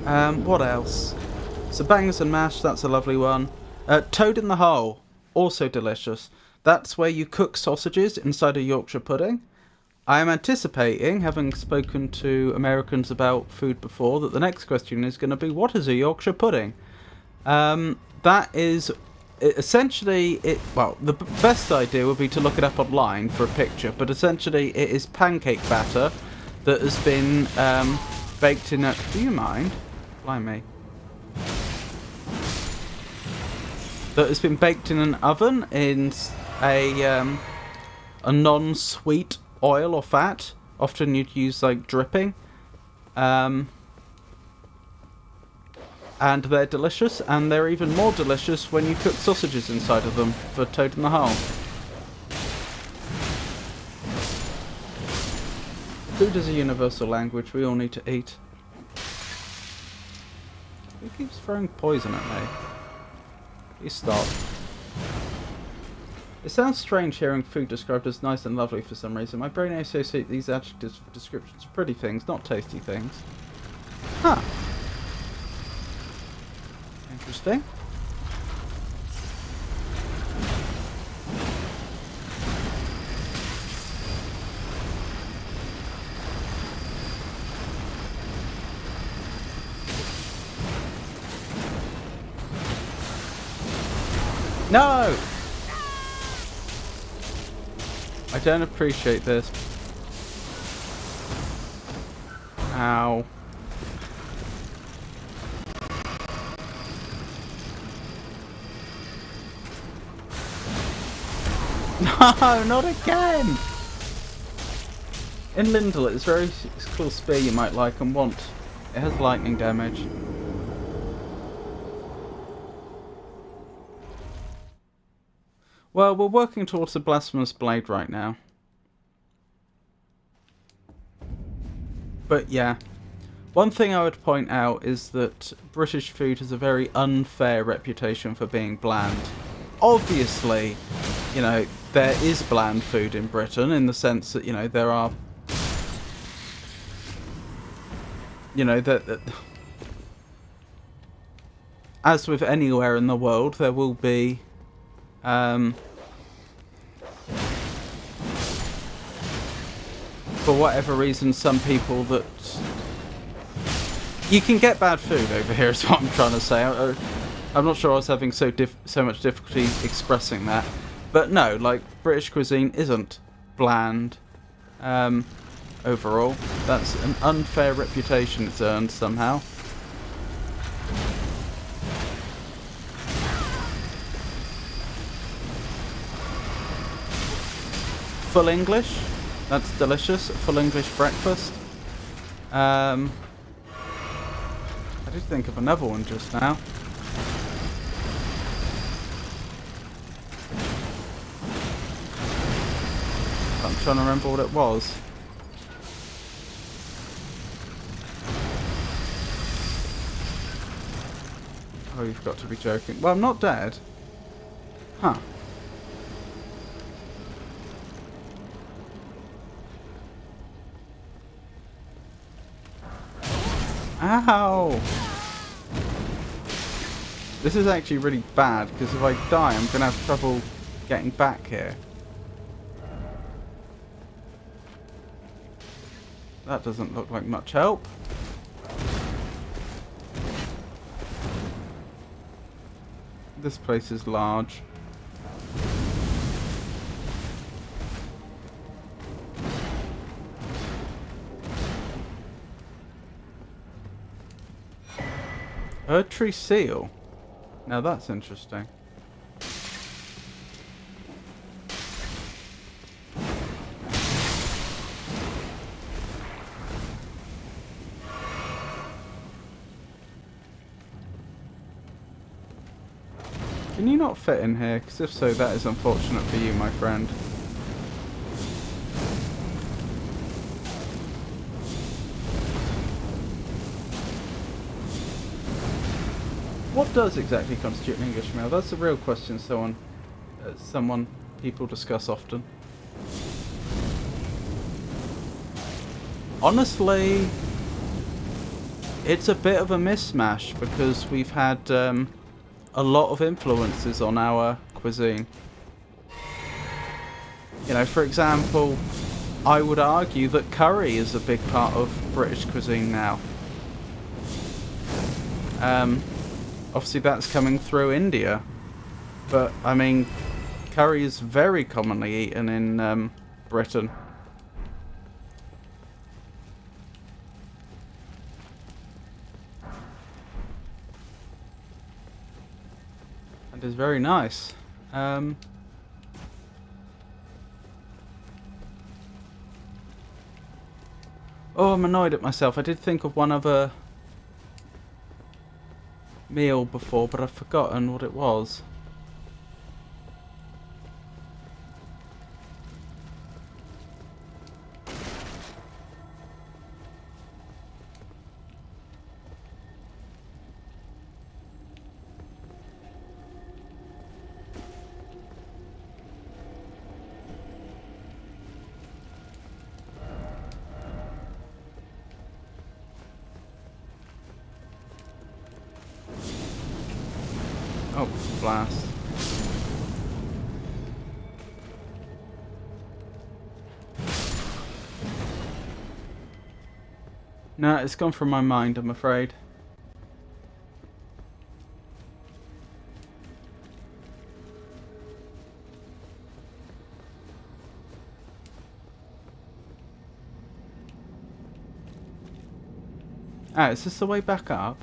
What else? So bangers and mash, that's a lovely one. Toad in the hole, also delicious. That's where you cook sausages inside a Yorkshire pudding. I am anticipating, having spoken to Americans about food before, that the next question is going to be, what is a Yorkshire pudding? That is essentially well, the best idea would be to look it up online for a picture, but essentially it is pancake batter that has been baked in a... Do you mind? Blimey. That has been baked in an oven in a non-sweet oil or fat. Often you'd use like dripping. And they're delicious, and they're even more delicious when you cook sausages inside of them for Toad in the Hole. Food is a universal language. We all need to eat. Who keeps throwing poison at me? Please stop. It sounds strange hearing food described as nice and lovely for some reason. My brain associates these adjectives with descriptions of pretty things, not tasty things. Huh. Interesting. No! I don't appreciate this. Ow. No, not again! In Lindel, it's very cool spear you might like and want. It has lightning damage. Well, we're working towards a blasphemous blade right now. But yeah, one thing I would point out is that British food has a very unfair reputation for being bland. Obviously, you know, there is bland food in Britain in the sense that, you know, there are... You know, that as with anywhere in the world, there will be... for whatever reason, some people that... You can get bad food over here is what I'm trying to say. I'm not sure I was having so much difficulty expressing that. But no, like, British cuisine isn't bland overall. That's an unfair reputation it's earned somehow. Full English. That's delicious. Full English breakfast. I did think of another one just now. I'm trying to remember what it was. Oh, you've got to be joking. Well, I'm not dead. Huh. Ow! This is actually really bad, because if I die, I'm going to have trouble getting back here. That doesn't look like much help. This place is large. Erdtree seal. Now that's interesting. Can you not fit in here? Because if so, that is unfortunate for you, my friend. What does exactly constitute an English male? That's a real question people discuss often. Honestly, it's a bit of a mismatch because we've had a lot of influences on our cuisine. You know, for example, I would argue that curry is a big part of British cuisine now. Obviously that's coming through India, but I mean, curry is very commonly eaten in Britain. And is very nice. Oh, I'm annoyed at myself. I did think of one other meal before, but I've forgotten what it was. Oh, blast. No, it's gone from my mind, I'm afraid. Ah, is this the way back up?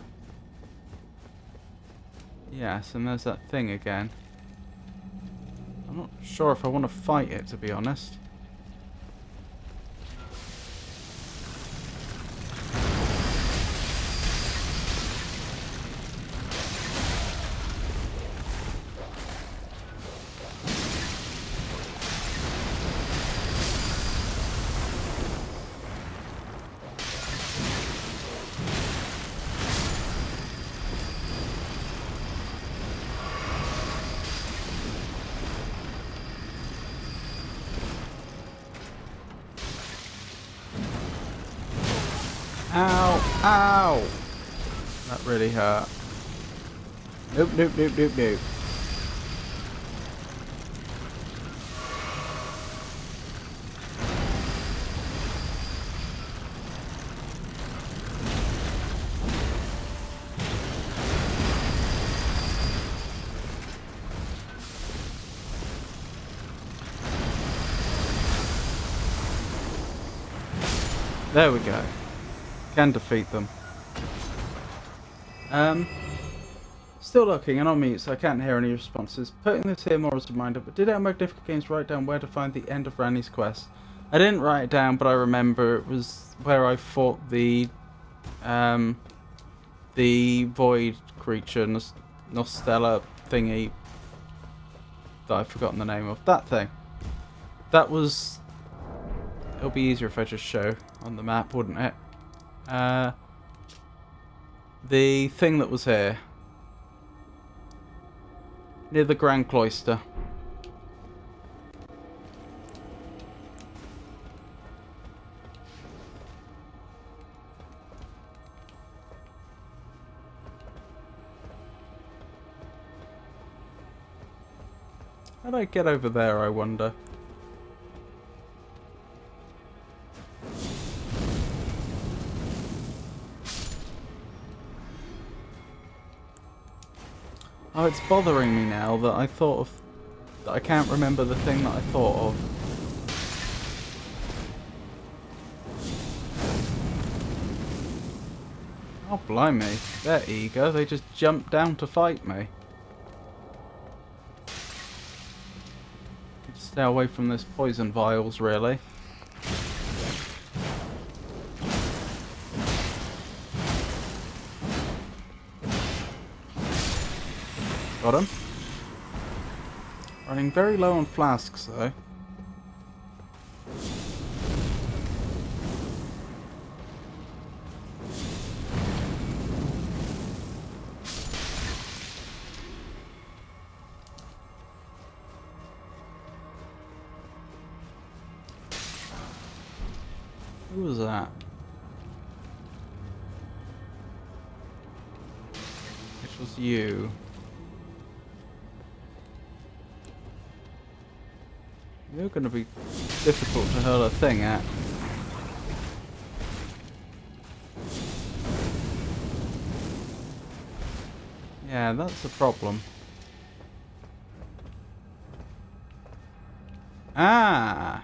Yes, and there's that thing again. I'm not sure if I want to fight it, to be honest. Ow! Ow! That really hurt. Nope, nope, nope, nope, nope. There we go. Can defeat them. Still looking and on mute, so I can't hear any responses. Putting this here more as a reminder, but did our Magnificent Games write down where to find the end of Ranni's quest? I didn't write it down, but I remember it was where I fought the void creature, Nostella thingy that I've forgotten the name of. That thing. That was... It'll be easier if I just show on the map, wouldn't it? The thing that was here. Near the Grand Cloister. How do I get over there, I wonder? Oh, it's bothering me now that I thought of... that I can't remember the thing that I thought of. Oh, blimey. They're eager. They just jumped down to fight me. Stay away from this poison vials, really. Got him. Running very low on flasks, though. Who was that? It was you. You're going to be difficult to hurl a thing at. Yeah, that's a problem. Ah!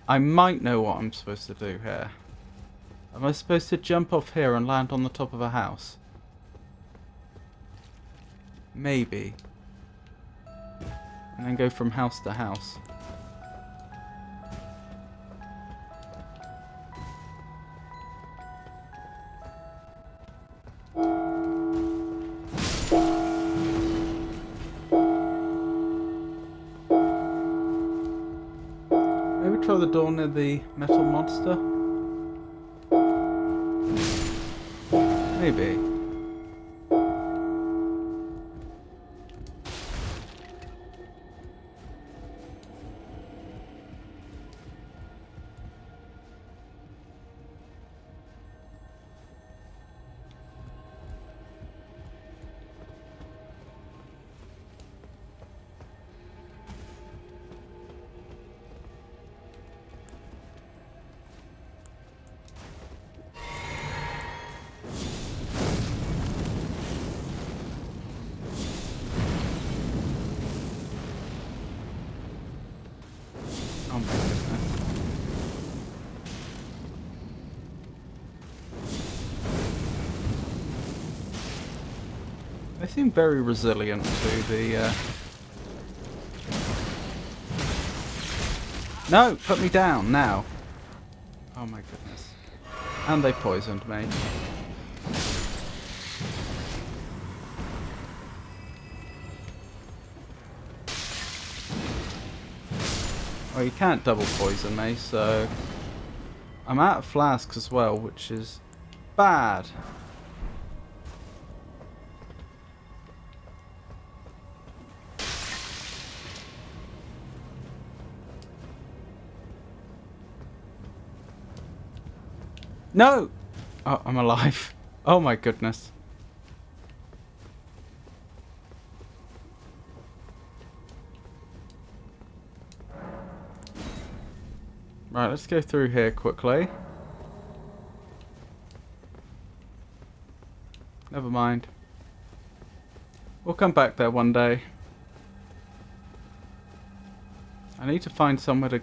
I might know what I'm supposed to do here. Am I supposed to jump off here and land on the top of a house? Maybe. And then go from house to house. Maybe try the door near the metal monster? Maybe. Oh my goodness. seem very resilient to the... No! Put me down, now! Oh my goodness. And they poisoned me. Well, you can't double poison me, so... I'm out of flasks as well, which is bad. No! Oh, I'm alive. Oh my goodness. Right, let's go through here quickly. Never mind. We'll come back there one day. I need to find somewhere to...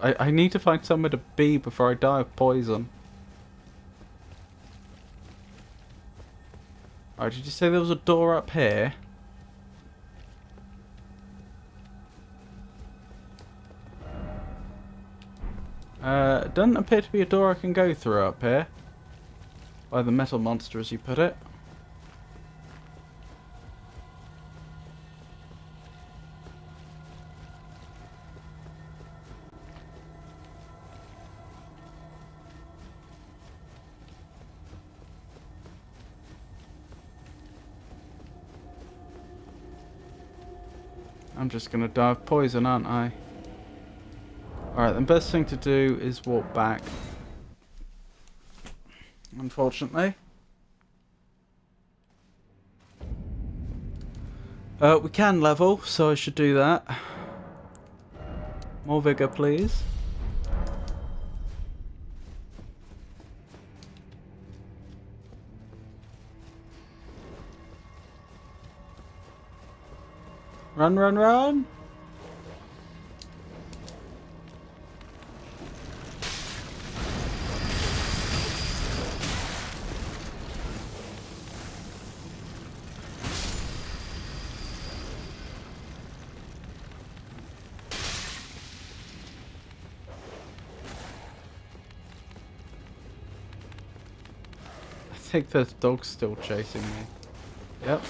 I need to find somewhere to be before I die of poison. Oh, did you say there was a door up here? Doesn't appear to be a door I can go through up here. By the metal monster, as you put it. I'm just gonna die of poison, aren't I? Alright, the best thing to do is walk back. Unfortunately. We can level, so I should do that. More vigor, please. Run, run, run! I think there's dogs still chasing me. Yep.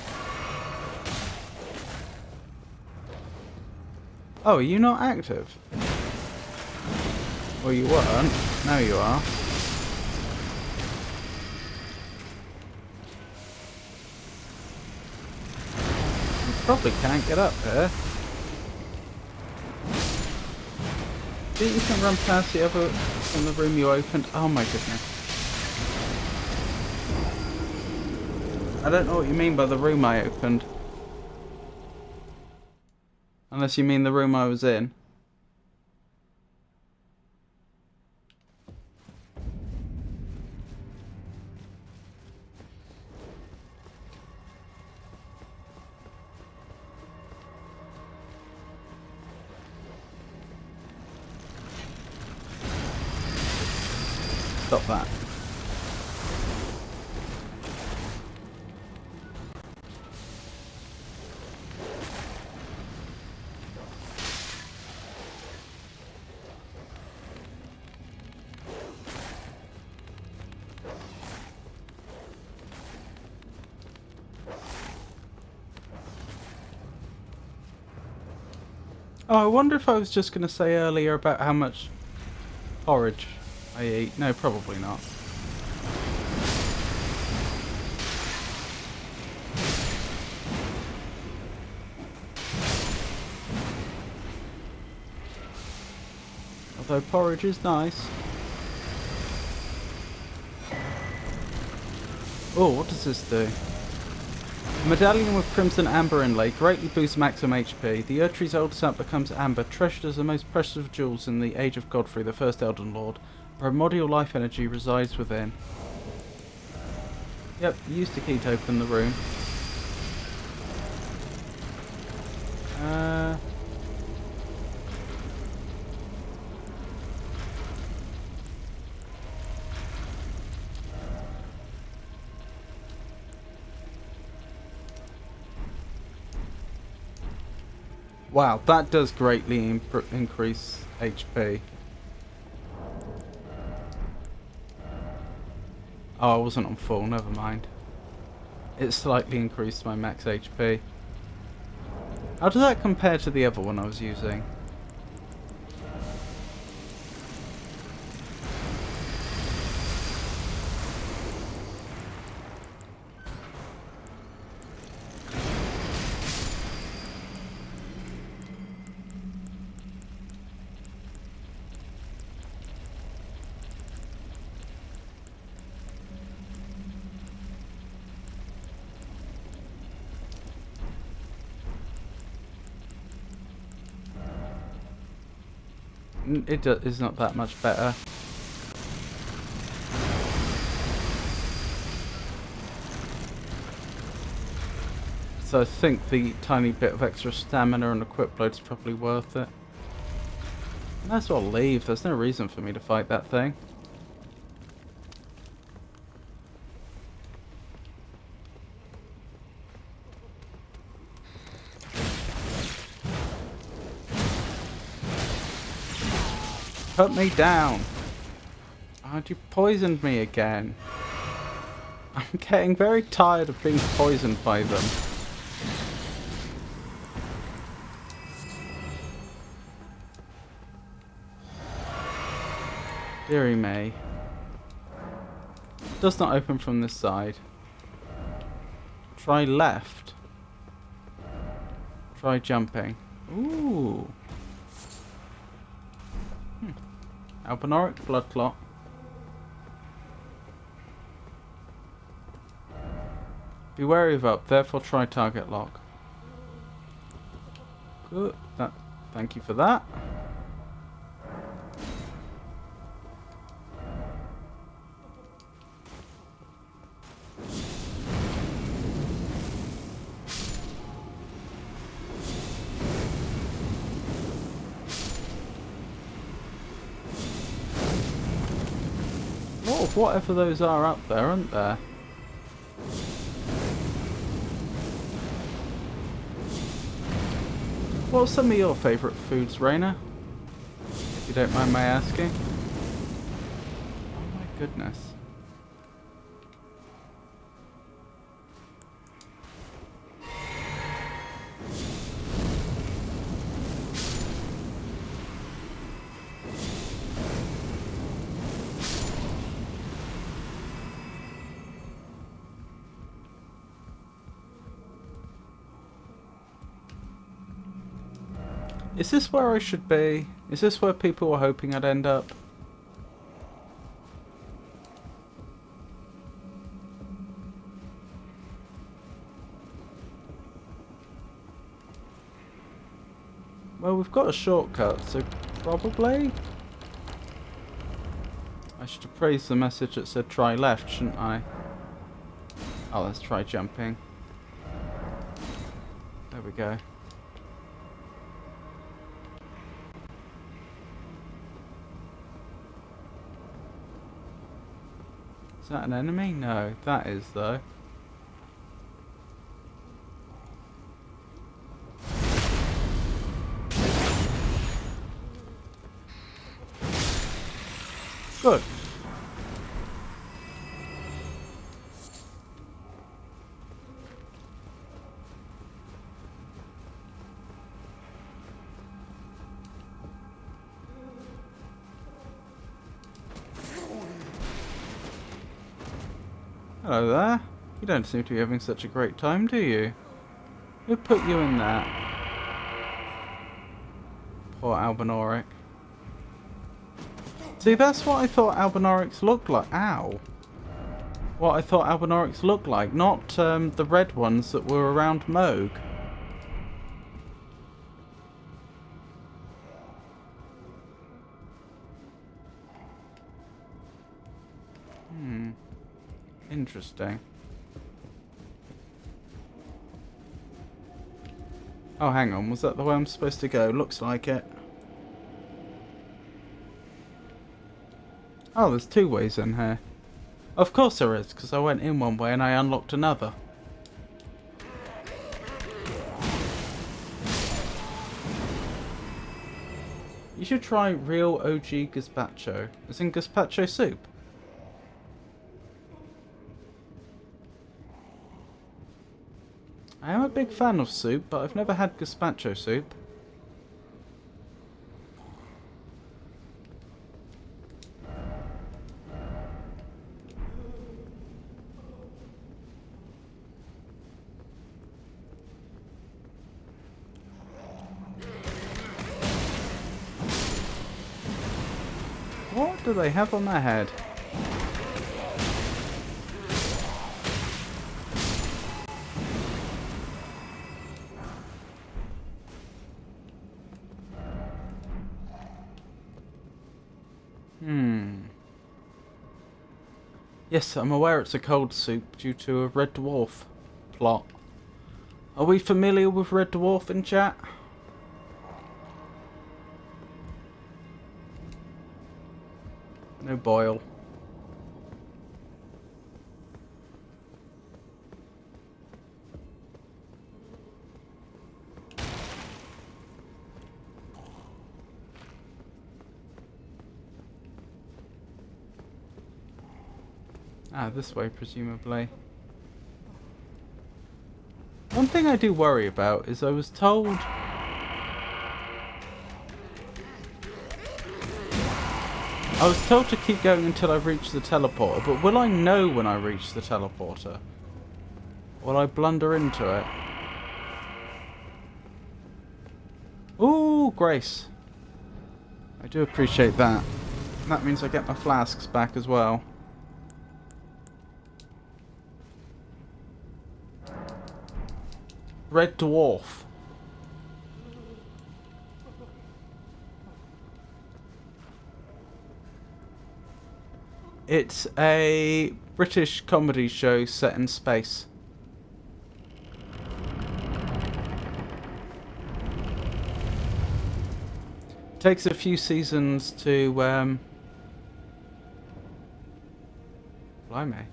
Oh, are you not active? Well, you weren't. Now you are. You probably can't get up here. Do you can run past the other in the room you opened? Oh my goodness. I don't know what you mean by the room I opened. Unless you mean the room I was in. Stop that. Oh, I wonder if I was just going to say earlier about how much porridge I eat. No, probably not. Although porridge is nice. Oh, what does this do? A medallion with crimson amber inlay greatly boosts maximum HP. The Erdtree's oldest out becomes amber, treasured as the most precious of jewels in the Age of Godfrey, the first Elden Lord. Primordial life energy resides within. Yep, used the key to open the room. Wow, that does greatly increase HP. Oh, I wasn't on full, never mind. It slightly increased my max HP. How does that compare to the other one I was using? It is not that much better. So I think the tiny bit of extra stamina and equip load is probably worth it. Might as well leave, there's no reason for me to fight that thing. Put me down! Oh, you poisoned me again. I'm getting very tired of being poisoned by them. Deary me. Does not open from this side. Try left. Try jumping. Ooh. Albinoric blood clot. Be wary of up, therefore try target lock. Good. Thank you for that. Whatever those are up there, aren't there? What's some of your favourite foods, Raina? If you don't mind my asking. Oh my goodness. Is this where I should be? Is this where people were hoping I'd end up? Well, we've got a shortcut, so probably? I should have praised the message that said try left, shouldn't I? Oh, let's try jumping. There we go. Is that an enemy? No, that is though. Good. Hello there. You don't seem to be having such a great time, do you? Who put you in that? Poor Albinoric. See, that's what I thought Albinorics looked like. Ow. What I thought Albinorics looked like, not the red ones that were around Moog. Interesting. Oh, hang on. Was that the way I'm supposed to go? Looks like it. Oh, there's two ways in here. Of course there is, because I went in one way and I unlocked another. You should try real OG gazpacho. As in gazpacho soup. I am a big fan of soup, but I've never had gazpacho soup. What do they have on their head? Yes, I'm aware it's a cold soup due to a red dwarf plot. Are we familiar with red dwarf in chat? No boil. Ah, this way, presumably. One thing I do worry about is I was told... I was told to keep going until I reach the teleporter, but will I know when I reach the teleporter? Will I blunder into it? Ooh, Grace. I do appreciate that. That means I get my flasks back as well. Red Dwarf. It's a British comedy show set in space. Takes a few seasons to blimey.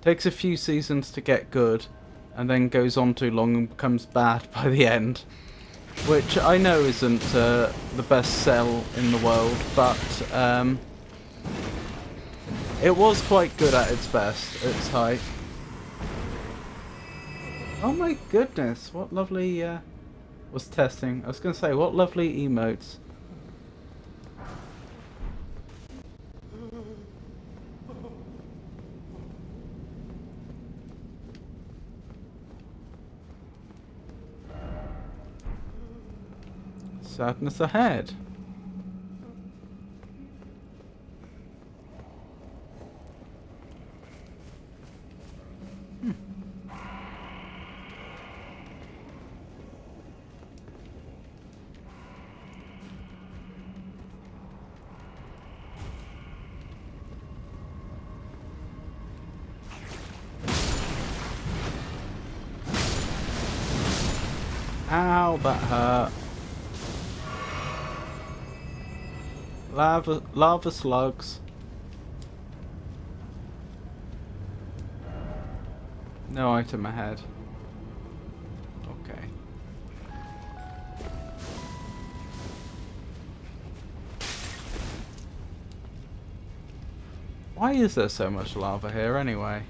Takes a few seasons to get good, and then goes on too long and becomes bad by the end. Which I know isn't the best sell in the world, but it was quite good at its best, its height. Oh my goodness, what lovely, was testing. I was going to say, what lovely emotes. Sadness ahead. Ow, that hurt. Lava slugs. No item ahead. Okay. Why is there so much lava here anyway?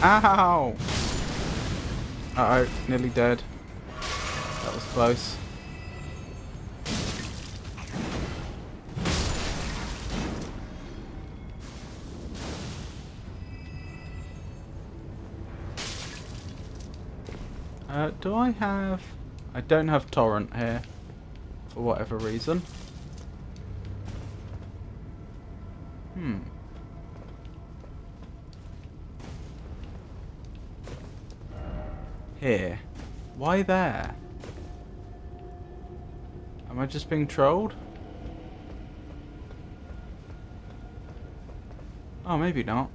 Ow! Uh-oh, nearly dead. That was close. Do I have... I don't have torrent here. For whatever reason. Here. Why there? Am I just being trolled? Oh, maybe not.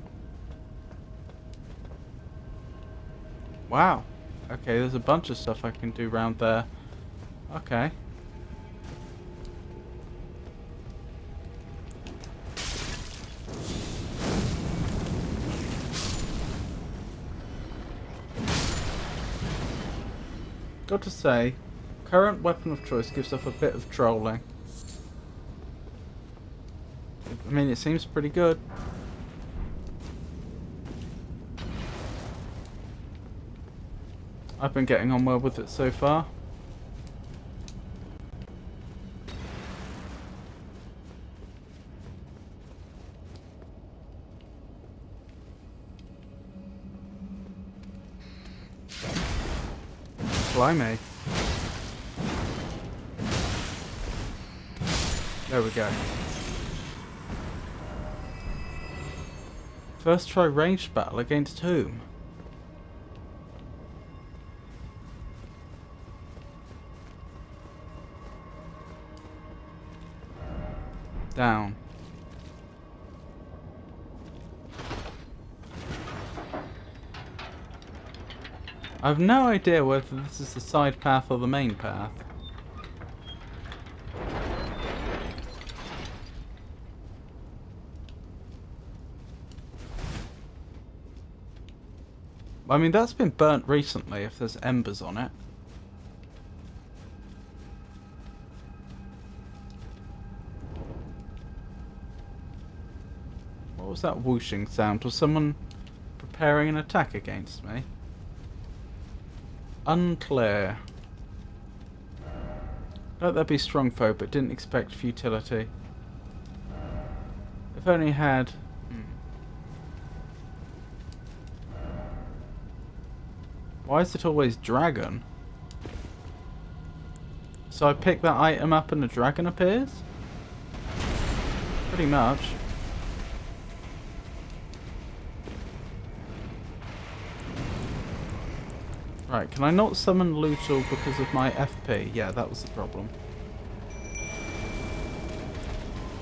Wow. Okay, there's a bunch of stuff I can do round there. Okay. got to say, current weapon of choice gives off a bit of trolling. I mean, it seems pretty good. I've been getting on well with it so far. Blimey. There we go. First try ranged battle against whom? Down. I have no idea whether this is the side path or the main path. I mean, that's been burnt recently if there's embers on it. What was that whooshing sound? Was someone preparing an attack against me? Unclear. Let there be strong foe, but didn't expect futility. If only had... Why is it always dragon? So I pick that item up and a dragon appears? Pretty much. Right, can I not summon Lutal because of my FP? Yeah, that was the problem.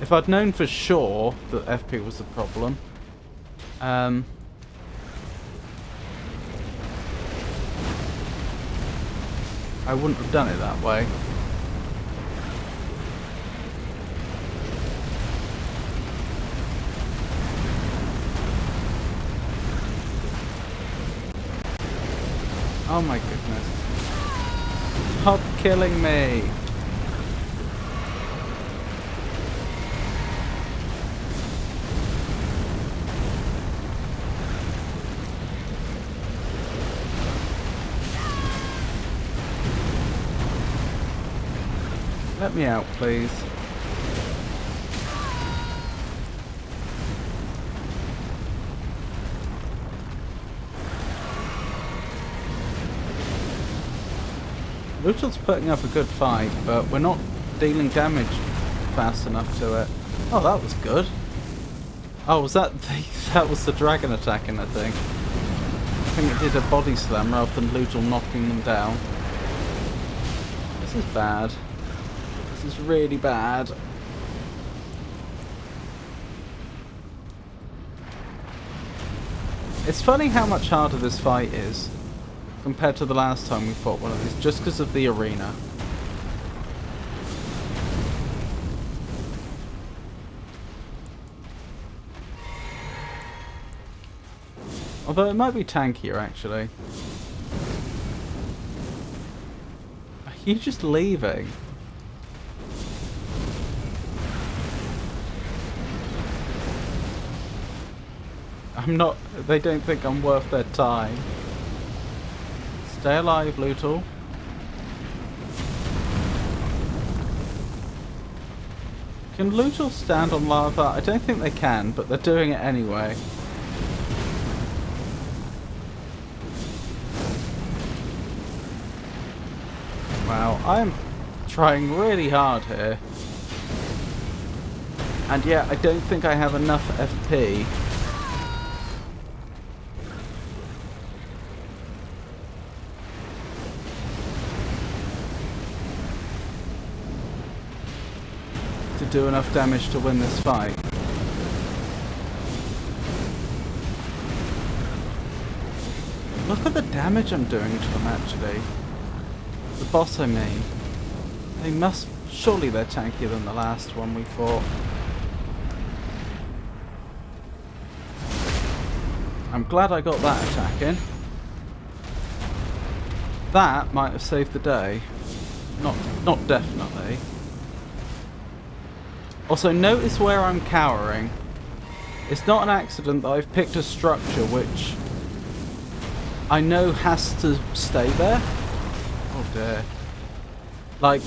If I'd known for sure that FP was the problem, I wouldn't have done it that way. Oh my goodness. Stop killing me. Let me out, please. Lutal's putting up a good fight, but we're not dealing damage fast enough to it. Oh, that was good. Oh, was that the... that was the dragon attacking, I think. I think it did a body slam rather than Lutal knocking them down. This is bad. This is really bad. It's funny how much harder this fight is compared to the last time we fought one of these, just because of the arena. Although it might be tankier, actually. Are you just leaving? I'm not... They don't think I'm worth their time. Stay alive, Lutal. Can Lutal stand on lava? I don't think they can, but they're doing it anyway. Wow, I'm trying really hard here. And yet, I don't think I have enough FP to do enough damage to win this fight. Look at the damage I'm doing to them, actually. The boss, I mean. They must... Surely they're tankier than the last one we fought. I'm glad I got that attack in. that might have saved the day. Not definitely. Also, notice where I'm cowering. It's not an accident that I've picked a structure which I know has to stay there. Oh dear. Like,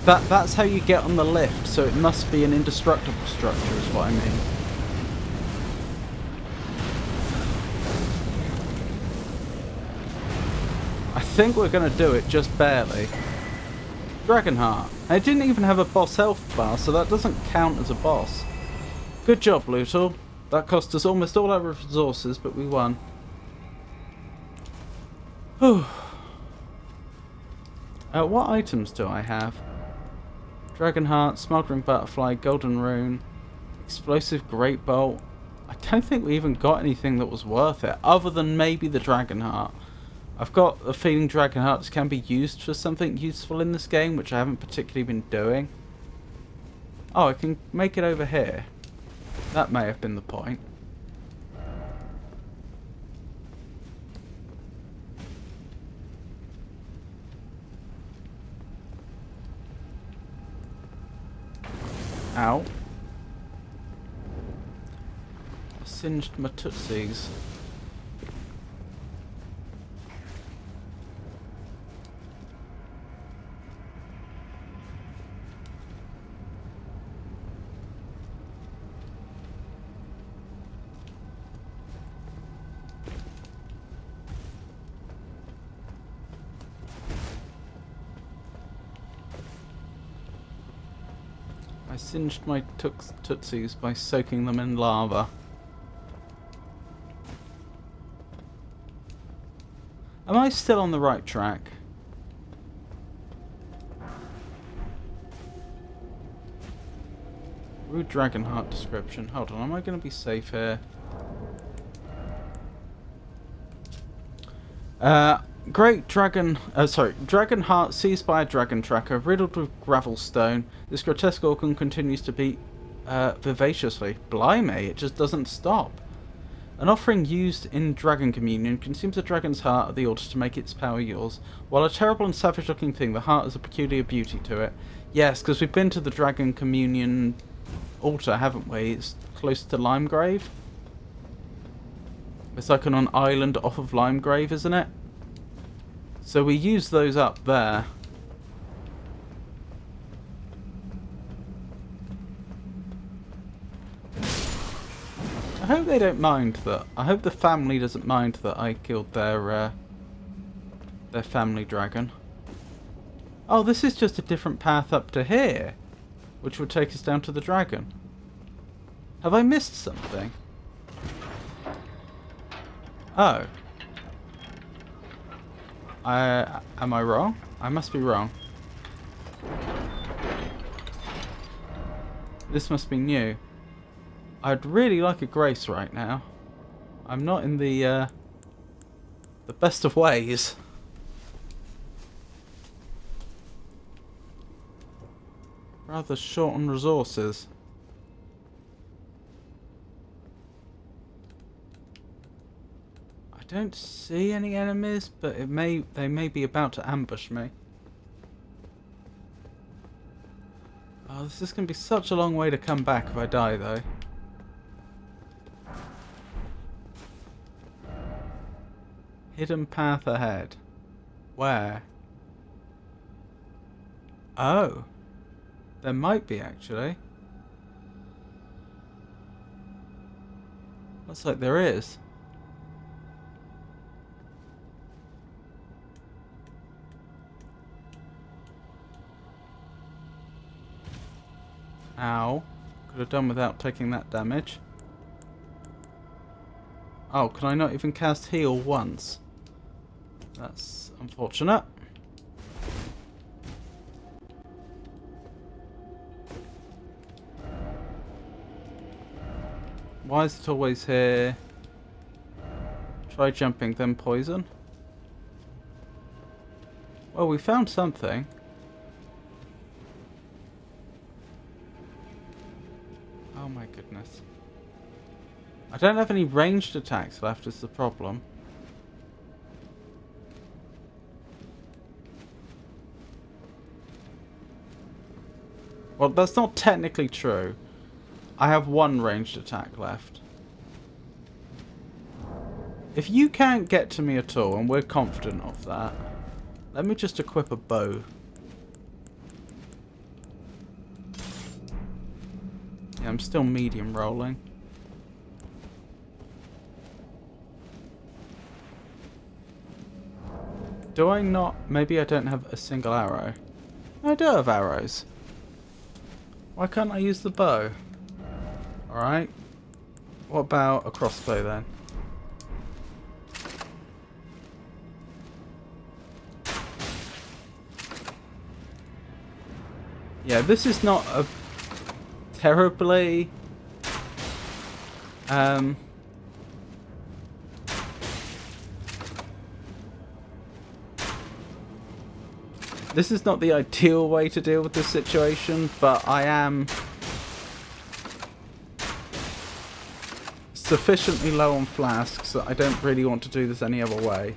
that's how you get on the lift, so it must be an indestructible structure is what I mean. I think we're going to do it just barely. Dragonheart. It didn't even have a boss health bar, so that doesn't count as a boss. Good job, Lutal. That cost us almost all our resources, but we won. Whew. What items do I have? Dragonheart, Smoldering Butterfly, Golden Rune, Explosive Great Bolt. I don't think we even got anything that was worth it, other than maybe the Dragonheart. I've got a feeling Dragonhearts can be used for something useful in this game, which I haven't particularly been doing. Oh, I can make it over here. That may have been the point. Ow. I singed my tootsies. I singed my tootsies by soaking them in lava. Am I still on the right track? Rude Dragonheart description. Hold on, am I going to be safe here? Dragonheart seized by a dragon tracker, riddled with gravel stone. This grotesque organ continues to beat vivaciously. Blimey, it just doesn't stop. An offering used in Dragon Communion consumes a dragon's heart at the altar to make its power yours. While a terrible and savage-looking thing, the heart has a peculiar beauty to it. Yes, because we've been to the Dragon Communion altar, haven't we? It's close to Limegrave. It's like on an island off of Limegrave, isn't it? So we use those up there. I hope they don't mind that. I hope the family doesn't mind that I killed their family dragon. Oh, this is just a different path up to here, which would take us down to the dragon. Have I missed something? Oh. Am I wrong? I must be wrong. This must be new. I'd really like a grace right now. I'm not in the best of ways. Rather short on resources. I don't see any enemies, but they may be about to ambush me. Oh, this is going to be such a long way to come back if I die, though. Hidden path ahead. Where? Oh. There might be, actually. Looks like there is. Ow. Could have done without taking that damage. Oh, can I not even cast heal once? That's unfortunate. Why is it always here? Try jumping, then poison. Well, we found something. Oh my goodness. I don't have any ranged attacks left is the problem. Well, that's not technically true. I have one ranged attack left. If you can't get to me at all, and we're confident of that, let me just equip a bow. Yeah, I'm still medium rolling. Do I not? Maybe I don't have a single arrow. I do have arrows. Why can't I use the bow? Alright. What about a crossbow then? Yeah, this is not a terribly this is not the ideal way to deal with this situation, but I am sufficiently low on flasks that I don't really want to do this any other way.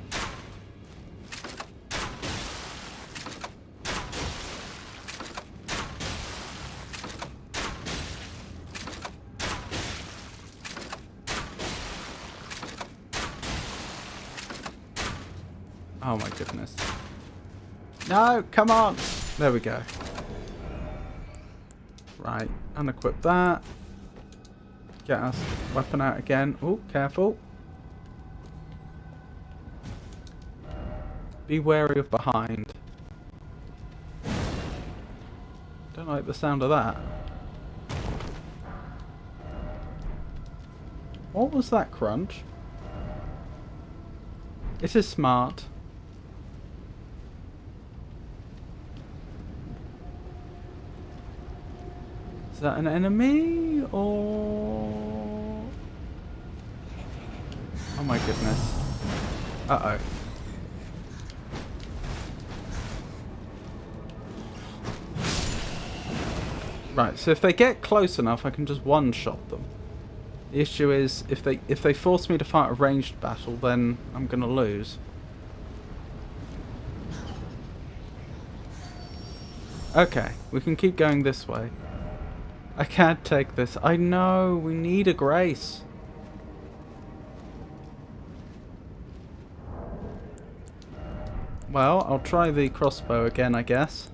Oh my goodness. No, come on! There we go. Right, unequip that. Get our weapon out again. Oh, careful. Be wary of behind. Don't like the sound of that. What was that crunch? It is smart. Is that an enemy or... Oh my goodness. Uh-oh. Right, so if they get close enough I can just one-shot them. The issue is if they force me to fight a ranged battle, then I'm gonna lose. Okay, we can keep going this way. I can't take this. I know, we need a grace. Well, I'll try the crossbow again, I guess.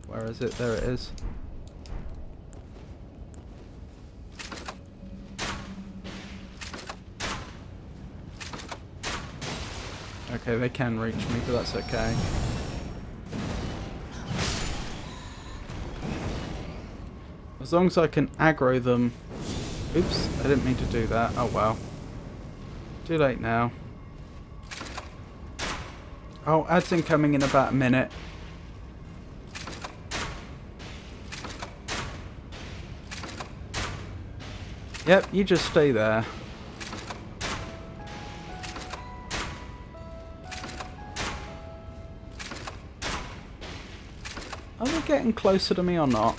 Where is it? There it is. Okay, they can reach me, but that's okay. As long as I can aggro them... Oops, I didn't mean to do that. Oh well. Too late now. Oh, ads incoming in about a minute. Yep, you just stay there. Are they getting closer to me or not?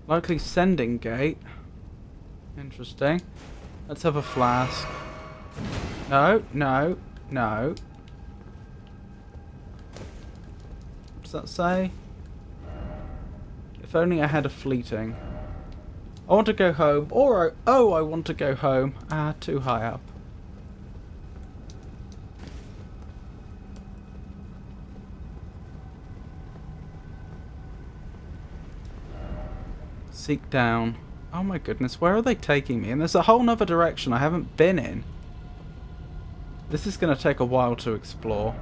Likely sending gate. Interesting. Let's have a flask. No, no, no. What does that say? If only I had a fleeting. I want to go home. Or, oh, I want to go home. Ah, too high up. Seek down. Oh my goodness, where are they taking me? And there's a whole nother direction I haven't been in. This is going to take a while to explore.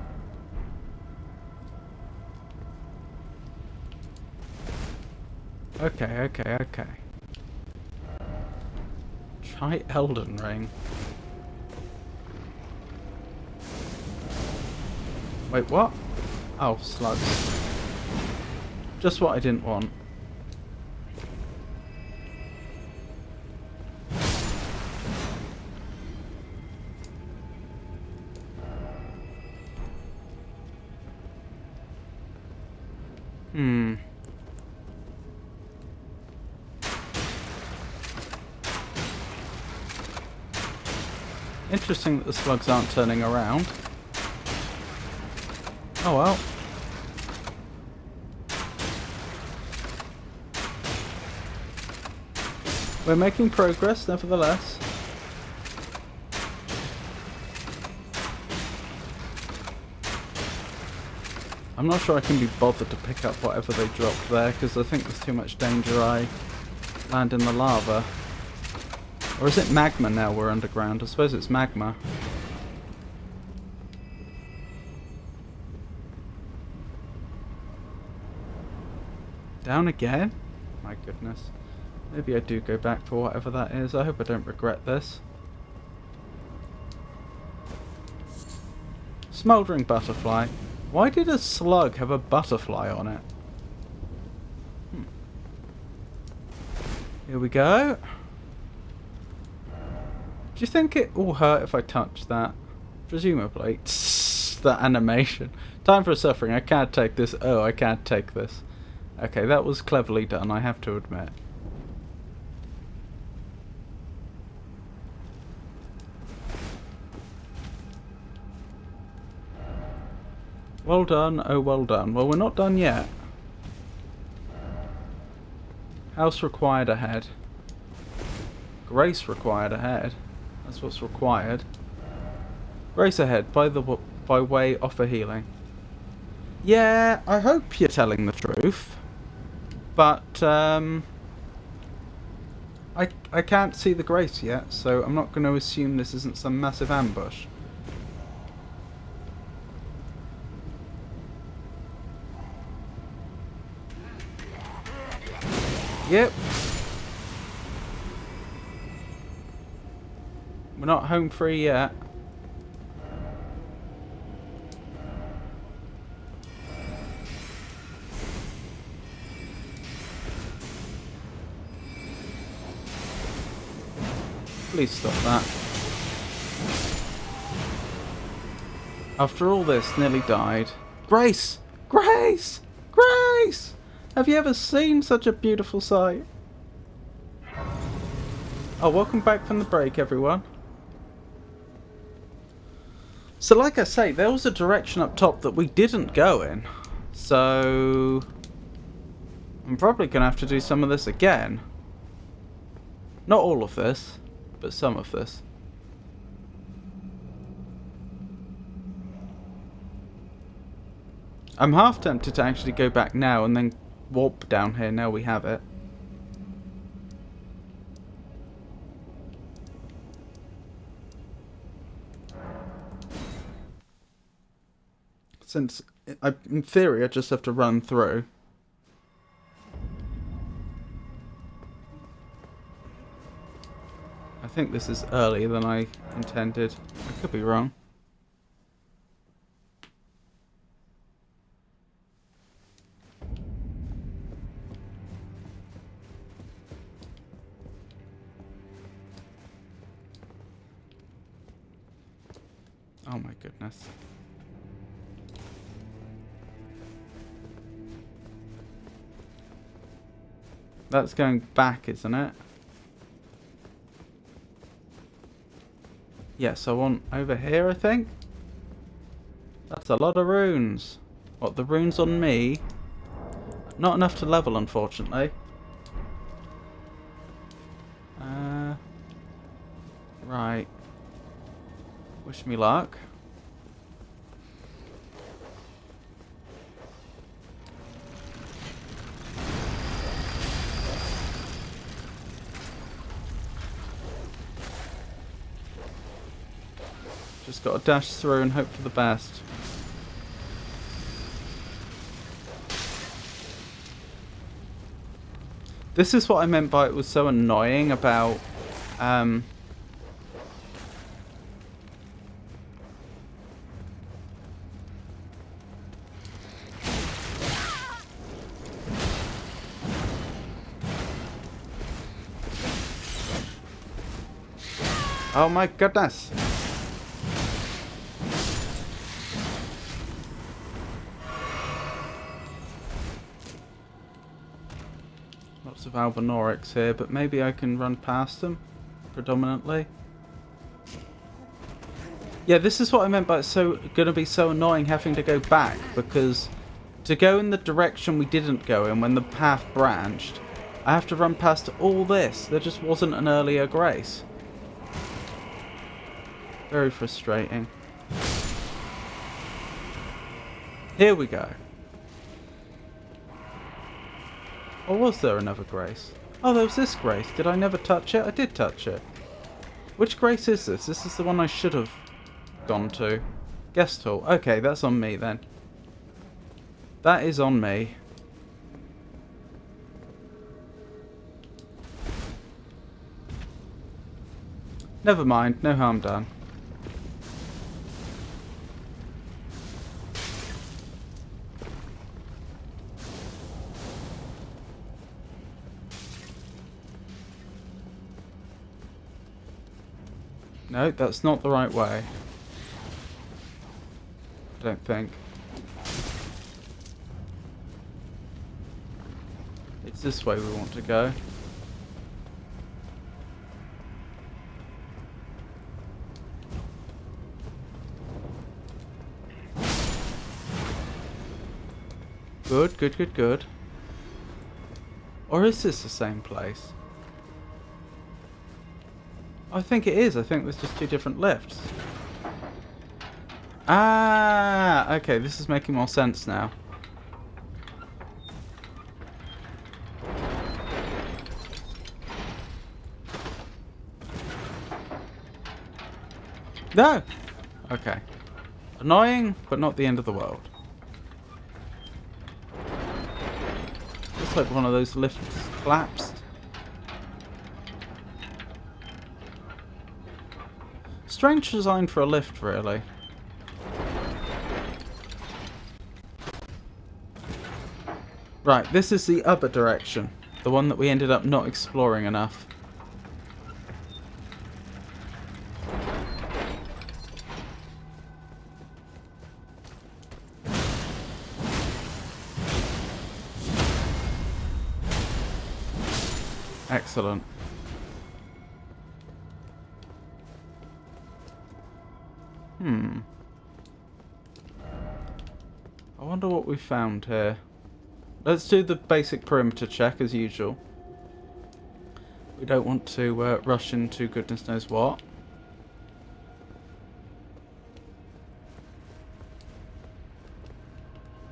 Okay, okay, okay. Try Elden Ring. Wait, what? Oh, slugs. Just what I didn't want. Interesting that the slugs aren't turning around. Oh well. We're making progress, nevertheless. I'm not sure I can be bothered to pick up whatever they dropped there, because I think there's too much danger I land in the lava. Or is it magma now we're underground? I suppose it's magma. Down again? My goodness. Maybe I do go back for whatever that is. I hope I don't regret this. Smouldering butterfly. Why did a slug have a butterfly on it? Here we go. Do you think it will hurt if I touch that? Presumably. That animation. Time for suffering. I can't take this. Oh, I can't take this. Okay, that was cleverly done, I have to admit. Well done, oh well done. Well, we're not done yet. House required ahead. Grace required ahead. That's what's required. Grace ahead, by way offer healing. Yeah, I hope you're telling the truth. But, I can't see the grace yet, so I'm not going to assume this isn't some massive ambush. Yep. We're not home free yet. Please stop that. After all this, nearly died. Grace! Grace! Grace! Have you ever seen such a beautiful sight? Oh, welcome back from the break, everyone. So like I say, there was a direction up top that we didn't go in. So I'm probably going to have to do some of this again. Not all of this, but some of this. I'm half tempted to actually go back now and then warp down here now we have it. Since, in theory, I just have to run through. I think this is earlier than I intended. I could be wrong. Oh my goodness. That's going back, isn't it? Yes, I want over here, I think. That's a lot of runes. What, the runes on me? Not enough to level, unfortunately. Right. Wish me luck. Just got to dash through and hope for the best. This is what I meant by it was so annoying about oh my goodness. Lots of Albinorics here, but maybe I can run past them predominantly. Yeah, this is what I meant by it's gonna be so annoying having to go back, because to go in the direction we didn't go in when the path branched, I have to run past all this. There just wasn't an earlier grace. Very frustrating. Here we go. Or was there another grace? Oh, there was this grace. Did I never touch it? I did touch it. Which grace is this? This is the one I should have gone to. Guest hall. Okay, that's on me then. That is on me. Never mind. No harm done. No, that's not the right way. I don't think. It's this way we want to go. Good, good, good, good. Or is this the same place? I think it is. I think there's just two different lifts. Ah, okay, this is making more sense now. No! Okay. Annoying, but not the end of the world. Looks like one of those lifts collapsed. Strange design for a lift, really. Right, this is the other direction. The one that we ended up not exploring enough. Excellent. I wonder what we found here. Let's do the basic perimeter check as usual. We don't want to rush into goodness knows what.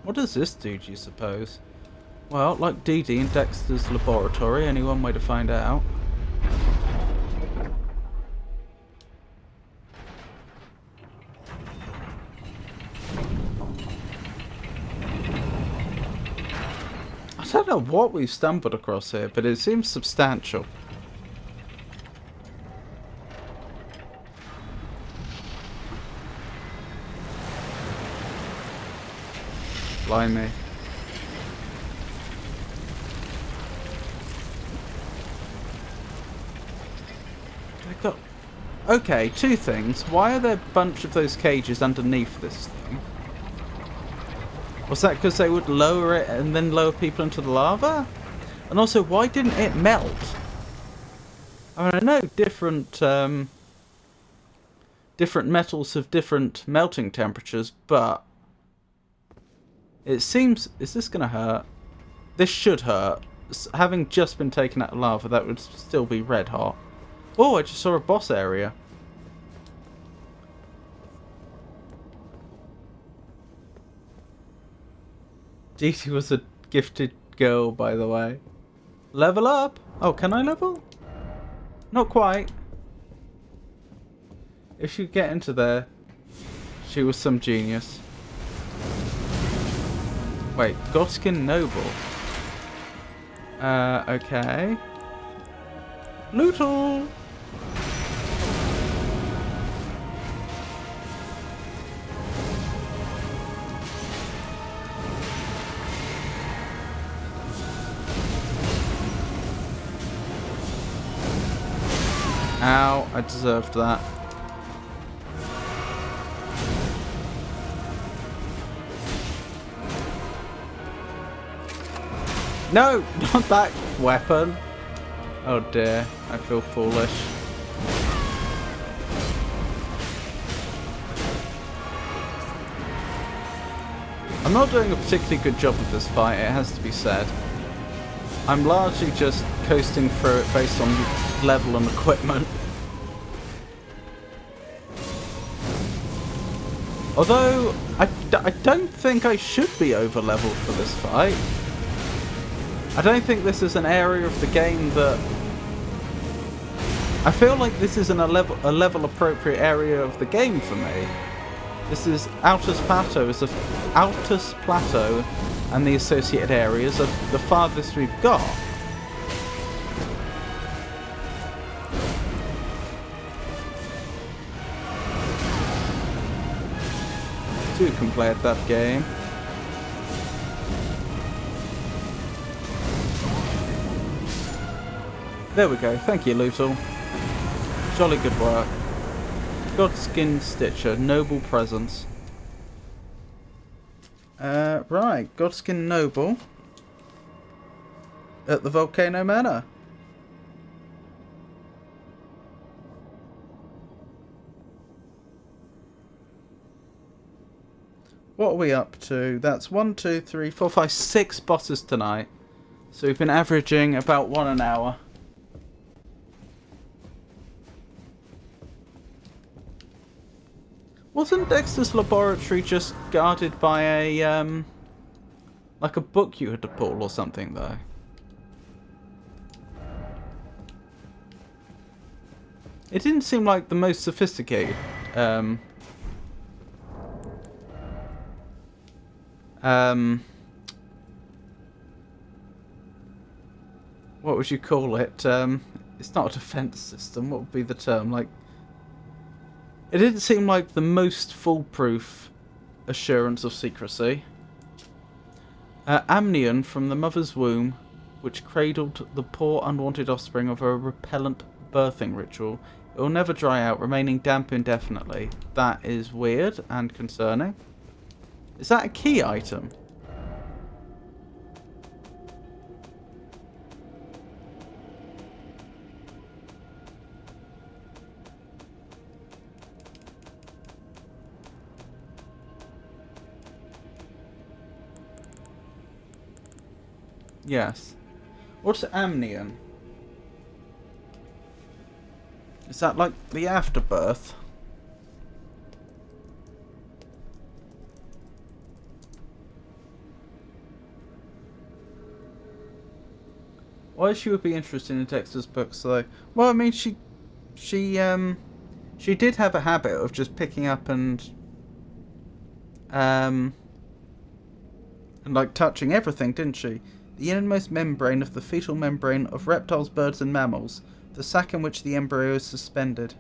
What does this do, do you suppose? Well, like Dee Dee in Dexter's laboratory, only one way to find out. I don't know what we've stumbled across here, but it seems substantial. Blimey. They've got... Okay, two things. Why are there a bunch of those cages underneath this thing? Was that because they would lower it and then lower people into the lava? And also, why didn't it melt? I mean, I know different metals have different melting temperatures, but it seems... Is this going to hurt? This should hurt. Having just been taken out of lava, that would still be red hot. Oh, I just saw a boss area. Dee Dee was a gifted girl, by the way. Level up! Oh, can I level? Not quite. If you get into there, she was some genius. Wait, Godskin Noble. Okay. Lootle! Ow, I deserved that. No, not that weapon. Oh dear, I feel foolish. I'm not doing a particularly good job of this fight, it has to be said. I'm largely just coasting through it based on level and equipment. Although, I don't think I should be over leveled for this fight. I don't think this is an area of the game that... I feel like this isn't a level appropriate area of the game for me. This is Altus Plateau, Altus Plateau and the associated areas are the farthest we've got. Two can play at that game. There we go, thank you Lutal. Jolly good work. Godskin Stitcher, noble presence. Right, Godskin Noble at the Volcano Manor. What are we up to? That's 1, 2, 3, 4, 5, 6 bosses tonight. So we've been averaging about 1 an hour. Wasn't Dexter's laboratory just guarded by a, like a book you had to pull or something, though? It didn't seem like the most sophisticated, what would you call it? It's not a defense system, what would be the term? Like, it didn't seem like the most foolproof assurance of secrecy. Amnion from the mother's womb, which cradled the poor unwanted offspring of a repellent birthing ritual. It will never dry out, remaining damp indefinitely. That is weird and concerning. Is that a key item? Yes. What's amnion? Is that like the afterbirth? Why she would be interested in Dexter's books though? Well, I mean, she did have a habit of just picking up and like touching everything, didn't she? The innermost membrane of the fetal membrane of reptiles, birds and mammals. The sac in which the embryo is suspended.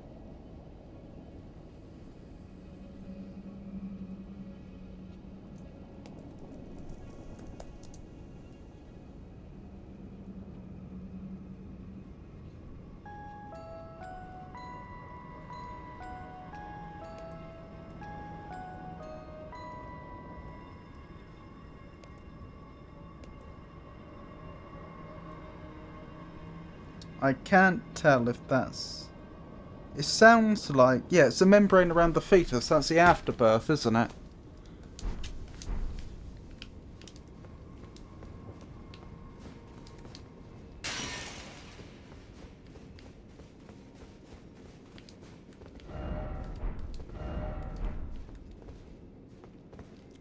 I can't tell if that's... It sounds like... Yeah, it's the membrane around the fetus. That's the afterbirth, isn't it?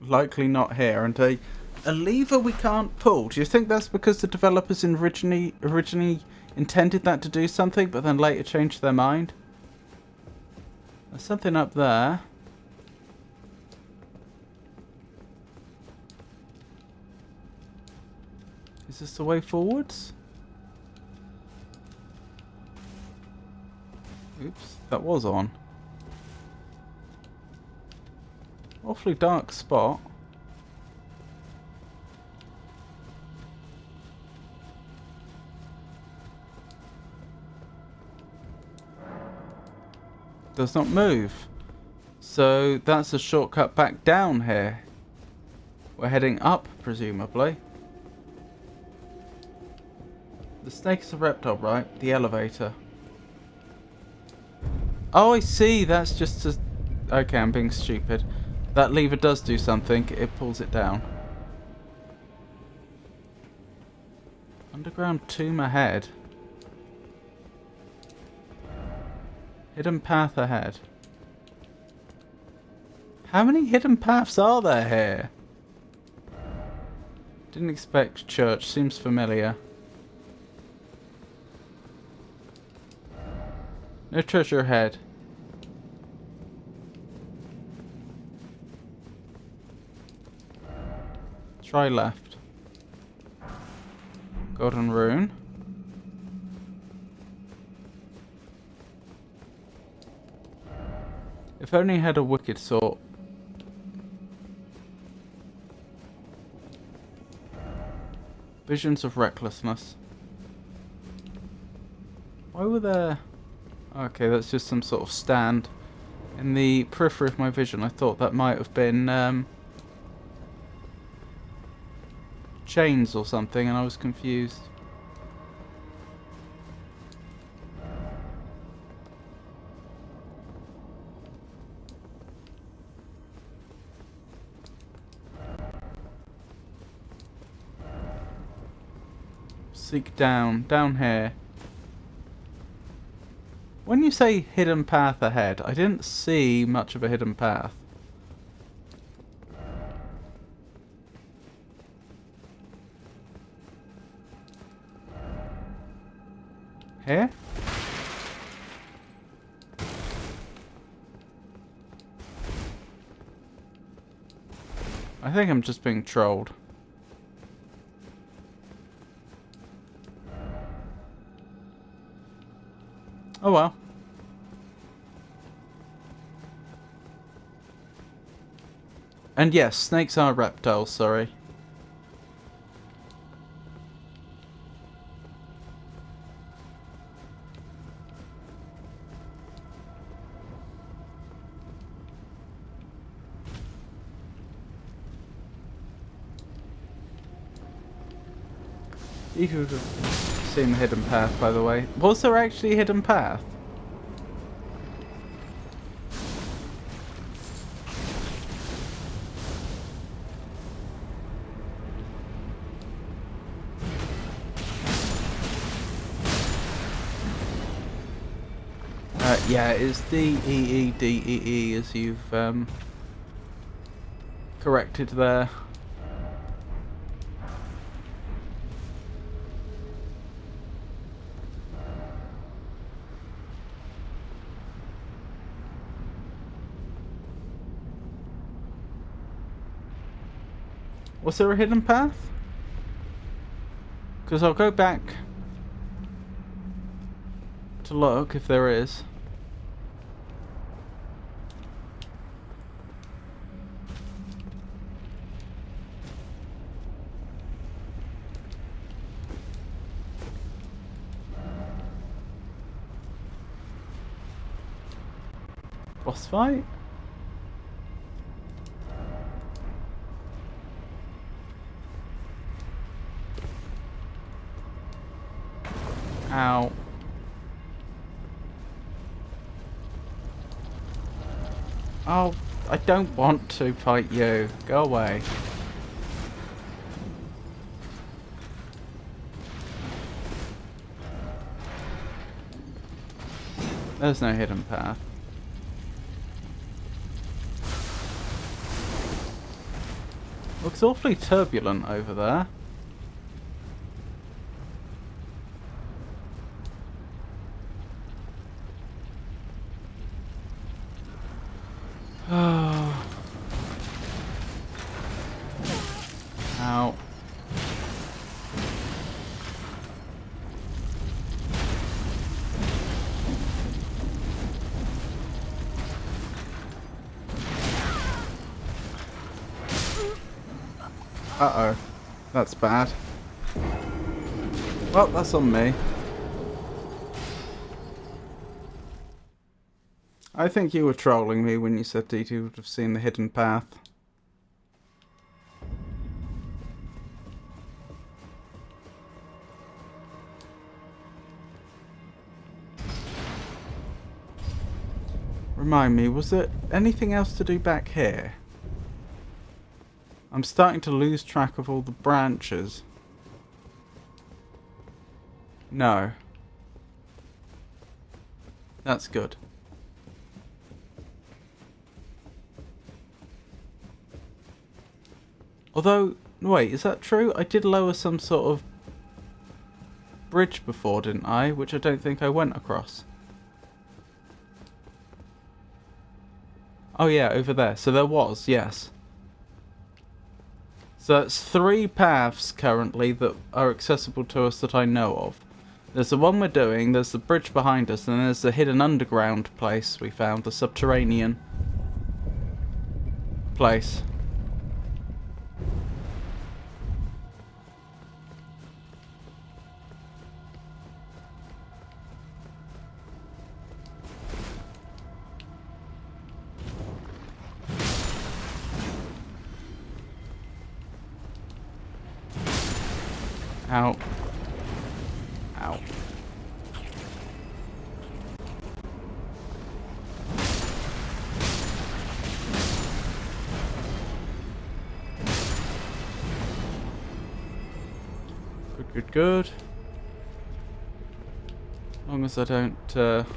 Likely not here. And a lever we can't pull. Do you think that's because the developers originally intended that to do something, but then later changed their mind? There's something up there. Is this the way forwards? Oops, that was on. Awfully dark spot. Does not move. So that's a shortcut back down here. We're heading up, presumably. The snake is a reptile, right? The elevator. Oh, I see. That's just a... Okay, I'm being stupid. That lever does do something. It pulls it down. Underground tomb ahead. Hidden path ahead. How many hidden paths are there here? Didn't expect church. Seems familiar. No treasure ahead. Try left. Golden rune. If only I had a wicked sword. Visions of recklessness. Why were there... Okay, that's just some sort of stand. In the periphery of my vision, I thought that might have been chains or something, and I was confused. Seek down here. When you say hidden path ahead, I didn't see much of a hidden path. Here? I think I'm just being trolled. Oh well. And yes, snakes are reptiles, sorry. You could have seen the hidden path, by the way. Was there actually a hidden path? Yeah, it's D-E-E-D-E-E as you've corrected there. Was there a hidden path? Because I'll go back to look if there is. Boss fight? Ow. Oh, I don't want to fight you. Go away. There's no hidden path. Looks awfully turbulent over there. Oh. Ow. Uh-oh. That's bad. Well, that's on me. I think you were trolling me when you said that you would have seen the hidden path. Remind me, was there anything else to do back here? I'm starting to lose track of all the branches. No. That's good. Although, wait, is that true? I did lower some sort of bridge before, didn't I? Which I don't think I went across. Oh yeah, over there. So there was, yes. So that's 3 paths currently that are accessible to us that I know of. There's the one we're doing, there's the bridge behind us, and there's the hidden underground place we found, the subterranean place. Ow. Ow. Good, good, good. As long as I don't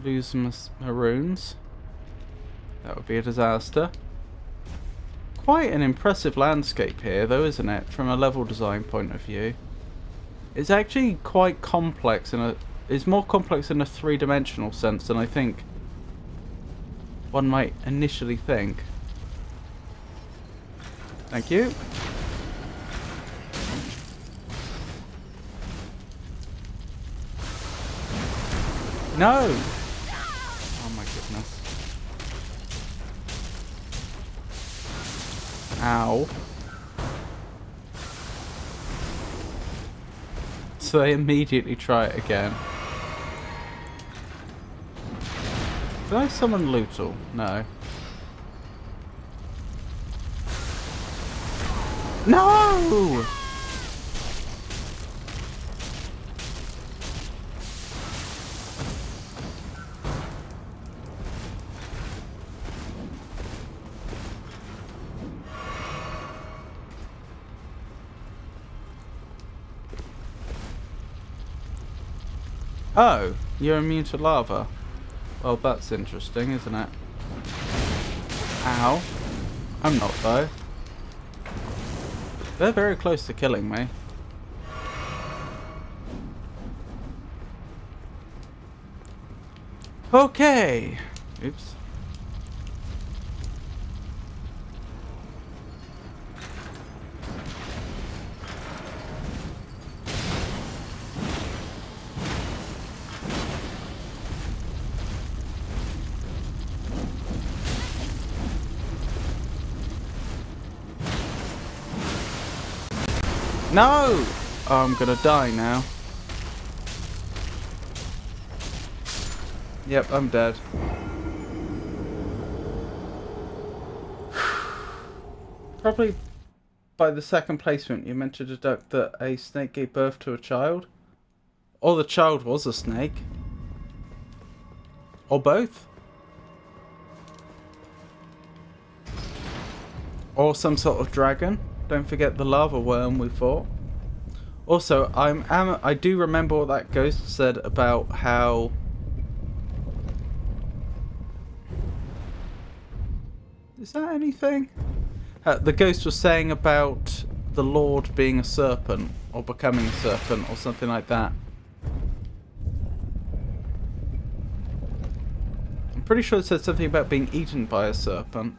lose my runes. That would be a disaster. Quite an impressive landscape here though, isn't it? From a level design point of view. It's actually quite complex and it's more complex in a 3-dimensional sense than I think one might initially think. Thank you. No! Oh my goodness. Ow. So they immediately try it again. Did I summon Lootle? No. No! Oh, you're immune to lava. Well, that's interesting, isn't it? Ow. I'm not, though. They're very close to killing me. Okay. Oops. No! Oh, I'm gonna die now. Yep, I'm dead. Probably by the second placement you're meant to deduct that a snake gave birth to a child. Or the child was a snake. Or both. Or some sort of dragon. Don't forget the lava worm we fought. Also, I do remember what that ghost said about how... Is that anything? The ghost was saying about the Lord being a serpent, or becoming a serpent, or something like that. I'm pretty sure it said something about being eaten by a serpent.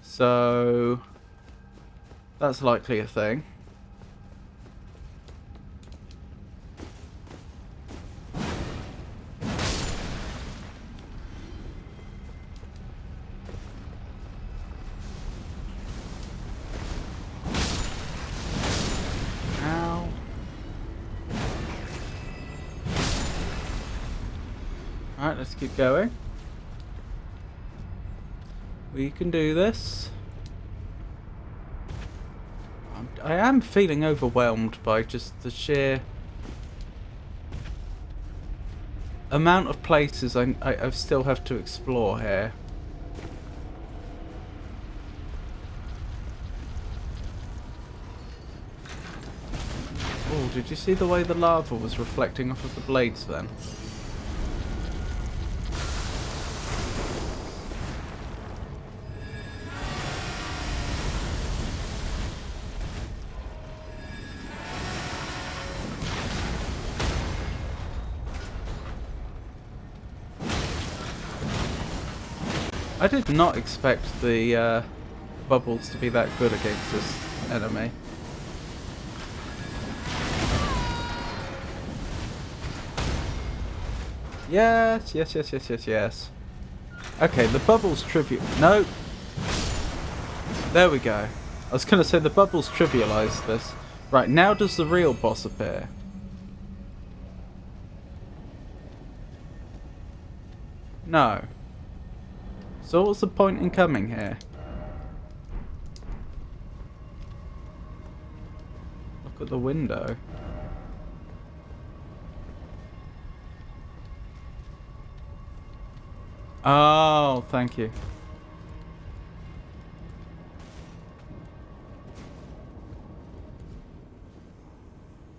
So... that's likely a thing. Ow. Alright, let's keep going. We can do this. I am feeling overwhelmed by just the sheer amount of places I still have to explore here. did you see the way the lava was reflecting off of the blades then? I did not expect the bubbles to be that good against this enemy. Yes, yes, yes, yes, yes, yes. Okay, the bubbles trivial. No. There we go. I was going to say the bubbles trivialized this. Right, now does the real boss appear? No. So what's the point in coming here? Look at the window. Oh, thank you.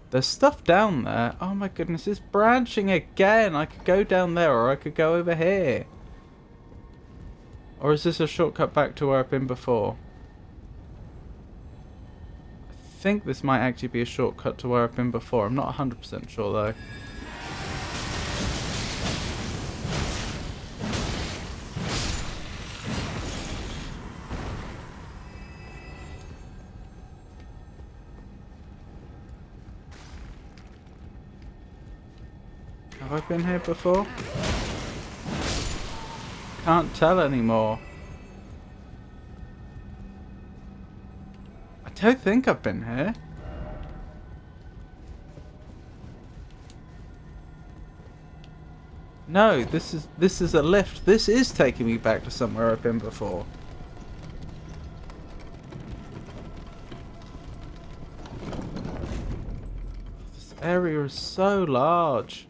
There's stuff down there. Oh my goodness, it's branching again. I could go down there or I could go over here. Or is this a shortcut back to where I've been before? I think this might actually be a shortcut to where I've been before. I'm not 100% sure though. Have I been here before? Can't tell anymore. I don't think I've been here. No, this is a lift. This is taking me back to somewhere I've been before. This area is so large.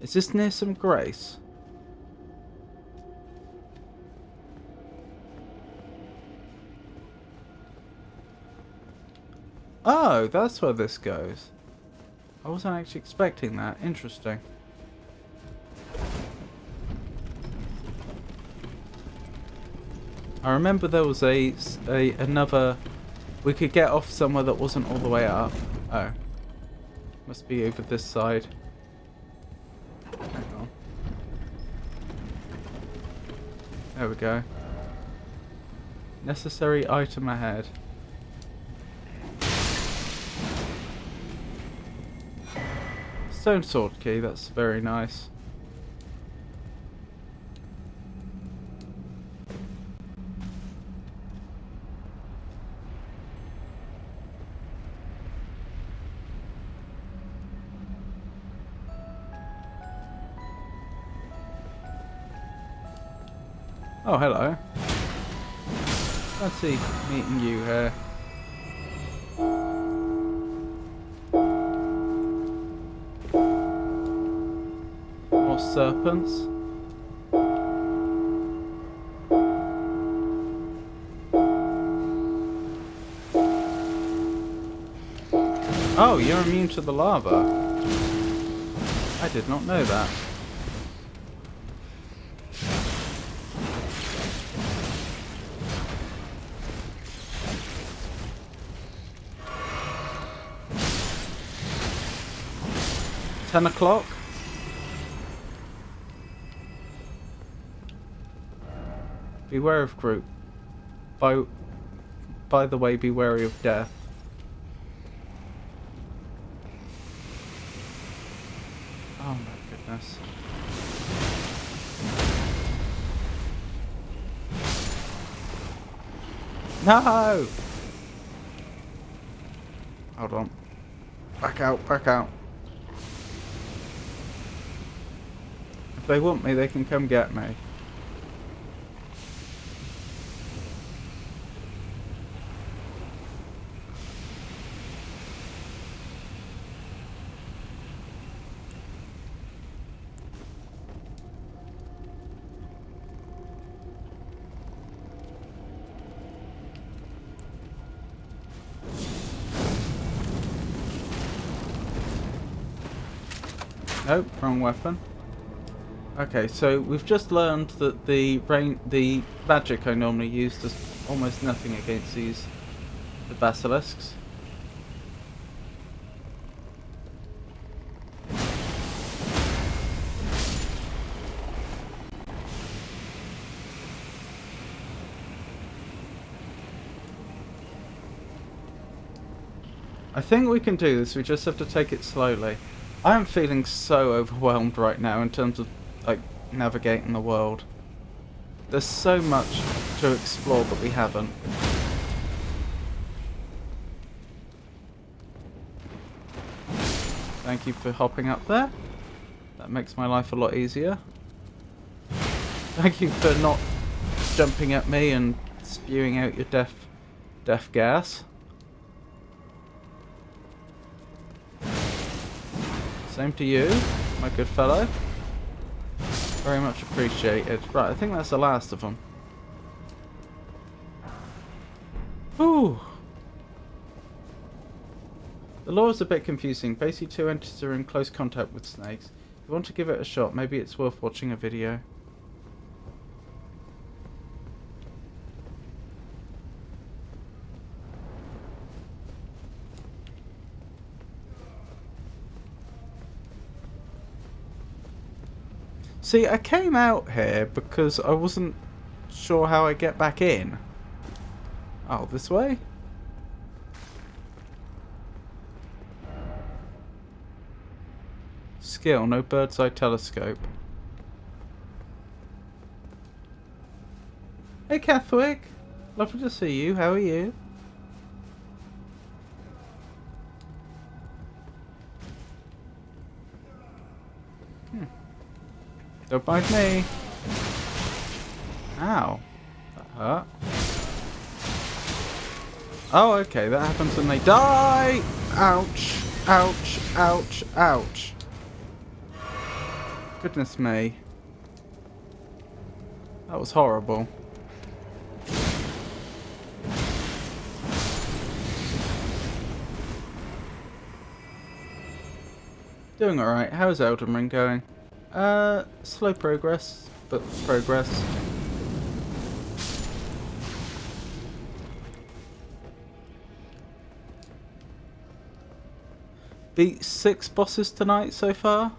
Is this near some grace? Oh, that's where this goes. I wasn't actually expecting that. Interesting. I remember there was another... We could get off somewhere that wasn't all the way up. Oh. Must be over this side. Hang on. There we go. Necessary item ahead. Stone sword key, that's very nice. Oh, hello. Fancy meeting you here. More serpents. Oh, you're immune to the lava. I did not know that. $10. Beware of group. By the way, be wary of death. Oh my goodness. No! Hold on. Back out, back out. If they want me, they can come get me. Oh, wrong weapon. Okay, so we've just learned that the magic I normally use does almost nothing against the basilisks. I think we can do this, we just have to take it slowly. I am feeling so overwhelmed right now in terms of, like, navigating the world. There's so much to explore that we haven't. Thank you for hopping up there. That makes my life a lot easier. Thank you for not jumping at me and spewing out your death gas. Same to you, my good fellow. Very much appreciated. Right, I think that's the last of them. Whew. The lore is a bit confusing. Basically, two entities are in close contact with snakes. If you want to give it a shot, maybe it's worth watching a video. See, I came out here because I wasn't sure how I get back in. Oh, this way? Skill, no bird's eye telescope. Hey, Catholic. Lovely to see you. How are you? Don't bite me. Ow. That hurt. Oh, okay. That happens when they die. Ouch. Ouch. Ouch. Ouch. Goodness me. That was horrible. Doing alright. How's Elden Ring going? Slow progress, but progress. Beat 6 bosses tonight so far.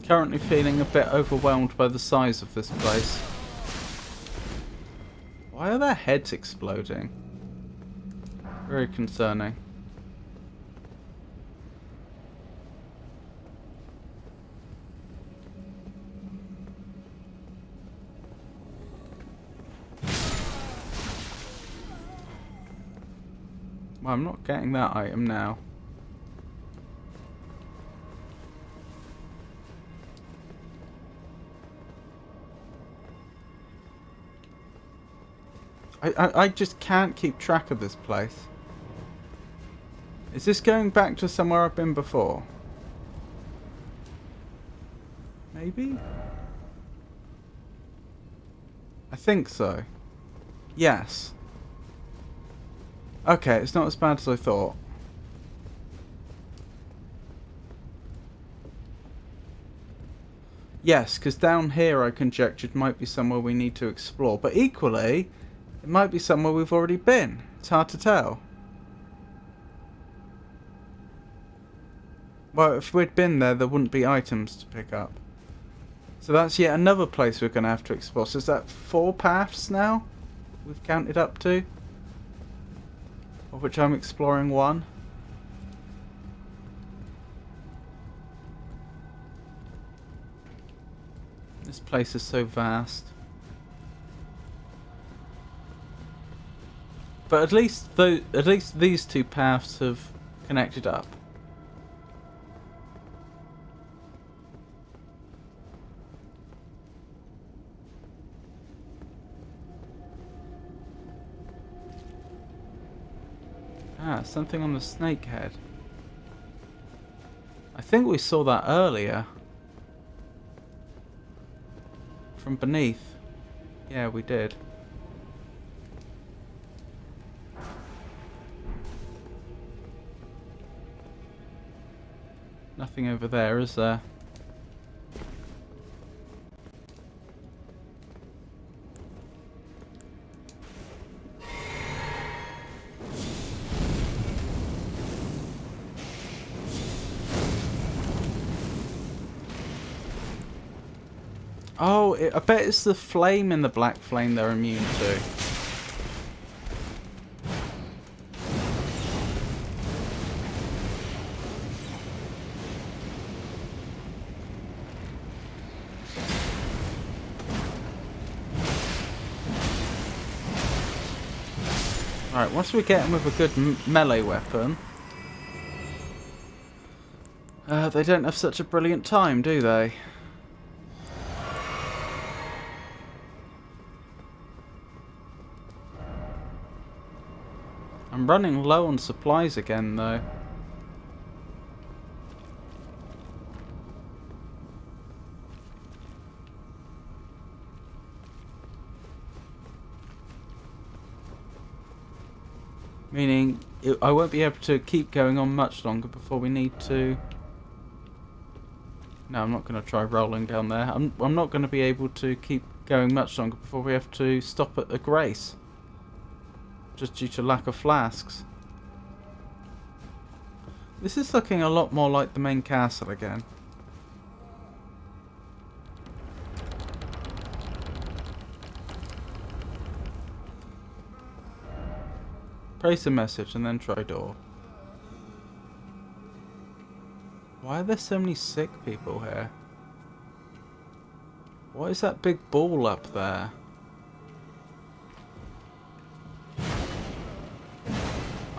Currently feeling a bit overwhelmed by the size of this place. Why are their heads exploding? Very concerning. Well, I'm not getting that item now. I just can't keep track of this place. Is this going back to somewhere I've been before? Maybe? I think so. Yes. Okay, it's not as bad as I thought. Yes, because down here I conjectured might be somewhere we need to explore. But equally, it might be somewhere we've already been. It's hard to tell. Well, if we'd been there, there wouldn't be items to pick up. So that's yet another place we're going to have to explore. So is that 4 paths now we've counted up to? Of which I'm exploring 1. This place is so vast. But at least these 2 paths have connected up. Ah, something on the snake head. I think we saw that earlier. from beneath. Yeah, we did. Nothing over there, is there? Oh, I bet it's the flame in the black flame they're immune to. Alright, once we get him with a good melee weapon, they don't have such a brilliant time, do they? I'm running low on supplies again, though. Meaning, I won't be able to keep going on much longer before we need to... No, I'm not going to try rolling down there. I'm not going to be able to keep going much longer before we have to stop at the Grace. Just due to lack of flasks. This is looking a lot more like the main castle again. Place a message and then try door. Why are there so many sick people here? What is that big ball up there?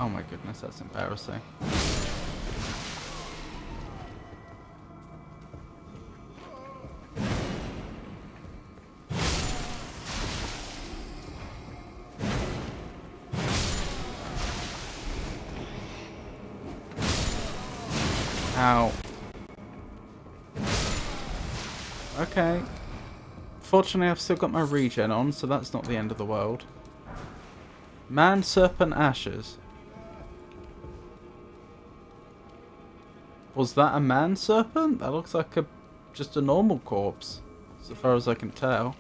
Oh my goodness, that's embarrassing. Ow. Okay. Fortunately, I've still got my regen on, so that's not the end of the world. Man, serpent, ashes. Was that a man serpent? That looks like just a normal corpse, so far as I can tell.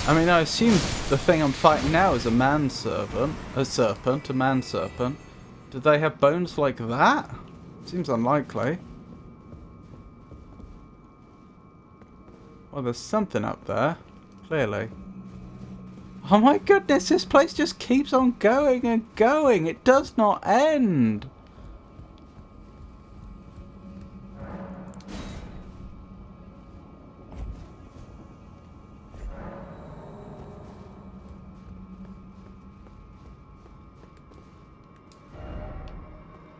I mean, I assume the thing I'm fighting now is a man serpent. A man serpent. Did they have bones like that? Seems unlikely. Well, there's something up there. Clearly. Oh my goodness, this place just keeps on going and going. It does not end.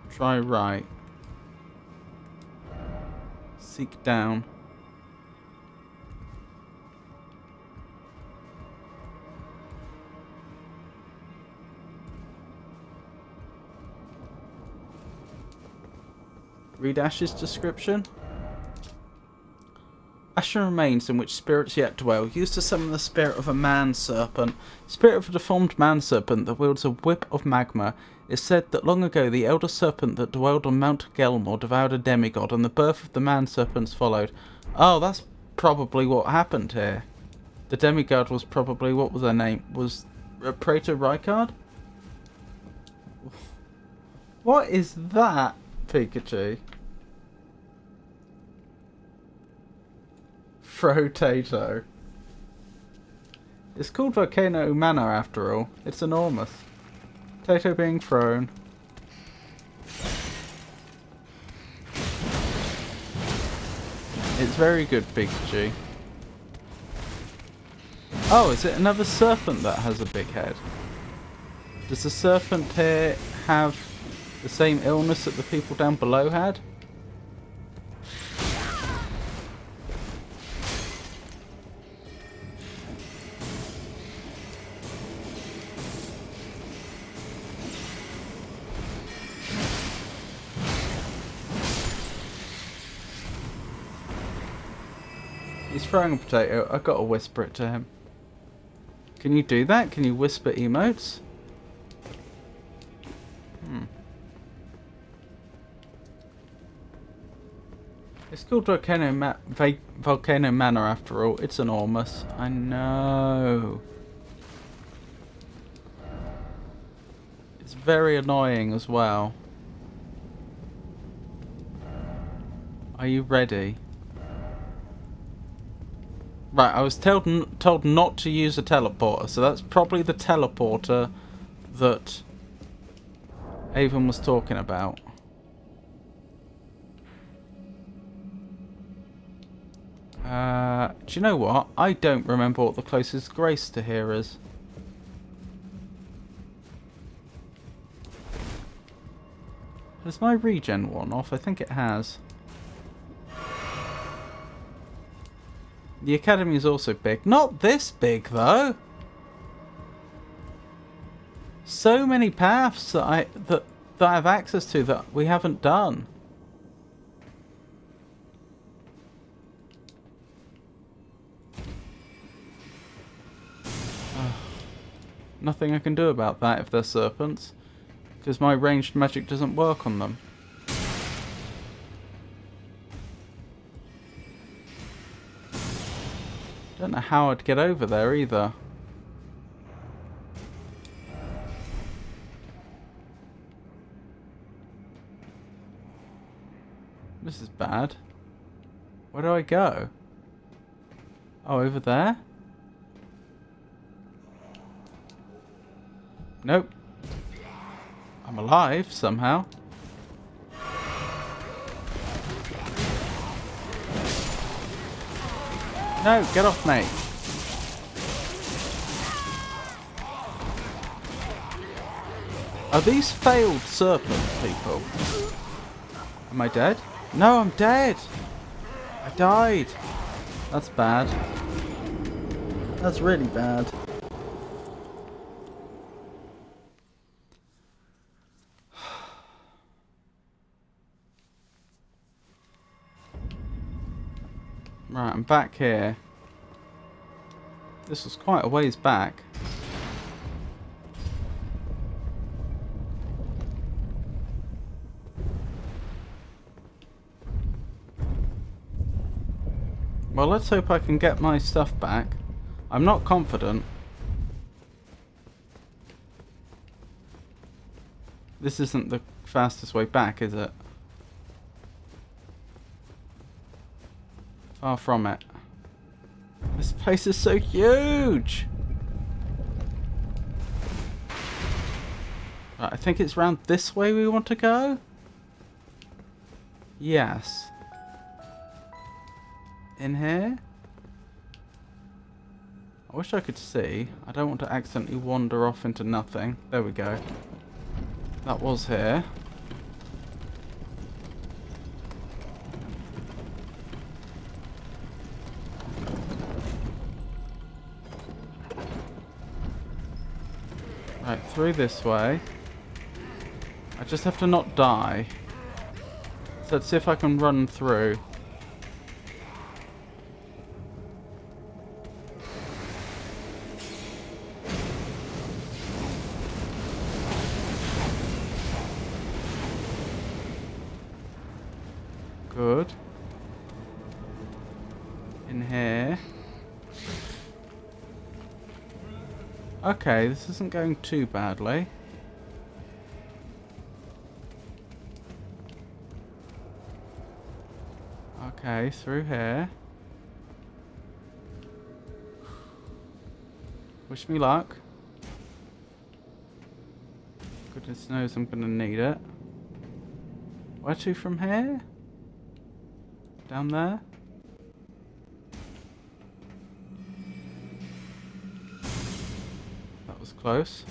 Try right. Seek down. Read Ash's description. Ashen remains in which spirits yet dwell, used to summon the spirit of a man-serpent. Spirit of a deformed man-serpent that wields a whip of magma. It's said that long ago the elder serpent that dwelled on Mount Gelmor devoured a demigod, and the birth of the man-serpents followed. Oh, that's probably what happened here. The demigod was probably, what was their name? Was Praetor Rykard? What is that, Pikachu? Frotato. It's called Volcano Manor after all. It's enormous. Tato being thrown. It's very good, Pikachu. Oh, is it another serpent that has a big head? Does the serpent here have the same illness that the people down below had? He's throwing a potato. I've got to whisper it to him. Can you do that? Can you whisper emotes? It's called Volcano Manor after all. It's enormous. I know. It's very annoying as well. Are you ready? Right, I was told not to use a teleporter, so that's probably the teleporter that Avon was talking about. Do you know what? I don't remember what the closest grace to here is. Has my regen worn off? I think it has. The academy is also big. Not this big, though. So many paths that I have access to that we haven't done. Nothing I can do about that if they're serpents, because my ranged magic doesn't work on them. Don't know how I'd get over there either. This is bad. Where do I go? Oh, over there? Nope. I'm alive somehow. No, get off me. Are these failed serpent people? Am I dead? No, I'm dead. I died. That's bad. That's really bad. Right, I'm back here. This was quite a ways back. Well, let's hope I can get my stuff back. I'm not confident. This isn't the fastest way back, is it? Far from it. This place is so huge! Right, I think it's round this way we want to go? Yes. In here? I wish I could see. I don't want to accidentally wander off into nothing. There we go. That was here. Right, through this way. I just have to not die. So let's see if I can run through. Good. In here. Okay, this isn't going too badly. Okay, through here. Wish me luck. Goodness knows I'm gonna need it. Where to from here? Down there? That was close.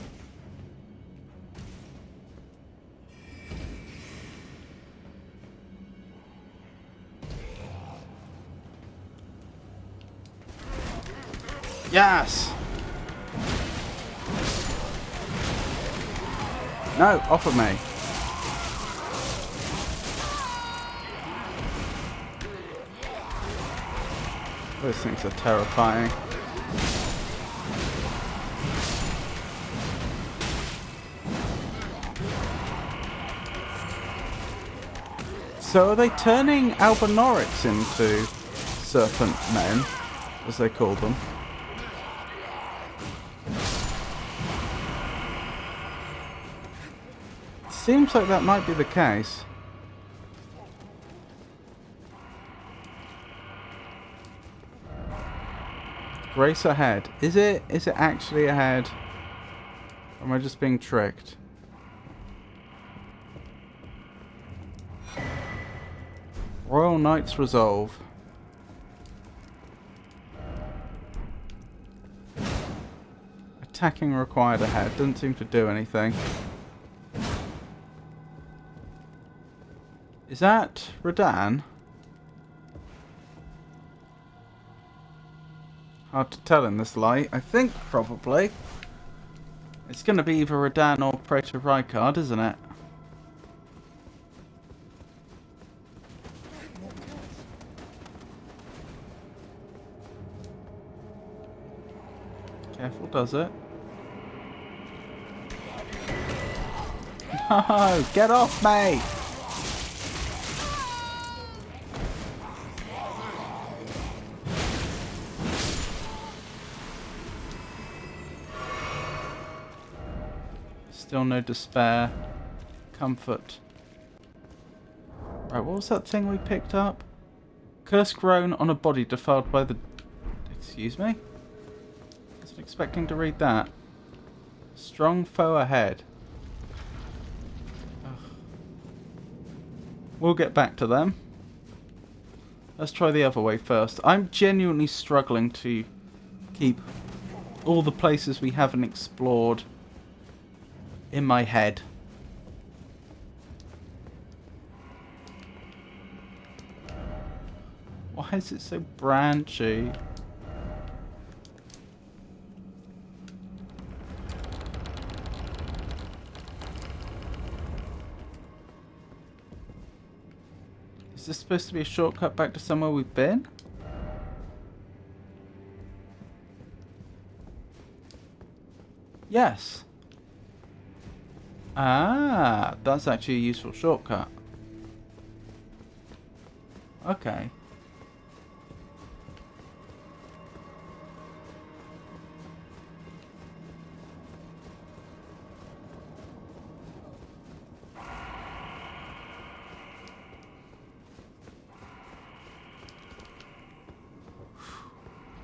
Yes! No, off of me. Those things are terrifying. So are they turning Albinorics into serpent men, as they call them? Seems like that might be the case. Grace ahead. Is it actually ahead? Or am I just being tricked? Royal Knight's Resolve. Attacking required ahead. Doesn't seem to do anything. Is that Radan? Hard to tell in this light. I think probably. It's going to be either Radan or Praetor Rykard, isn't it? Careful, does it? No! Get off, mate! Still no despair. Comfort. Right, what was that thing we picked up? Curse grown on a body defiled by the... Excuse me? Wasn't expecting to read that. Strong foe ahead. Ugh. We'll get back to them. Let's try the other way first. I'm genuinely struggling to keep all the places we haven't explored in my head. Why is it so branchy? Is this supposed to be a shortcut back to somewhere we've been? Yes. Ah, that's actually a useful shortcut. Okay.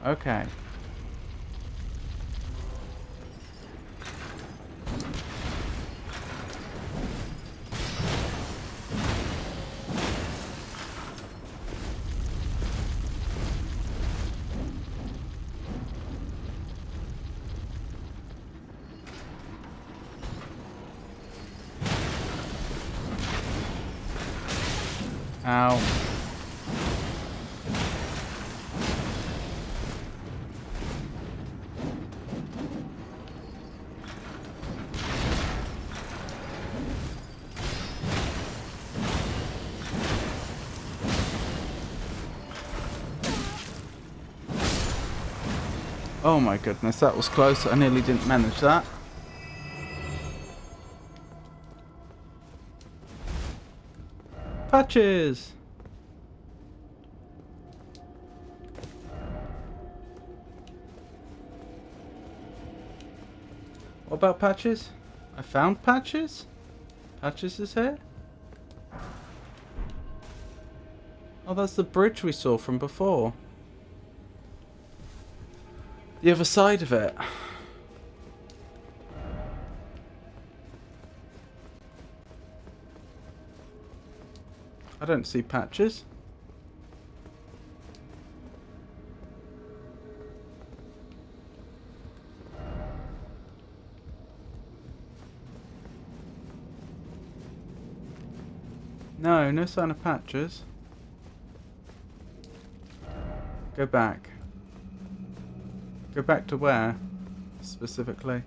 Okay. Ow. Oh my goodness, that was close. I nearly didn't manage that. Patches! What about Patches? I found Patches? Patches is here? Oh, that's the bridge we saw from before. The other side of it. I don't see Patches. No, no sign of Patches. Go back. Go back to where, specifically?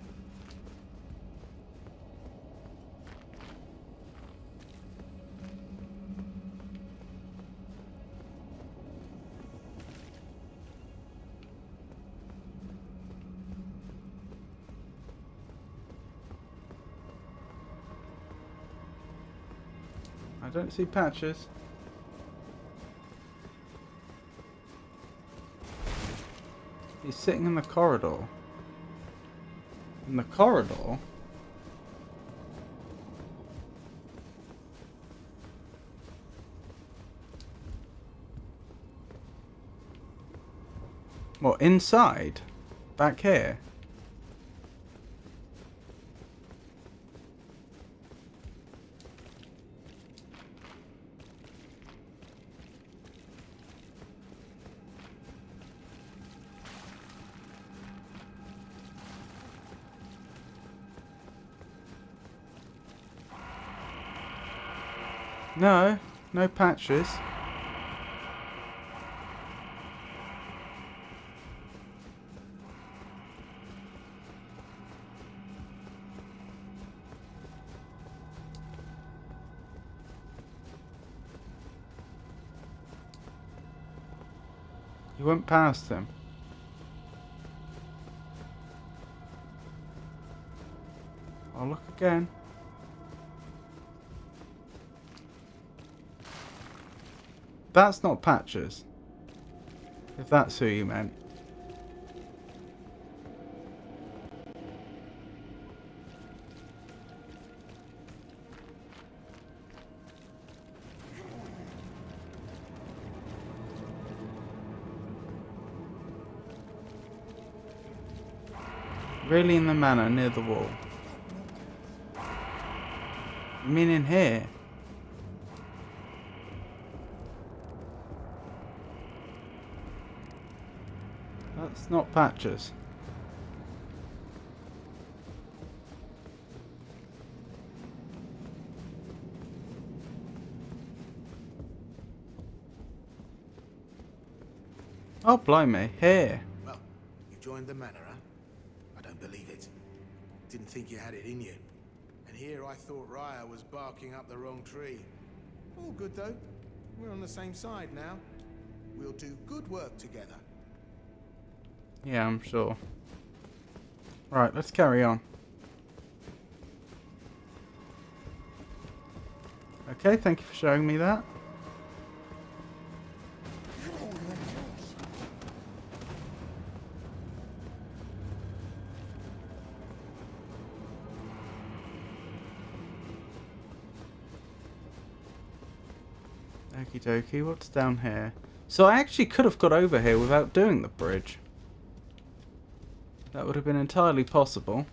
don't see patches. He's sitting in the corridor. In the corridor? What, inside? Back here? No, no patches. You went past him. I'll look again. That's not patches. If that's who you meant. Really in the manor near the wall. You mean in here? That's not patches. Oh, blimey, here. Well, you joined the manor, huh? I don't believe it. Didn't think you had it in you. And here I thought Raya was barking up the wrong tree. All good though. We're on the same side now. We'll do good work together. Yeah, I'm sure. Right, let's carry on. Okay, thank you for showing me that. Okie dokie, what's down here? So I actually could have got over here without doing the bridge. That would have been entirely possible.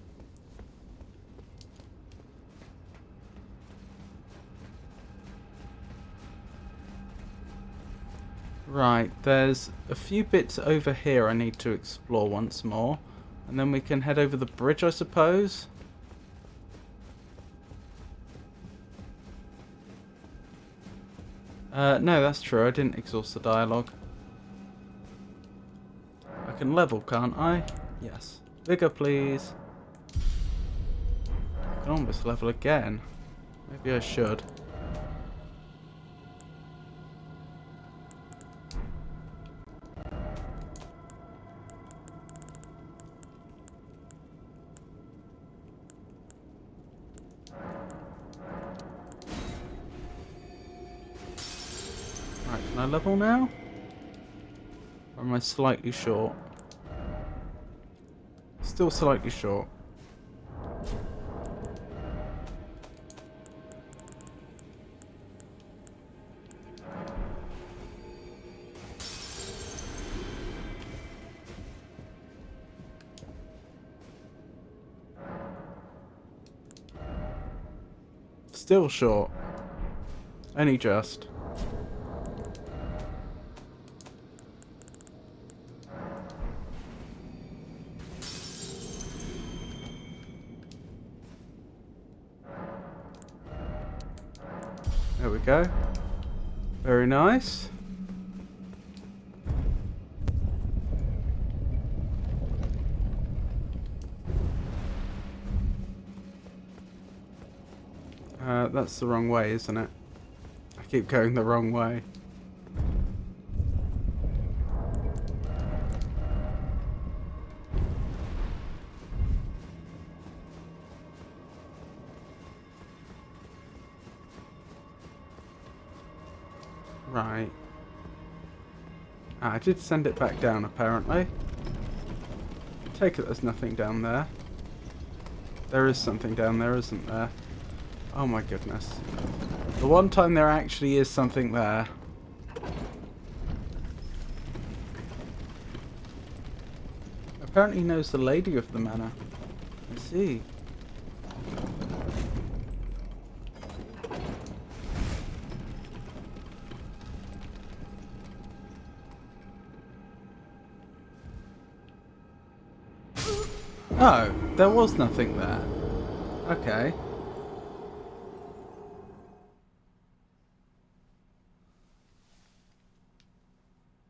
Right, there's a few bits over here I need to explore once more. And then we can head over the bridge, I suppose. No, that's true. I didn't exhaust the dialogue. I can level, can't I? Yes. Bigger, please. I can almost level again. Maybe I should. Right, can I level now? Or am I slightly short? Still slightly short. Still short. Only just. There we go. Very nice. That's the wrong way, isn't it? I keep going the wrong way. Right. I did send it back down, apparently. Take it there's nothing down there. There is something down there, isn't there? Oh my goodness. The one time there actually is something there. Apparently he knows the lady of the manor. I see. Oh, there was nothing there. Okay.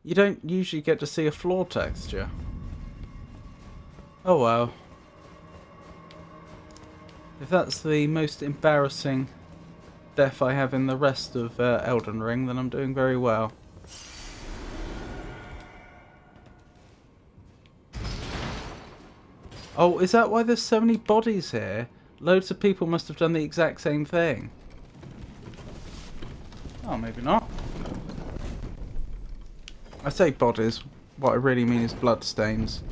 You don't usually get to see a floor texture. Oh well. If that's the most embarrassing death I have in the rest of Elden Ring, then I'm doing very well. Oh, is that why there's so many bodies here? Loads of people must have done the exact same thing. Oh, maybe not. I say bodies. What I really mean is bloodstains.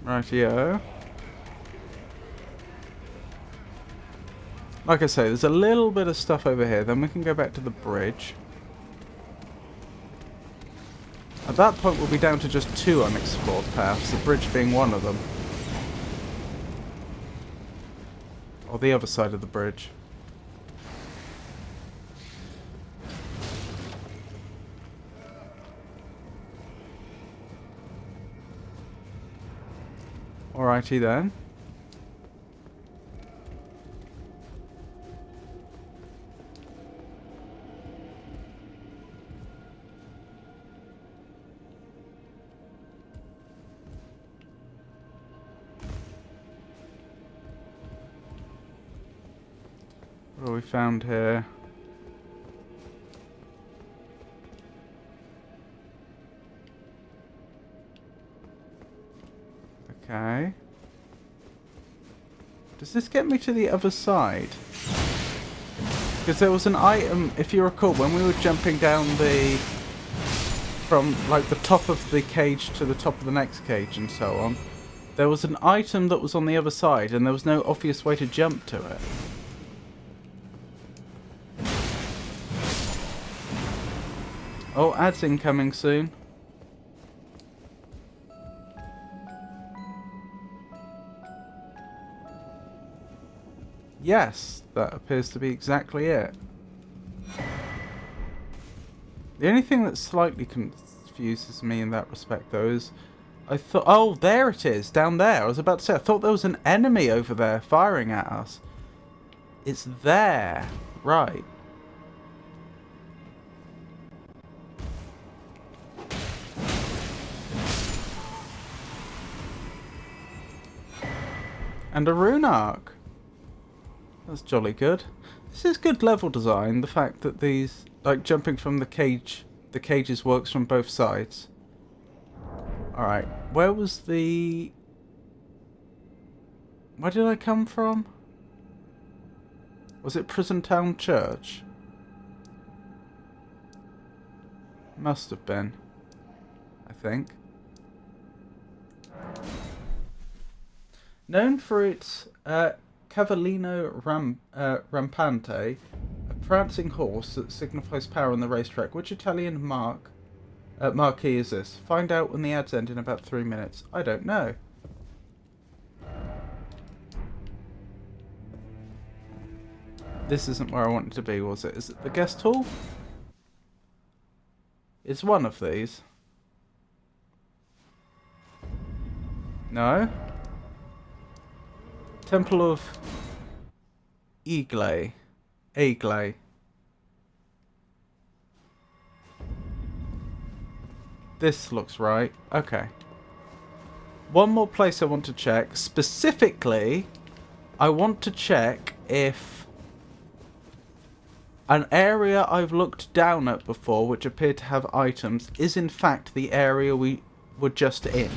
Rightio. Like I say, there's a little bit of stuff over here. Then we can go back to the bridge. At that point, we'll be down to just 2 unexplored paths, the bridge being one of them. Or the other side of the bridge. Alrighty then. What have we found here? Okay. Does this get me to the other side? Because there was an item, if you recall, when we were jumping down from like the top of the cage to the top of the next cage and so on, there was an item that was on the other side and there was no obvious way to jump to it. Oh, ads incoming soon. Yes, that appears to be exactly it. The only thing that slightly confuses me in that respect, though, is I thought... Oh, there it is, down there. I was about to say, I thought there was an enemy over there firing at us. It's there. Right. And a rune arc. That's jolly good. This is good level design, the fact that these, like jumping from the cages works from both sides. Alright, where was the... Where did I come from? Was it Prison Town Church? Must have been, I think. Known for its Cavallino Rampante, a prancing horse that signifies power on the racetrack. Which Italian marquee is this? Find out when the ads end in about 3 minutes. I don't know. This isn't where I wanted to be, was it? Is it the guest hall? It's one of these. No? Temple of Eagle. This looks right. Okay. One more place I want to check. Specifically, I want to check if an area I've looked down at before, which appeared to have items, is in fact the area we we're just in.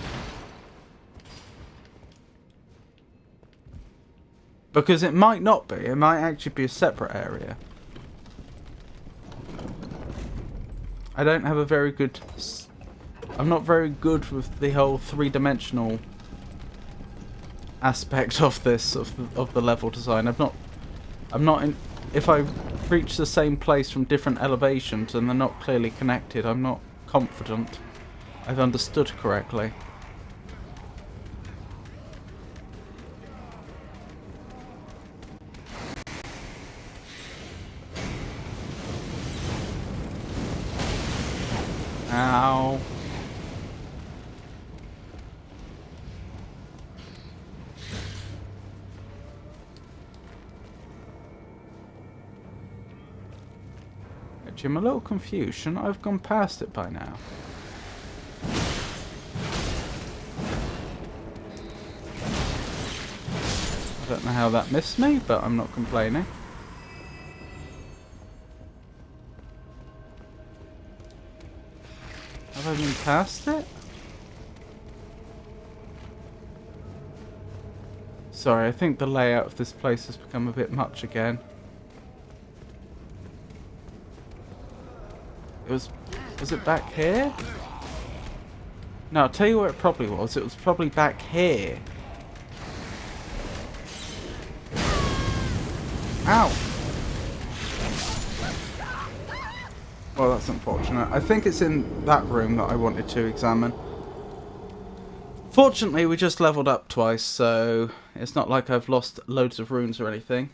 Because it might not be. It might actually be a separate area. I don't have a very good... I'm not very good with the whole three-dimensional aspect of this, of the level design. I'm not in... If I reach the same place from different elevations and they're not clearly connected, I'm not confident I've understood correctly. Ow. Actually, I'm a little confused. Shouldn't I have gone past it by now? I don't know how that missed me, but I'm not complaining. Have I been past it? Sorry, I think the layout of this place has become a bit much again. Was it back here? No, I'll tell you where it probably was. It was probably back here. Ow! Well, that's unfortunate. I think it's in that room that I wanted to examine. Fortunately, we just leveled up twice, so it's not like I've lost loads of runes or anything.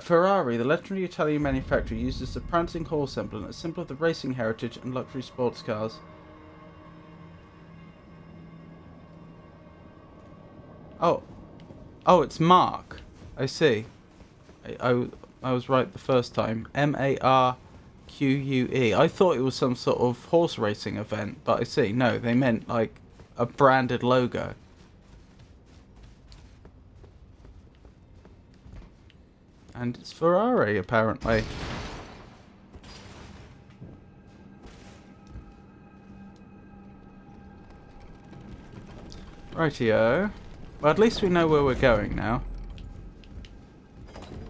Ferrari, the legendary Italian manufacturer, uses the prancing horse emblem, a symbol of the racing heritage and luxury sports cars. Oh, it's Mark. I see. I was right the first time. MARQUE. I thought it was some sort of horse racing event, but I see. No, they meant like a branded logo. And it's Ferrari, apparently. Rightio. Well, at least we know where we're going now.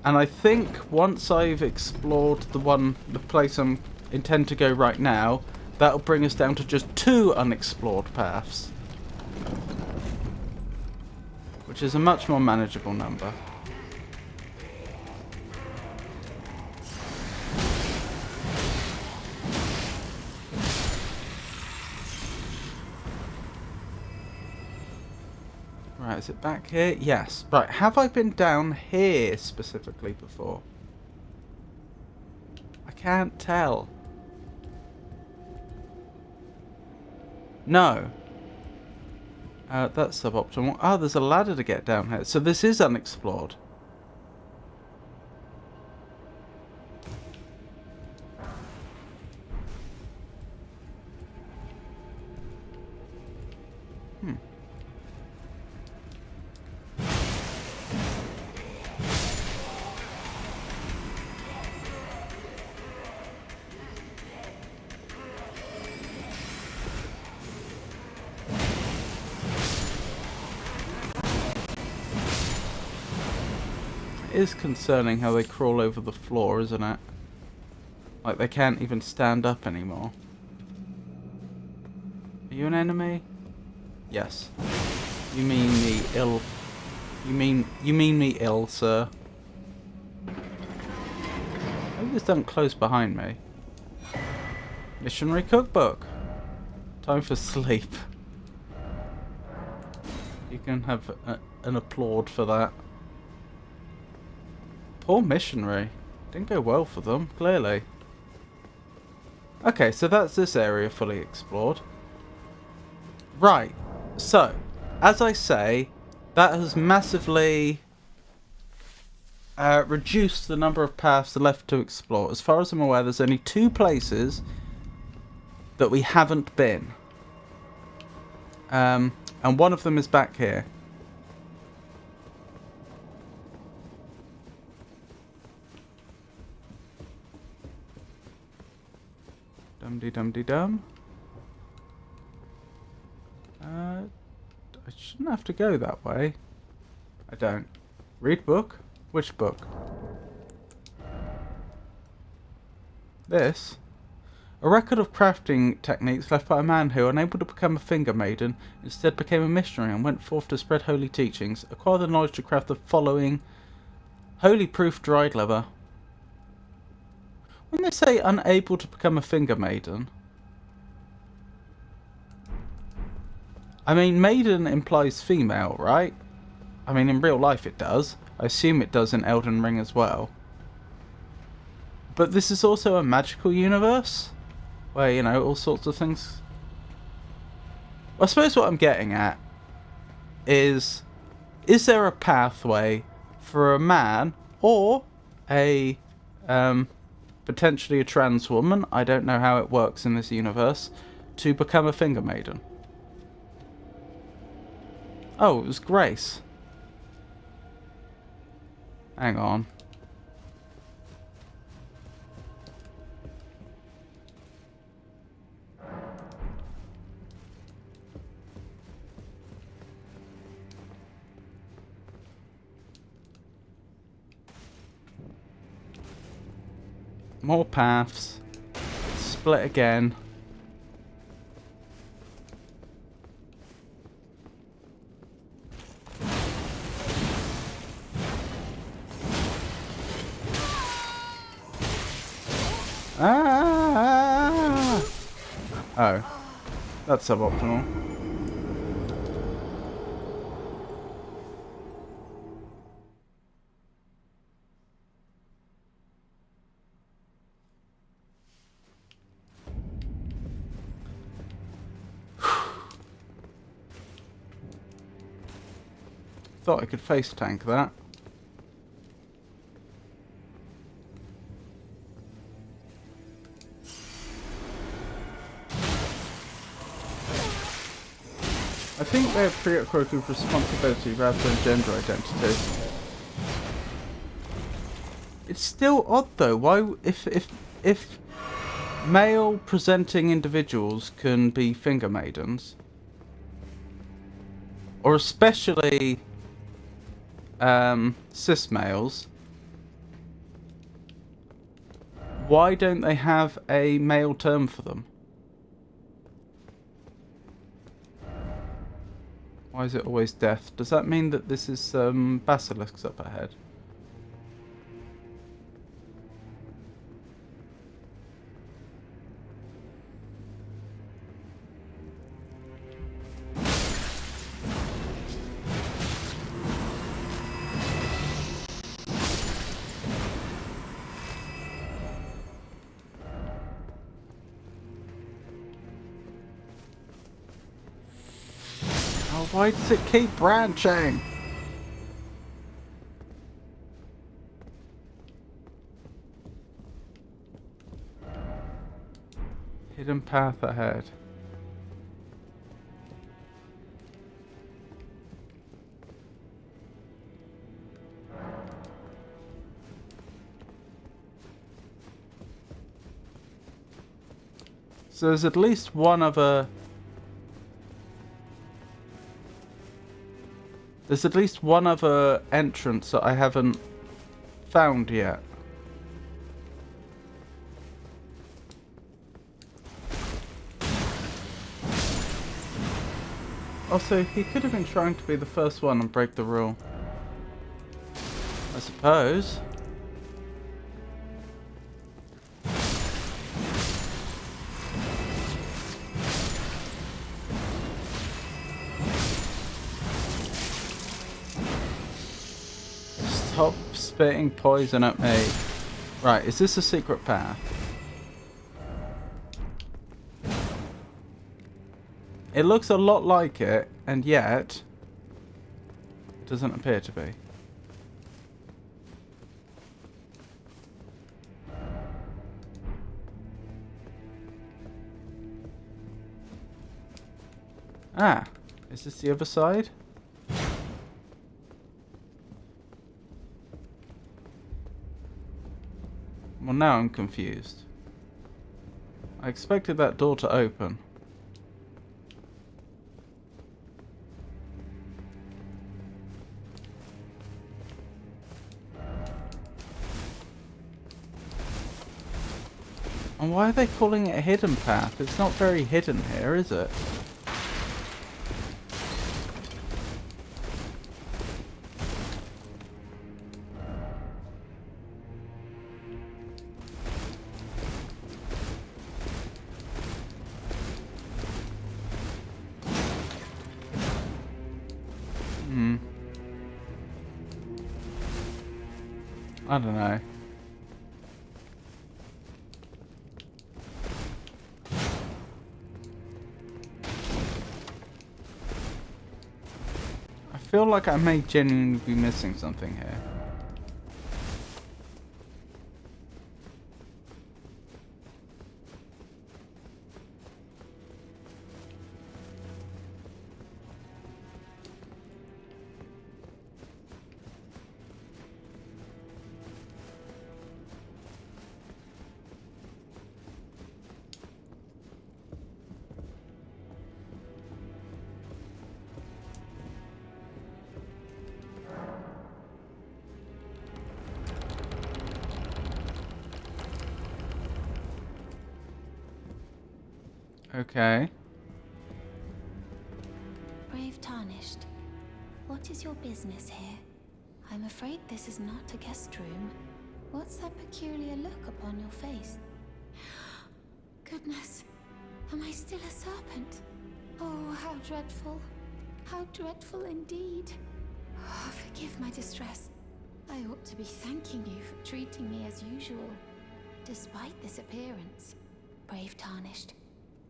And I think once I've explored the place I intend to go right now, that'll bring us down to just 2 unexplored paths. Which is a much more manageable number. Right, is it back here? Yes. Right, have I been down here specifically before? I can't tell. No. That's suboptimal. Oh, there's a ladder to get down here. So this is unexplored. It is concerning how they crawl over the floor, isn't it? Like they can't even stand up anymore. Are you an enemy? Yes. You mean me ill. You mean me ill, sir. Maybe this doesn't close behind me. Missionary cookbook. Time for sleep. You can have an applaud for that. Poor missionary. Didn't go well for them, clearly. Okay, so that's this area fully explored. Right, so, as I say, that has massively reduced the number of paths left to explore. As far as I'm aware, there's only 2 places that we haven't been. And one of them is back here. Dum-de-dum-de-dum. I shouldn't have to go that way. I don't. Read book? Which book? This? A record of crafting techniques left by a man who, unable to become a finger maiden, instead became a missionary and went forth to spread holy teachings. Acquire the knowledge to craft the following holy proof dried leather. When they say unable to become a finger maiden, I mean, maiden implies female, right? I mean, in real life it does. I assume it does in Elden Ring as well. But this is also a magical universe, where, you know, all sorts of things... I suppose what I'm getting at is there a pathway for a man, or a, potentially a trans woman, I don't know how it works in this universe, to become a finger maiden? Oh, it was Grace. Hang on. More paths. Split again. Ah! Oh. That's suboptimal. Thought I could face tank that. I think they're prerequisite of responsibility rather than gender identity. It's still odd though. Why, if male presenting individuals can be finger maidens, or especially cis males, why don't they have a male term for them? Why is it always death? Does that mean that this is basilisks up ahead? Why does it keep branching? Hidden path ahead. So there's at least one other... There's at least one other entrance that I haven't found yet. Also, he could have been trying to be the first one and break the rule. I suppose. Stop spitting poison at me. Right, is this a secret path? It looks a lot like it, and yet it doesn't appear to be. Ah, is this the other side? Well, now I'm confused. I expected that door to open. And why are they calling it a hidden path? It's not very hidden here, is it? I don't know. I feel like I may genuinely be missing something here. Okay. Brave Tarnished, what is your business here? I'm afraid this is not a guest room. What's that peculiar look upon your face? Goodness, am I still a serpent? Oh, how dreadful. How dreadful indeed. Oh, forgive my distress. I ought to be thanking you for treating me as usual, despite this appearance. Brave Tarnished,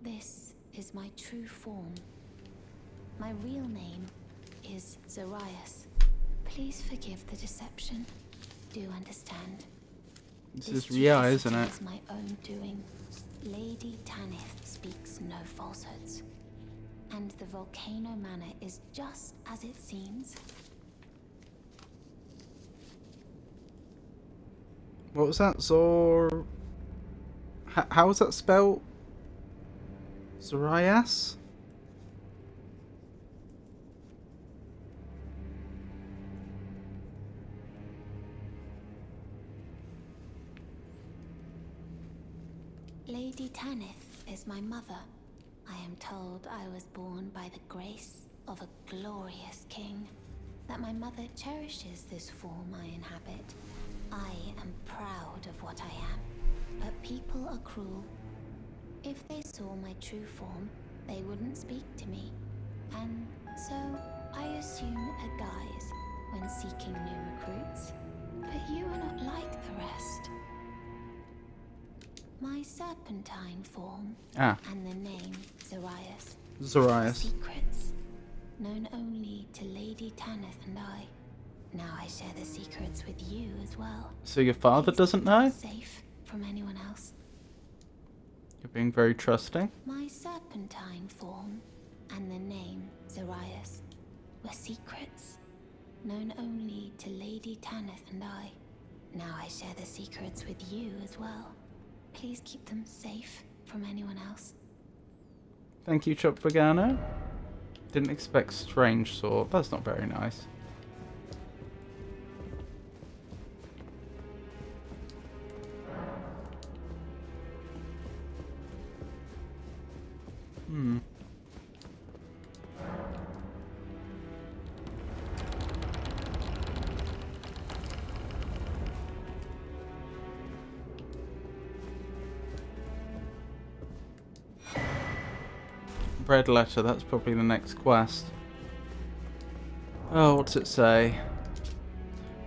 this is my true form. My real name is Zarias. Please forgive the deception. Do understand. This is Ria, isn't it? Is my own doing. Lady Tanith speaks no falsehoods. And the Volcano Manor is just as it seems. What was that? How was that spelled? Zarias? Lady Tanith is my mother. I am told I was born by the grace of a glorious king. That my mother cherishes this form I inhabit. I am proud of what I am, but people are cruel. If they saw my true form, they wouldn't speak to me. And so I assume a guise when seeking new recruits. But you are not like the rest. My serpentine form and the name Zarias. Zarias. Secrets known only to Lady Tanith and I. Now I share the secrets with you as well. So your father doesn't know? Safe from anyone else. You're being very trusting. My serpentine form and the name Zarias were secrets known only to Lady Tanith and I. Now I share the secrets with you as well. Please keep them safe from anyone else. Thank you, Chop Volcano. Didn't expect strange sword. That's not very nice. Red letter, that's probably the next quest. Oh, what's it say?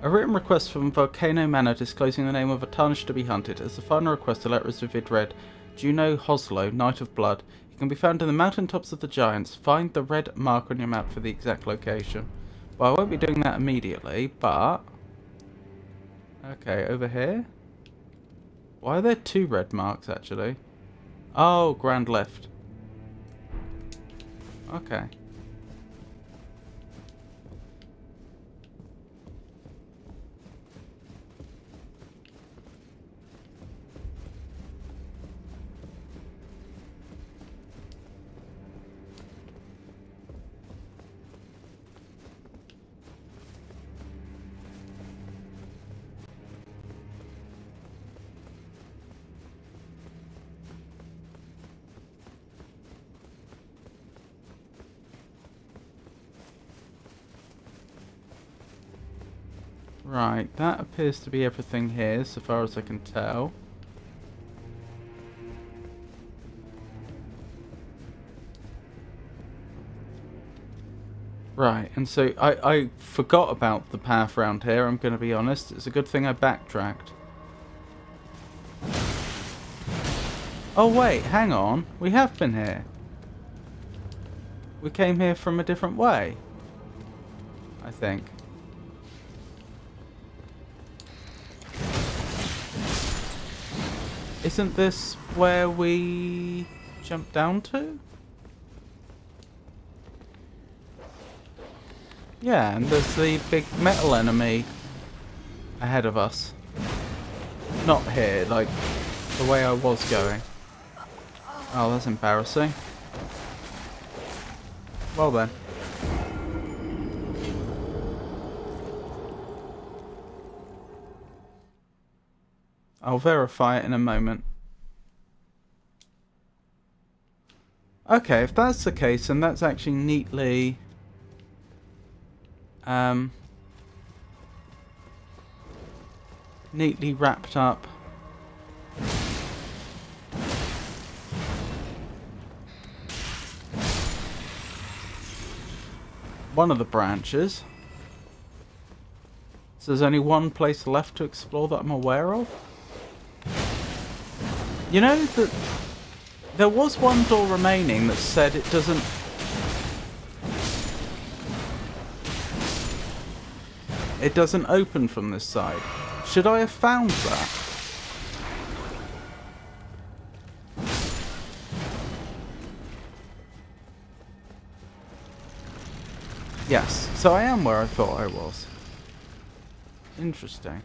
A written request from Volcano Manor disclosing the name of a tarnished to be hunted. As the final request, the letter is vivid red. Juno Hoslow, Knight of Blood. You can be found in the mountaintops of the Giants. Find the red mark on your map for the exact location. Well, I won't be doing that immediately, but... Okay, over here? Why are there two red marks, actually? Oh, grand left. Okay. Right, that appears to be everything here, so far as I can tell. Right, and so I forgot about the path around here, I'm going to be honest. It's a good thing I backtracked. Oh wait, hang on. We have been here. We came here from a different way, I think. Isn't this where we jumped down to? Yeah, and there's the big metal enemy ahead of us. Not here, like the way I was going. Oh, that's embarrassing. Well then. I'll verify it in a moment. Okay, if that's the case, then that's actually neatly... neatly wrapped up. One of the branches. So there's only one place left to explore that I'm aware of. You know that there was one door remaining that said it doesn't... It doesn't open from this side. Should I have found that? Yes, so I am where I thought I was. Interesting.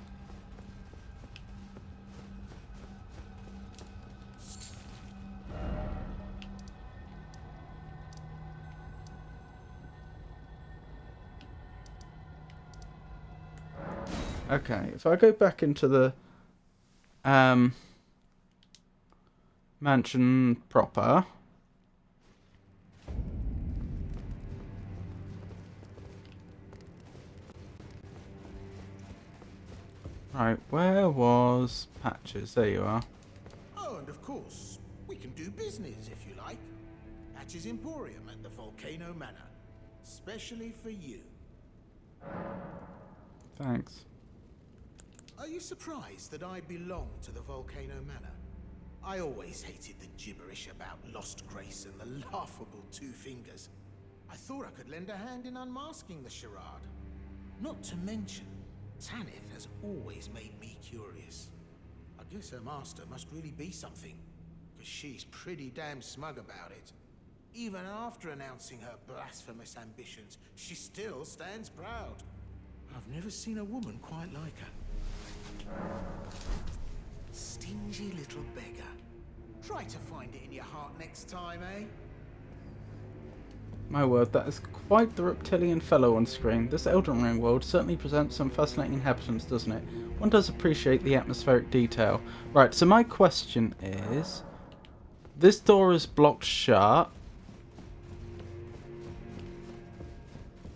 Okay, if I go back into the mansion proper. Right, where was Patches? There you are. Oh, and of course, we can do business if you like. Patch's Emporium at the Volcano Manor. Especially for you. Thanks. Are you surprised that I belong to the Volcano Manor? I always hated the gibberish about Lost Grace and the laughable Two Fingers. I thought I could lend a hand in unmasking the charade. Not to mention, Tanith has always made me curious. I guess her master must really be something, because she's pretty damn smug about it. Even after announcing her blasphemous ambitions, she still stands proud. I've never seen a woman quite like her. Stingy little beggar. Try to find it in your heart next time, eh? My word, that is quite the reptilian fellow on screen. This Elden Ring world certainly presents some fascinating inhabitants, doesn't it? One does appreciate the atmospheric detail. Right, so my question is... This door is blocked shut.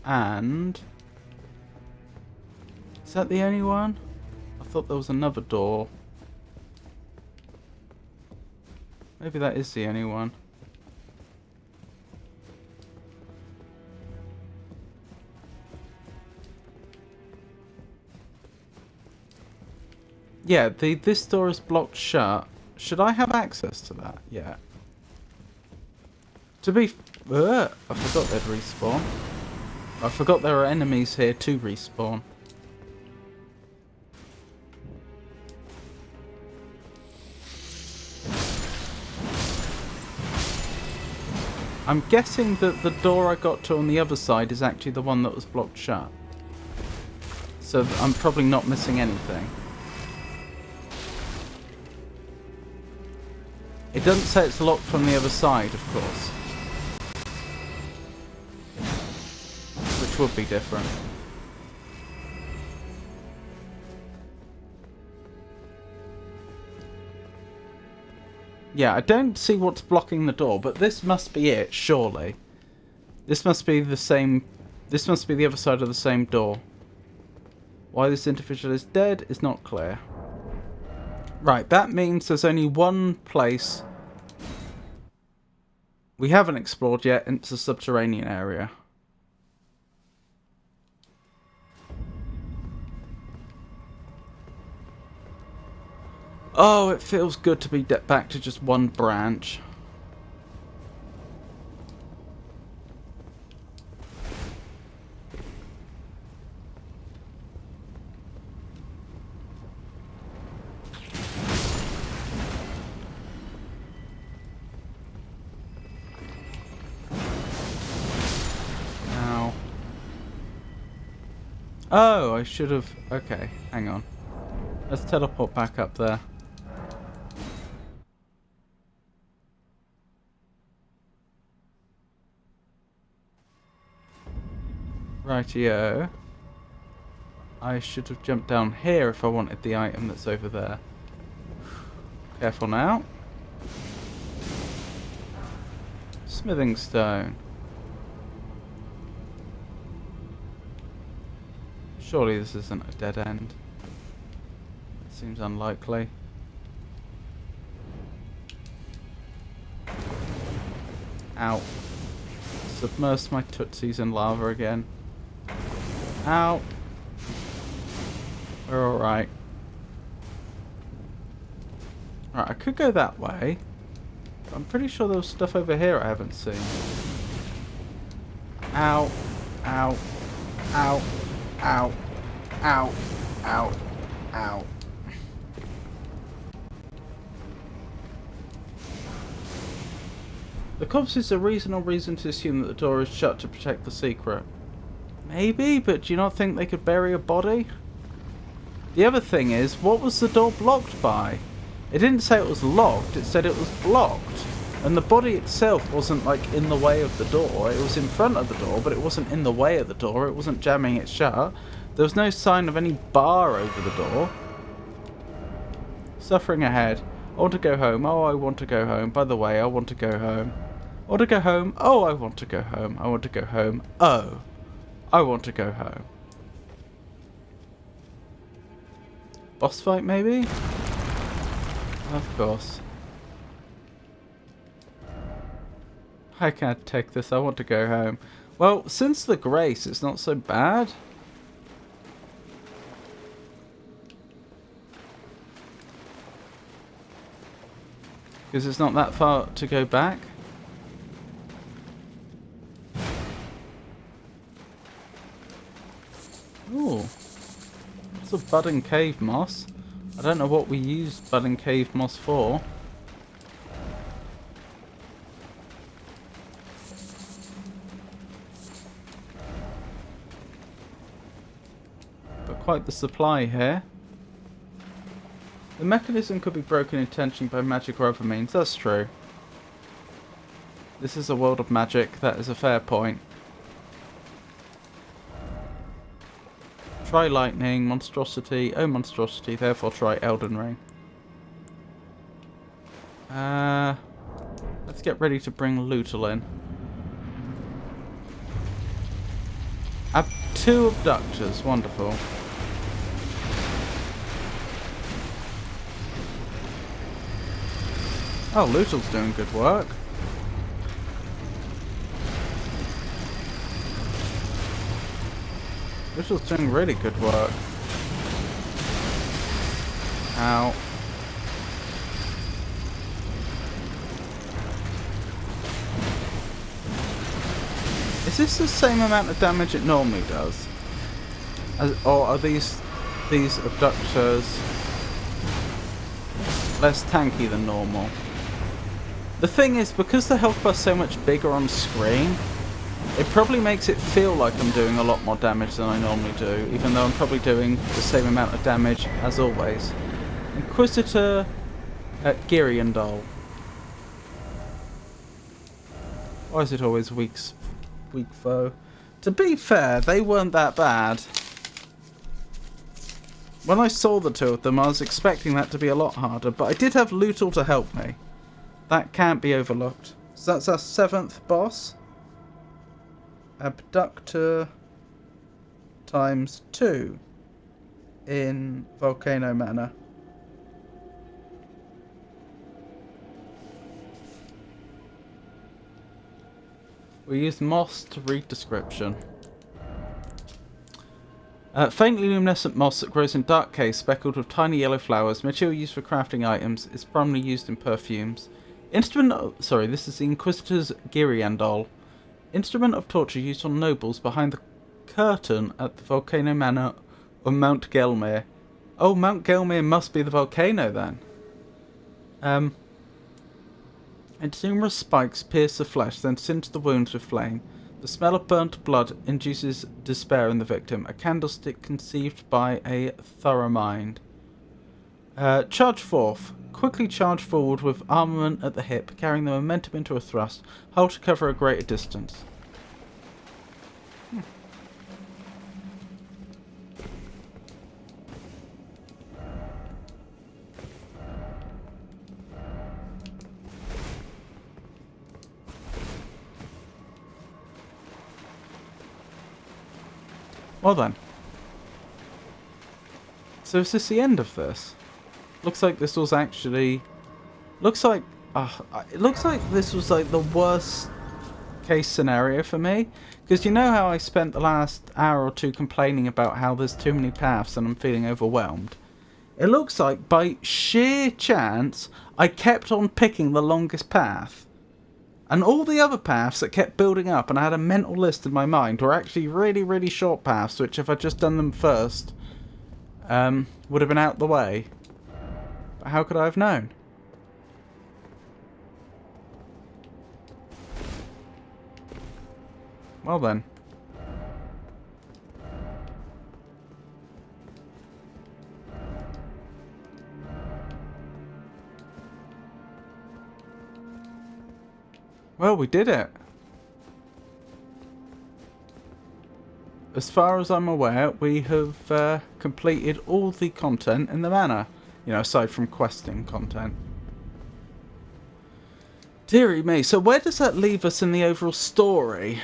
And... Is that the only one? I thought there was another door. Maybe that is the only one. Yeah, this door is blocked shut. Should I have access to that? Yeah. To be... I forgot they'd respawn. I forgot there are enemies here to respawn. I'm guessing that the door I got to on the other side is actually the one that was blocked shut. So I'm probably not missing anything. It doesn't say it's locked from the other side, of course. Which would be different. Yeah, I don't see what's blocking the door, but this must be it, surely. This must be the same... This must be the other side of the same door. Why this individual is dead is not clear. Right, that means there's only one place we haven't explored yet, and it's the subterranean area. Oh, it feels good to be back to just one branch. Now. Oh, I should have... Okay, hang on. Let's teleport back up there. Rightio. I should have jumped down here if I wanted the item that's over there. Careful now. Smithing stone. Surely this isn't a dead end. Seems unlikely. Ow. Submerged my tootsies in lava again. Ow. We're alright. Right, I could go that way. But I'm pretty sure there was stuff over here I haven't seen. Ow. Ow. Ow. Ow. Ow. Ow. Ow. The cops is a reasonable reason to assume that the door is shut to protect the secret. Maybe, but do you not think they could bury a body? The other thing is, what was the door blocked by? It didn't say it was locked, it said it was blocked. And the body itself wasn't like in the way of the door, it was in front of the door, but it wasn't in the way of the door, it wasn't jamming it shut. There was no sign of any bar over the door. Suffering ahead. I want to go home. Oh, I want to go home. By the way, I want to go home. I want to go home. Oh, I want to go home. I want to go home. Oh, I want to go home. Boss fight, maybe? Of course. I can't take this. I want to go home. Well, since the grace, it's not so bad. Because it's not that far to go back. Ooh. It's a budding cave moss. I don't know what we used budding cave moss for. But quite the supply here. The mechanism could be broken intentionally by magic or other means. That's true. This is a world of magic. That is a fair point. Try lightning, monstrosity. Oh, monstrosity. Therefore, try Elden Ring. Let's get ready to bring Lutal in. Have 2 abductors. Wonderful. Oh, Lutal's doing good work. Lutal's doing really good work. Ow. Is this the same amount of damage it normally does? Or are these abductors less tanky than normal? The thing is, because the health bar's so much bigger on screen, it probably makes it feel like I'm doing a lot more damage than I normally do, even though I'm probably doing the same amount of damage as always. Inquisitor at Giriandol. Why is it always weak foe? To be fair, they weren't that bad. When I saw the 2 of them, I was expecting that to be a lot harder, but I did have Lutal to help me. That can't be overlooked. So that's our 7th boss. Abductor times 2. in Volcano Manor. We use moss to read description. Faintly luminescent moss that grows in dark caves speckled with tiny yellow flowers. Material used for crafting items. Is primarily used in perfumes. Instrument of, sorry, this is the Inquisitor's Giriandol. Instrument of torture used on nobles behind the curtain at the Volcano Manor of Mount Gelmir. Oh, Mount Gelmir must be the volcano then. Its numerous spikes pierce the flesh, then singe the wounds with flame. The smell of burnt blood induces despair in the victim. A candlestick conceived by a thorough mind. Charge forth. Quickly charge forward with armament at the hip, carrying the momentum into a thrust. Hold to cover a greater distance. Well then. So is this the end of this? Looks like this was actually... Looks like... it looks like this was like the worst case scenario for me. Because you know how I spent the last hour or two complaining about how there's too many paths and I'm feeling overwhelmed? It looks like by sheer chance I kept on picking the longest path. And all the other paths that kept building up, and I had a mental list in my mind, were actually really, really short paths, which if I'd just done them first, would have been out the way. But how could I have known? Well then. Well, we did it. As far as I'm aware, we have completed all the content in the manor. You know, aside from questing content. Deary me, so where does that leave us in the overall story?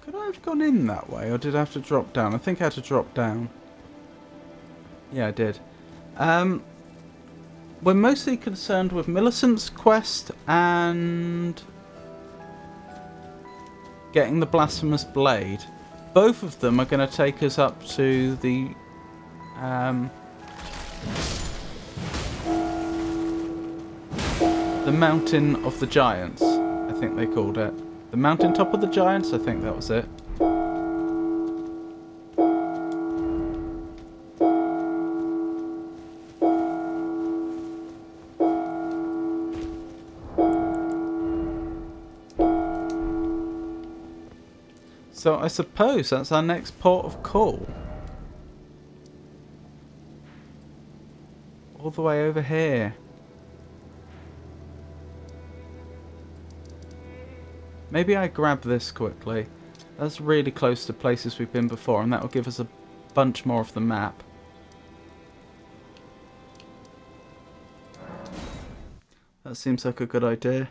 Could I have gone in that way, or did I have to drop down? I think I had to drop down. Yeah, I did. We're mostly concerned with Millicent's quest and getting the Blasphemous Blade. Both of them are going to take us up to the Mountain of the Giants, I think they called it. The Mountaintop of the Giants, I think that was it. So I suppose that's our next port of call. All the way over here. Maybe I grab this quickly. That's really close to places we've been before, and that will give us a bunch more of the map. That seems like a good idea.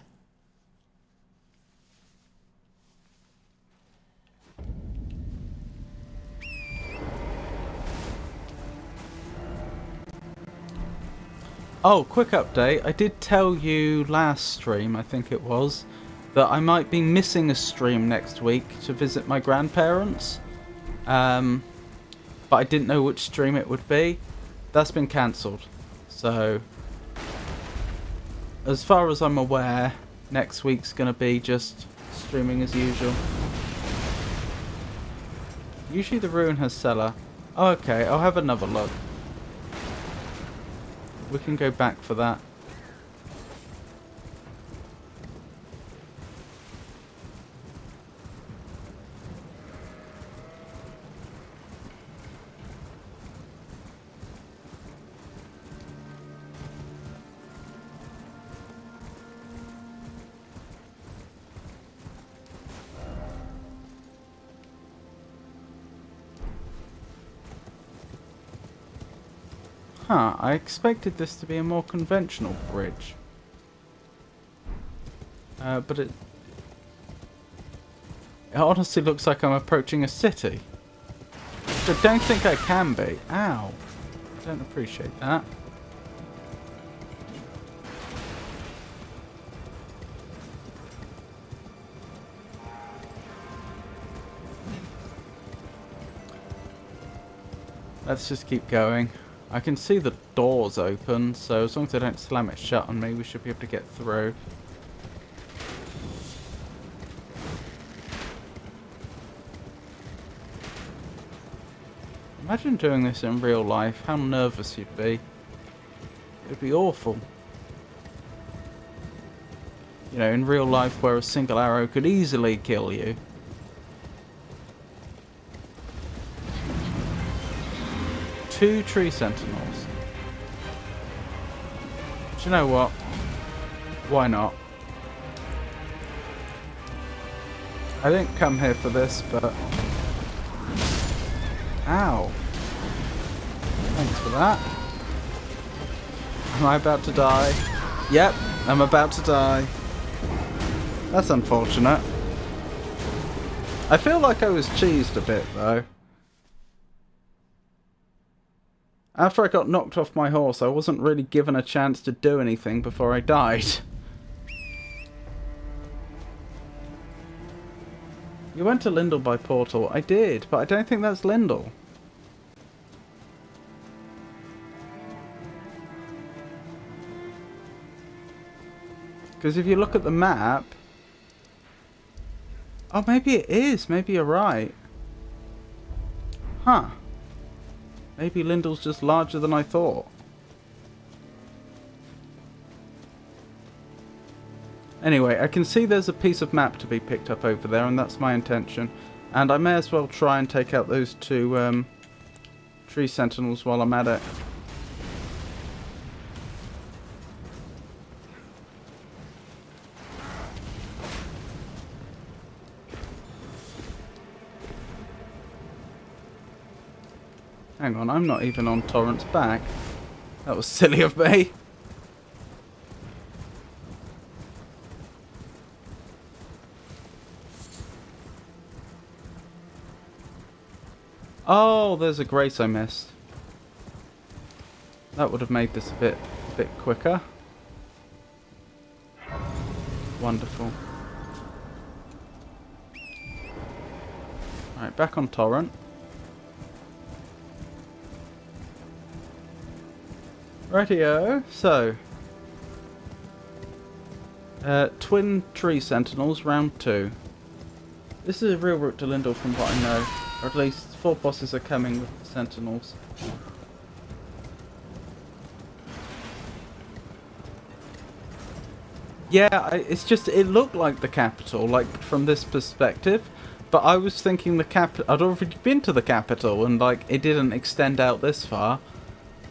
Oh, quick update. I did tell you last stream, I think it was, that I might be missing a stream next week to visit my grandparents. But I didn't know which stream it would be. That's been cancelled. So, as far as I'm aware, next week's going to be just streaming as usual. Usually the ruin has cellar. Oh, okay, I'll have another look. We can go back for that. Huh, I expected this to be a more conventional bridge. But it It honestly looks like I'm approaching a city. Which I don't think I can be. Ow. I don't appreciate that. Let's just keep going. I can see the doors open, so as long as I don't slam it shut on me, we should be able to get through. Imagine doing this in real life, how nervous you'd be. It'd be awful. You know, in real life where a single arrow could easily kill you. Two tree sentinels. Do you know what? Why not? I didn't come here for this, but... Ow. Thanks for that. Am I about to die? Yep, I'm about to die. That's unfortunate. I feel like I was cheesed a bit, though. After I got knocked off my horse, I wasn't really given a chance to do anything before I died. You went to Lindell by portal. I did, but I don't think that's Lindell. Because if you look at the map... Oh, maybe it is. Maybe you're right. Huh. Maybe Lindell's just larger than I thought. Anyway, I can see there's a piece of map to be picked up over there, and that's my intention. And I may as well try and take out those two tree sentinels while I'm at it. Hang on, I'm not even on Torrent's back. That was silly of me. Oh, there's a grace I missed. That would have made this a bit quicker. Wonderful. Alright, back on Torrent. Rightio, so twin tree sentinels, round 2. This is a real route to Lindell from what I know, or at least 4 bosses are coming with the sentinels. Yeah, it's just, it looked like the capital, like from this perspective, but I was thinking I'd already been to the capital and like it didn't extend out this far.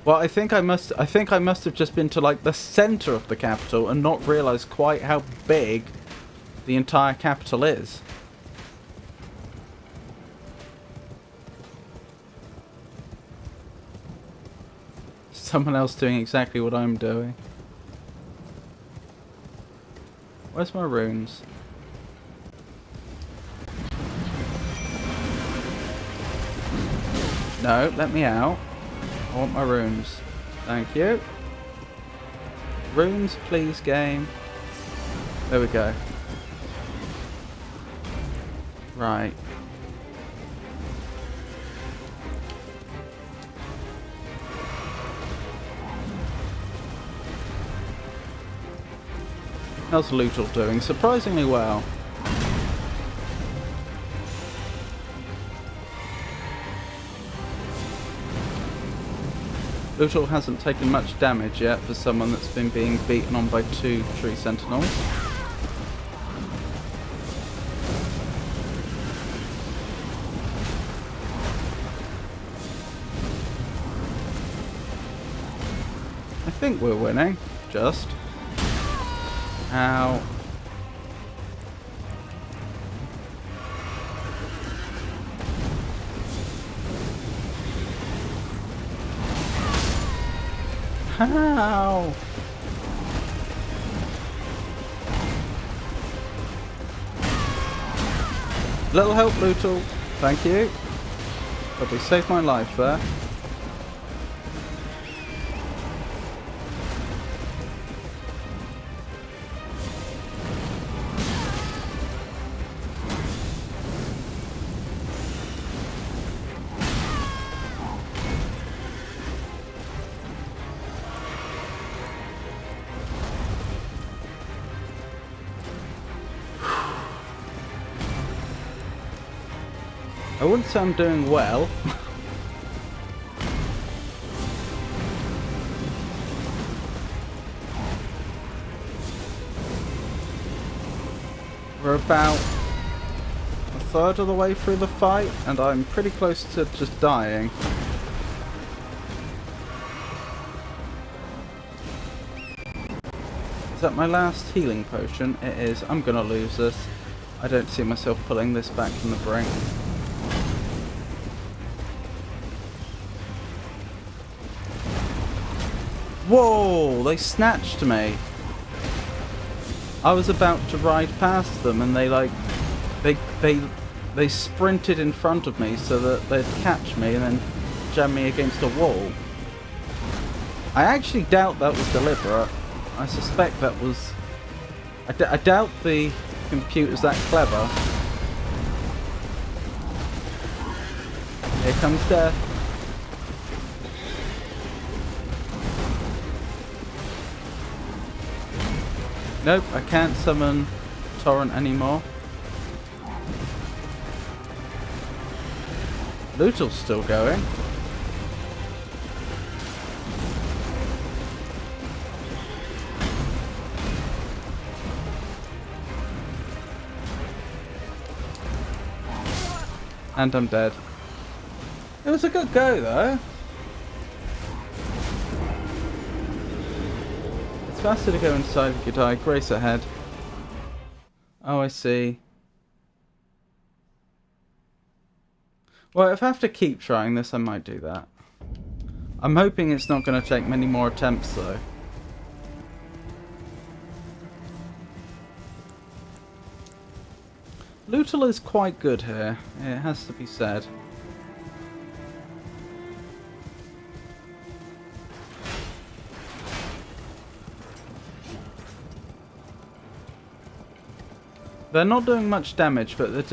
Well, I think I must have just been to like the center of the capital and not realized quite how big the entire capital is. Someone else doing exactly what I'm doing. Where's my runes? No, let me out. I want my runes. Thank you. Runes, please, game. There we go. Right. How's Lootle doing? Surprisingly well. Lootle hasn't taken much damage yet for someone that's been being beaten on by 2 tree sentinels. I think we're winning, just. Ow. How? Little help, Lootle. Thank you. Probably saved my life there. I wouldn't say I'm doing well. We're about a third of the way through the fight, and I'm pretty close to just dying. Is that my last healing potion? It is. I'm gonna lose this. I don't see myself pulling this back from the brink. Whoa! They snatched me. I was about to ride past them, and they sprinted in front of me so that they'd catch me and then jam me against a wall. I actually doubt that was deliberate. I suspect that was. I doubt the computer's that clever. Here comes death. Nope, I can't summon Torrent anymore. Lootle's still going. And I'm dead. It was a good go though. It's faster to go inside if you die. Grace ahead. Oh, I see. Well, if I have to keep trying this, I might do that. I'm hoping it's not going to take many more attempts though. Lootle is quite good here, it has to be said. They're not doing much damage, but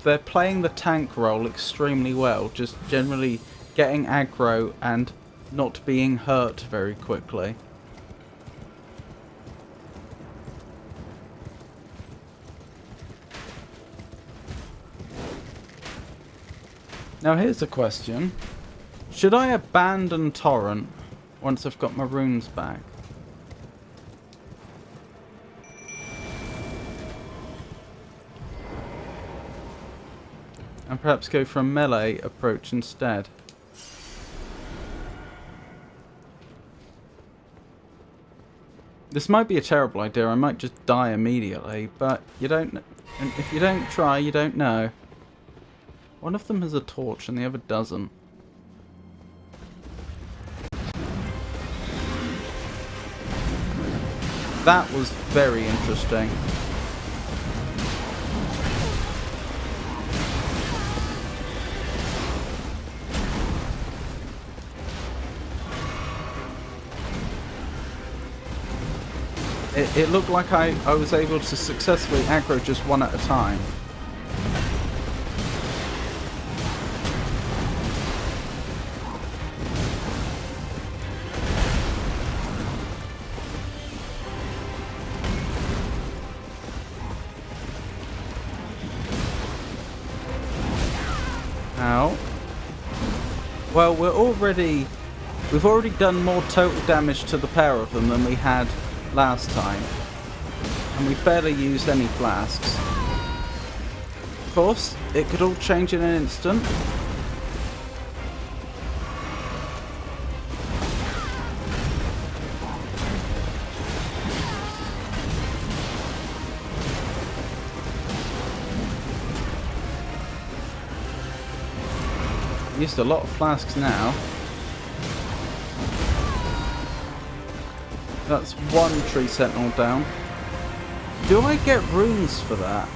they're playing the tank role extremely well, just generally getting aggro and not being hurt very quickly. Now here's a question. Should I abandon Torrent once I've got my runes back? And perhaps go for a melee approach instead? This might be a terrible idea, I might just die immediately, but you don't, and if you don't try, you don't know. One of them has a torch and the other doesn't. That was very interesting. It looked like I was able to successfully aggro just one at a time. Ow. Well, we've already done more total damage to the pair of them than we had last time. And we barely used any flasks. Of course, it could all change in an instant. Used a lot of flasks now. That's one tree sentinel down. Do I get runes for that?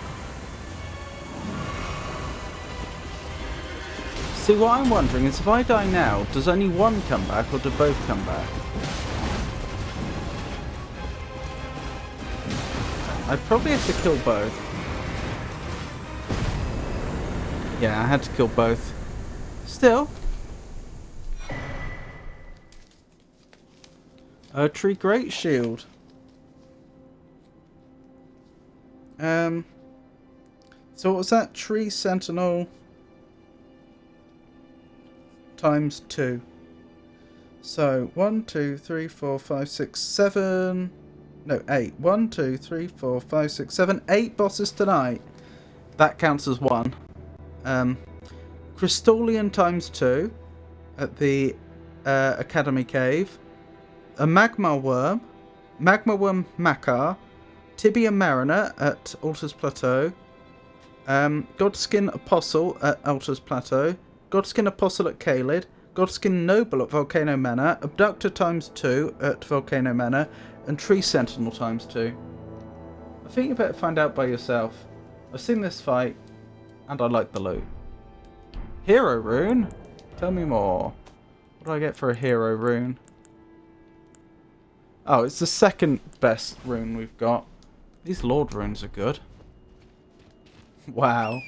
See, what I'm wondering is if I die now, does only one come back or do both come back? I probably have to kill both. Yeah, I had to kill both. Still. A tree great shield. So what was that? Tree sentinel times 2. So 1, 2, 3, 4, 5, 6, 7. No, 8. 1, 2, 3, 4, 5, 6, 7, 8 bosses tonight. That counts as 1. Crystallian times 2 at the Academy Cave. A Magma Worm Makar. Tibia Mariner at Altar's Plateau. Godskin Apostle at Altar's Plateau. Godskin Apostle at Caelid. Godskin Noble at Volcano Manor. Abductor times 2 at Volcano Manor. And Tree Sentinel times 2. I think you better find out by yourself. I've seen this fight, and I like the loot. Hero rune? Tell me more. What do I get for a hero rune? Oh, it's the second best rune we've got. These Lord runes are good. Wow.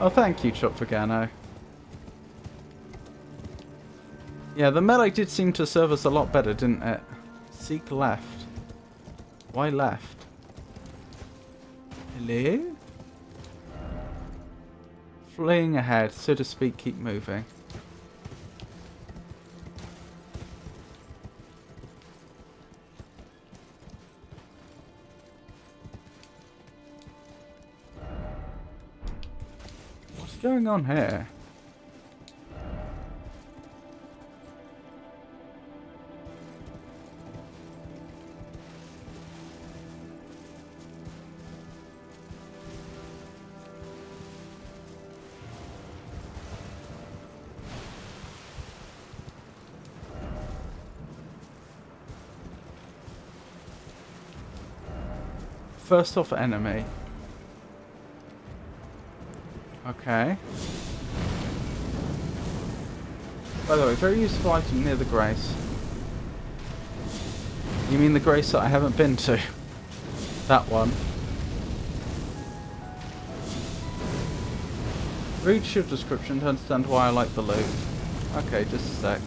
Oh, thank you, Volcano. Yeah, the melee did seem to serve us a lot better, didn't it? Seek left. Why left? Hello? Fleeing ahead, so to speak, keep moving. What's going on here? First off enemy. Okay. By the way, very useful item near the Grace. You mean the Grace that I haven't been to? That one. Read shield description to understand why I like the loot. Okay, just a sec.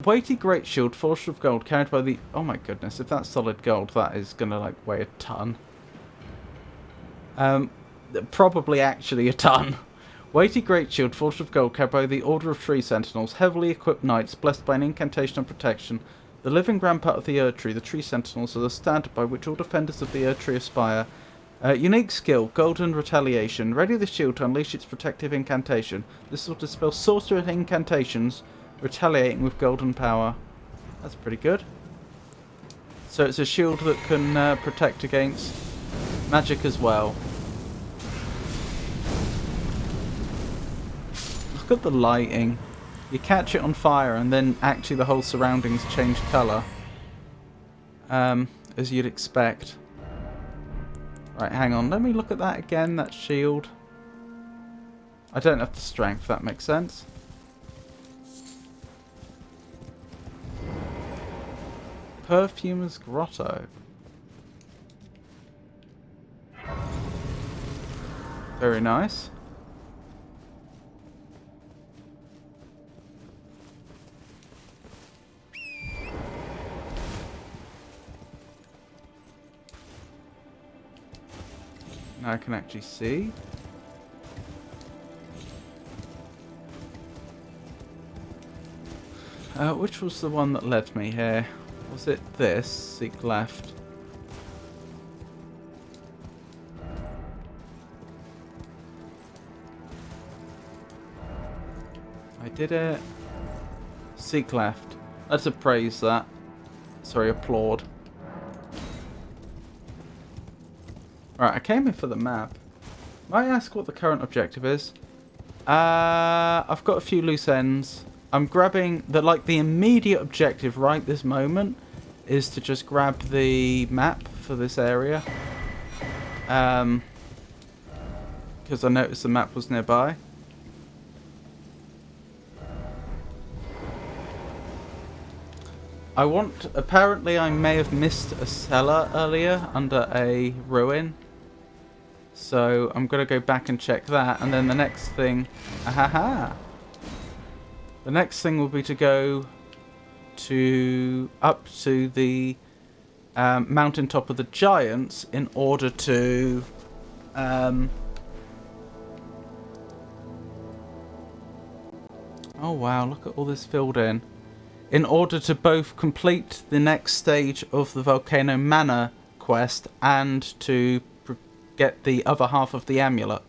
Weighty great shield, forged of gold, carried by the... Oh my goodness, if that's solid gold, that is gonna like weigh a ton. Probably actually a ton. Weighty great shield, forged of gold, carried by the Order of Tree Sentinels, heavily equipped knights, blessed by an incantation of protection. The living rampart of the Erd Tree, the Tree Sentinels, are the standard by which all defenders of the Erd Tree aspire. Unique skill, Golden Retaliation. Ready the shield to unleash its protective incantation. This will dispel sorcerer incantations, retaliating with golden power. That's pretty good. So it's a shield that can protect against magic as well. Look at the lighting. You catch it on fire and then actually the whole surroundings change colour. As you'd expect. Right, hang on. Let me look at that again, that shield. I don't have the strength, that makes sense. Perfumer's Grotto. Very nice. Now I can actually see. Which was the one that led me here? Was it this? Seek left. I did it. Seek left. Let's appraise that. Sorry, applaud. Right, I came in for the map. Might I ask what the current objective is? I've got a few loose ends. I'm grabbing the immediate objective right this moment is to just grab the map for this area. because I noticed the map was nearby. Apparently I may have missed a cellar earlier under a ruin. So I'm going to go back and check that, and then the next thing... Ahaha! The next thing will be to go up to the mountaintop of the giants in order to... oh wow, look at all this filled in. In order to both complete the next stage of the Volcano Manor quest and to get the other half of the amulet.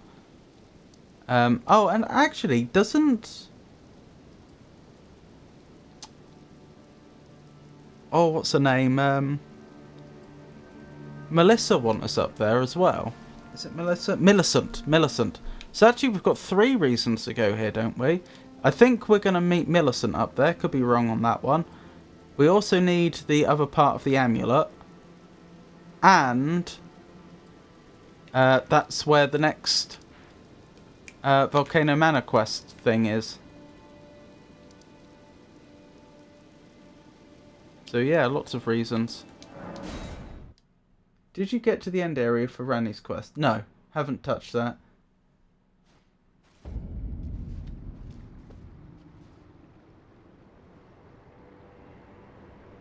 Oh, and actually, doesn't... oh, what's her name? Melissa want us up there as well. Is it Melissa? Millicent. So actually we've got 3 reasons to go here, don't we? I think we're going to meet Millicent up there. Could be wrong on that one. We also need the other part of the amulet. And that's where the next Volcano Manor quest thing is. So yeah, lots of reasons. Did you get to the end area for Ranni's quest? No, haven't touched that.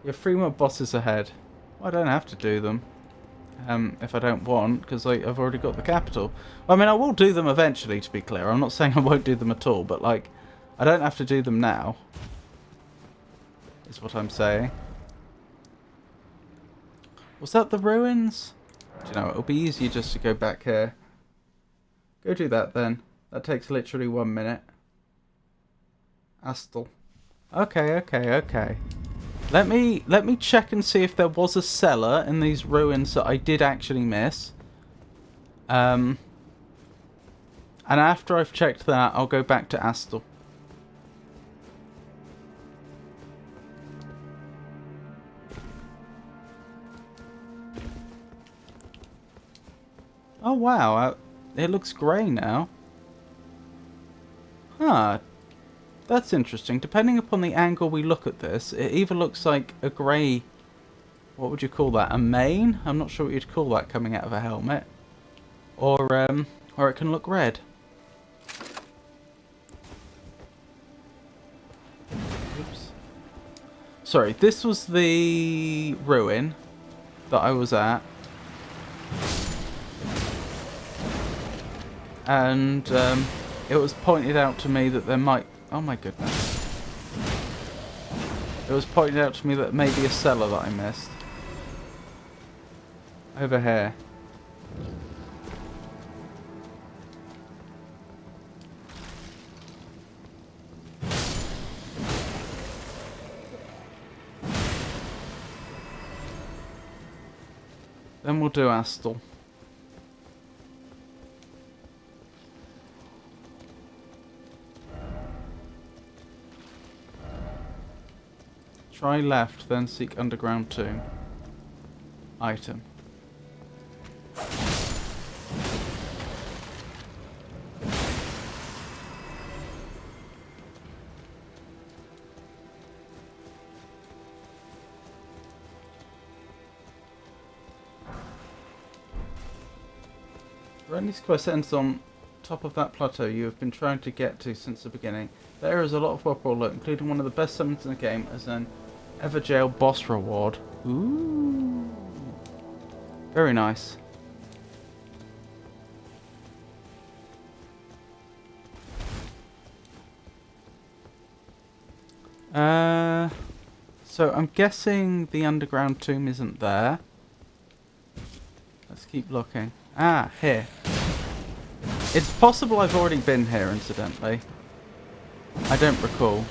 You have 3 more bosses ahead. Well, I don't have to do them. If I don't want, because I've already got the capital. Well, I mean, I will do them eventually, to be clear. I'm not saying I won't do them at all, but, like, I don't have to do them now. Is what I'm saying. Was that the ruins? Do you know, it'll be easier just to go back here. Go do that, then. That takes literally 1 minute. Astle. Okay. Let me check and see if there was a cellar in these ruins that I did actually miss. And after I've checked that, I'll go back to Astle. Oh wow, it looks grey now. Huh. That's interesting. Depending upon the angle we look at this, it either looks like a grey... what would you call that? A mane? I'm not sure what you'd call that coming out of a helmet. Or it can look red. Oops. Sorry, this was the ruin that I was at. And it was pointed out to me that there might... oh my goodness. It was pointed out to me that maybe a cellar that I missed. Over here. Then we'll do Astle. Try left, then seek underground tomb. Item. Randy's quest ends on top of that plateau you have been trying to get to since the beginning. There is a lot of Whopper loot, including one of the best summons in the game as an Everjail boss reward. Ooh. Very nice. So I'm guessing the underground tomb isn't there. Let's keep looking. Ah, here. It's possible I've already been here, incidentally. I don't recall.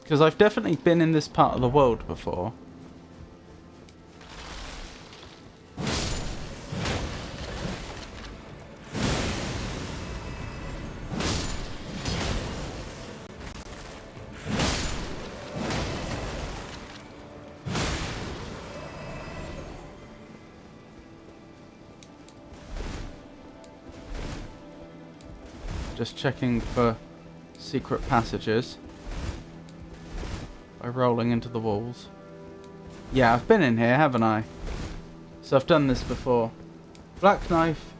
Because I've definitely been in this part of the world before. Just checking for secret passages by rolling into the walls. Yeah, I've been in here, haven't I? So I've done this before. Black Knife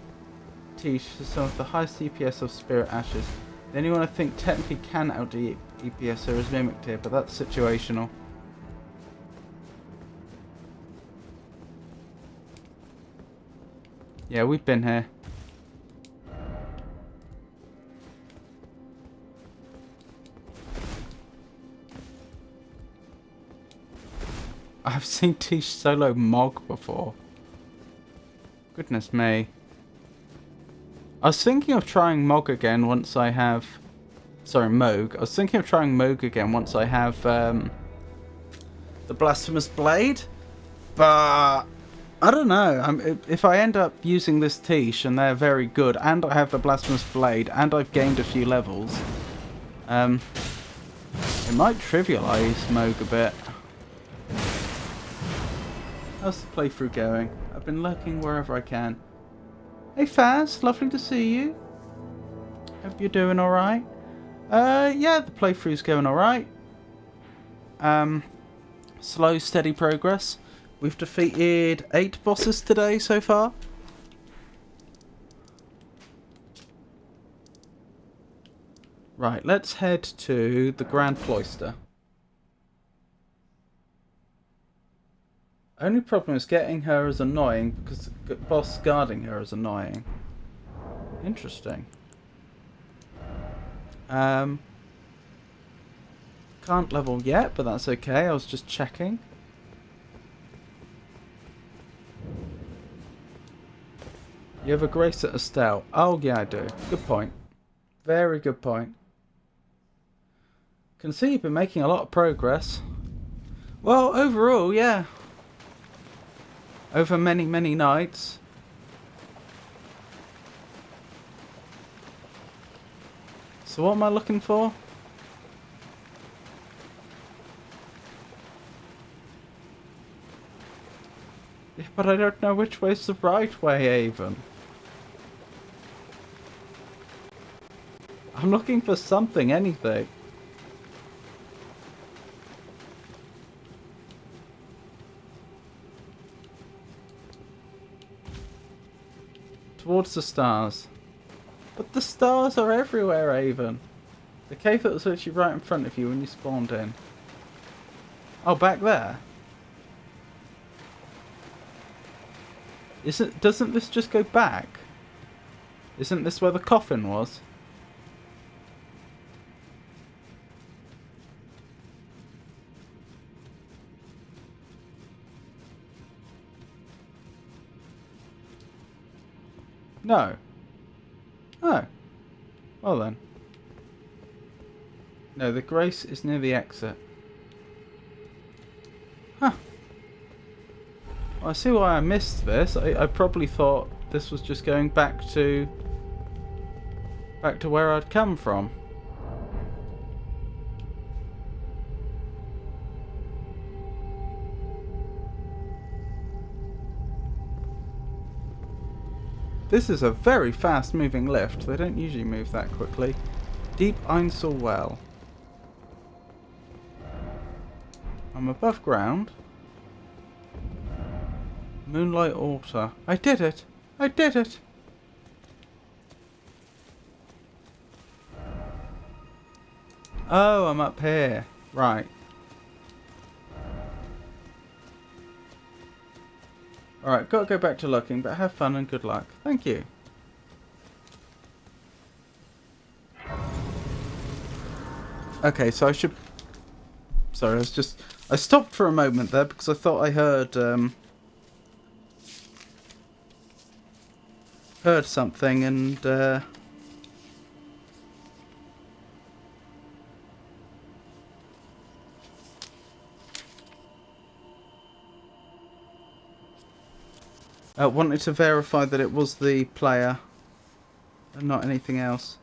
Tish is some of the highest EPS of Spirit Ashes. The only one I think technically can outdo EPS her is mimicked here, but that's situational. Yeah, we've been here. I've seen Tish solo Mog before. Goodness me. I was thinking of trying Mog again once I have... Sorry, Moog. I was thinking of trying Moog again once I have the Blasphemous Blade. But I don't know. If I end up using this Tish and they're very good, and I have the Blasphemous Blade, and I've gained a few levels, it might trivialise Moog a bit. How's the playthrough going? I've been lurking wherever I can. Hey Faz, lovely to see you. Hope you're doing alright. Yeah, the playthrough's going alright. Slow, steady progress. We've defeated 8 bosses today so far. Right, let's head to the Grand Cloister. Only problem is getting her is annoying because the boss guarding her is annoying. Interesting. Can't level yet, but that's okay. I was just checking. You have a grace at Estelle. Oh yeah, I do. Good point. Very good point. Can see you've been making a lot of progress. Well, overall, yeah. Over many, many nights. So what am I looking for? Yeah, but I don't know which way's the right way, even. I'm looking for something, anything. Towards the stars. But the stars are everywhere, Avon. The cave that was literally right in front of you when you spawned in. Oh, back there? Doesn't this just go back? Isn't this where the coffin was? No. Oh. Well then. No, the grace is near the exit. Huh. Well, I see why I missed this. I probably thought this was just going back to where I'd come from. This is a very fast moving lift. They don't usually move that quickly. Deep Einsel Well. I'm above ground. Moonlight Altar. I did it! I did it! Oh, I'm up here. Right. Alright, gotta go back to looking, but have fun and good luck. Thank you. Okay, so I should... Sorry, I stopped for a moment there because I thought I heard something and wanted to verify that it was the player and not anything else.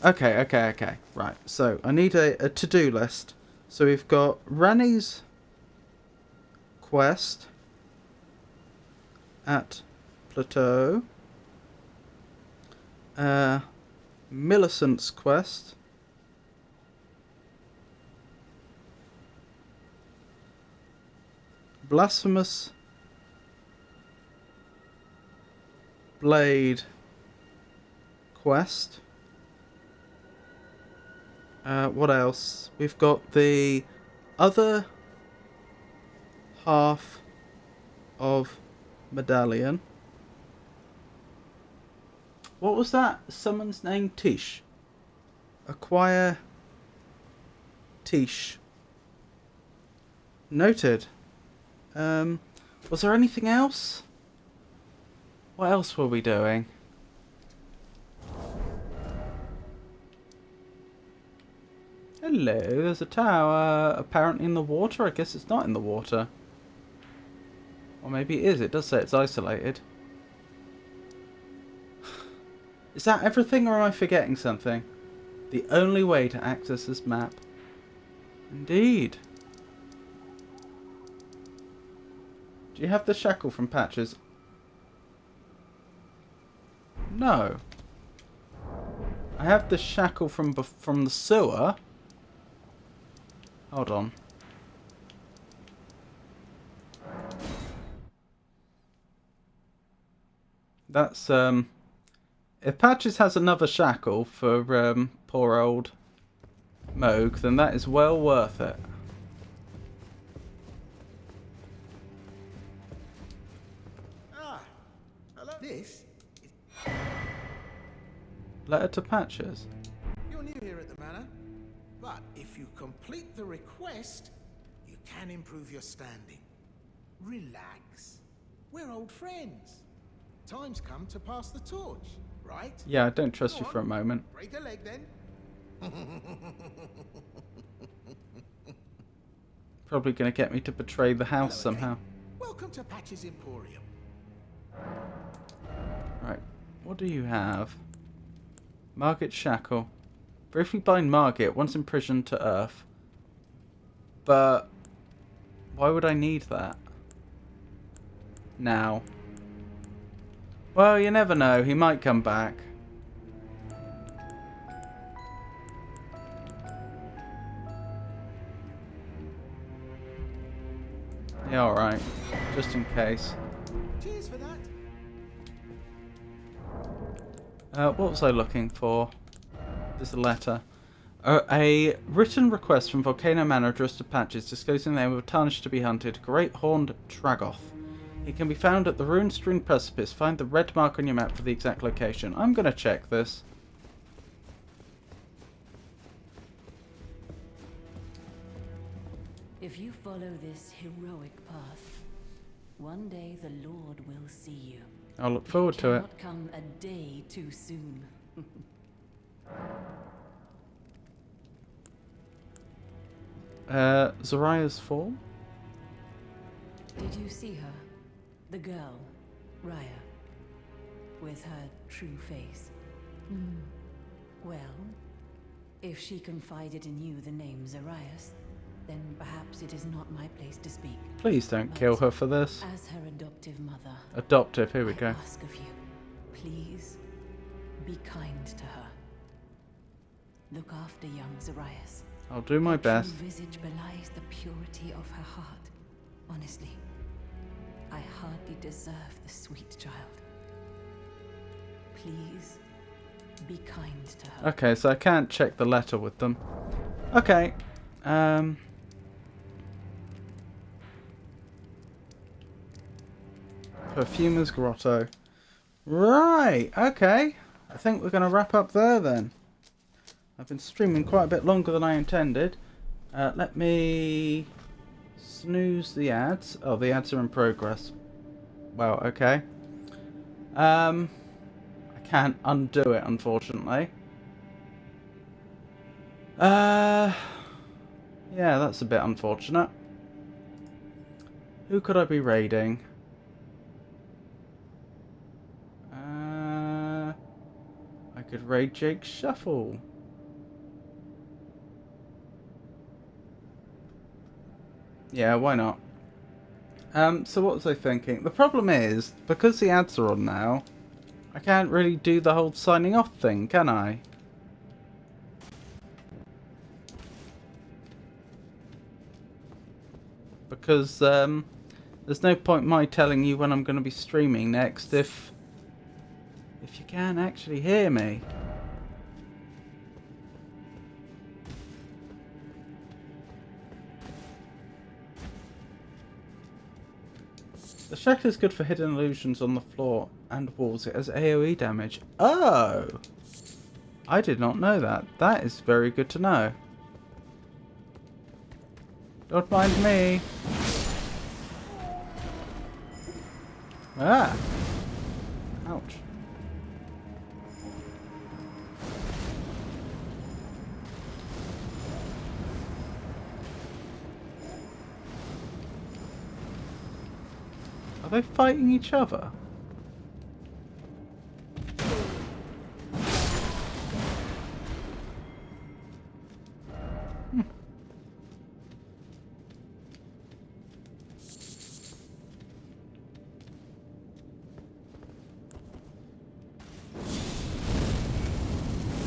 Okay. Right, so I need a to-do list. So we've got Rani's quest at Plateau. Millicent's quest. Blasphemous Blade quest. What else? We've got the other half of Medallion. What was that? Someone's name? Tish. Acquire Tish. Noted. Was there anything else? What else were we doing? Hello, there's a tower apparently in the water. I guess it's not in the water. Or maybe it is. It does say it's isolated. Is that everything, or am I forgetting something? The only way to access this map. Indeed. Do you have the shackle from Patches? No. I have the shackle from the sewer. Hold on. That's if Patches has another shackle for poor old Moog, then that is well worth it. Ah, hello. This is... Letter to Patches. You're new here at the manor, but if you complete the request, you can improve your standing. Relax. We're old friends. Time's come to pass the torch, right? Yeah, I don't trust Go you for a on, moment. break a leg then. Probably going to get me to betray the house Hello somehow. again. Welcome to Patch's Emporium. Right, what do you have? Margit Shackle. Briefly bind Margit, once imprisoned to Earth. But why would I need that? Now. Well, you never know. He might come back. Yeah, alright. Just in case. Cheers for that. What was I looking for? There's a letter. A written request from Volcano Manor addressed to Patches disclosing the name of a tarnished to be hunted, Great Horned Tragoth. He can be found at the ruin-strewn precipice. Find the red mark on your map for the exact location. I'm going to check this. If you follow this heroic path, one day the Lord will see you. I'll look forward to it. Cannot come a day too soon. Zariah's Fall? Did you see her? The girl, Raya, with her true face. Well, if she confided in you the name Zarias, then perhaps it is not my place to speak. Please don't kill her for this. As her adoptive mother, Adoptive, here we I go. ask of you, please be kind to her. Look after young Zarias. I'll do my Her best. true visage belies the purity of her heart. Honestly, I hardly deserve the sweet child. Please be kind to her. Okay, so I can't check the letter with them. Okay. Perfumer's Grotto. Right, okay. I think we're going to wrap up there then. I've been streaming quite a bit longer than I intended. Let me snooze the ads. Oh, the ads are in progress. Well, okay. I can't undo it, unfortunately. Yeah, that's a bit unfortunate. Who could I be raiding? I could raid Jake Shuffle. Yeah, why not? So what was I thinking? The problem is, because the ads are on now, I can't really do the whole signing off thing, can I? Because there's no point my telling you when I'm going to be streaming next if you can't actually hear me. The shackle is good for hidden illusions on the floor and walls. It has AoE damage. Oh! I did not know that. That is very good to know. Don't mind me. Ah! Ouch. Are they fighting each other?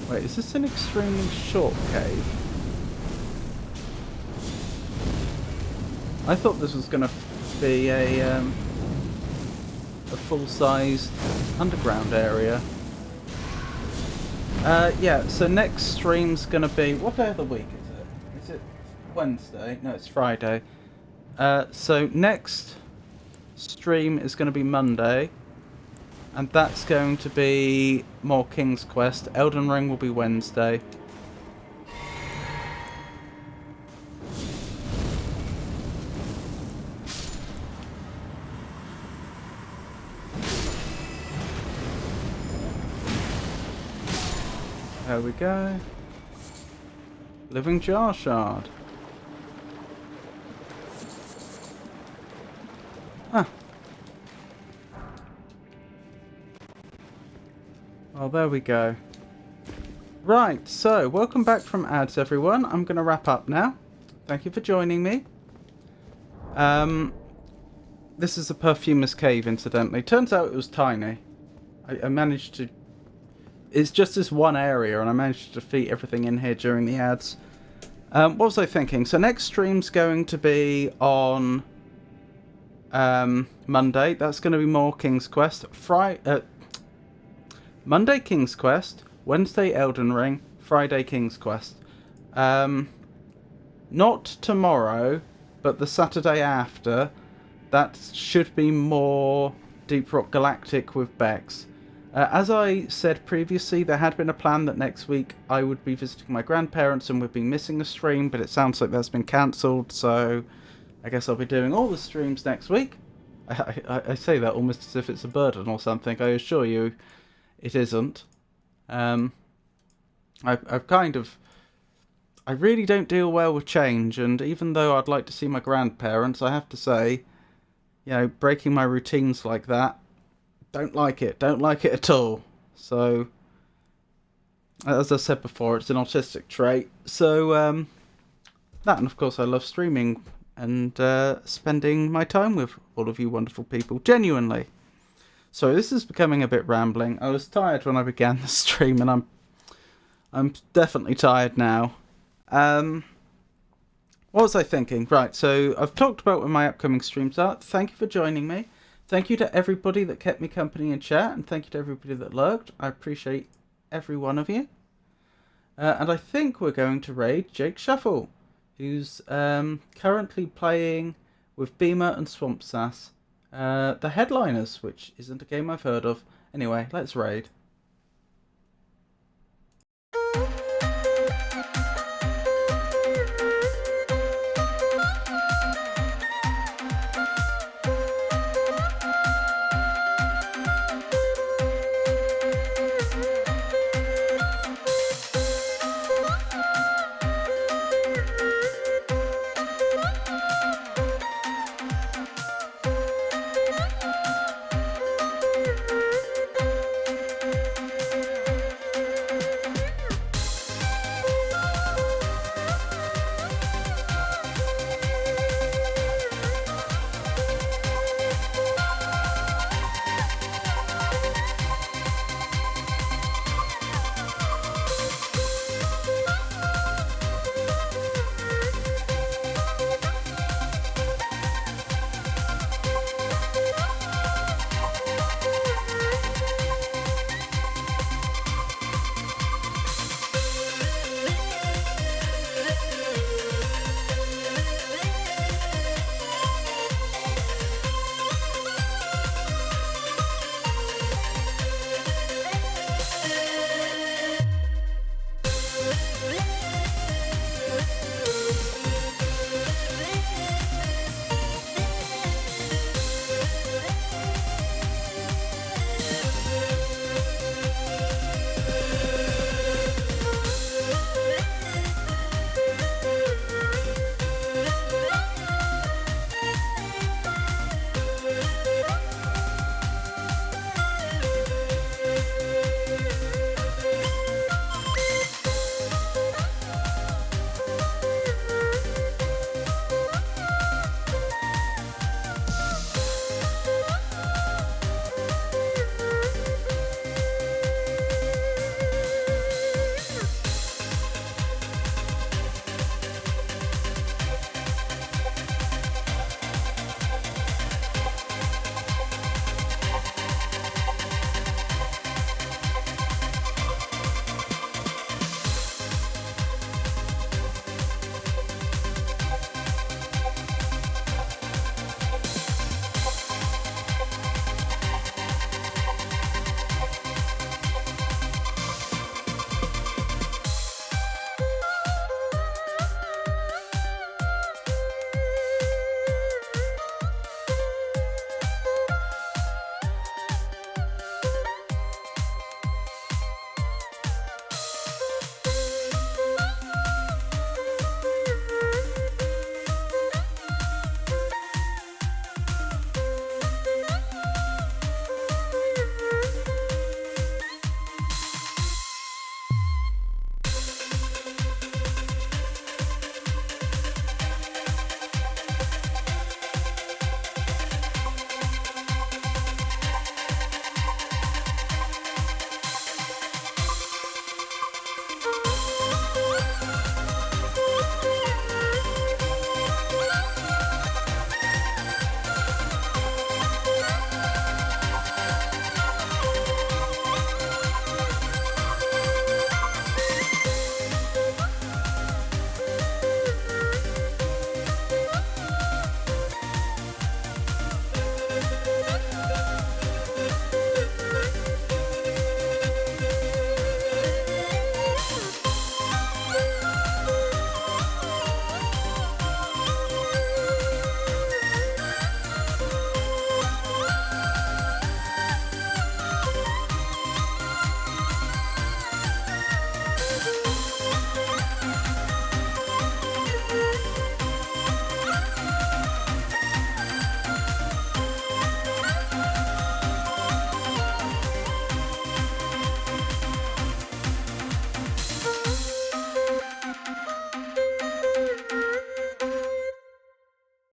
Wait, is this an extremely short cave? I thought this was going to be a full-sized underground area. Yeah, so next stream's going to be... What day of the week is it? Is it Wednesday? No, it's Friday. So next stream is going to be Monday. And that's going to be more King's Quest. Elden Ring will be Wednesday. There we go. Living Jar Shard. Ah. Well, there we go. Right, so welcome back from ads, everyone. I'm going to wrap up now. Thank you for joining me. This is a Perfumer's Cave, incidentally. Turns out it was tiny. I managed to... It's just this one area, and I managed to defeat everything in here during the ads. What was I thinking? So next stream's going to be on Monday. That's going to be more King's Quest. Monday King's Quest, Wednesday Elden Ring, Friday King's Quest. Not tomorrow, but the Saturday after. That should be more Deep Rock Galactic with Bex. As I said previously, there had been a plan that next week I would be visiting my grandparents and would be missing a stream, but it sounds like that's been cancelled, so I guess I'll be doing all the streams next week. I say that almost as if it's a burden or something. I assure you it isn't. I've kind of... I really don't deal well with change, and even though I'd like to see my grandparents, I have to say, you know, breaking my routines like that, don't like it at all. So, as I said before, it's an autistic trait. So, that, and of course I love streaming and spending my time with all of you wonderful people, genuinely. So this is becoming a bit rambling. I was tired when I began the stream, and I'm definitely tired now. What was I thinking? Right, so I've talked about when my upcoming streams are. Thank you for joining me. Thank you to everybody that kept me company in chat, and thank you to everybody that lurked. I appreciate every one of you. And I think we're going to raid Jake Shuffle, who's currently playing with Beamer and Swamp Sass. The Headliners, which isn't a game I've heard of. Anyway, let's raid.